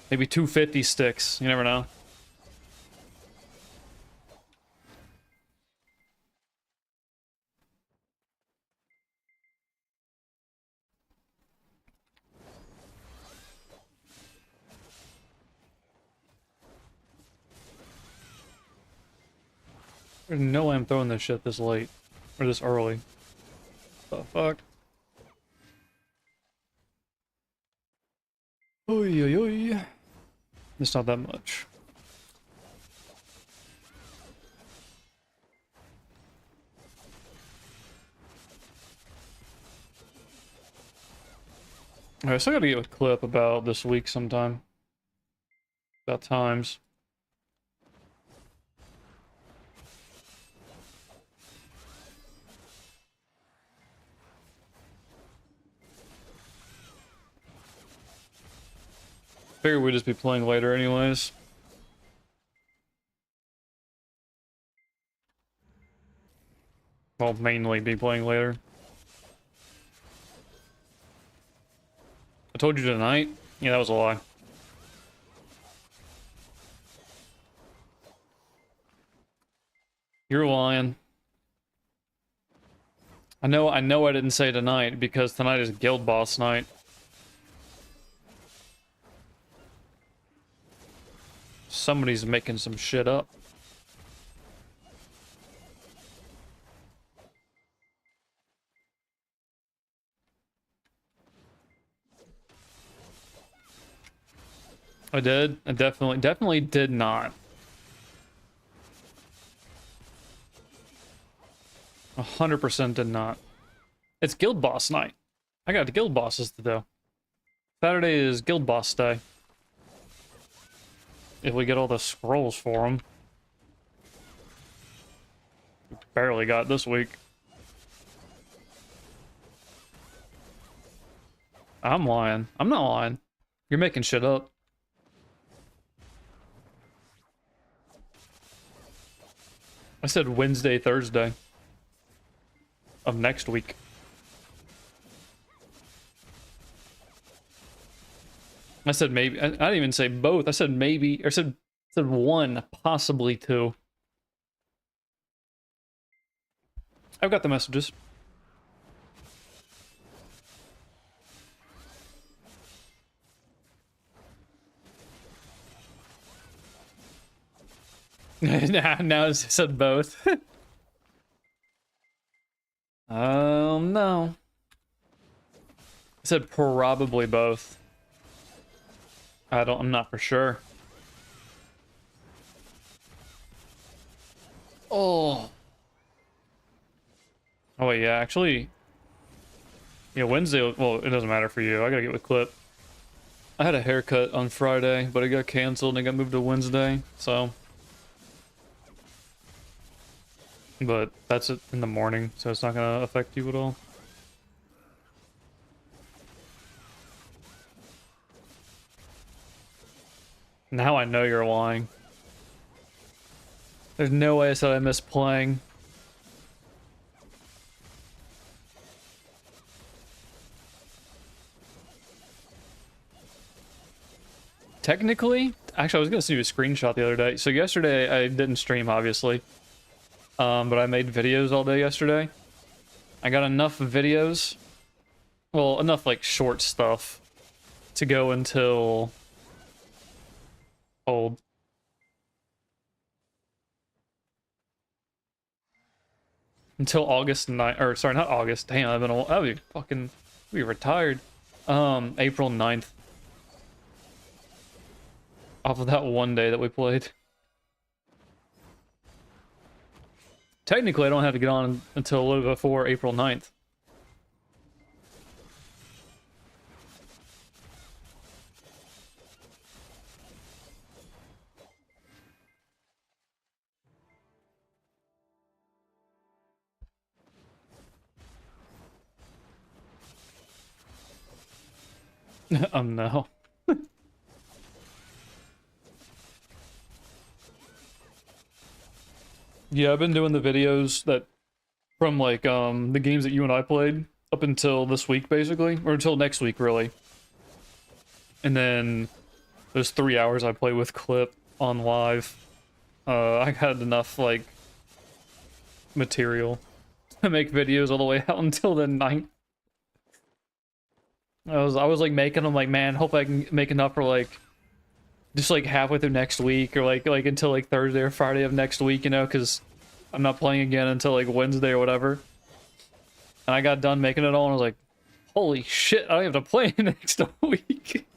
250 sticks. You never know. There's no way I'm throwing this shit this late. Or this early. The fuck? Oy, oy, oy. It's not that much. Alright, so I gotta get a clip about this week sometime. About times. Figure we'd just be playing later anyways. Well, mainly be playing later. I told you tonight? Yeah, that was a lie. You're lying. I know I didn't say tonight because tonight is guild boss night. Somebody's making some shit up. I did. I definitely did not. 100% did not. It's guild boss night. I got guild bosses to do. Saturday is guild boss day. If we get all the scrolls for them. Barely got this week. I'm lying. I'm not lying. You're making shit up. I said Wednesday, Thursday of next week. I said maybe. I didn't even say both. I said maybe, or said one, possibly two. I've got the messages. now it said both. No. I said probably both. I'm not for sure. Oh. Oh wait, yeah, actually. Yeah, Wednesday, well, it doesn't matter for you. I gotta get with Clip. I had a haircut on Friday, but it got canceled and it got moved to Wednesday, so. But that's it in the morning, so it's not gonna affect you at all. Now I know you're lying. There's no way I said I miss playing. Technically, actually I was gonna send you a screenshot the other day. So yesterday I didn't stream, obviously. But I made videos all day yesterday. I got enough videos. Well, enough like short stuff to go until old. Until August 9th, or sorry, not August. Damn, I've been old. I'll be fucking be retired. April 9th. Off of that one day that we played. Technically, I don't have to get on until a little before April 9th. Oh no. Yeah, I've been doing the videos that from like the games that you and I played up until this week basically, or until next week really. And then those 3 hours I play with Clip on live. I had enough like material to make videos all the way out until the 9th. I was like making them like, man, hope I can make enough for like just like halfway through next week, or like until like Thursday or Friday of next week, you know, because I'm not playing again until like Wednesday or whatever. And I got done making it all and I was like, holy shit, I don't have to play next week.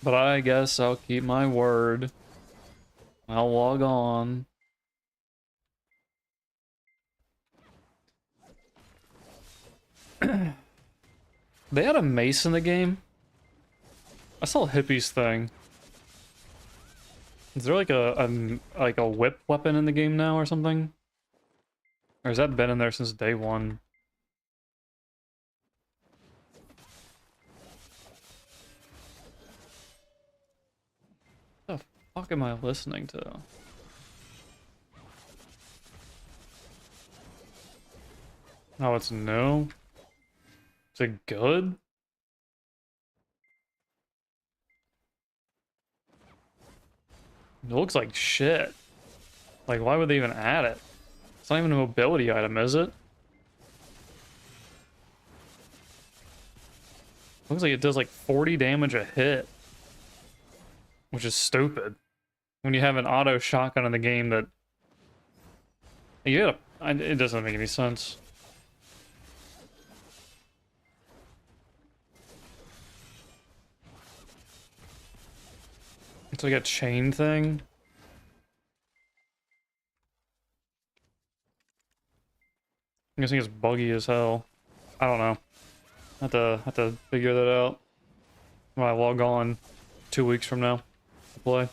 But I guess I'll keep my word. I'll log on. They had a mace in the game? I saw Hippie's thing. Is there like a whip weapon in the game now or something? Or has that been in there since day one? What the fuck am I listening to? Oh, it's no? Is it good? It looks like shit. Like, why would they even add it? It's not even a mobility item, is it? Looks like it does like 40 damage a hit. Which is stupid. When you have an auto shotgun in the game that... it doesn't make any sense. It's like a chain thing. I'm guessing it's buggy as hell. I don't know. Have to figure that out when I log on 2 weeks from now to play.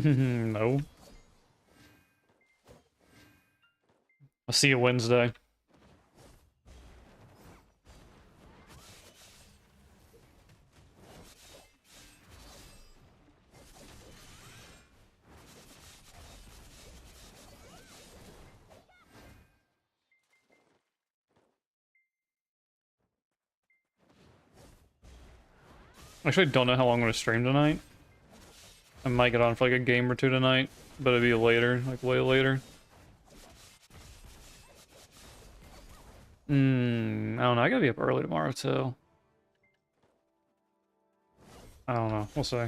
No. I'll see you Wednesday. Actually, I don't know how long I'm going to stream tonight. I might get on for like a game or two tonight, but it'll be later, like way later. I don't know. I gotta be up early tomorrow too. I don't know. We'll see.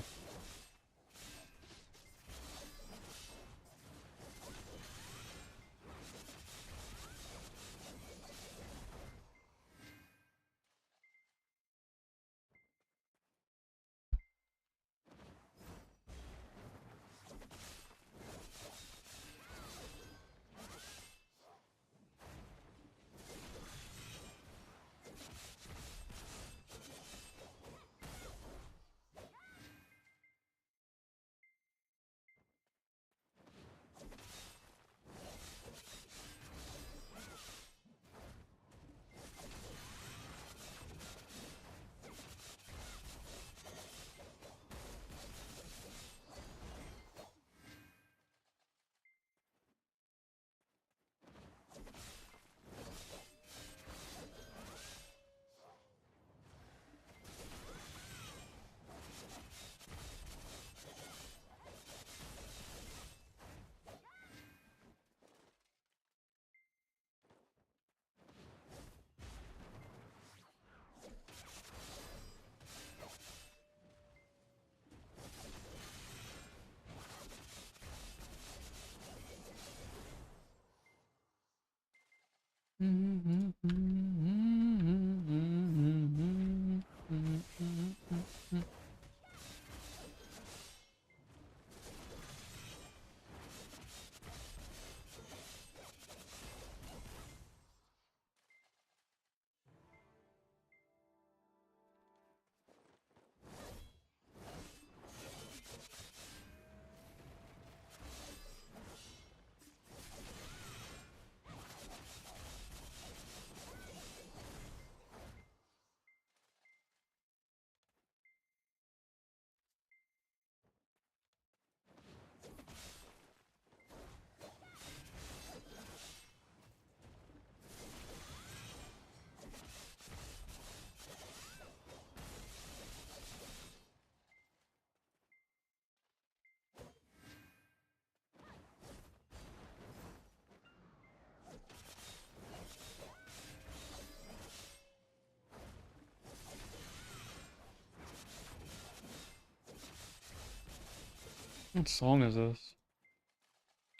What song is this?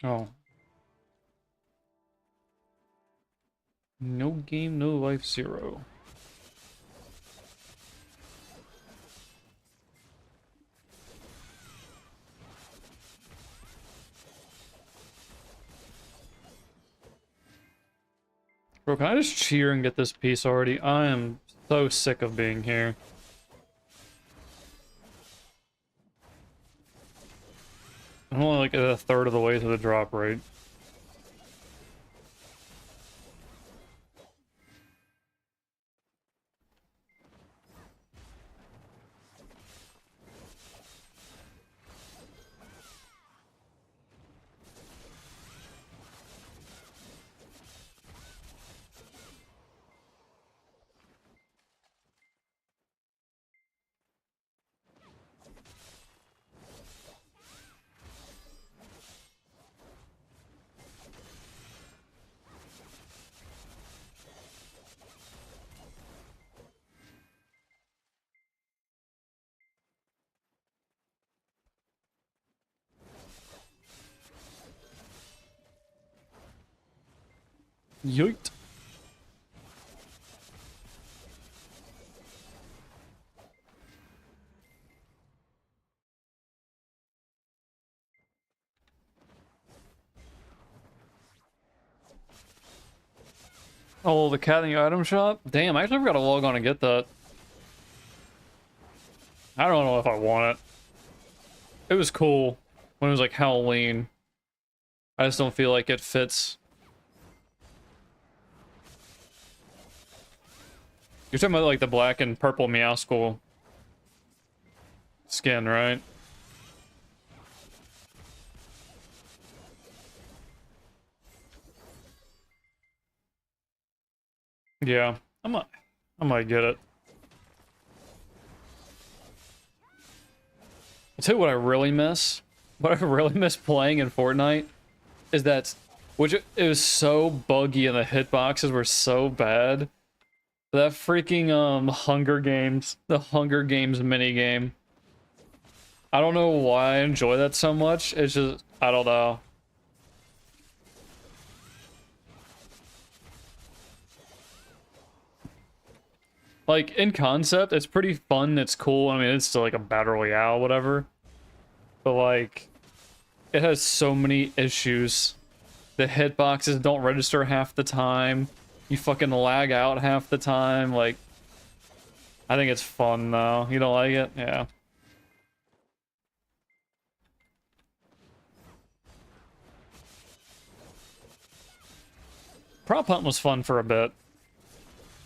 Oh. No game, no life, zero. Bro, can I just cheer and get this piece already? I am so sick of being here. I'm only like a third of the way to the drop rate. Yoit. Oh, the cat in the item shop? Damn, I actually forgot to log on and get that. I don't know if I want it. It was cool when it was like Halloween. I just don't feel like it fits. You're talking about like the black and purple Meowskull skin, right? Yeah, I might get it. I'll tell you what I really miss. What I really miss playing in Fortnite is that, it was so buggy and the hitboxes were so bad. That freaking Hunger Games, the Hunger Games minigame. I don't know why I enjoy that so much. It's just, I don't know. Like, in concept, it's pretty fun, it's cool. I mean, it's still like a battle royale, whatever. But like, it has so many issues. The hitboxes don't register half the time. You fucking lag out half the time. Like, I think it's fun though. You don't like it? Yeah. Prop hunt was fun for a bit.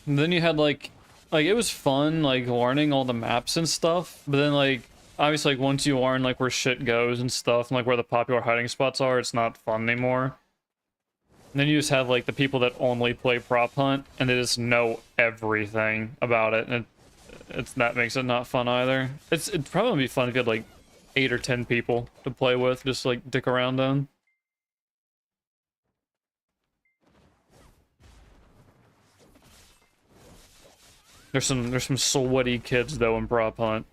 And then you had like it was fun like learning all the maps and stuff, but then like obviously like once you learn like where shit goes and stuff and like where the popular hiding spots are, it's not fun anymore. And then you just have like the people that only play prop hunt and they just know everything about it, and that makes it not fun either. It'd probably be fun if you had like 8 or 10 people to play with, just like dick around on. There's some sweaty kids though in prop hunt.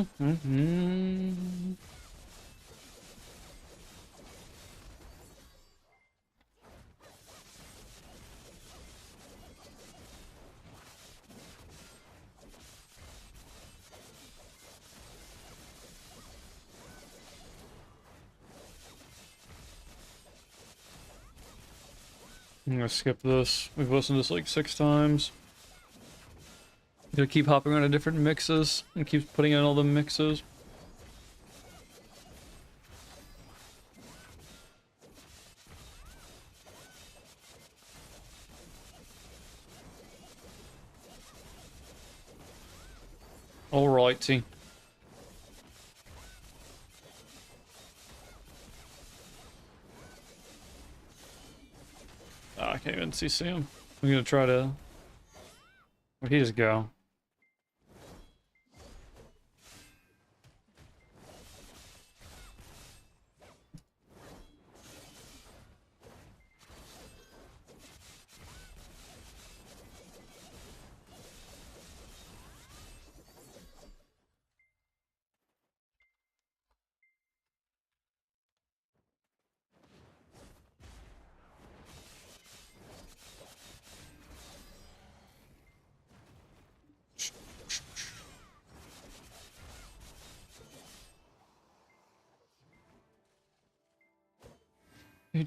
I'm gonna skip this. We've listened to this like 6 times. Gonna keep hopping around to different mixes and keep putting in all the mixes. Alrighty. I can't even see him. I'm gonna try to... Where'd he just go?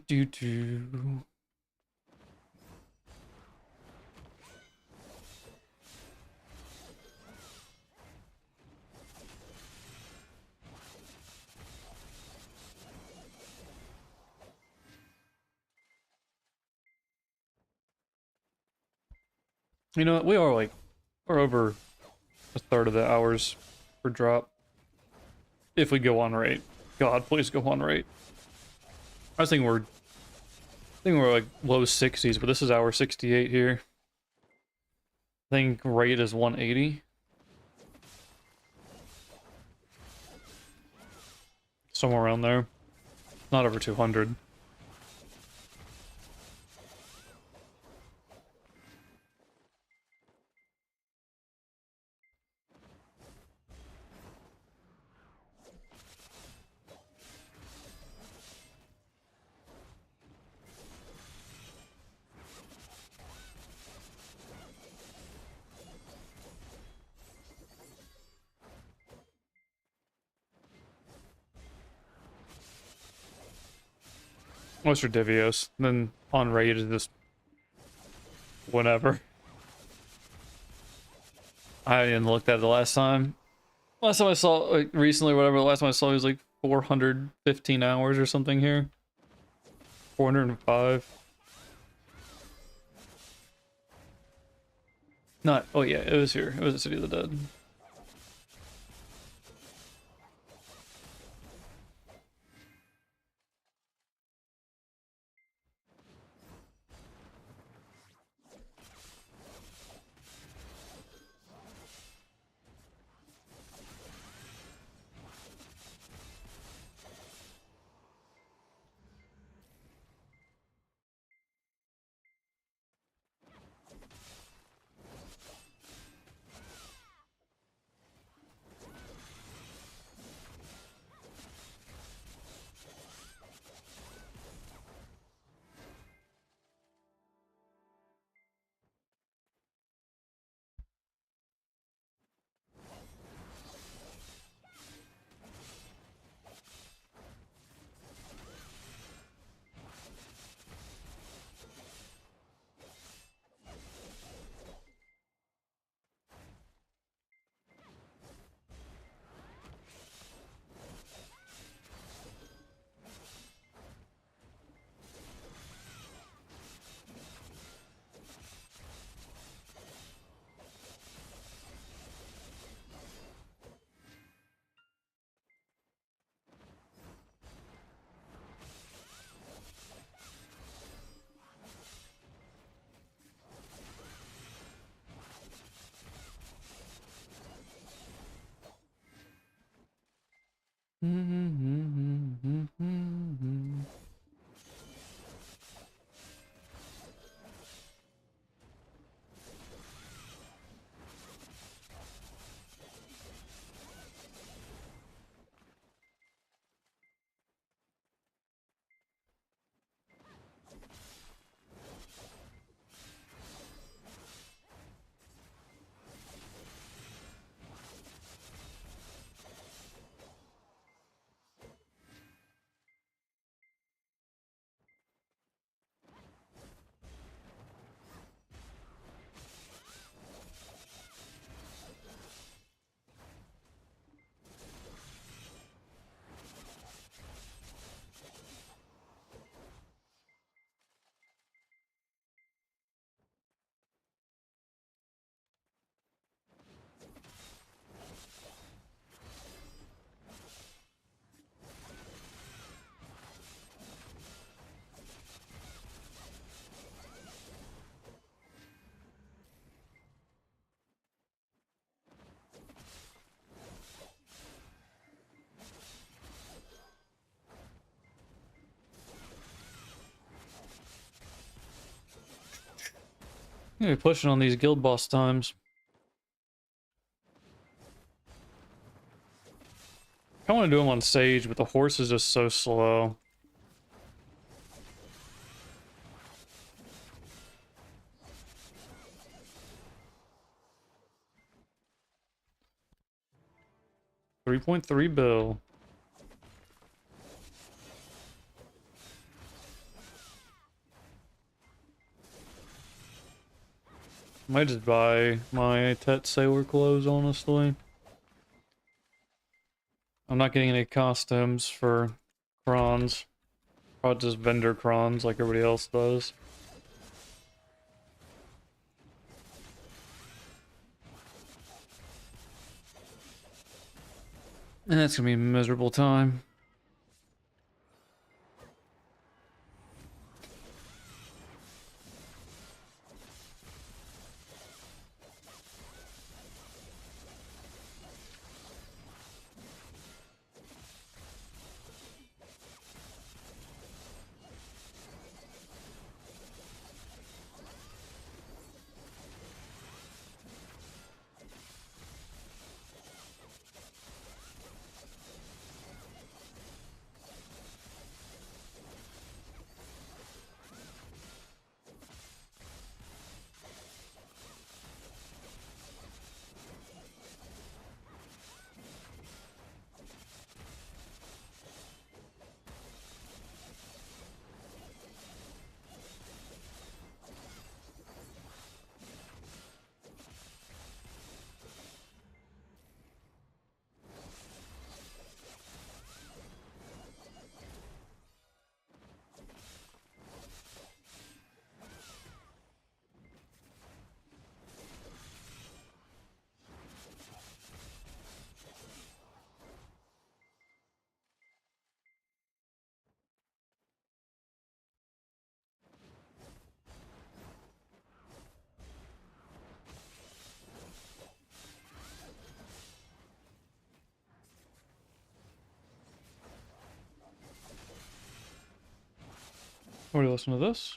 Do. You know what? We're over a third of the hours per drop. if we go on rate. God, please go on rate. I was thinking we're like low 60s, but this is hour 68 here. I think rate is 180. Somewhere around there. Not over 200. What's your Divios? Then on rate is just whenever. I didn't look at it the last time. Last time I saw, like, recently, whatever, the last time I saw it was like 415 hours or something here. 405. Not, oh yeah, it was here. It was the City of the Dead. You're pushing on these guild boss times. I want to do them on Sage, but the horse is just so slow. $3.3 bill. Might just buy my Tet Sailor clothes, honestly. I'm not getting any costumes for crons. Probably just vendor crons like everybody else does. That's gonna be a miserable time. What do you listen to this?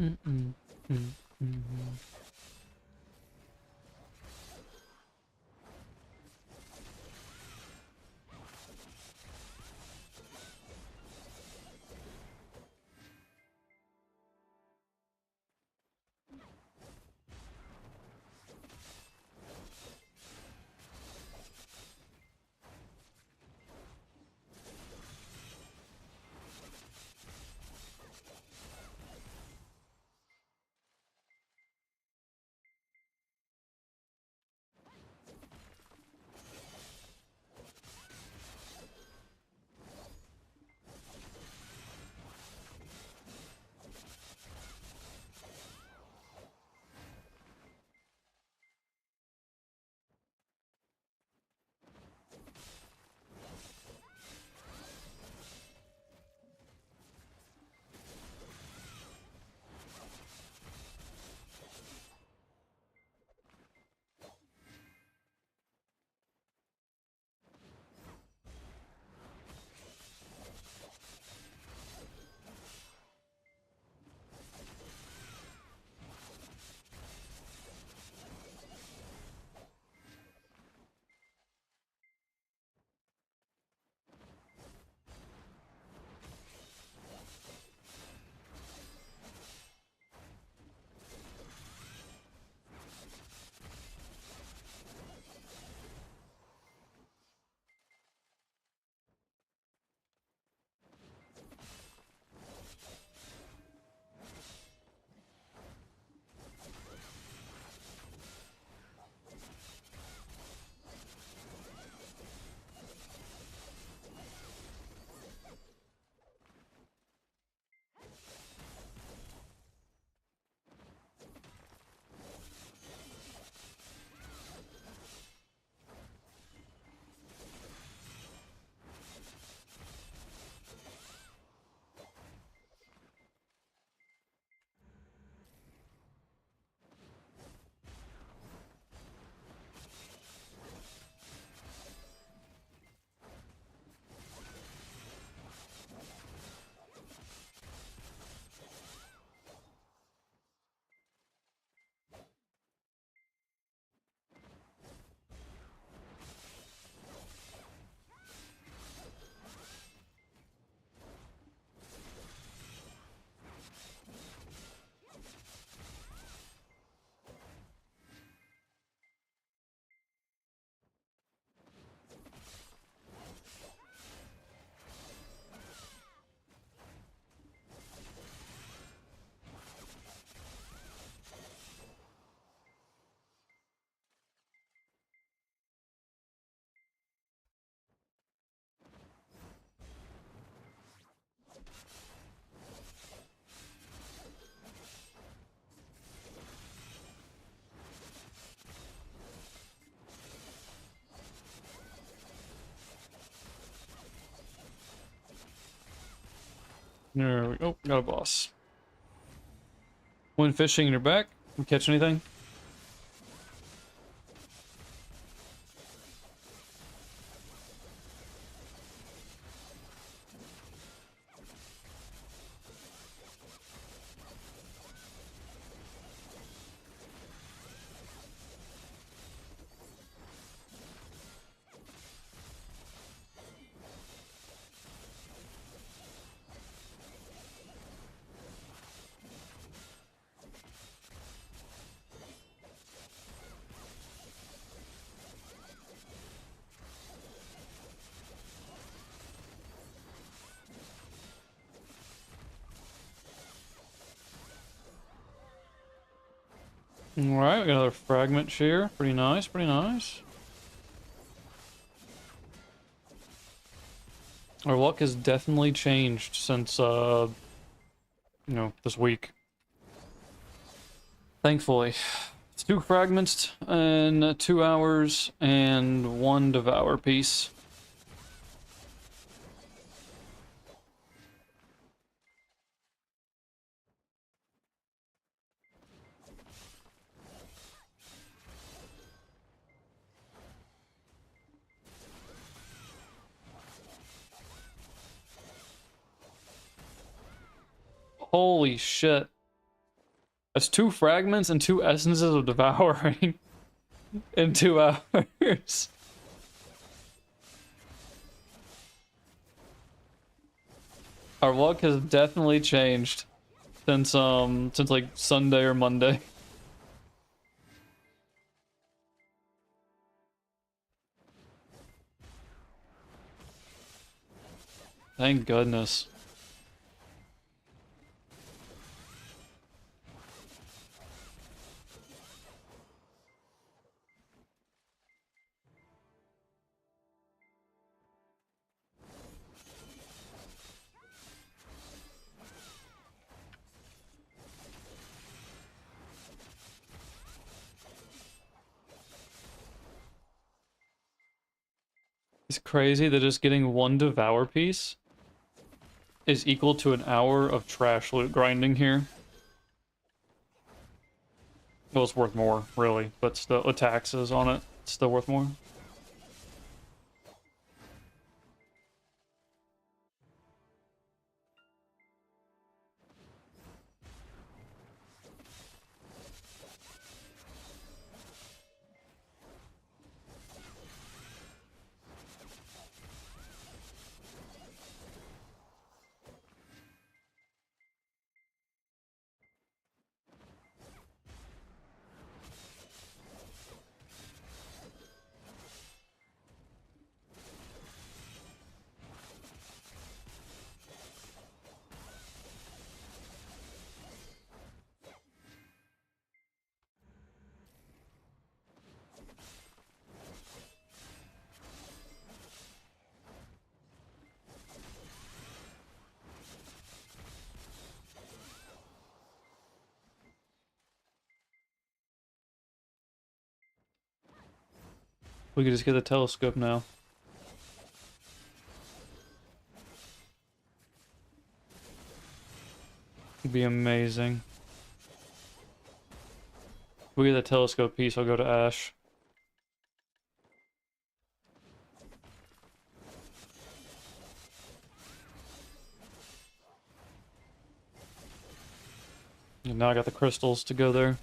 Mm-mm. Mm-mm. There we go. Got a boss. When fishing in your back, you catch anything? Alright, we got another fragment here. Pretty nice, pretty nice. Our luck has definitely changed since, you know, this week. Thankfully. It's 2 fragments in 2 hours and 1 devour piece. Holy shit. That's 2 fragments and 2 essences of devouring in 2 hours. Our luck has definitely changed since like Sunday or Monday. Thank goodness. It's crazy that just getting 1 devour piece is equal to an hour of trash loot grinding here. Well, it's worth more, really, but still, the taxes on it, it's still worth more. We could just get the telescope now. It'd be amazing. If we get the telescope piece, I'll go to Ash. And now I got the crystals to go there.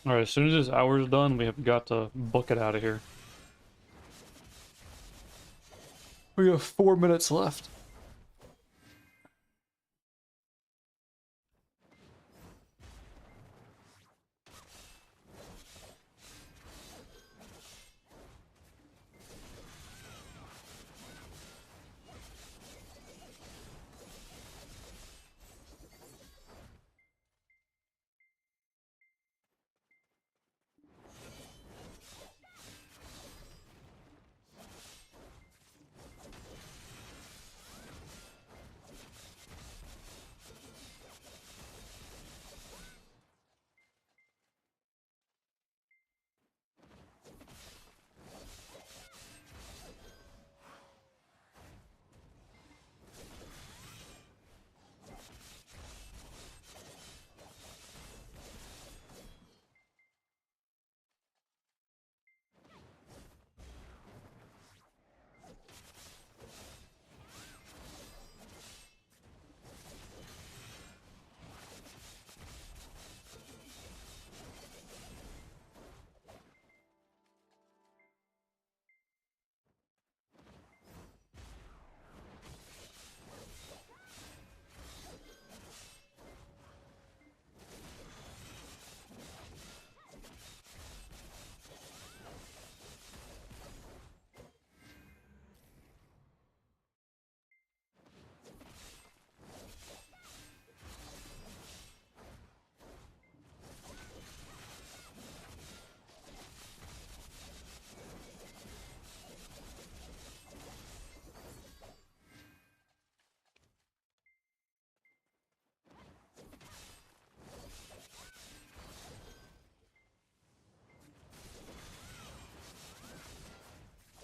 Alright, as soon as this hour's done, we have got to book it out of here. We have 4 minutes left.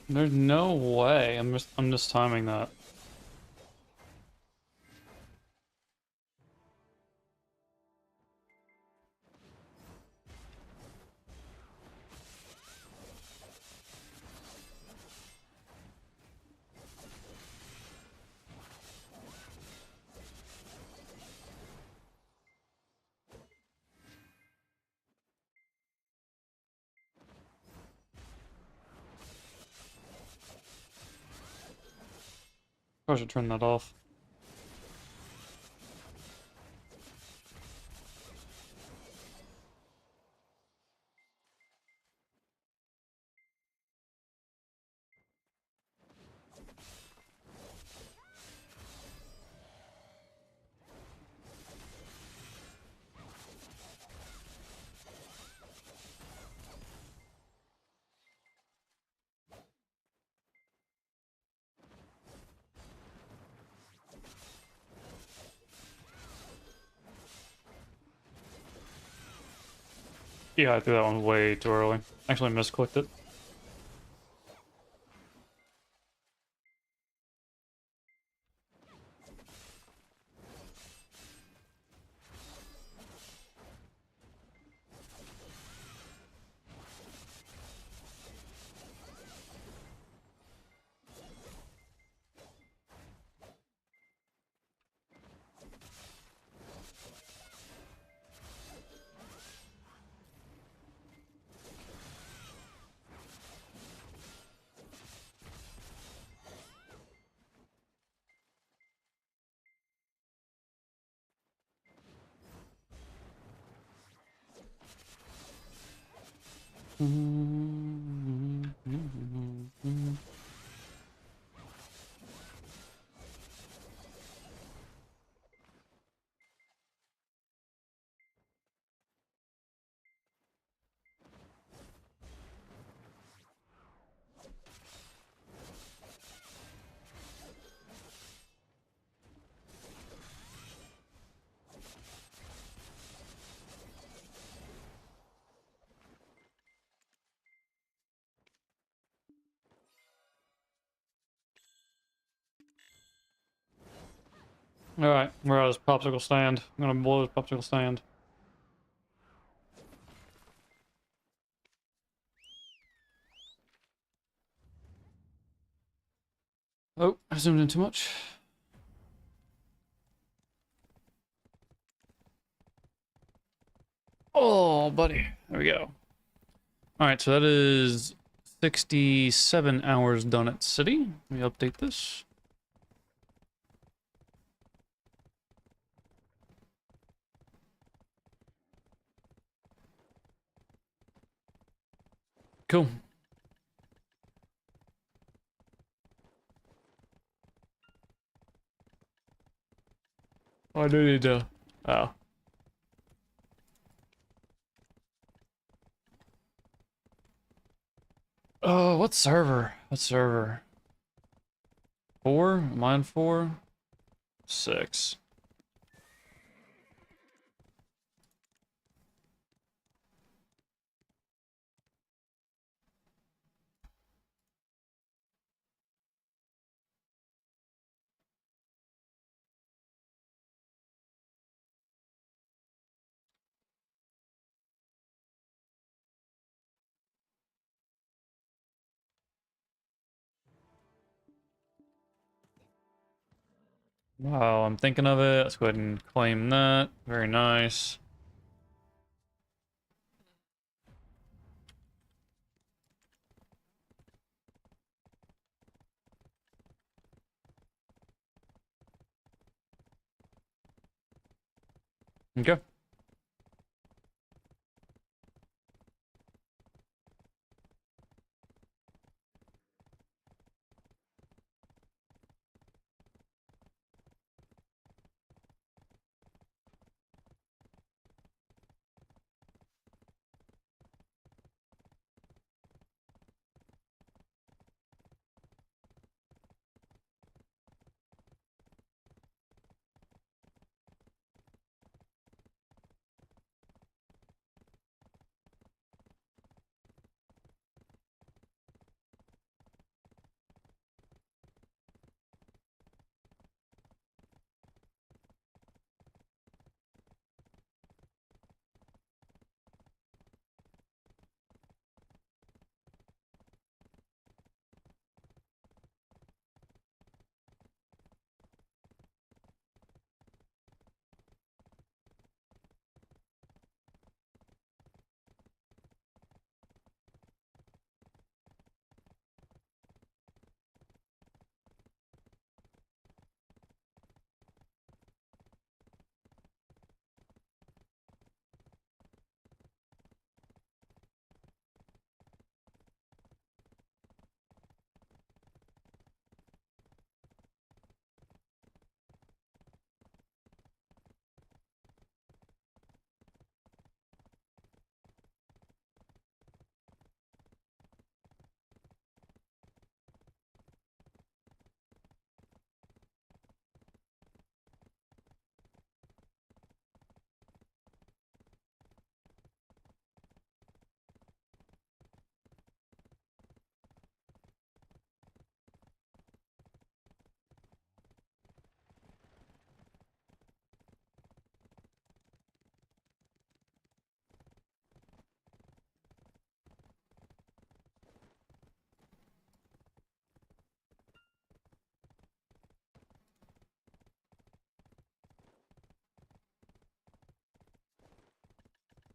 There's no way. I'm just timing that. Probably should turn that off. Yeah, I threw that one way too early. Actually misclicked it. Alright, we're at his popsicle stand. I'm gonna blow his popsicle stand. Oh, I zoomed in too much. Oh, buddy. There we go. All right, so that is 67 hours done at city. Let me update this. Cool. Oh, I do need to. Oh. Oh, what server? What server? 4? Am I on 4? 6. Wow, I'm thinking of it. Let's go ahead and claim that. Very nice. Okay.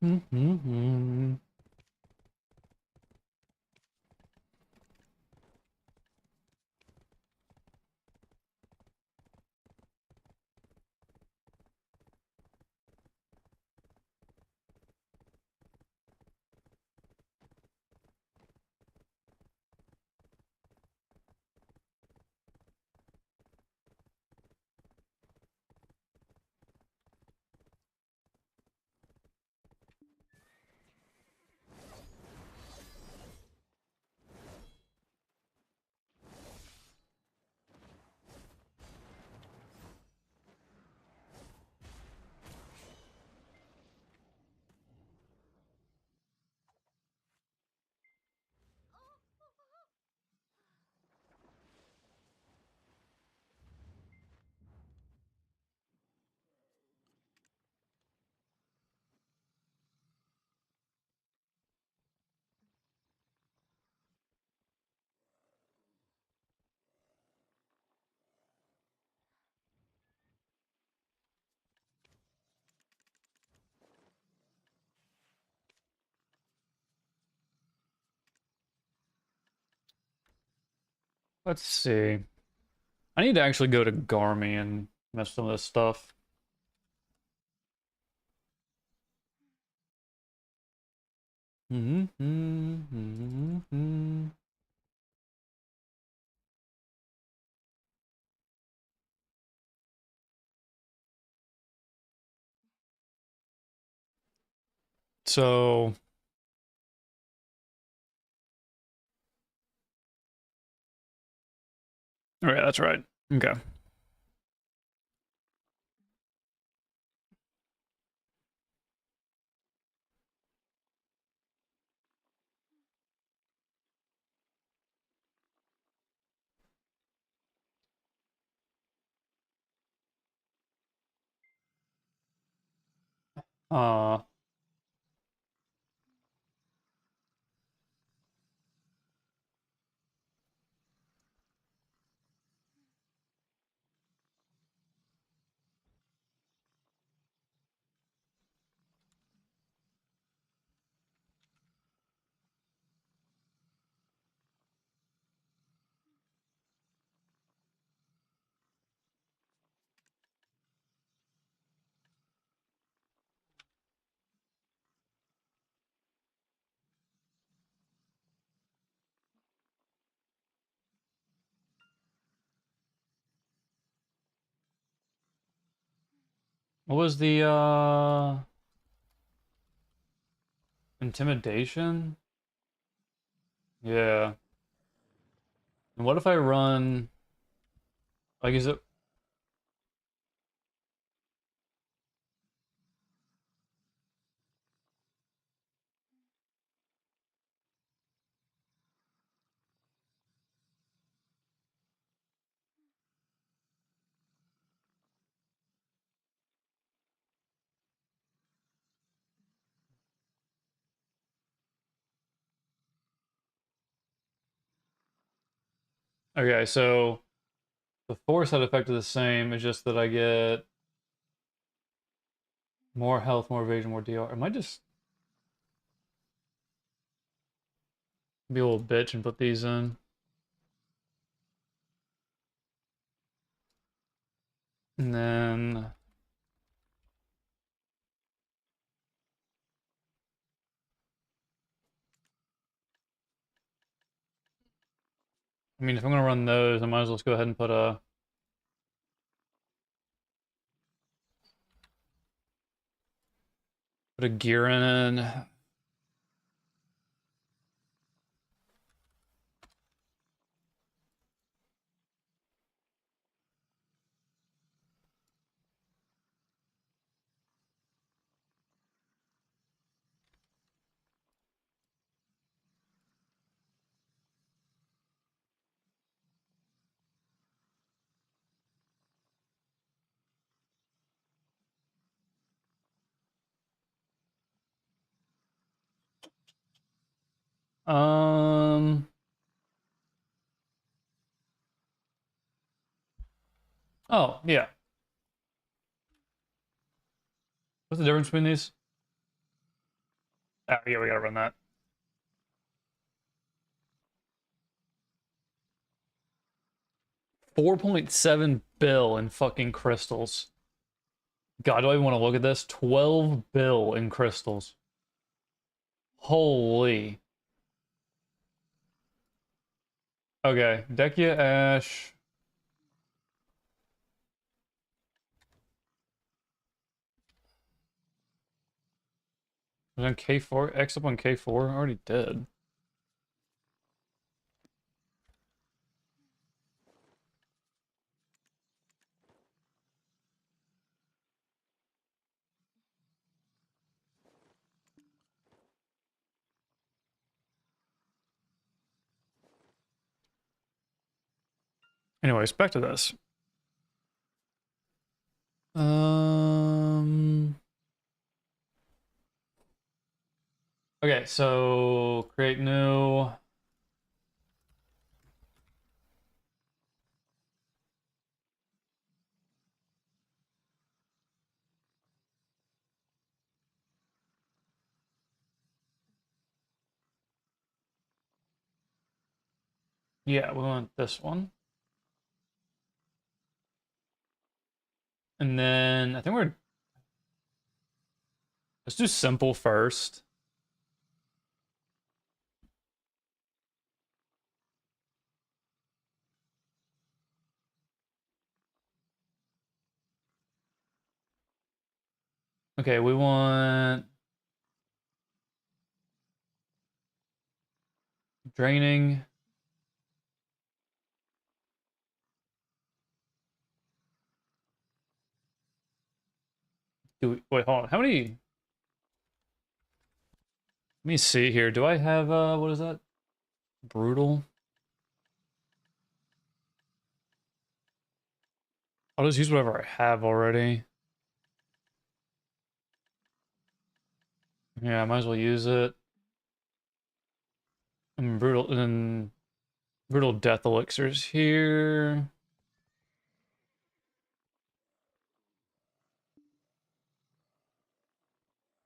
Mm-hmm. Let's see. I need to actually go to Garmy and mess some of this stuff. So, oh yeah, that's right. Okay. Uh, what was the intimidation? Yeah. And what if I run like is it okay, so the force side effect is the same, it's just that I get more health, more evasion, more DR. Am I just be a little bitch and put these in? And then I mean if I'm gonna run those, I might as well just go ahead and put a gear in. Um oh yeah. What's the difference between these? Oh yeah, we gotta run that. 4.7 bill in fucking crystals. God, do I even want to look at this? 12 bill in crystals. Holy. Okay, Dekia Ash. Was on K4? X up on K4? Already did. Anyways, back to this. Okay, so create new. Yeah, we want this one. And then I think let's do simple first. Okay, we want draining. Wait, hold on. How many? Let me see here. Do I have what is that? Brutal. I'll just use whatever I have already. Yeah, I might as well use it. And brutal death elixirs here.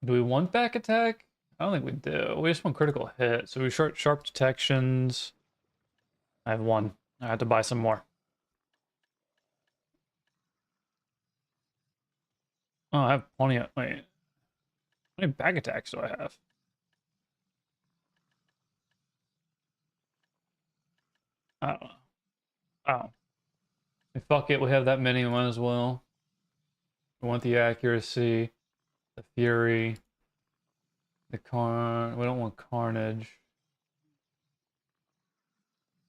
Do we want back attack? I don't think we do. We just want critical hit. So we sharp detections. I have one. I have to buy some more. Oh, I have plenty of wait. How many back attacks do I have? I don't know. Oh. Fuck it, we have that many, we might as well. We want the accuracy, the fury, we don't want carnage.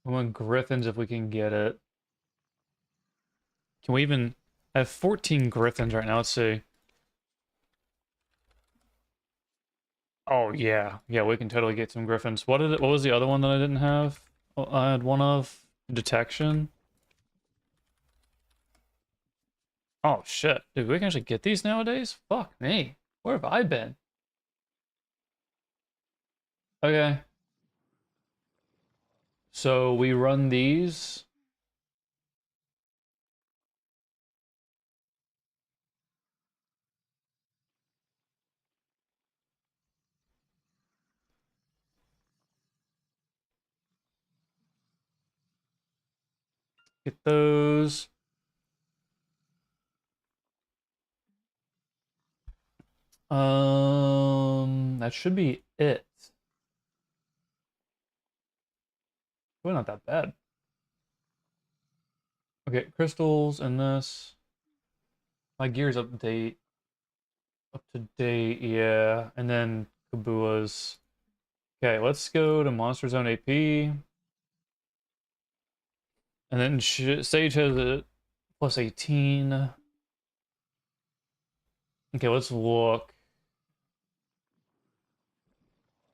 We want griffins if we can get it. Can we even I have 14 griffins right now, let's see. Oh yeah. Yeah, we can totally get some griffins. What was the other one that I didn't have? Oh, I had one of detection. Oh shit. Dude, we can actually get these nowadays? Fuck me. Where have I been? Okay. So we run these. Get those. That should be it. Well, not that bad. Okay, crystals and this. My gear's up to date, yeah. And then Kabua's. Okay, let's go to Monster Zone AP. And then Sage has a plus 18. Okay, let's look.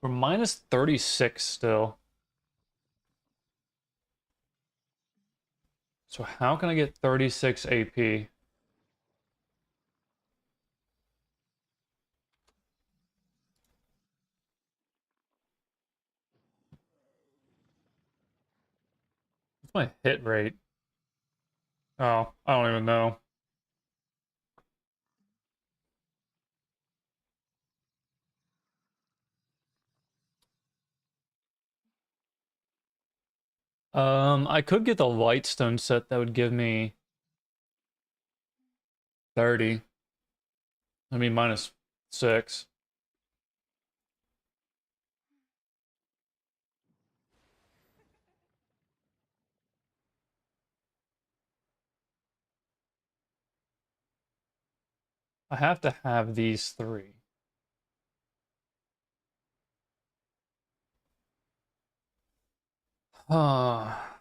We're minus 36 still. So how can I get 36 AP? What's my hit rate? Oh, I don't even know. I could get the Lightstone set that would give me 30. I mean, minus 6. I have to have these 3. Ah.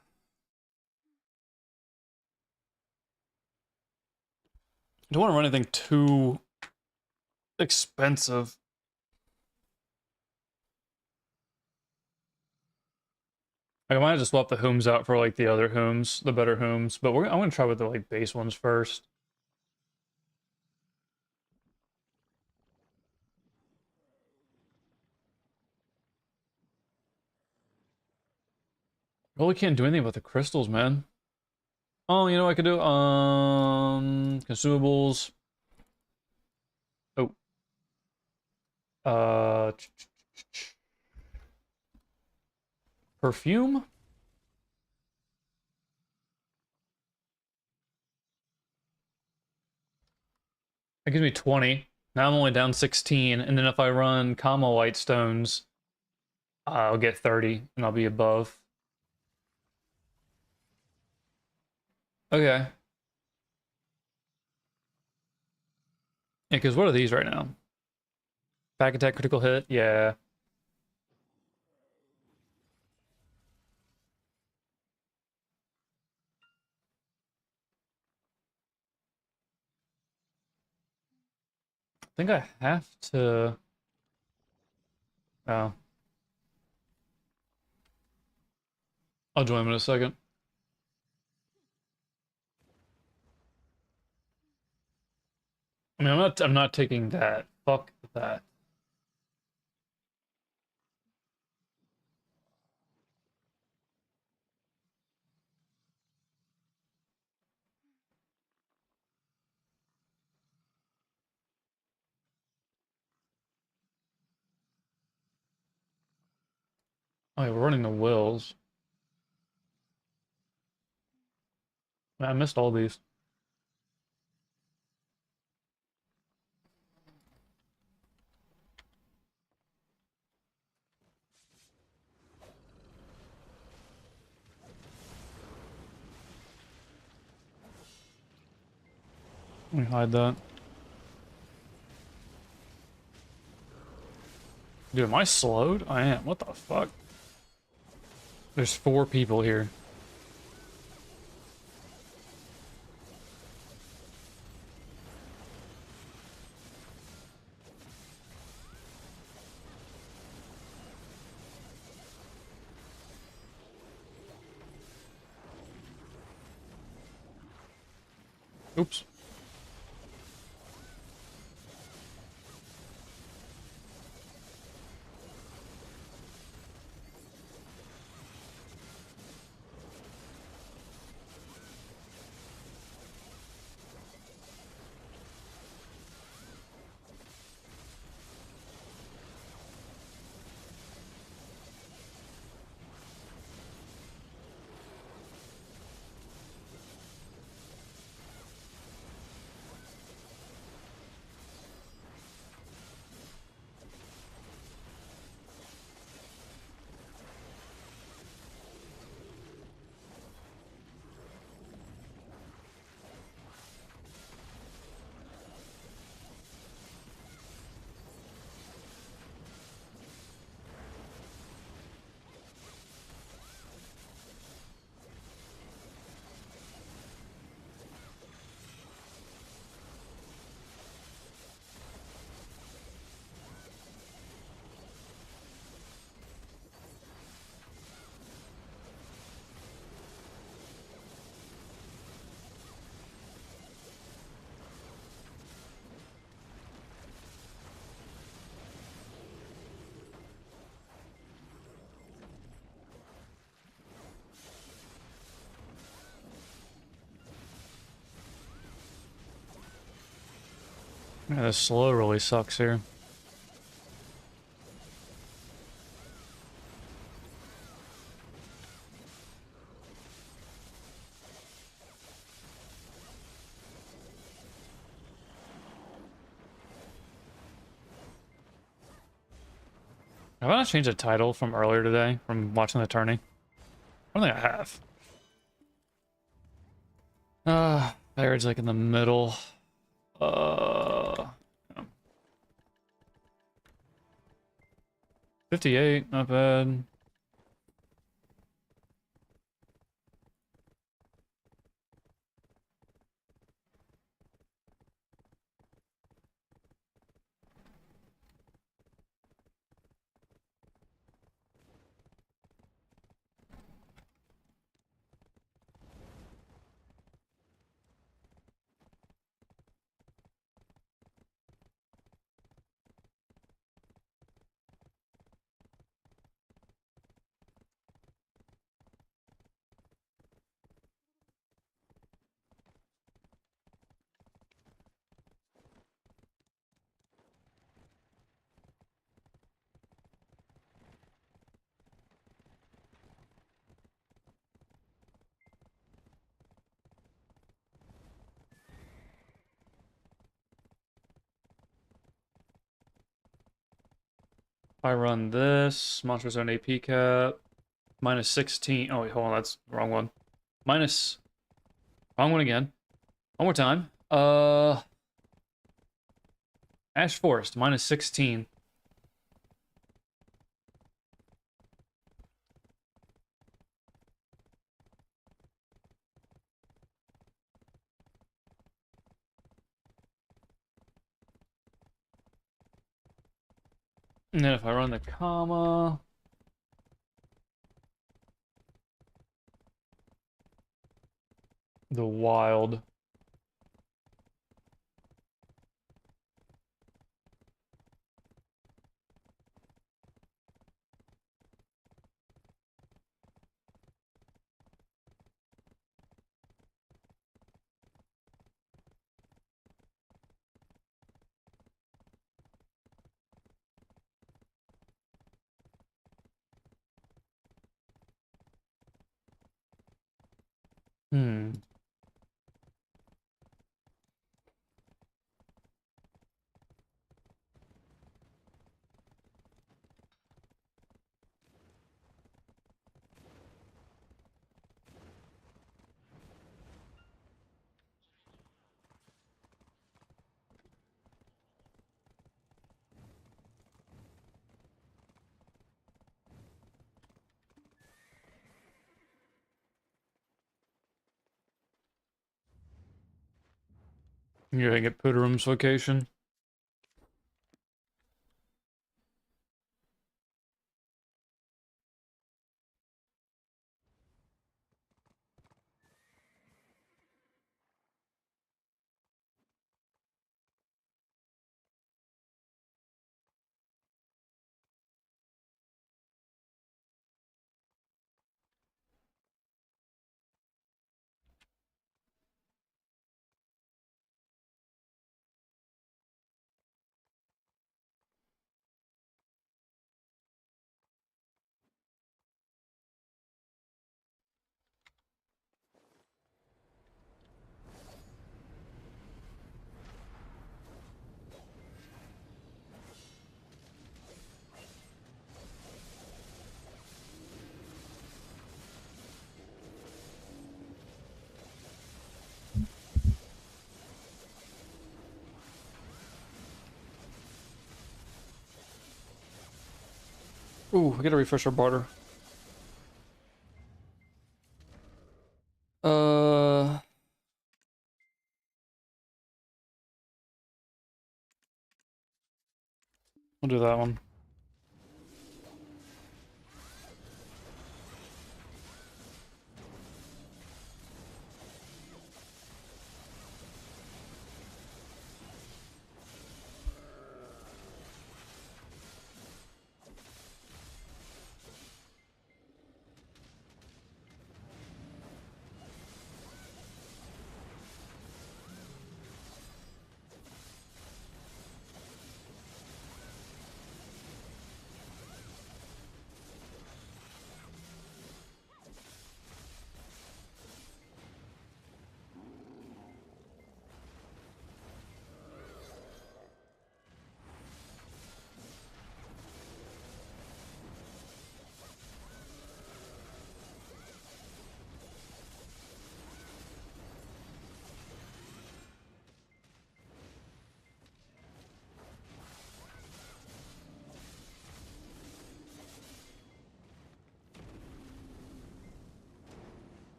I don't want to run anything too expensive. I might have to swap the Hooms out for like the other Hooms, the better Hooms, but I'm gonna try with the like base ones first. Really can't do anything about the crystals, man. Oh, you know what I could do? Consumables. Oh. Uh, Perfume? That gives me 20. Now I'm only down 16, and then if I run comma white stones, I'll get 30, and I'll be above. Okay. Yeah, because what are these right now? Back attack, critical hit? Yeah. I think I have to... Oh. I'll join him in a second. I mean, I'm not taking that. Fuck that. Oh, yeah, we're running the wills. Man, I missed all these. Let me hide that. Dude, am I slowed? I am. What the fuck? There's 4 people here. Oops. Yeah, this slow really sucks here. Have I not changed the title from earlier today, from watching the tourney? I don't think I have. Baird's like in the middle. Yeah. 58, not bad. I run this, Monster Zone AP cap, minus 16. Oh wait, hold on, that's the wrong one. Wrong one again. One more time. Ash Forest, minus 16. And then if I run the comma, the wild. Hmm. You're gonna get Puderum's location. Ooh, we gotta refresh our barter. Uh, we'll do that one.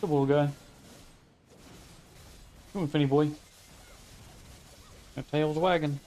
Good little guy. Come on, Finny boy. That tail's wagging.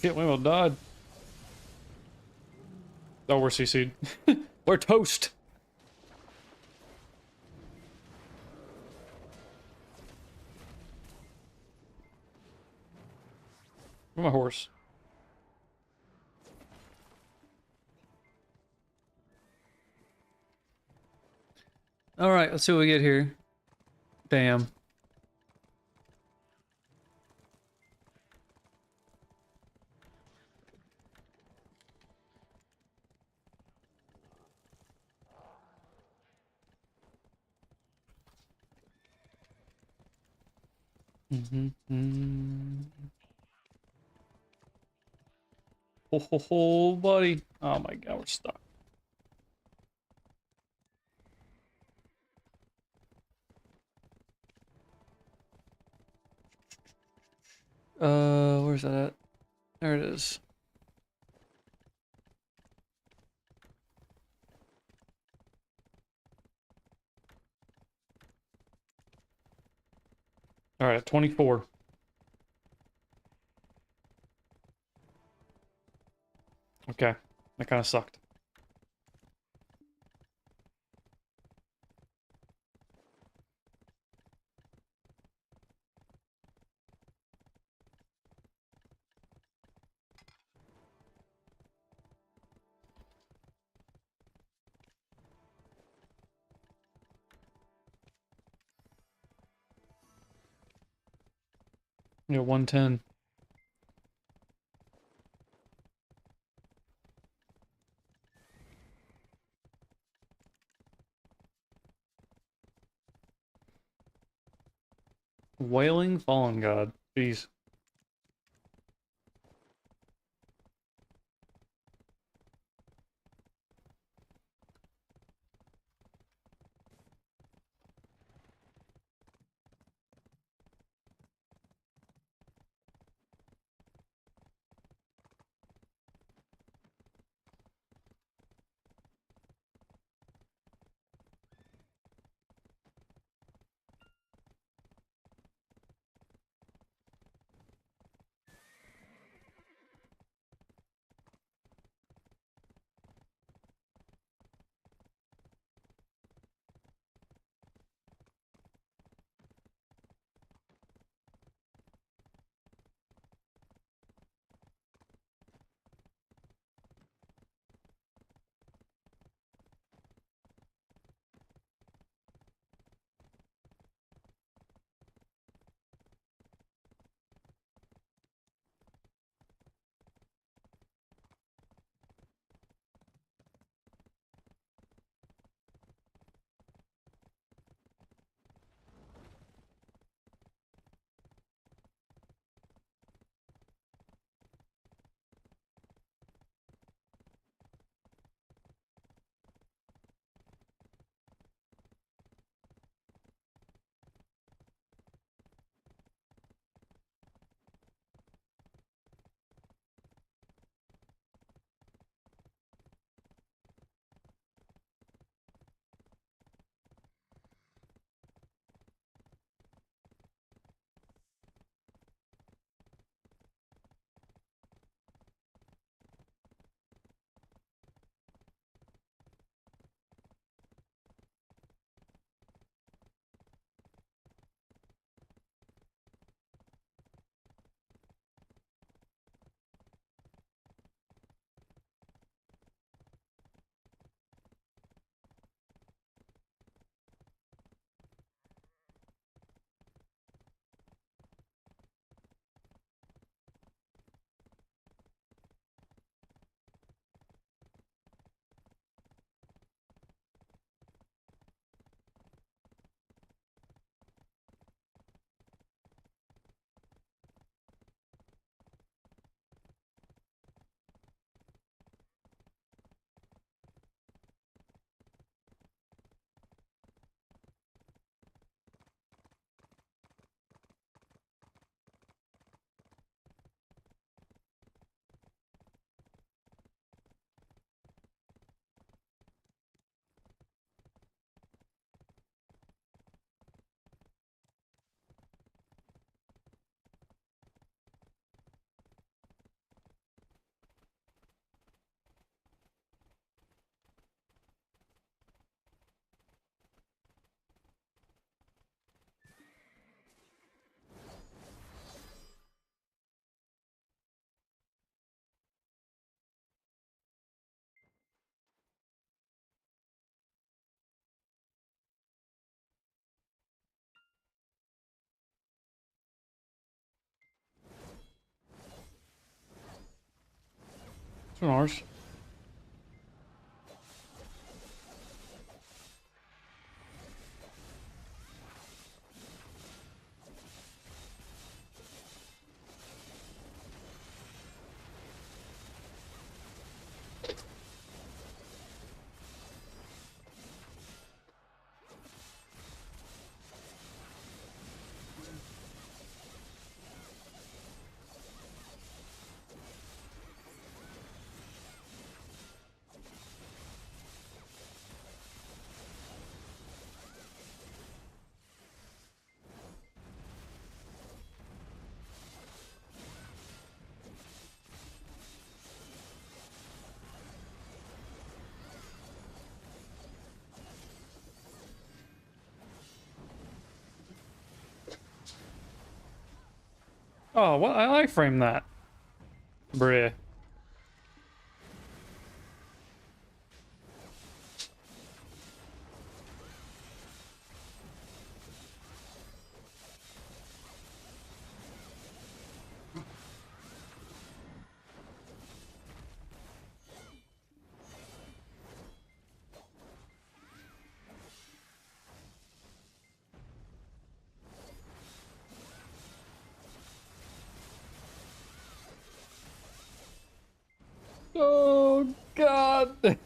Shit, we almost died. Oh, we're CC'd. We're toast. Where's my horse? All right, let's see what we get here. Bam. Ho ho ho, buddy. Oh my god, we're stuck. Where's that at? There it is. All right, 24. Okay, that kind of sucked. Yeah, 110. Wailing Fallen God. Jeez. From ours. Oh, what? I frame that. Bruh. Oh, God.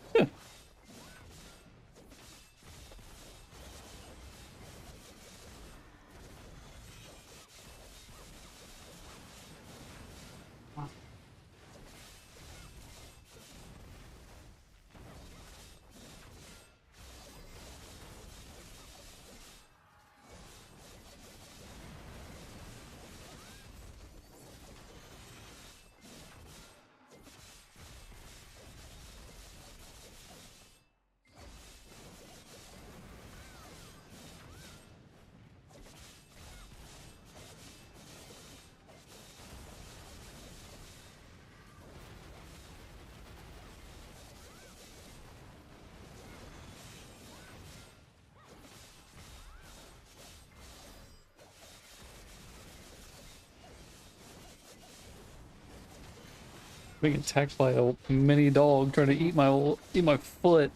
Being attacked by a mini dog trying to eat my foot.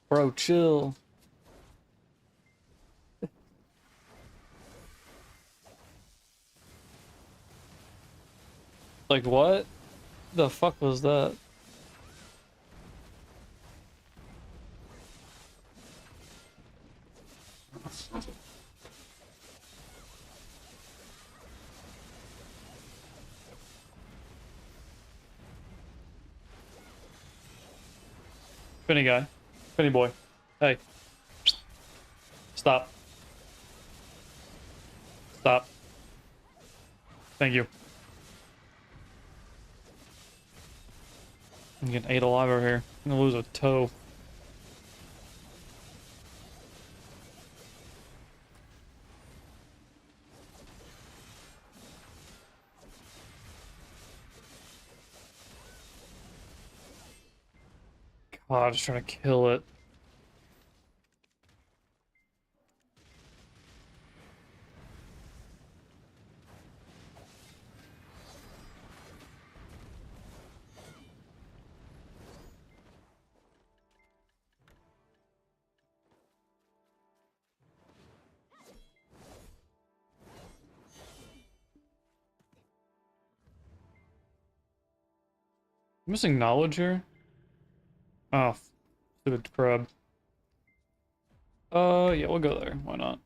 Bro, chill. Like what? The fuck was that? Finny guy. Finny boy. Hey. Stop. Stop. Thank you. I'm getting 8 alive over here. I'm gonna lose a toe. God, just trying to kill it. Missing knowledge here? Oh, stupid crab. Yeah, we'll go there. Why not?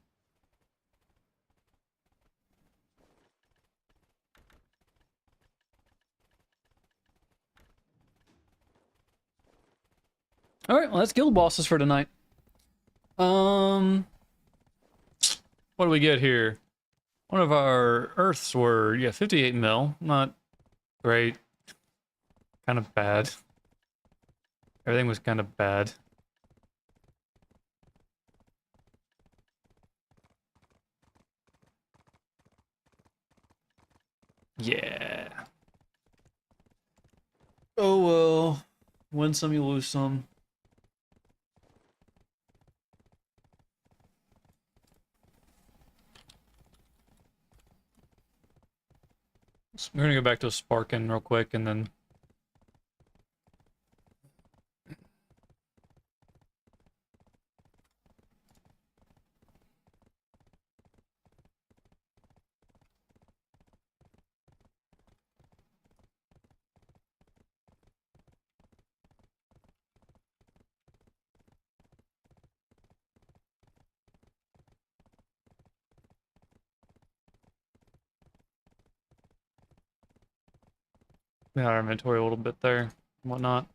Alright, well, that's guild bosses for tonight. What do we get here? One of our earths were, yeah, 58 mil. Not great. Kind of bad. Everything was kind of bad. Yeah. Oh well. Win some, you lose some. So we're gonna go back to Sparkin real quick and then We had our inventory a little bit there and whatnot.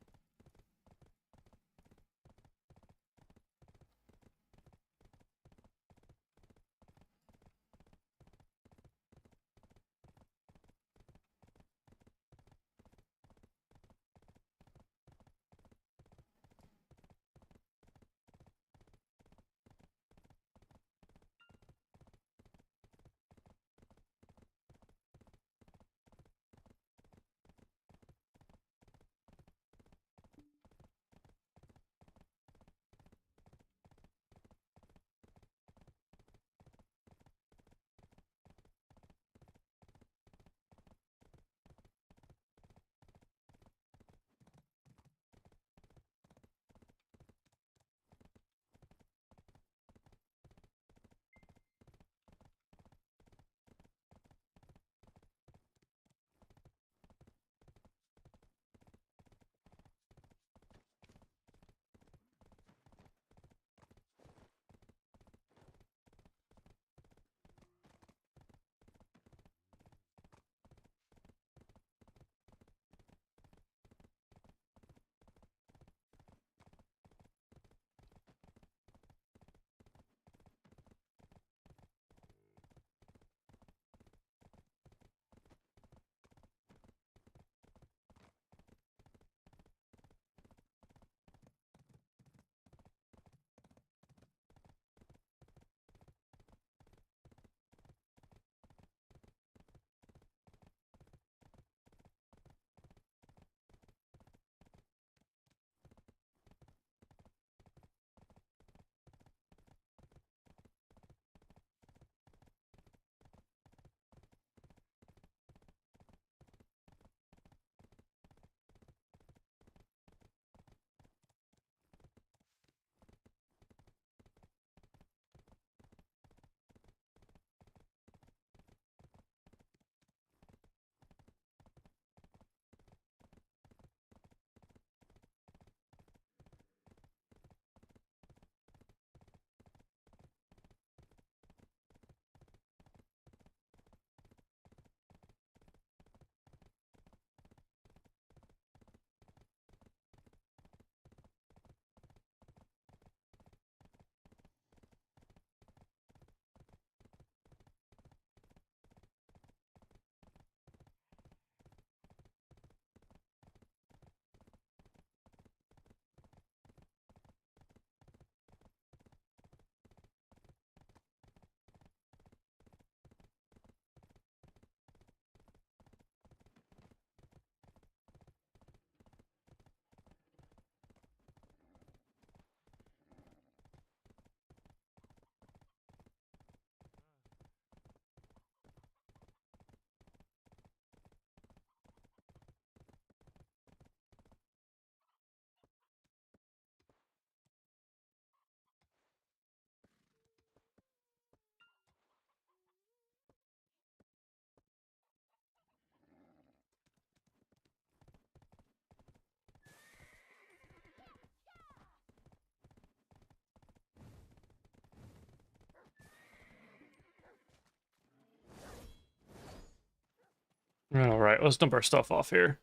All right, let's dump our stuff off here.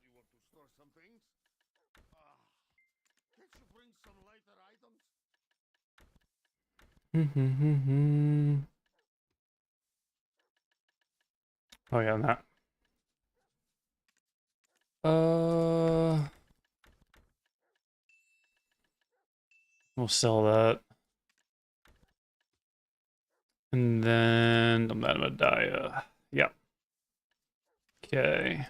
Oh yeah, and that. We'll sell that. And then dump that in Medaya. Yep. Okay.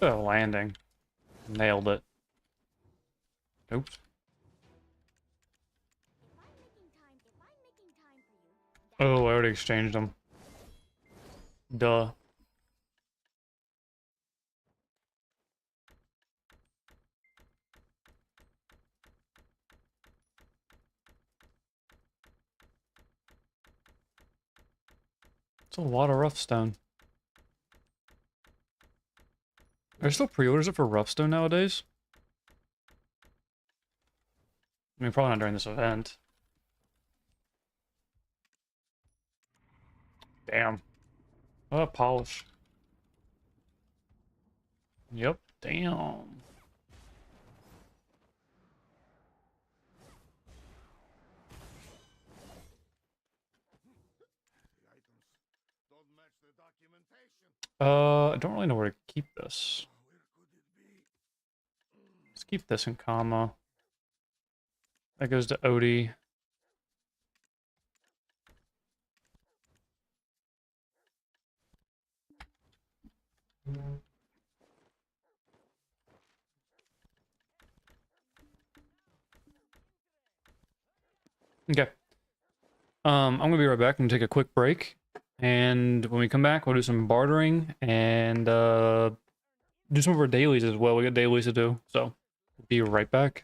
Oh, landing. Nailed it. Oops. Oh, I already exchanged them. Duh. It's a lot of rough stone. Are there still pre-orders for rough stone nowadays? I mean, probably not during this event. Damn. Oh, polish. Yep. Damn. I don't really know where to keep this. Let's keep this in comma. That goes to Odie. Okay. I'm gonna be right back and take a quick break. And when we come back, we'll do some bartering and do some of our dailies as well. We got dailies to do, so we'll be right back.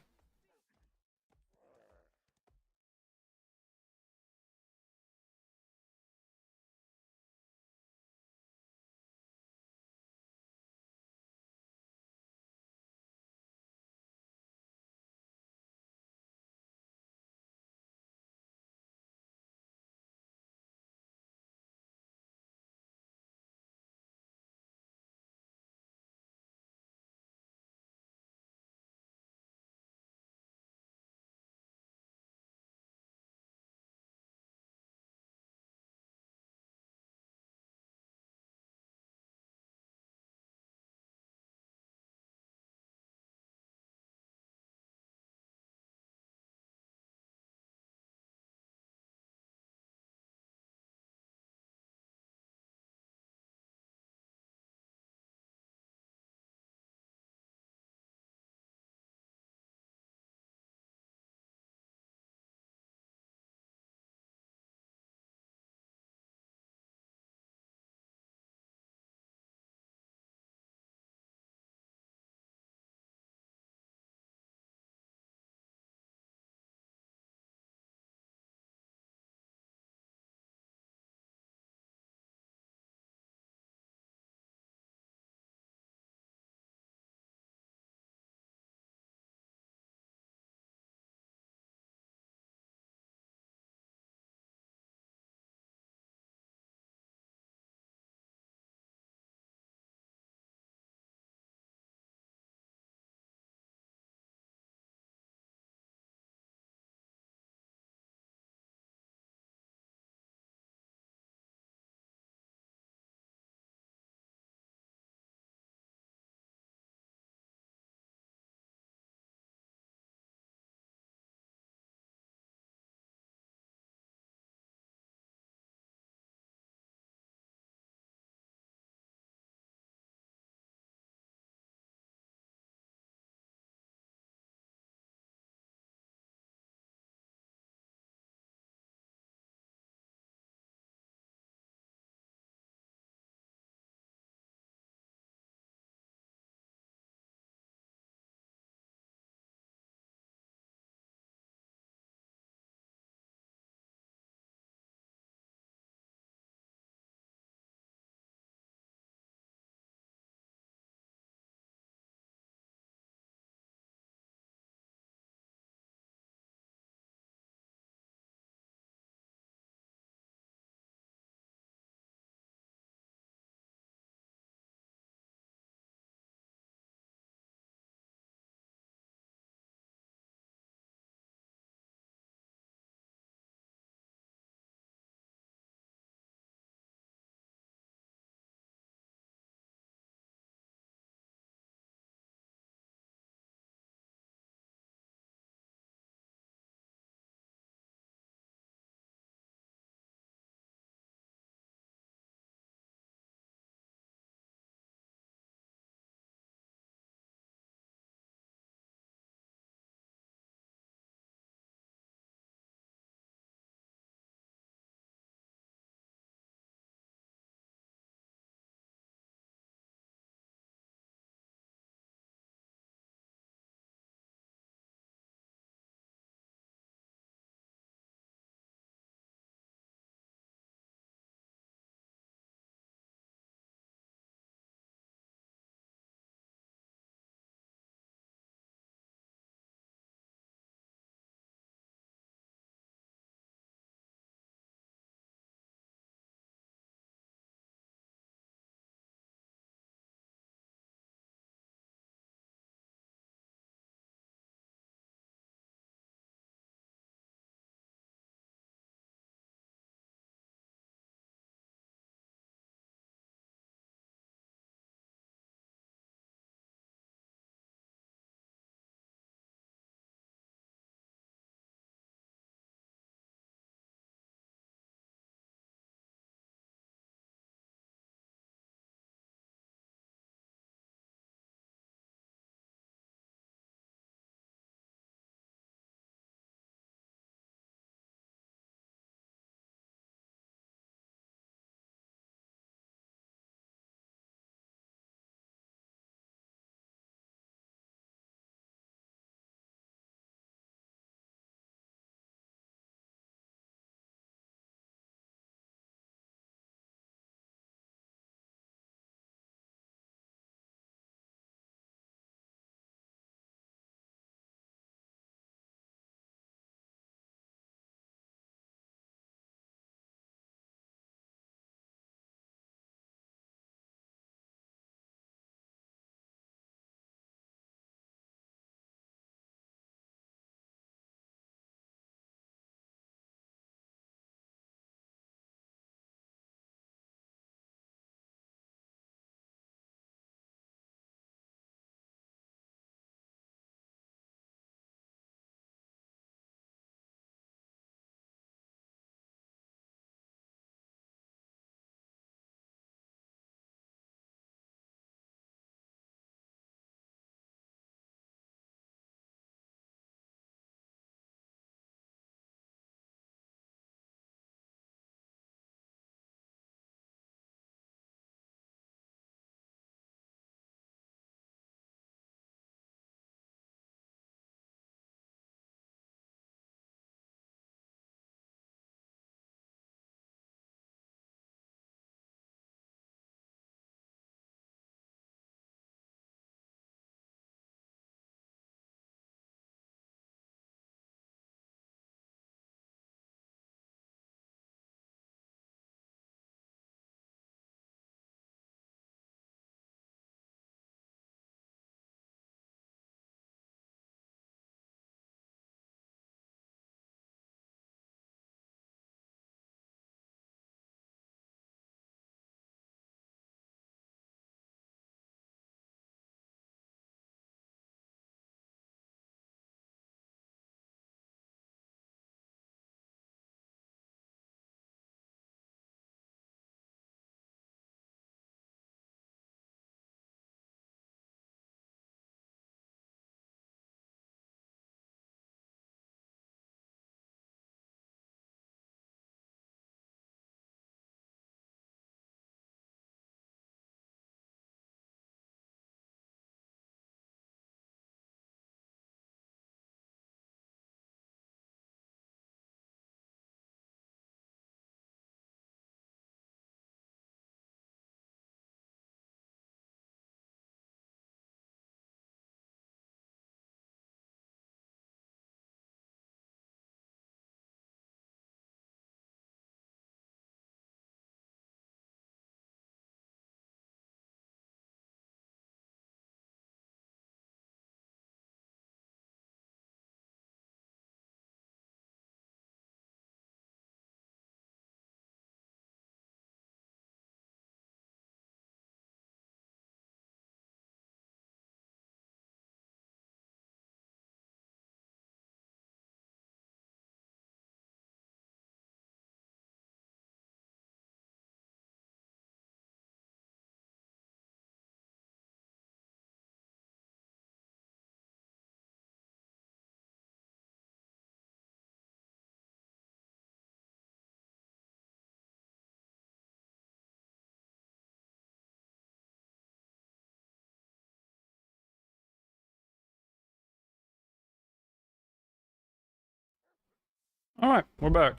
All right, we're back.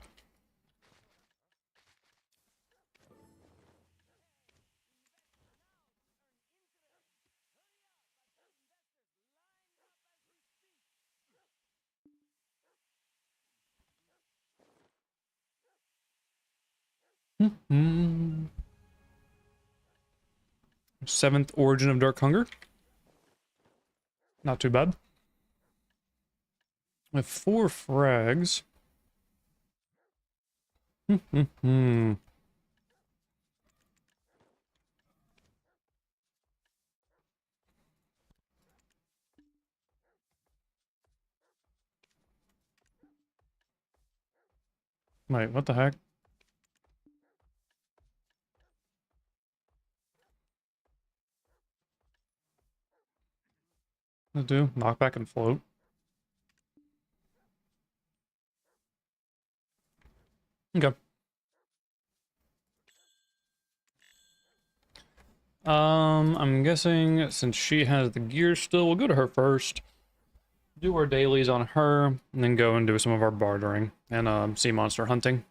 Seventh Origin of Dark Hunger. Not too bad. With 4 frags. Wait, what the heck? What do? Knockback and float. Okay. I'm guessing since she has the gear still, we'll go to her first. Do our dailies on her, and then go and do some of our bartering and sea monster hunting.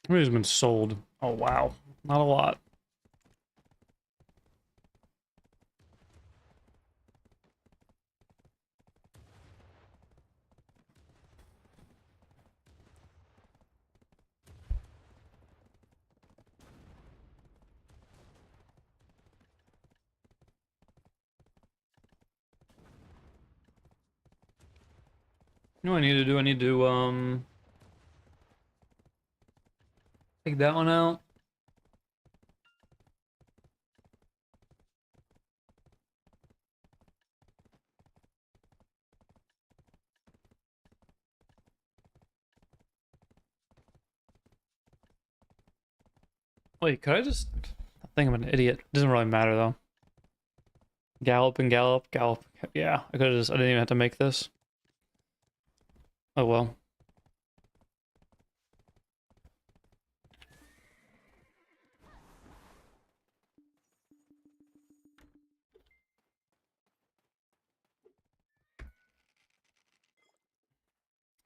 How many's been sold? Oh wow, not a lot. You know what I need to do? I need to take that one out. Wait, could I just... I think I'm an idiot. Doesn't really matter though. Gallop and gallop, gallop. Yeah, I could have just... I didn't even have to make this. Oh well.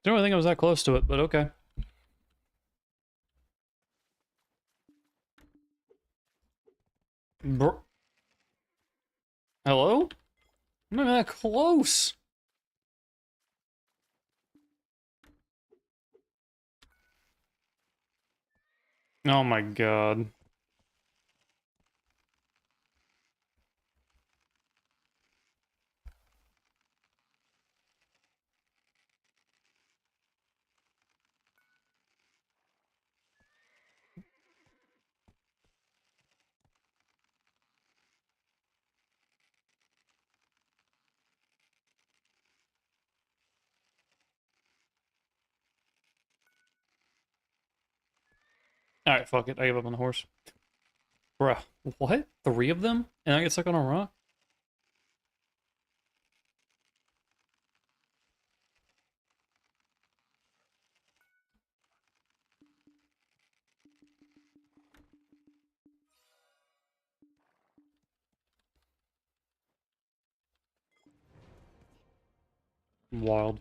Don't really think I was that close to it, but okay. Hello? I'm not even that close. Oh my god. Alright, fuck it. I give up on the horse. Bruh. What? 3 of them? And I get stuck on a rock? Wild.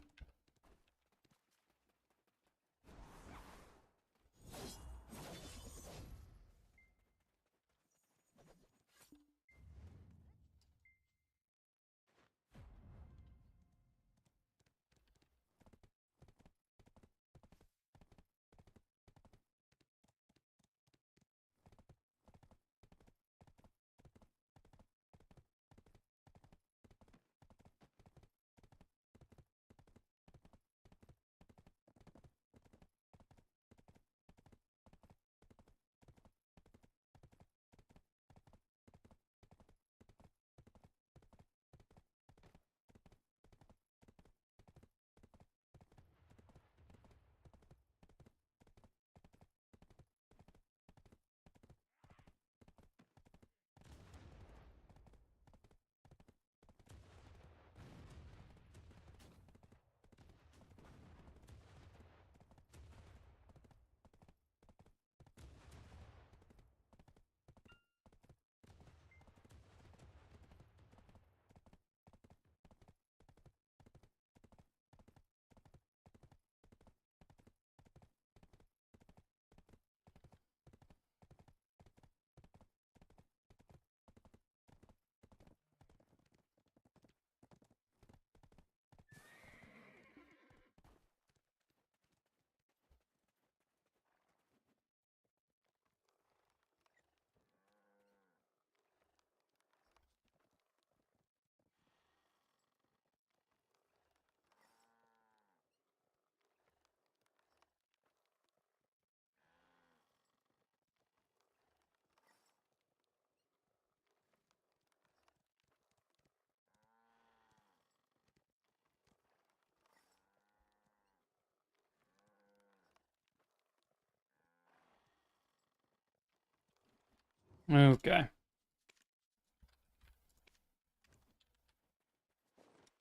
Okay.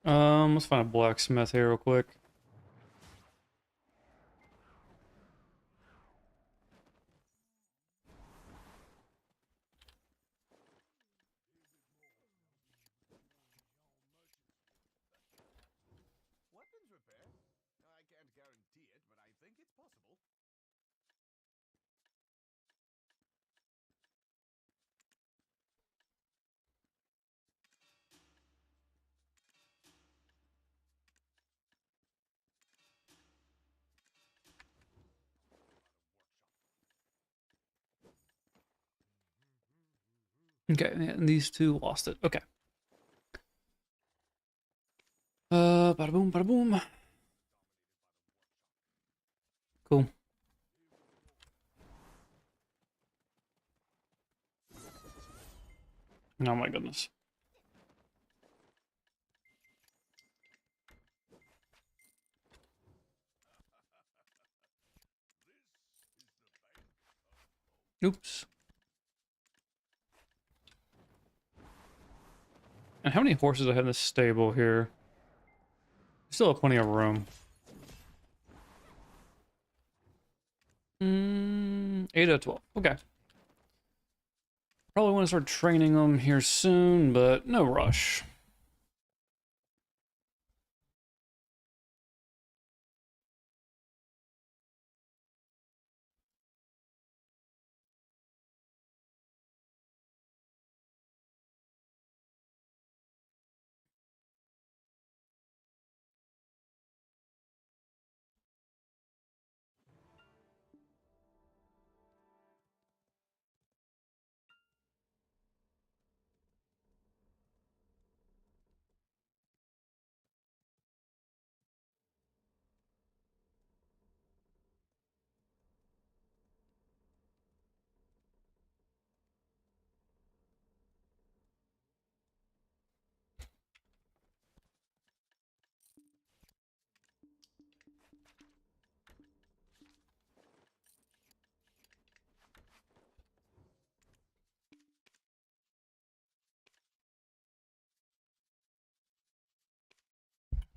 Let's find a blacksmith here real quick. Weapons repair? I can't guarantee it, but I think it's possible. Okay, and these two lost it. Okay. Bada boom, bada boom. Cool. Oh my goodness. Oops. And how many horses do I have in this stable here? Still have plenty of room. 8 out of 12. Okay. Probably want to start training them here soon, but no rush.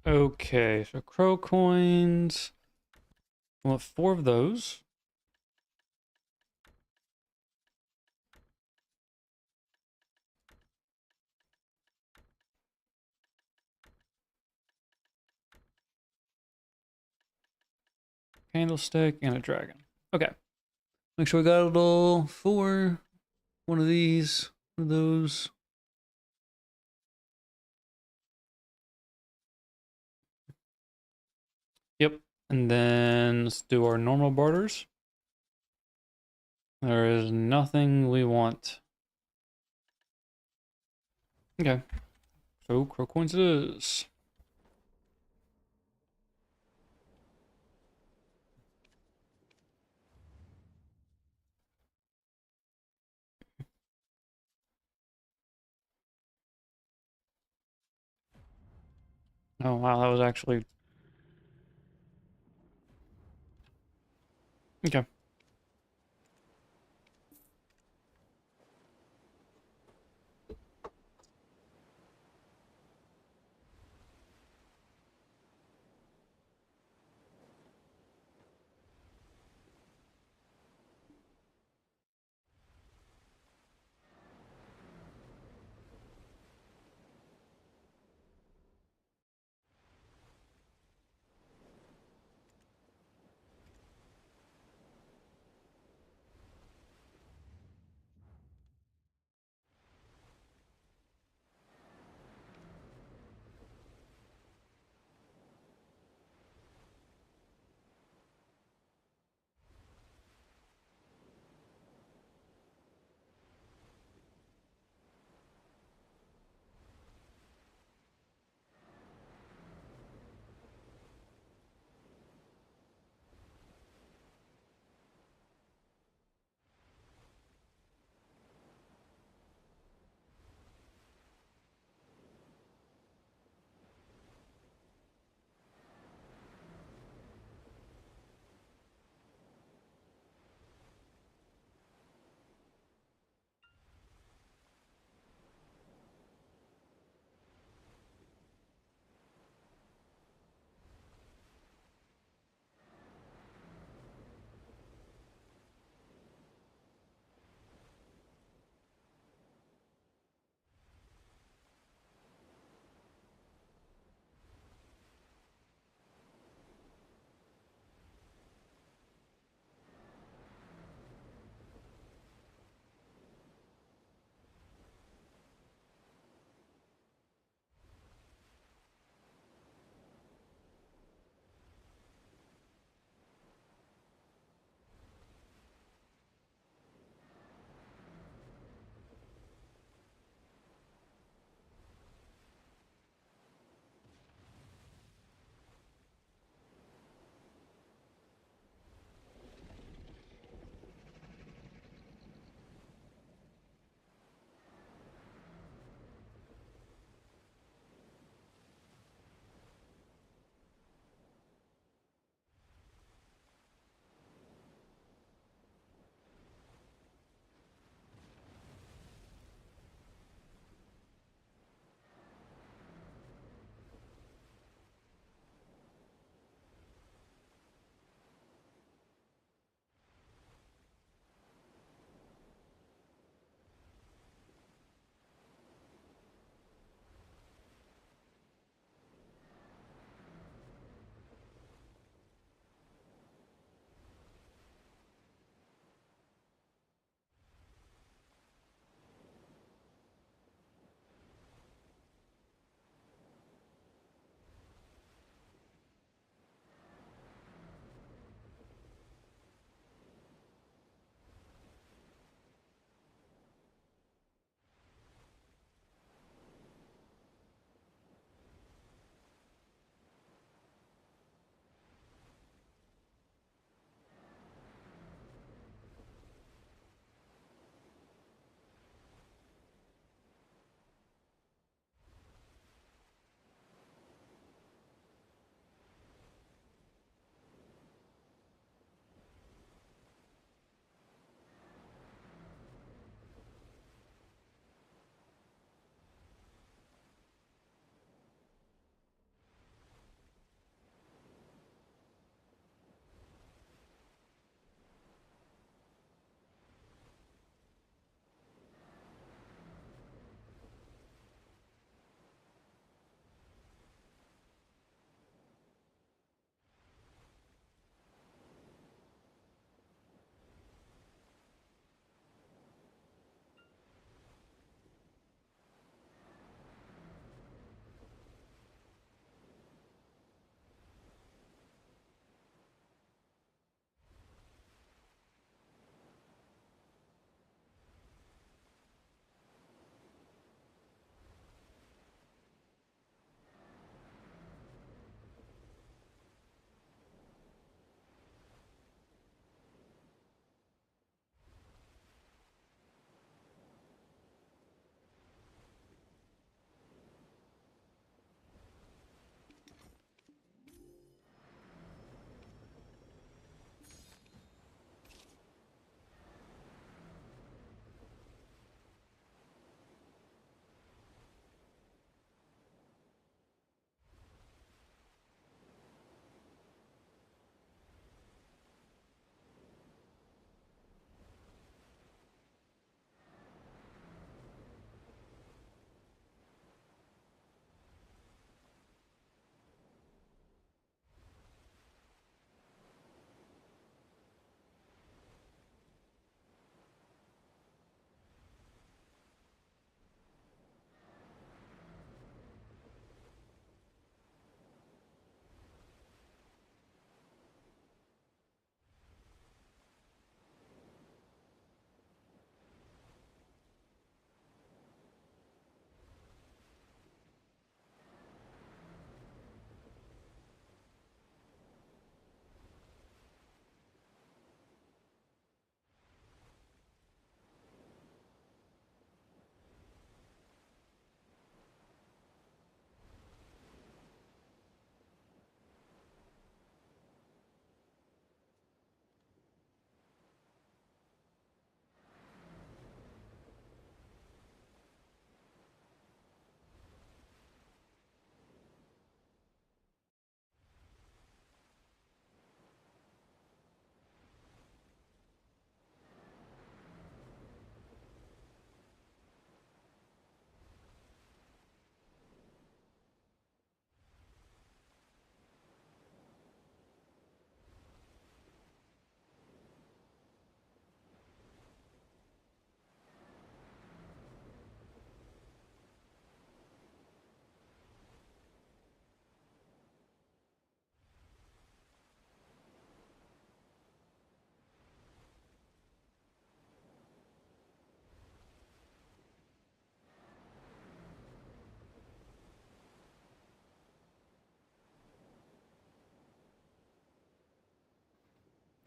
Okay, so crow coins. I want 4 of those. candlestick, and a dragon. Okay. Make sure we got it all for one of these, one of those. Yep. And then let's do our normal barters. There is nothing we want. Okay. So crow coins it is. Oh wow, that was actually okay.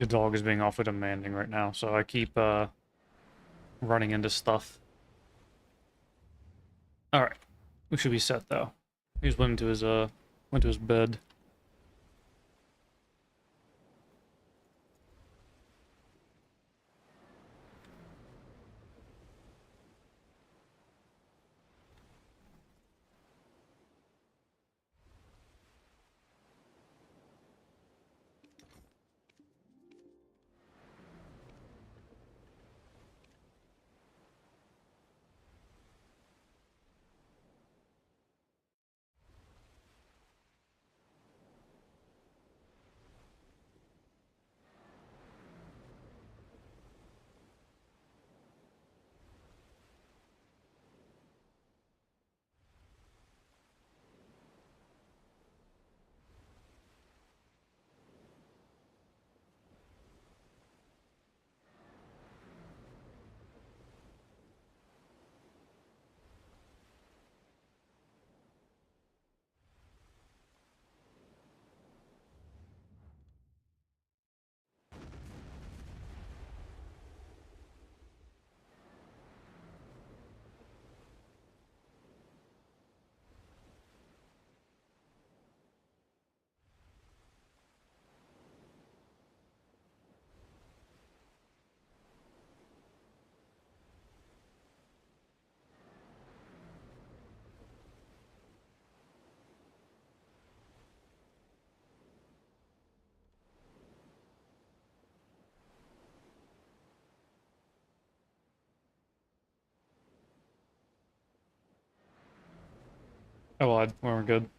The dog is being awfully demanding right now, so I keep running into stuff. Alright. We should be set though. He just went to his bed. I lied. We're good.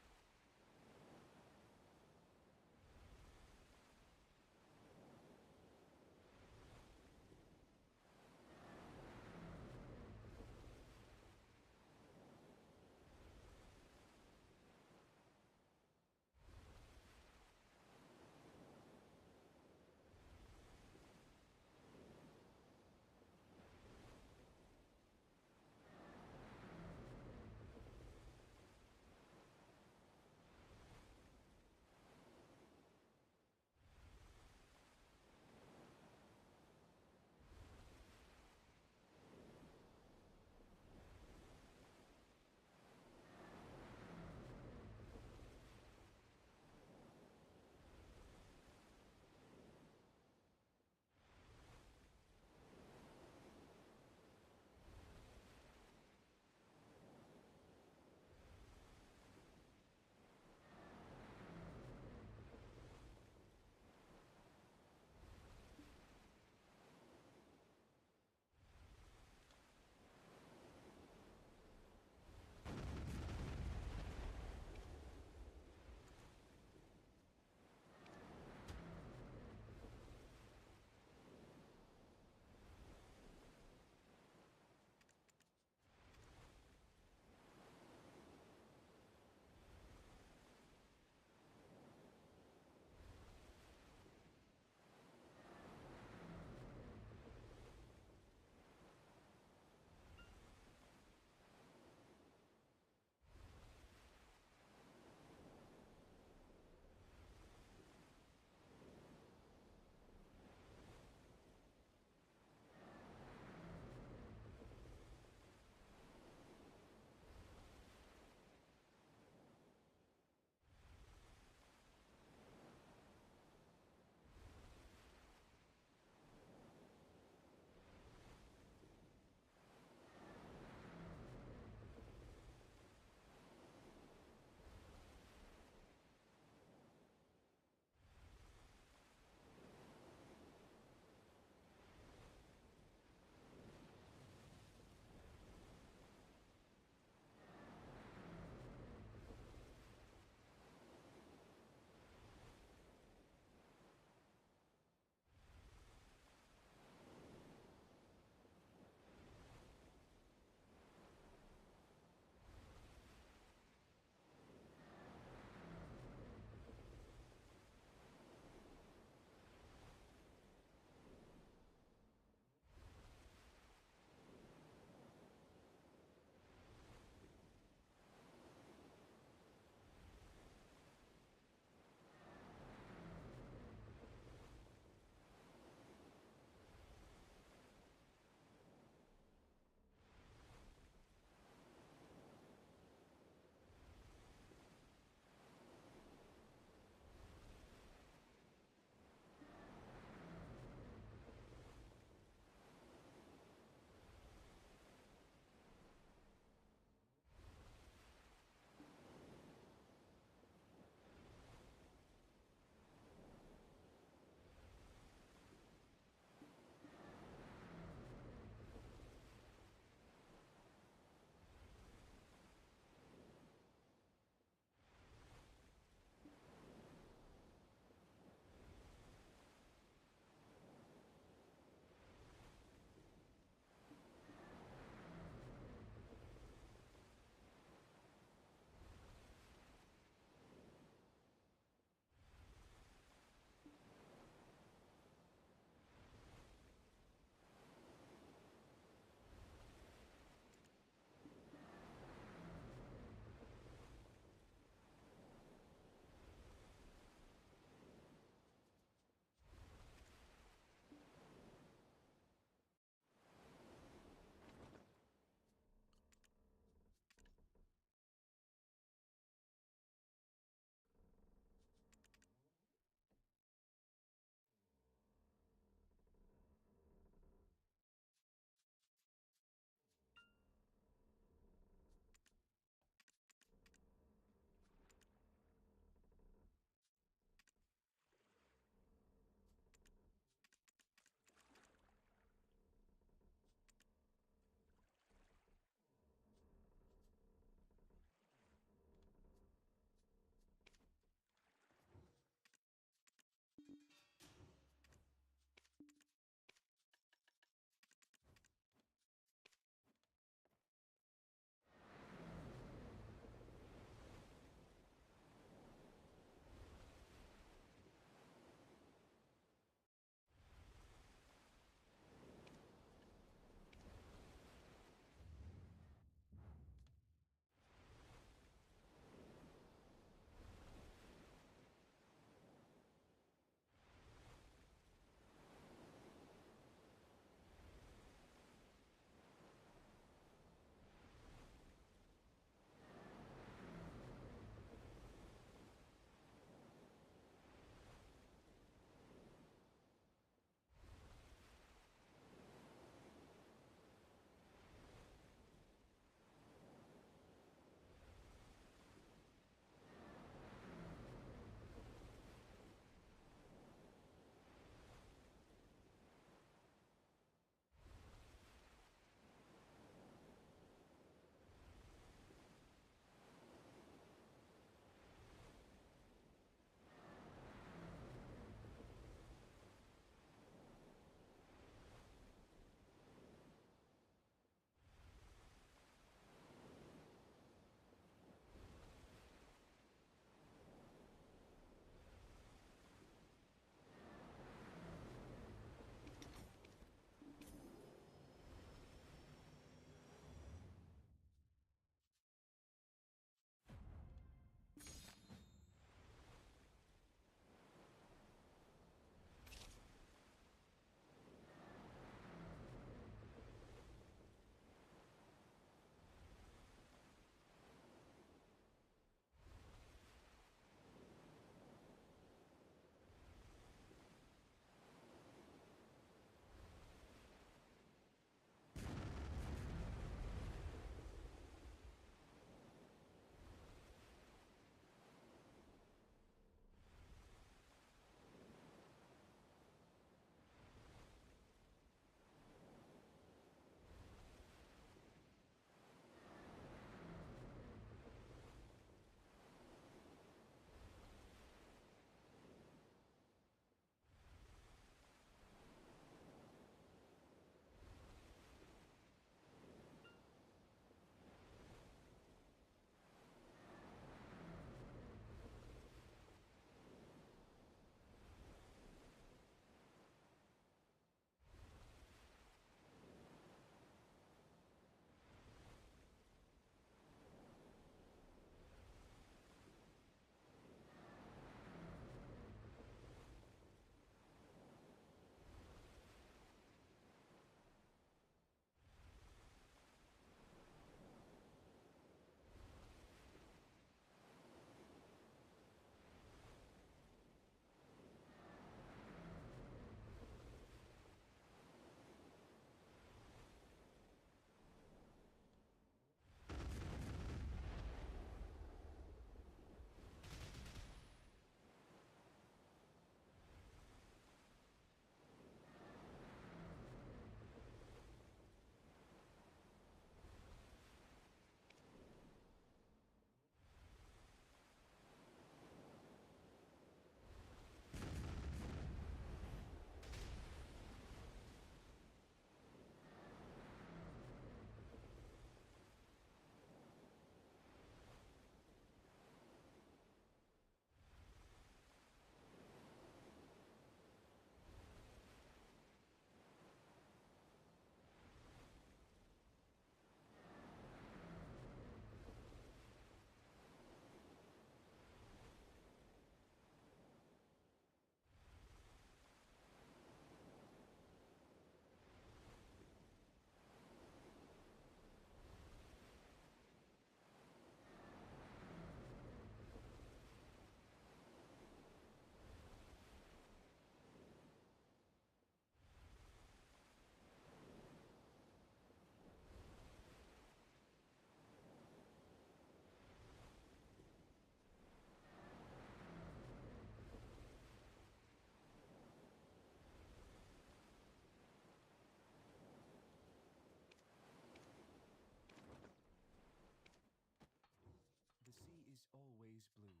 blue.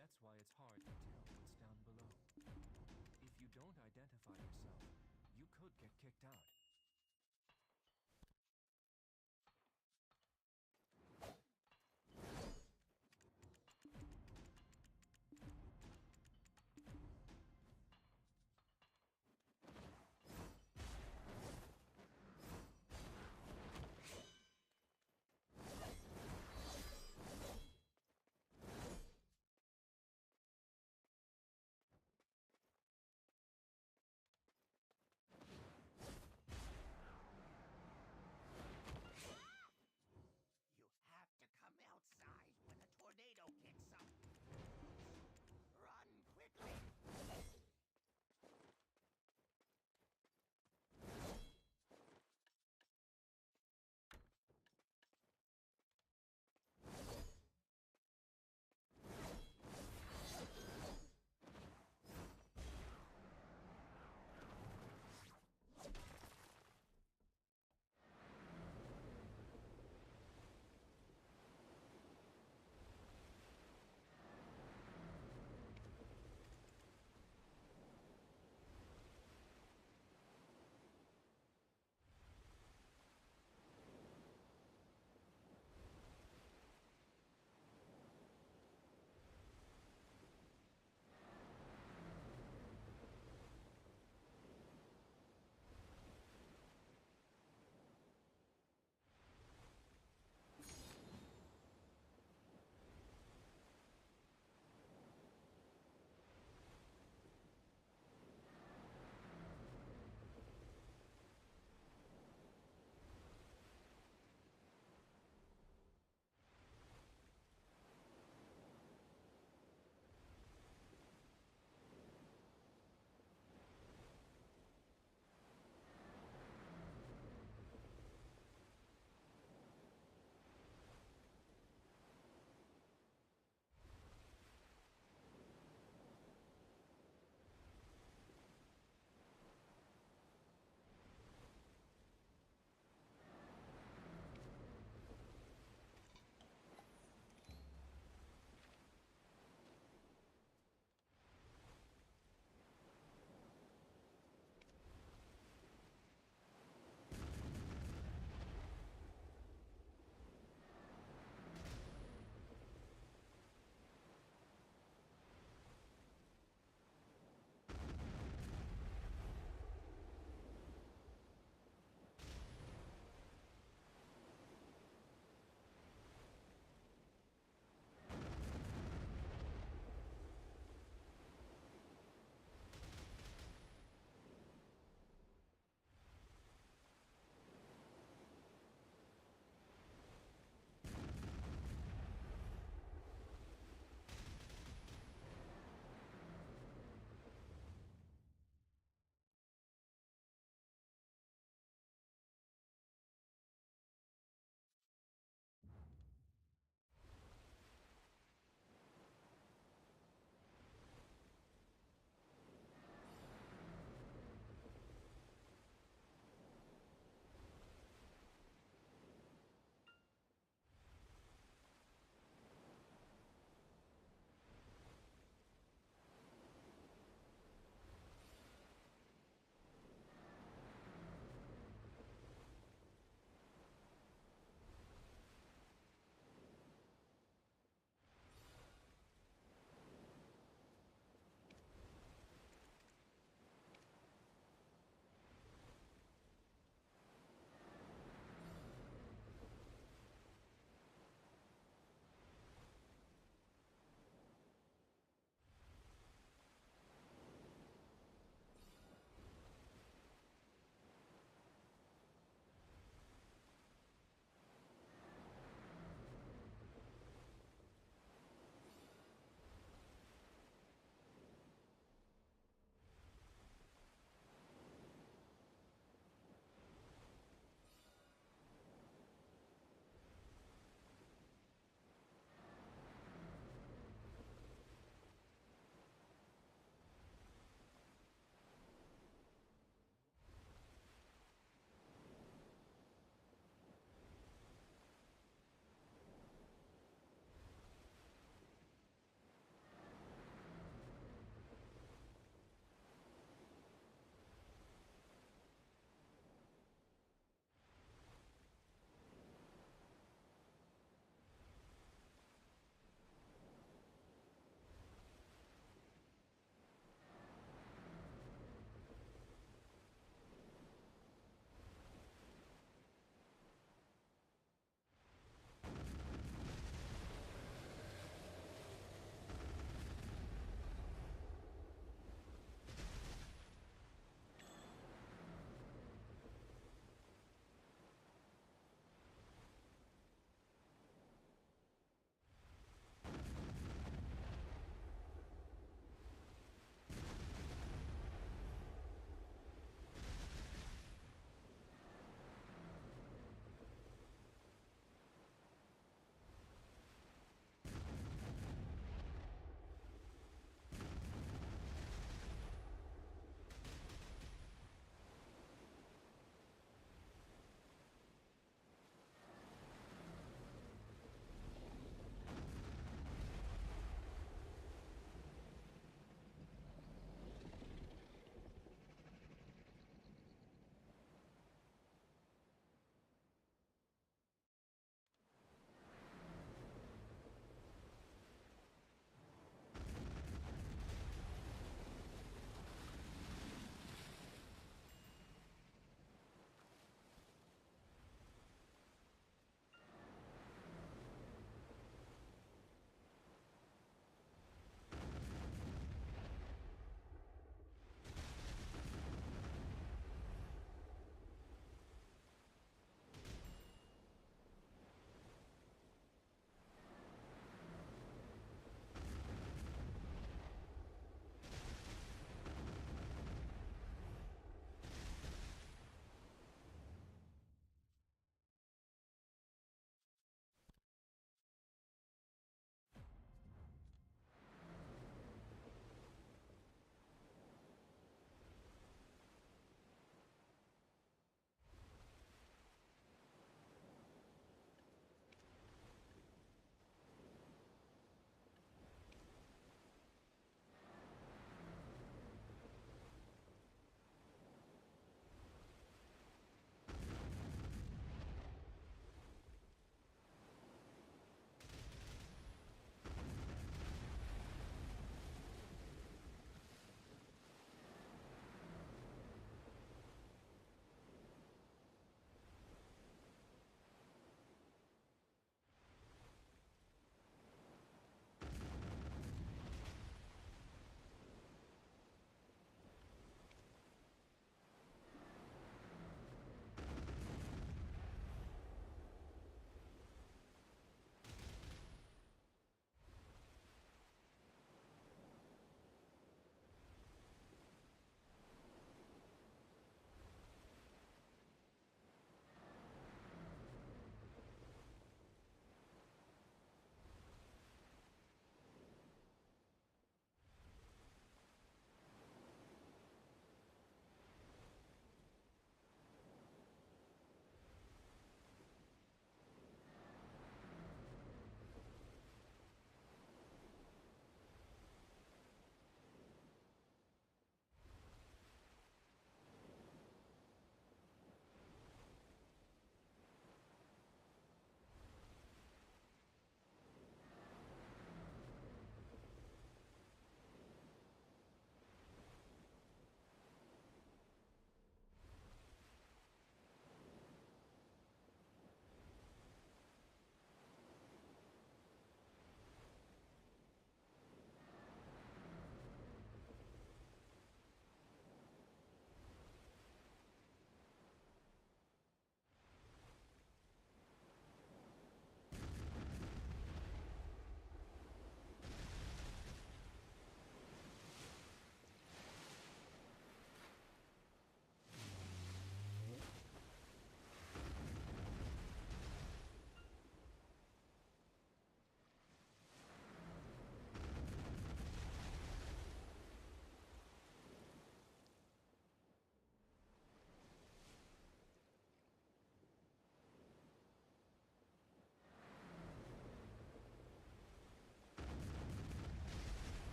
That's why it's hard to tell what's down below. If you don't identify yourself, you could get kicked out.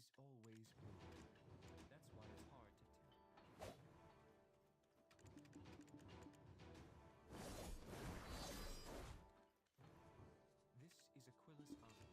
is always blue. That's why it's hard to tell. This is Aquila's oven.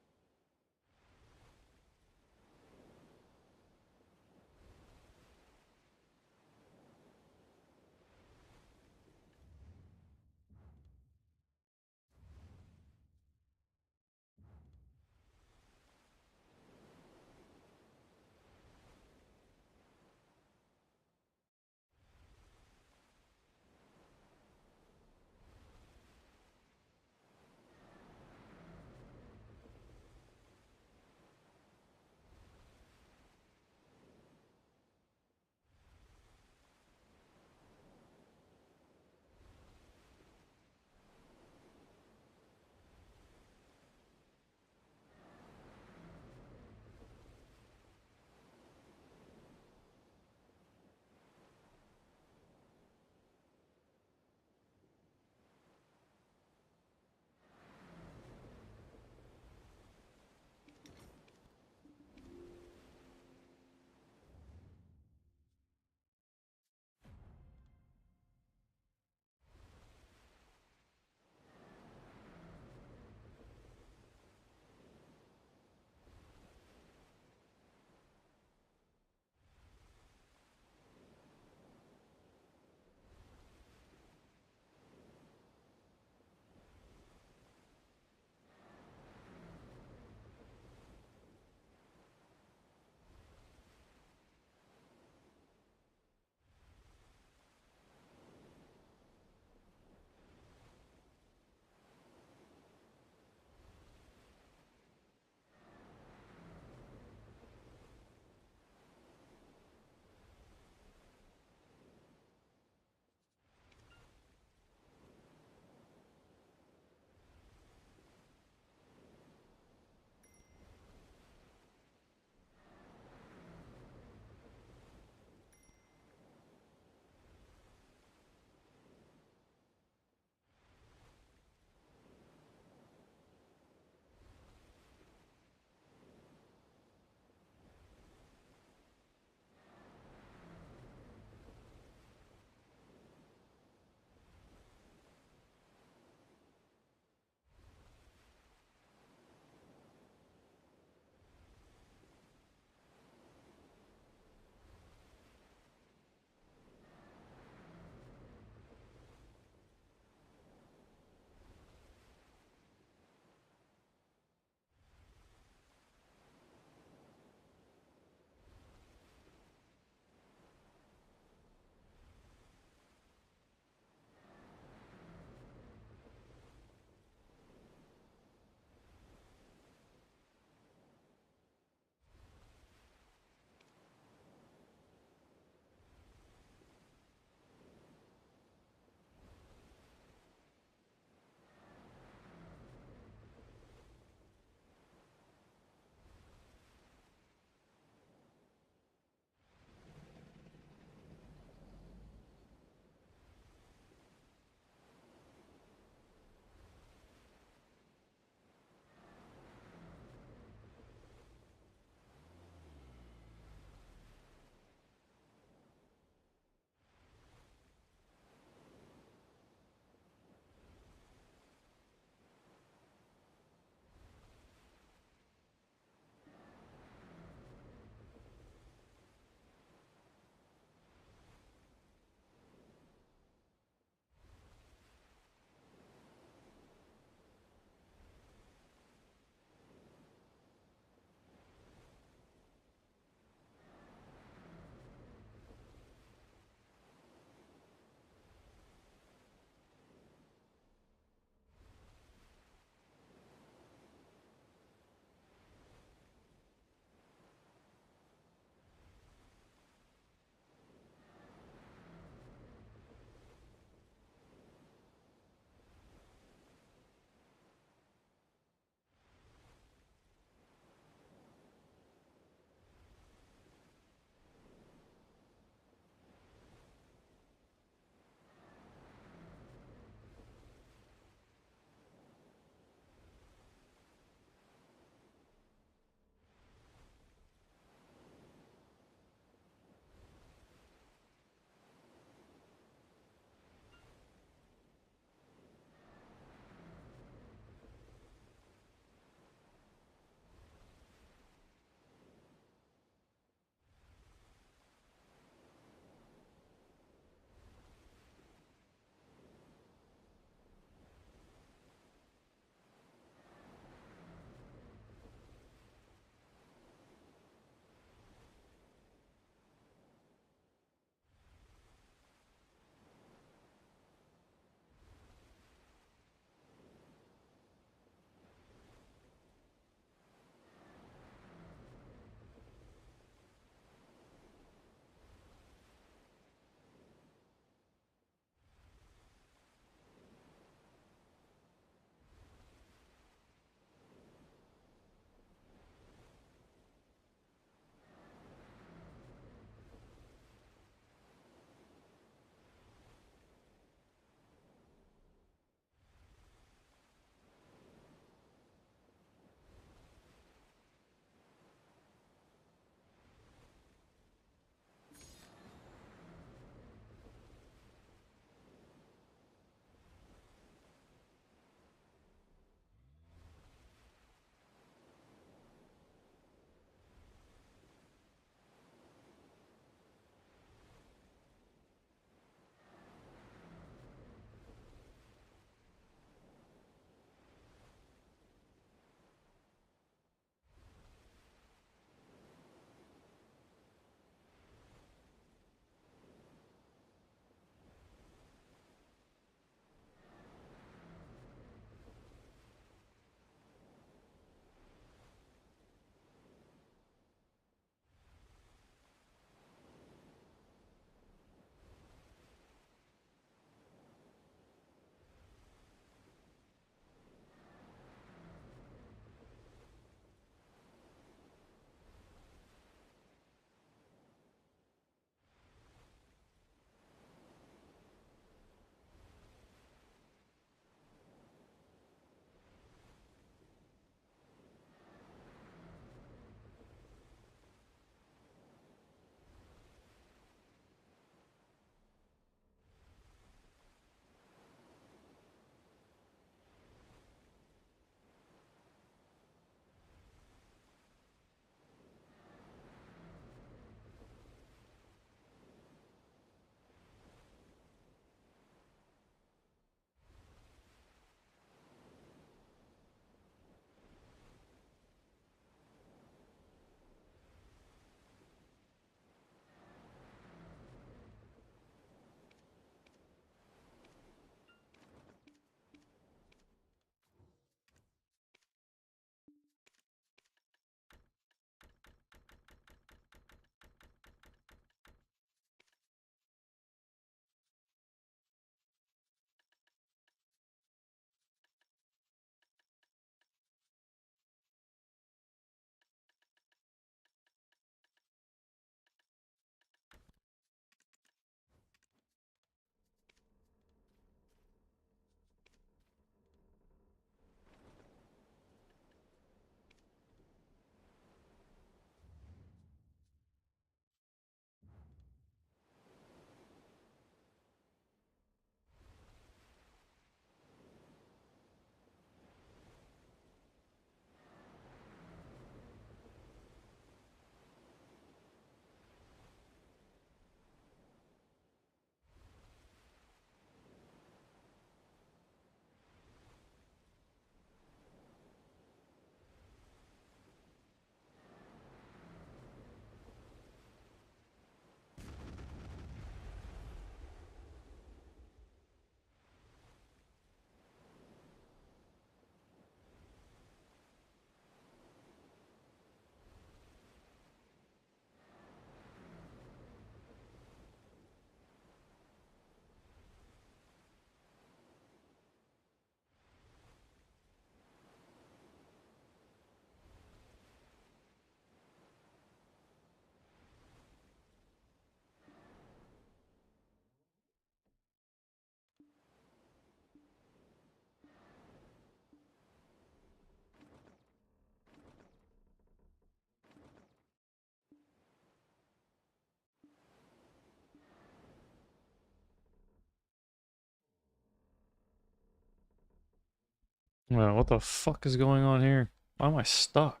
What the fuck is going on here? Why am I stuck?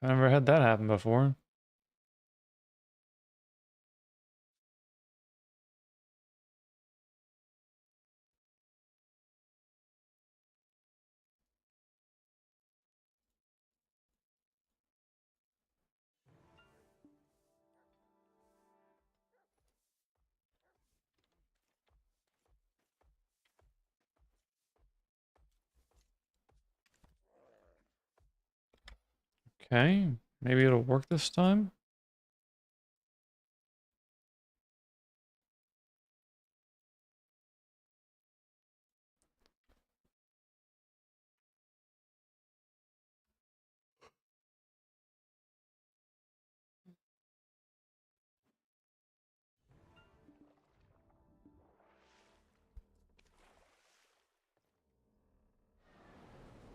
I never had that happen before. Okay, maybe it'll work this time.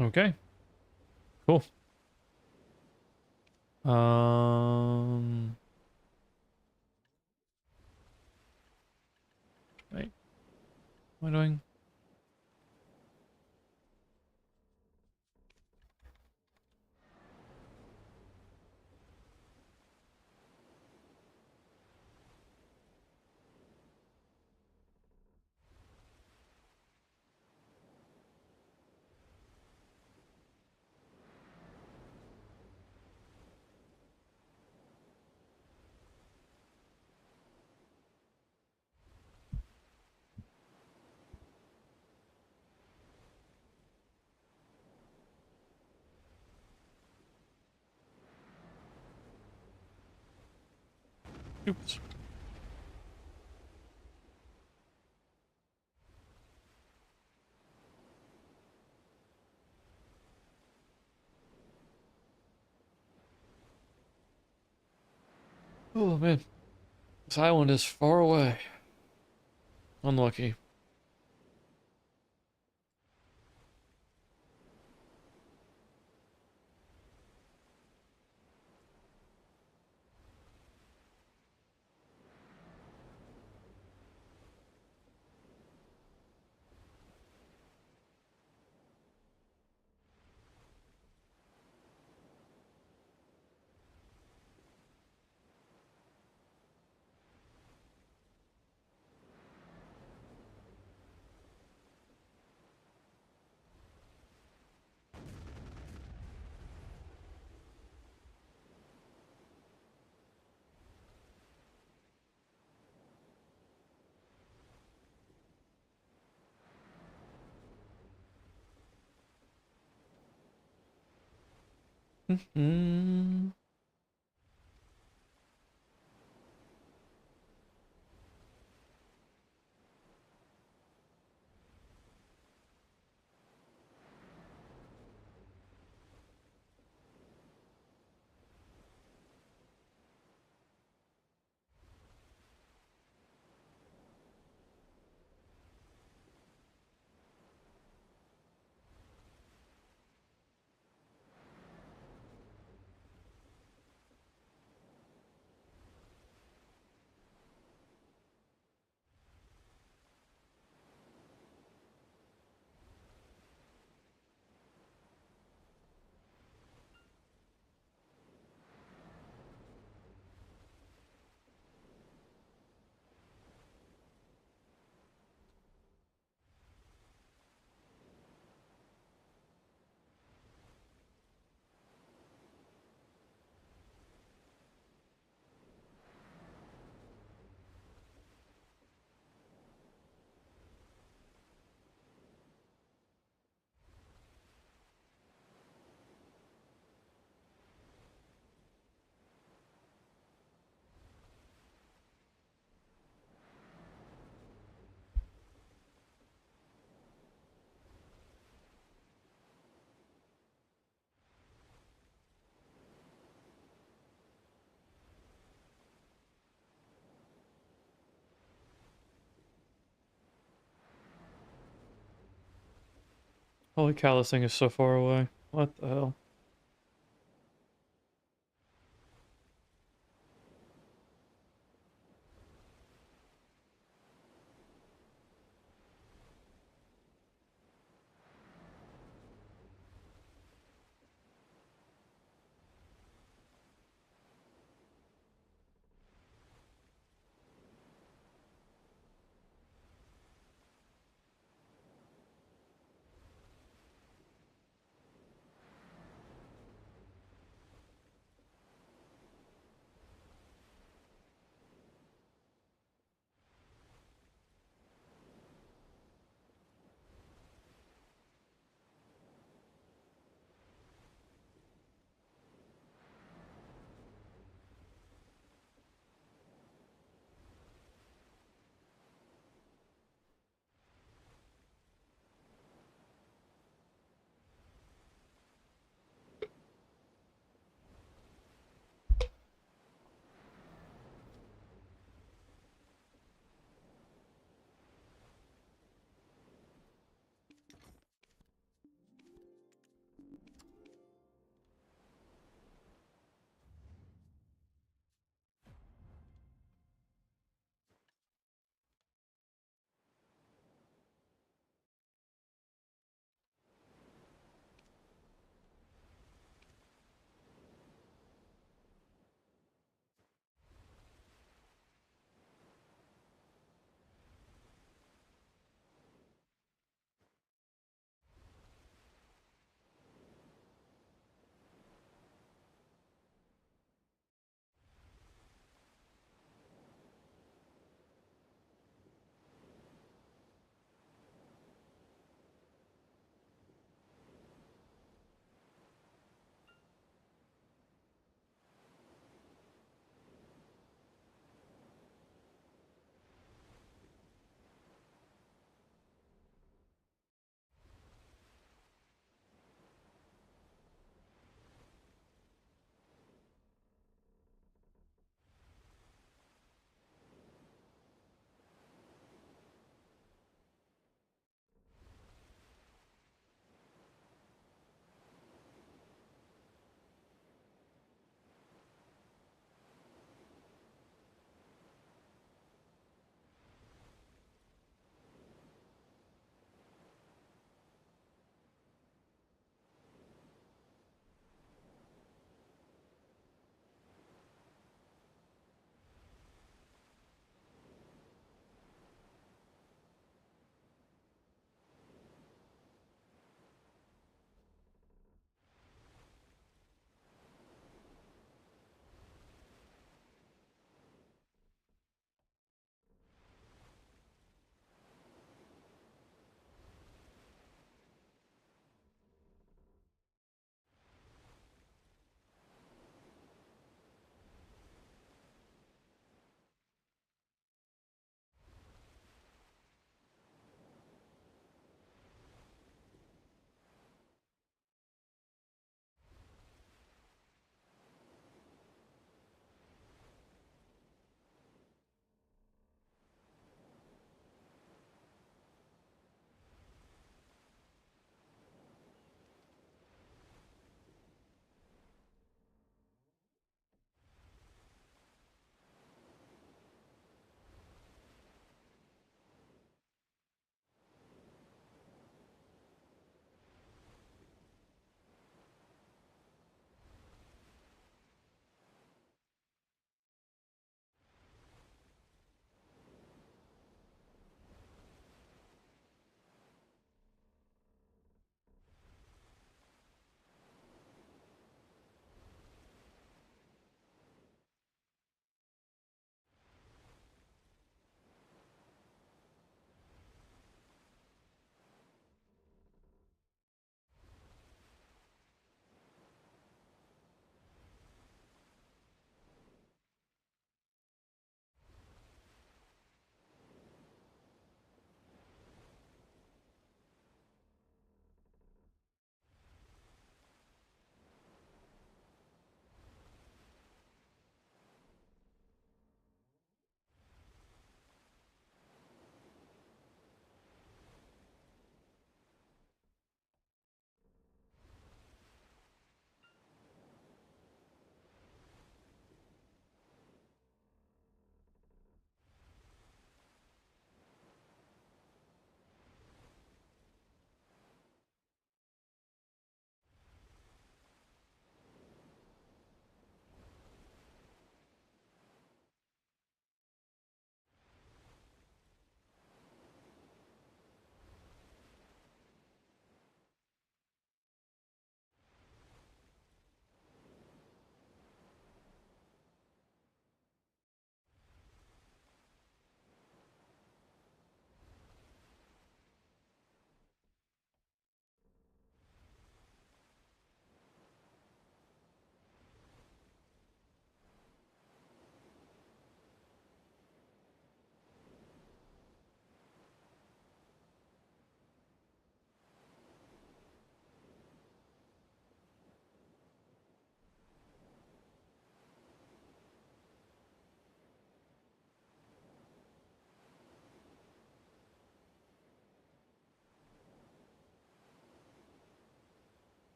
Okay. Cool. Wait. What am I doing? Oops. Oh man, this island is far away. Unlucky. Hmm. Holy cow, this thing is so far away. What the hell?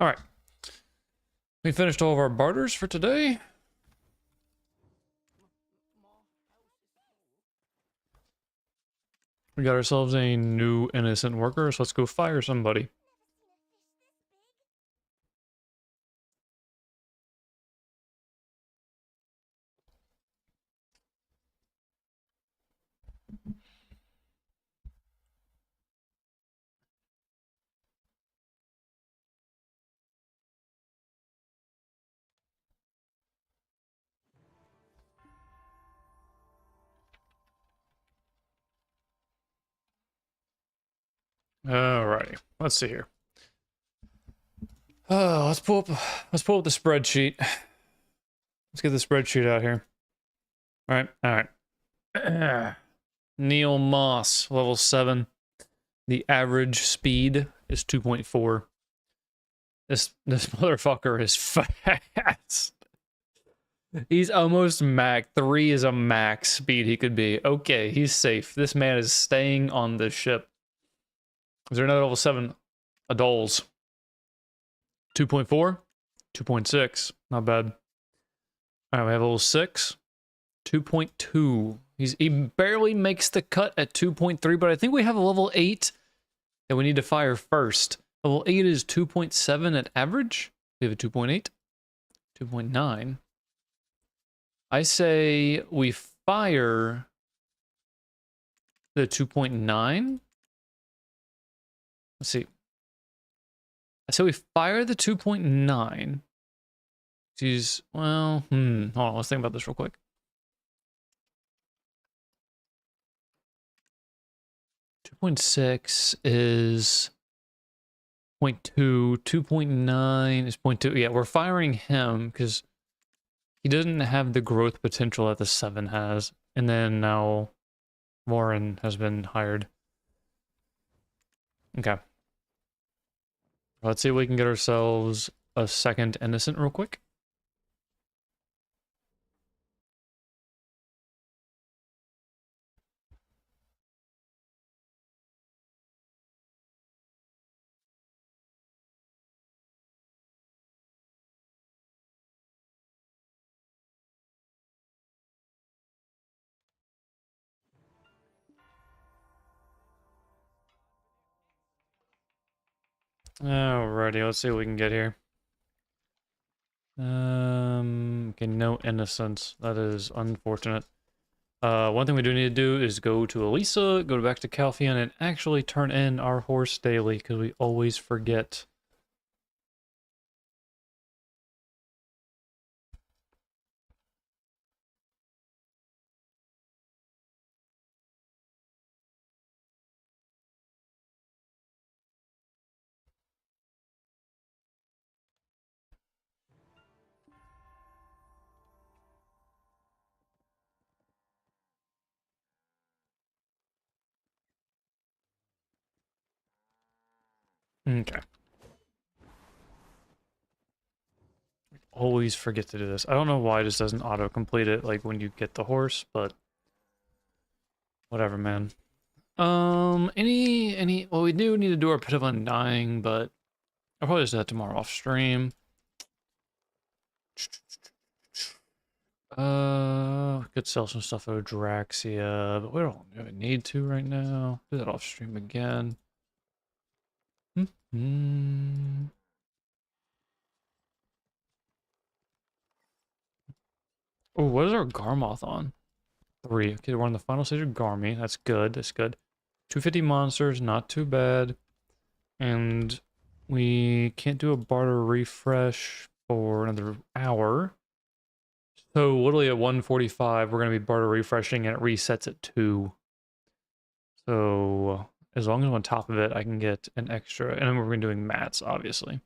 All right. We finished all of our barters for today. We got ourselves a new innocent worker, so let's go fire somebody. Alrighty, let's see here. Let's pull up the spreadsheet. Let's get the spreadsheet out here. All right. Neil Moss, level 7. The average speed is 2.4. This motherfucker is fast. He's almost max. 3 is a max speed he could be. Okay, he's safe. This man is staying on the ship. Is there another level 7? Adoles. 2.4? 2.6. Not bad. Alright, we have level 6. 2.2. He barely makes the cut at 2.3, but I think we have a level 8 that we need to fire first. Level 8 is 2.7 at average. We have a 2.8. 2.9. I say we fire the 2.9. Let's see. I say we fire the 2.9. She's, well, hold on, let's think about this real quick. .6 is 0.2, 2.9 is 0.2. Yeah, we're firing him because he doesn't have the growth potential that the 7 has. And then now Warren has been hired. Okay. Let's see if we can get ourselves a second innocent real quick. Alrighty, let's see what we can get here. Okay, no innocence. That is unfortunate. One thing we do need to do is go to Elisa, go back to Calpheon, and actually turn in our horse daily, because we always forget. Okay. Always forget to do this. I don't know why it just doesn't auto-complete it, like, when you get the horse, but... whatever, man. Well, we do need to do our Pit of Undying, but... I'll probably just do that tomorrow off stream. Could sell some stuff at Odraxia, but we don't really need to right now. Do that off stream again. Oh, what is our Garmoth on? 3. Okay, we're on the final stage of Garmy. That's good. That's good. 250 monsters, not too bad. And we can't do a barter refresh for another hour. So literally at 1:45, we're going to be barter refreshing and it resets at 2. So as long as I'm on top of it, I can get an extra. And then we're going to be doing mats, obviously.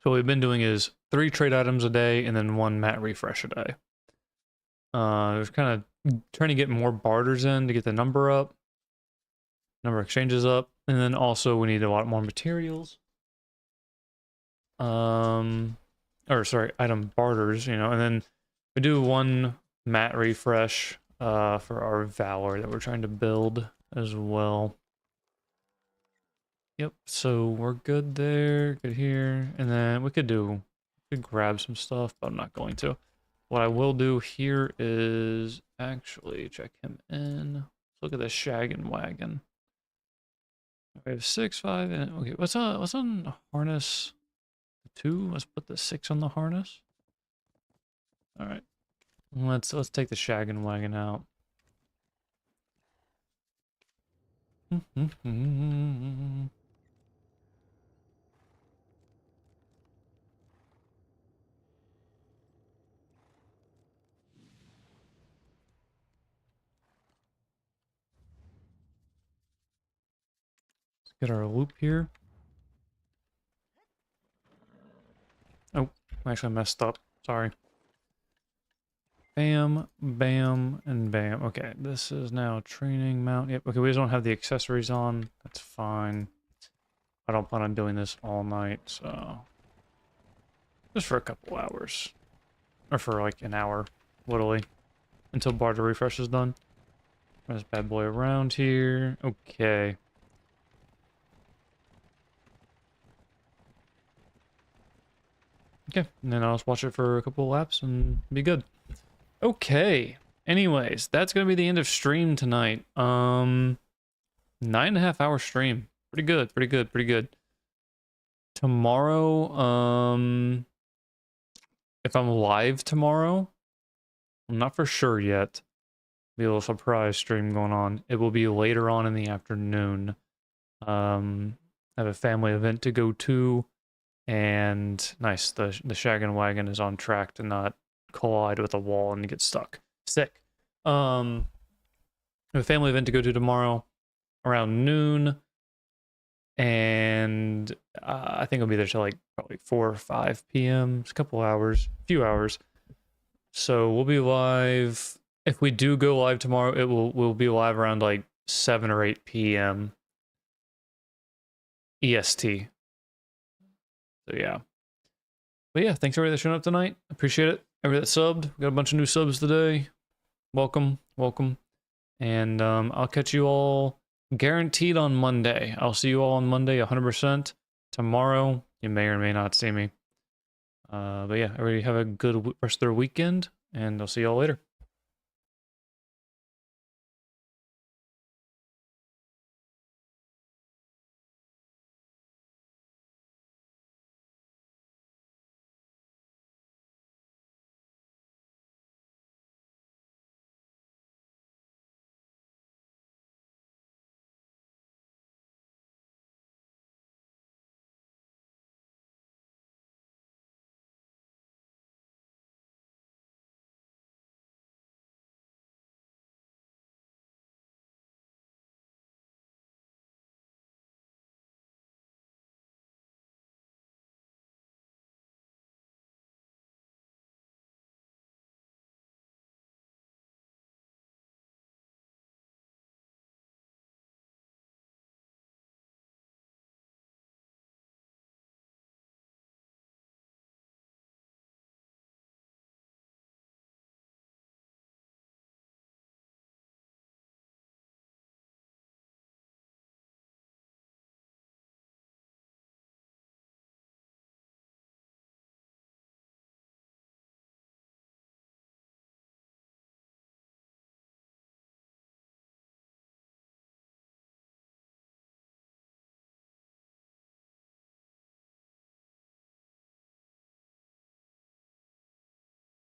So what we've been doing is 3 trade items a day and then 1 mat refresh a day. Just kind of trying to get more barters in to get the number up. Number of exchanges up. And then also we need a lot more materials. Item barters, and then we do 1 mat refresh for our Valor that we're trying to build as well. Yep, so we're good there, good here, and then we could grab some stuff, but I'm not going to. What I will do here is actually check him in. Let's look at the shaggin' wagon. We have 6, 5, and okay, what's on harness 2? Let's put the 6 on the harness. Alright. Let's take the shaggin' wagon out. Get our loop here. Oh, I actually messed up. Sorry. Bam, bam, and bam. Okay, this is now training mount. Yep, okay, we just don't have the accessories on. That's fine. I don't plan on doing this all night, so... just for a couple hours. Or for like an hour, literally. Until barter refresh is done. There's this bad boy around here. Okay. Okay, and then I'll just watch it for a couple of laps and be good. Okay. Anyways, that's gonna be the end of stream tonight. 9.5 hour stream. Pretty good, pretty good, pretty good. Tomorrow, if I'm live tomorrow, I'm not for sure yet. Be a little surprise stream going on. It will be later on in the afternoon. I have a family event to go to. And nice, the shaggin' wagon is on track to not collide with a wall and get stuck. Sick. I have a family event to go to tomorrow around noon. And I think I'll be there till like probably 4 or 5 p.m. It's a couple hours, a few hours. So we'll be live. If we do go live tomorrow, we'll be live around like 7 or 8 p.m. EST. So yeah. But yeah, thanks everybody that's showing up tonight. Appreciate it. Everybody that subbed. We got a bunch of new subs today. Welcome, welcome. And I'll catch you all guaranteed on Monday. I'll see you all on Monday 100%. Tomorrow, you may or may not see me. But yeah, everybody have a good rest of their weekend, and I'll see you all later.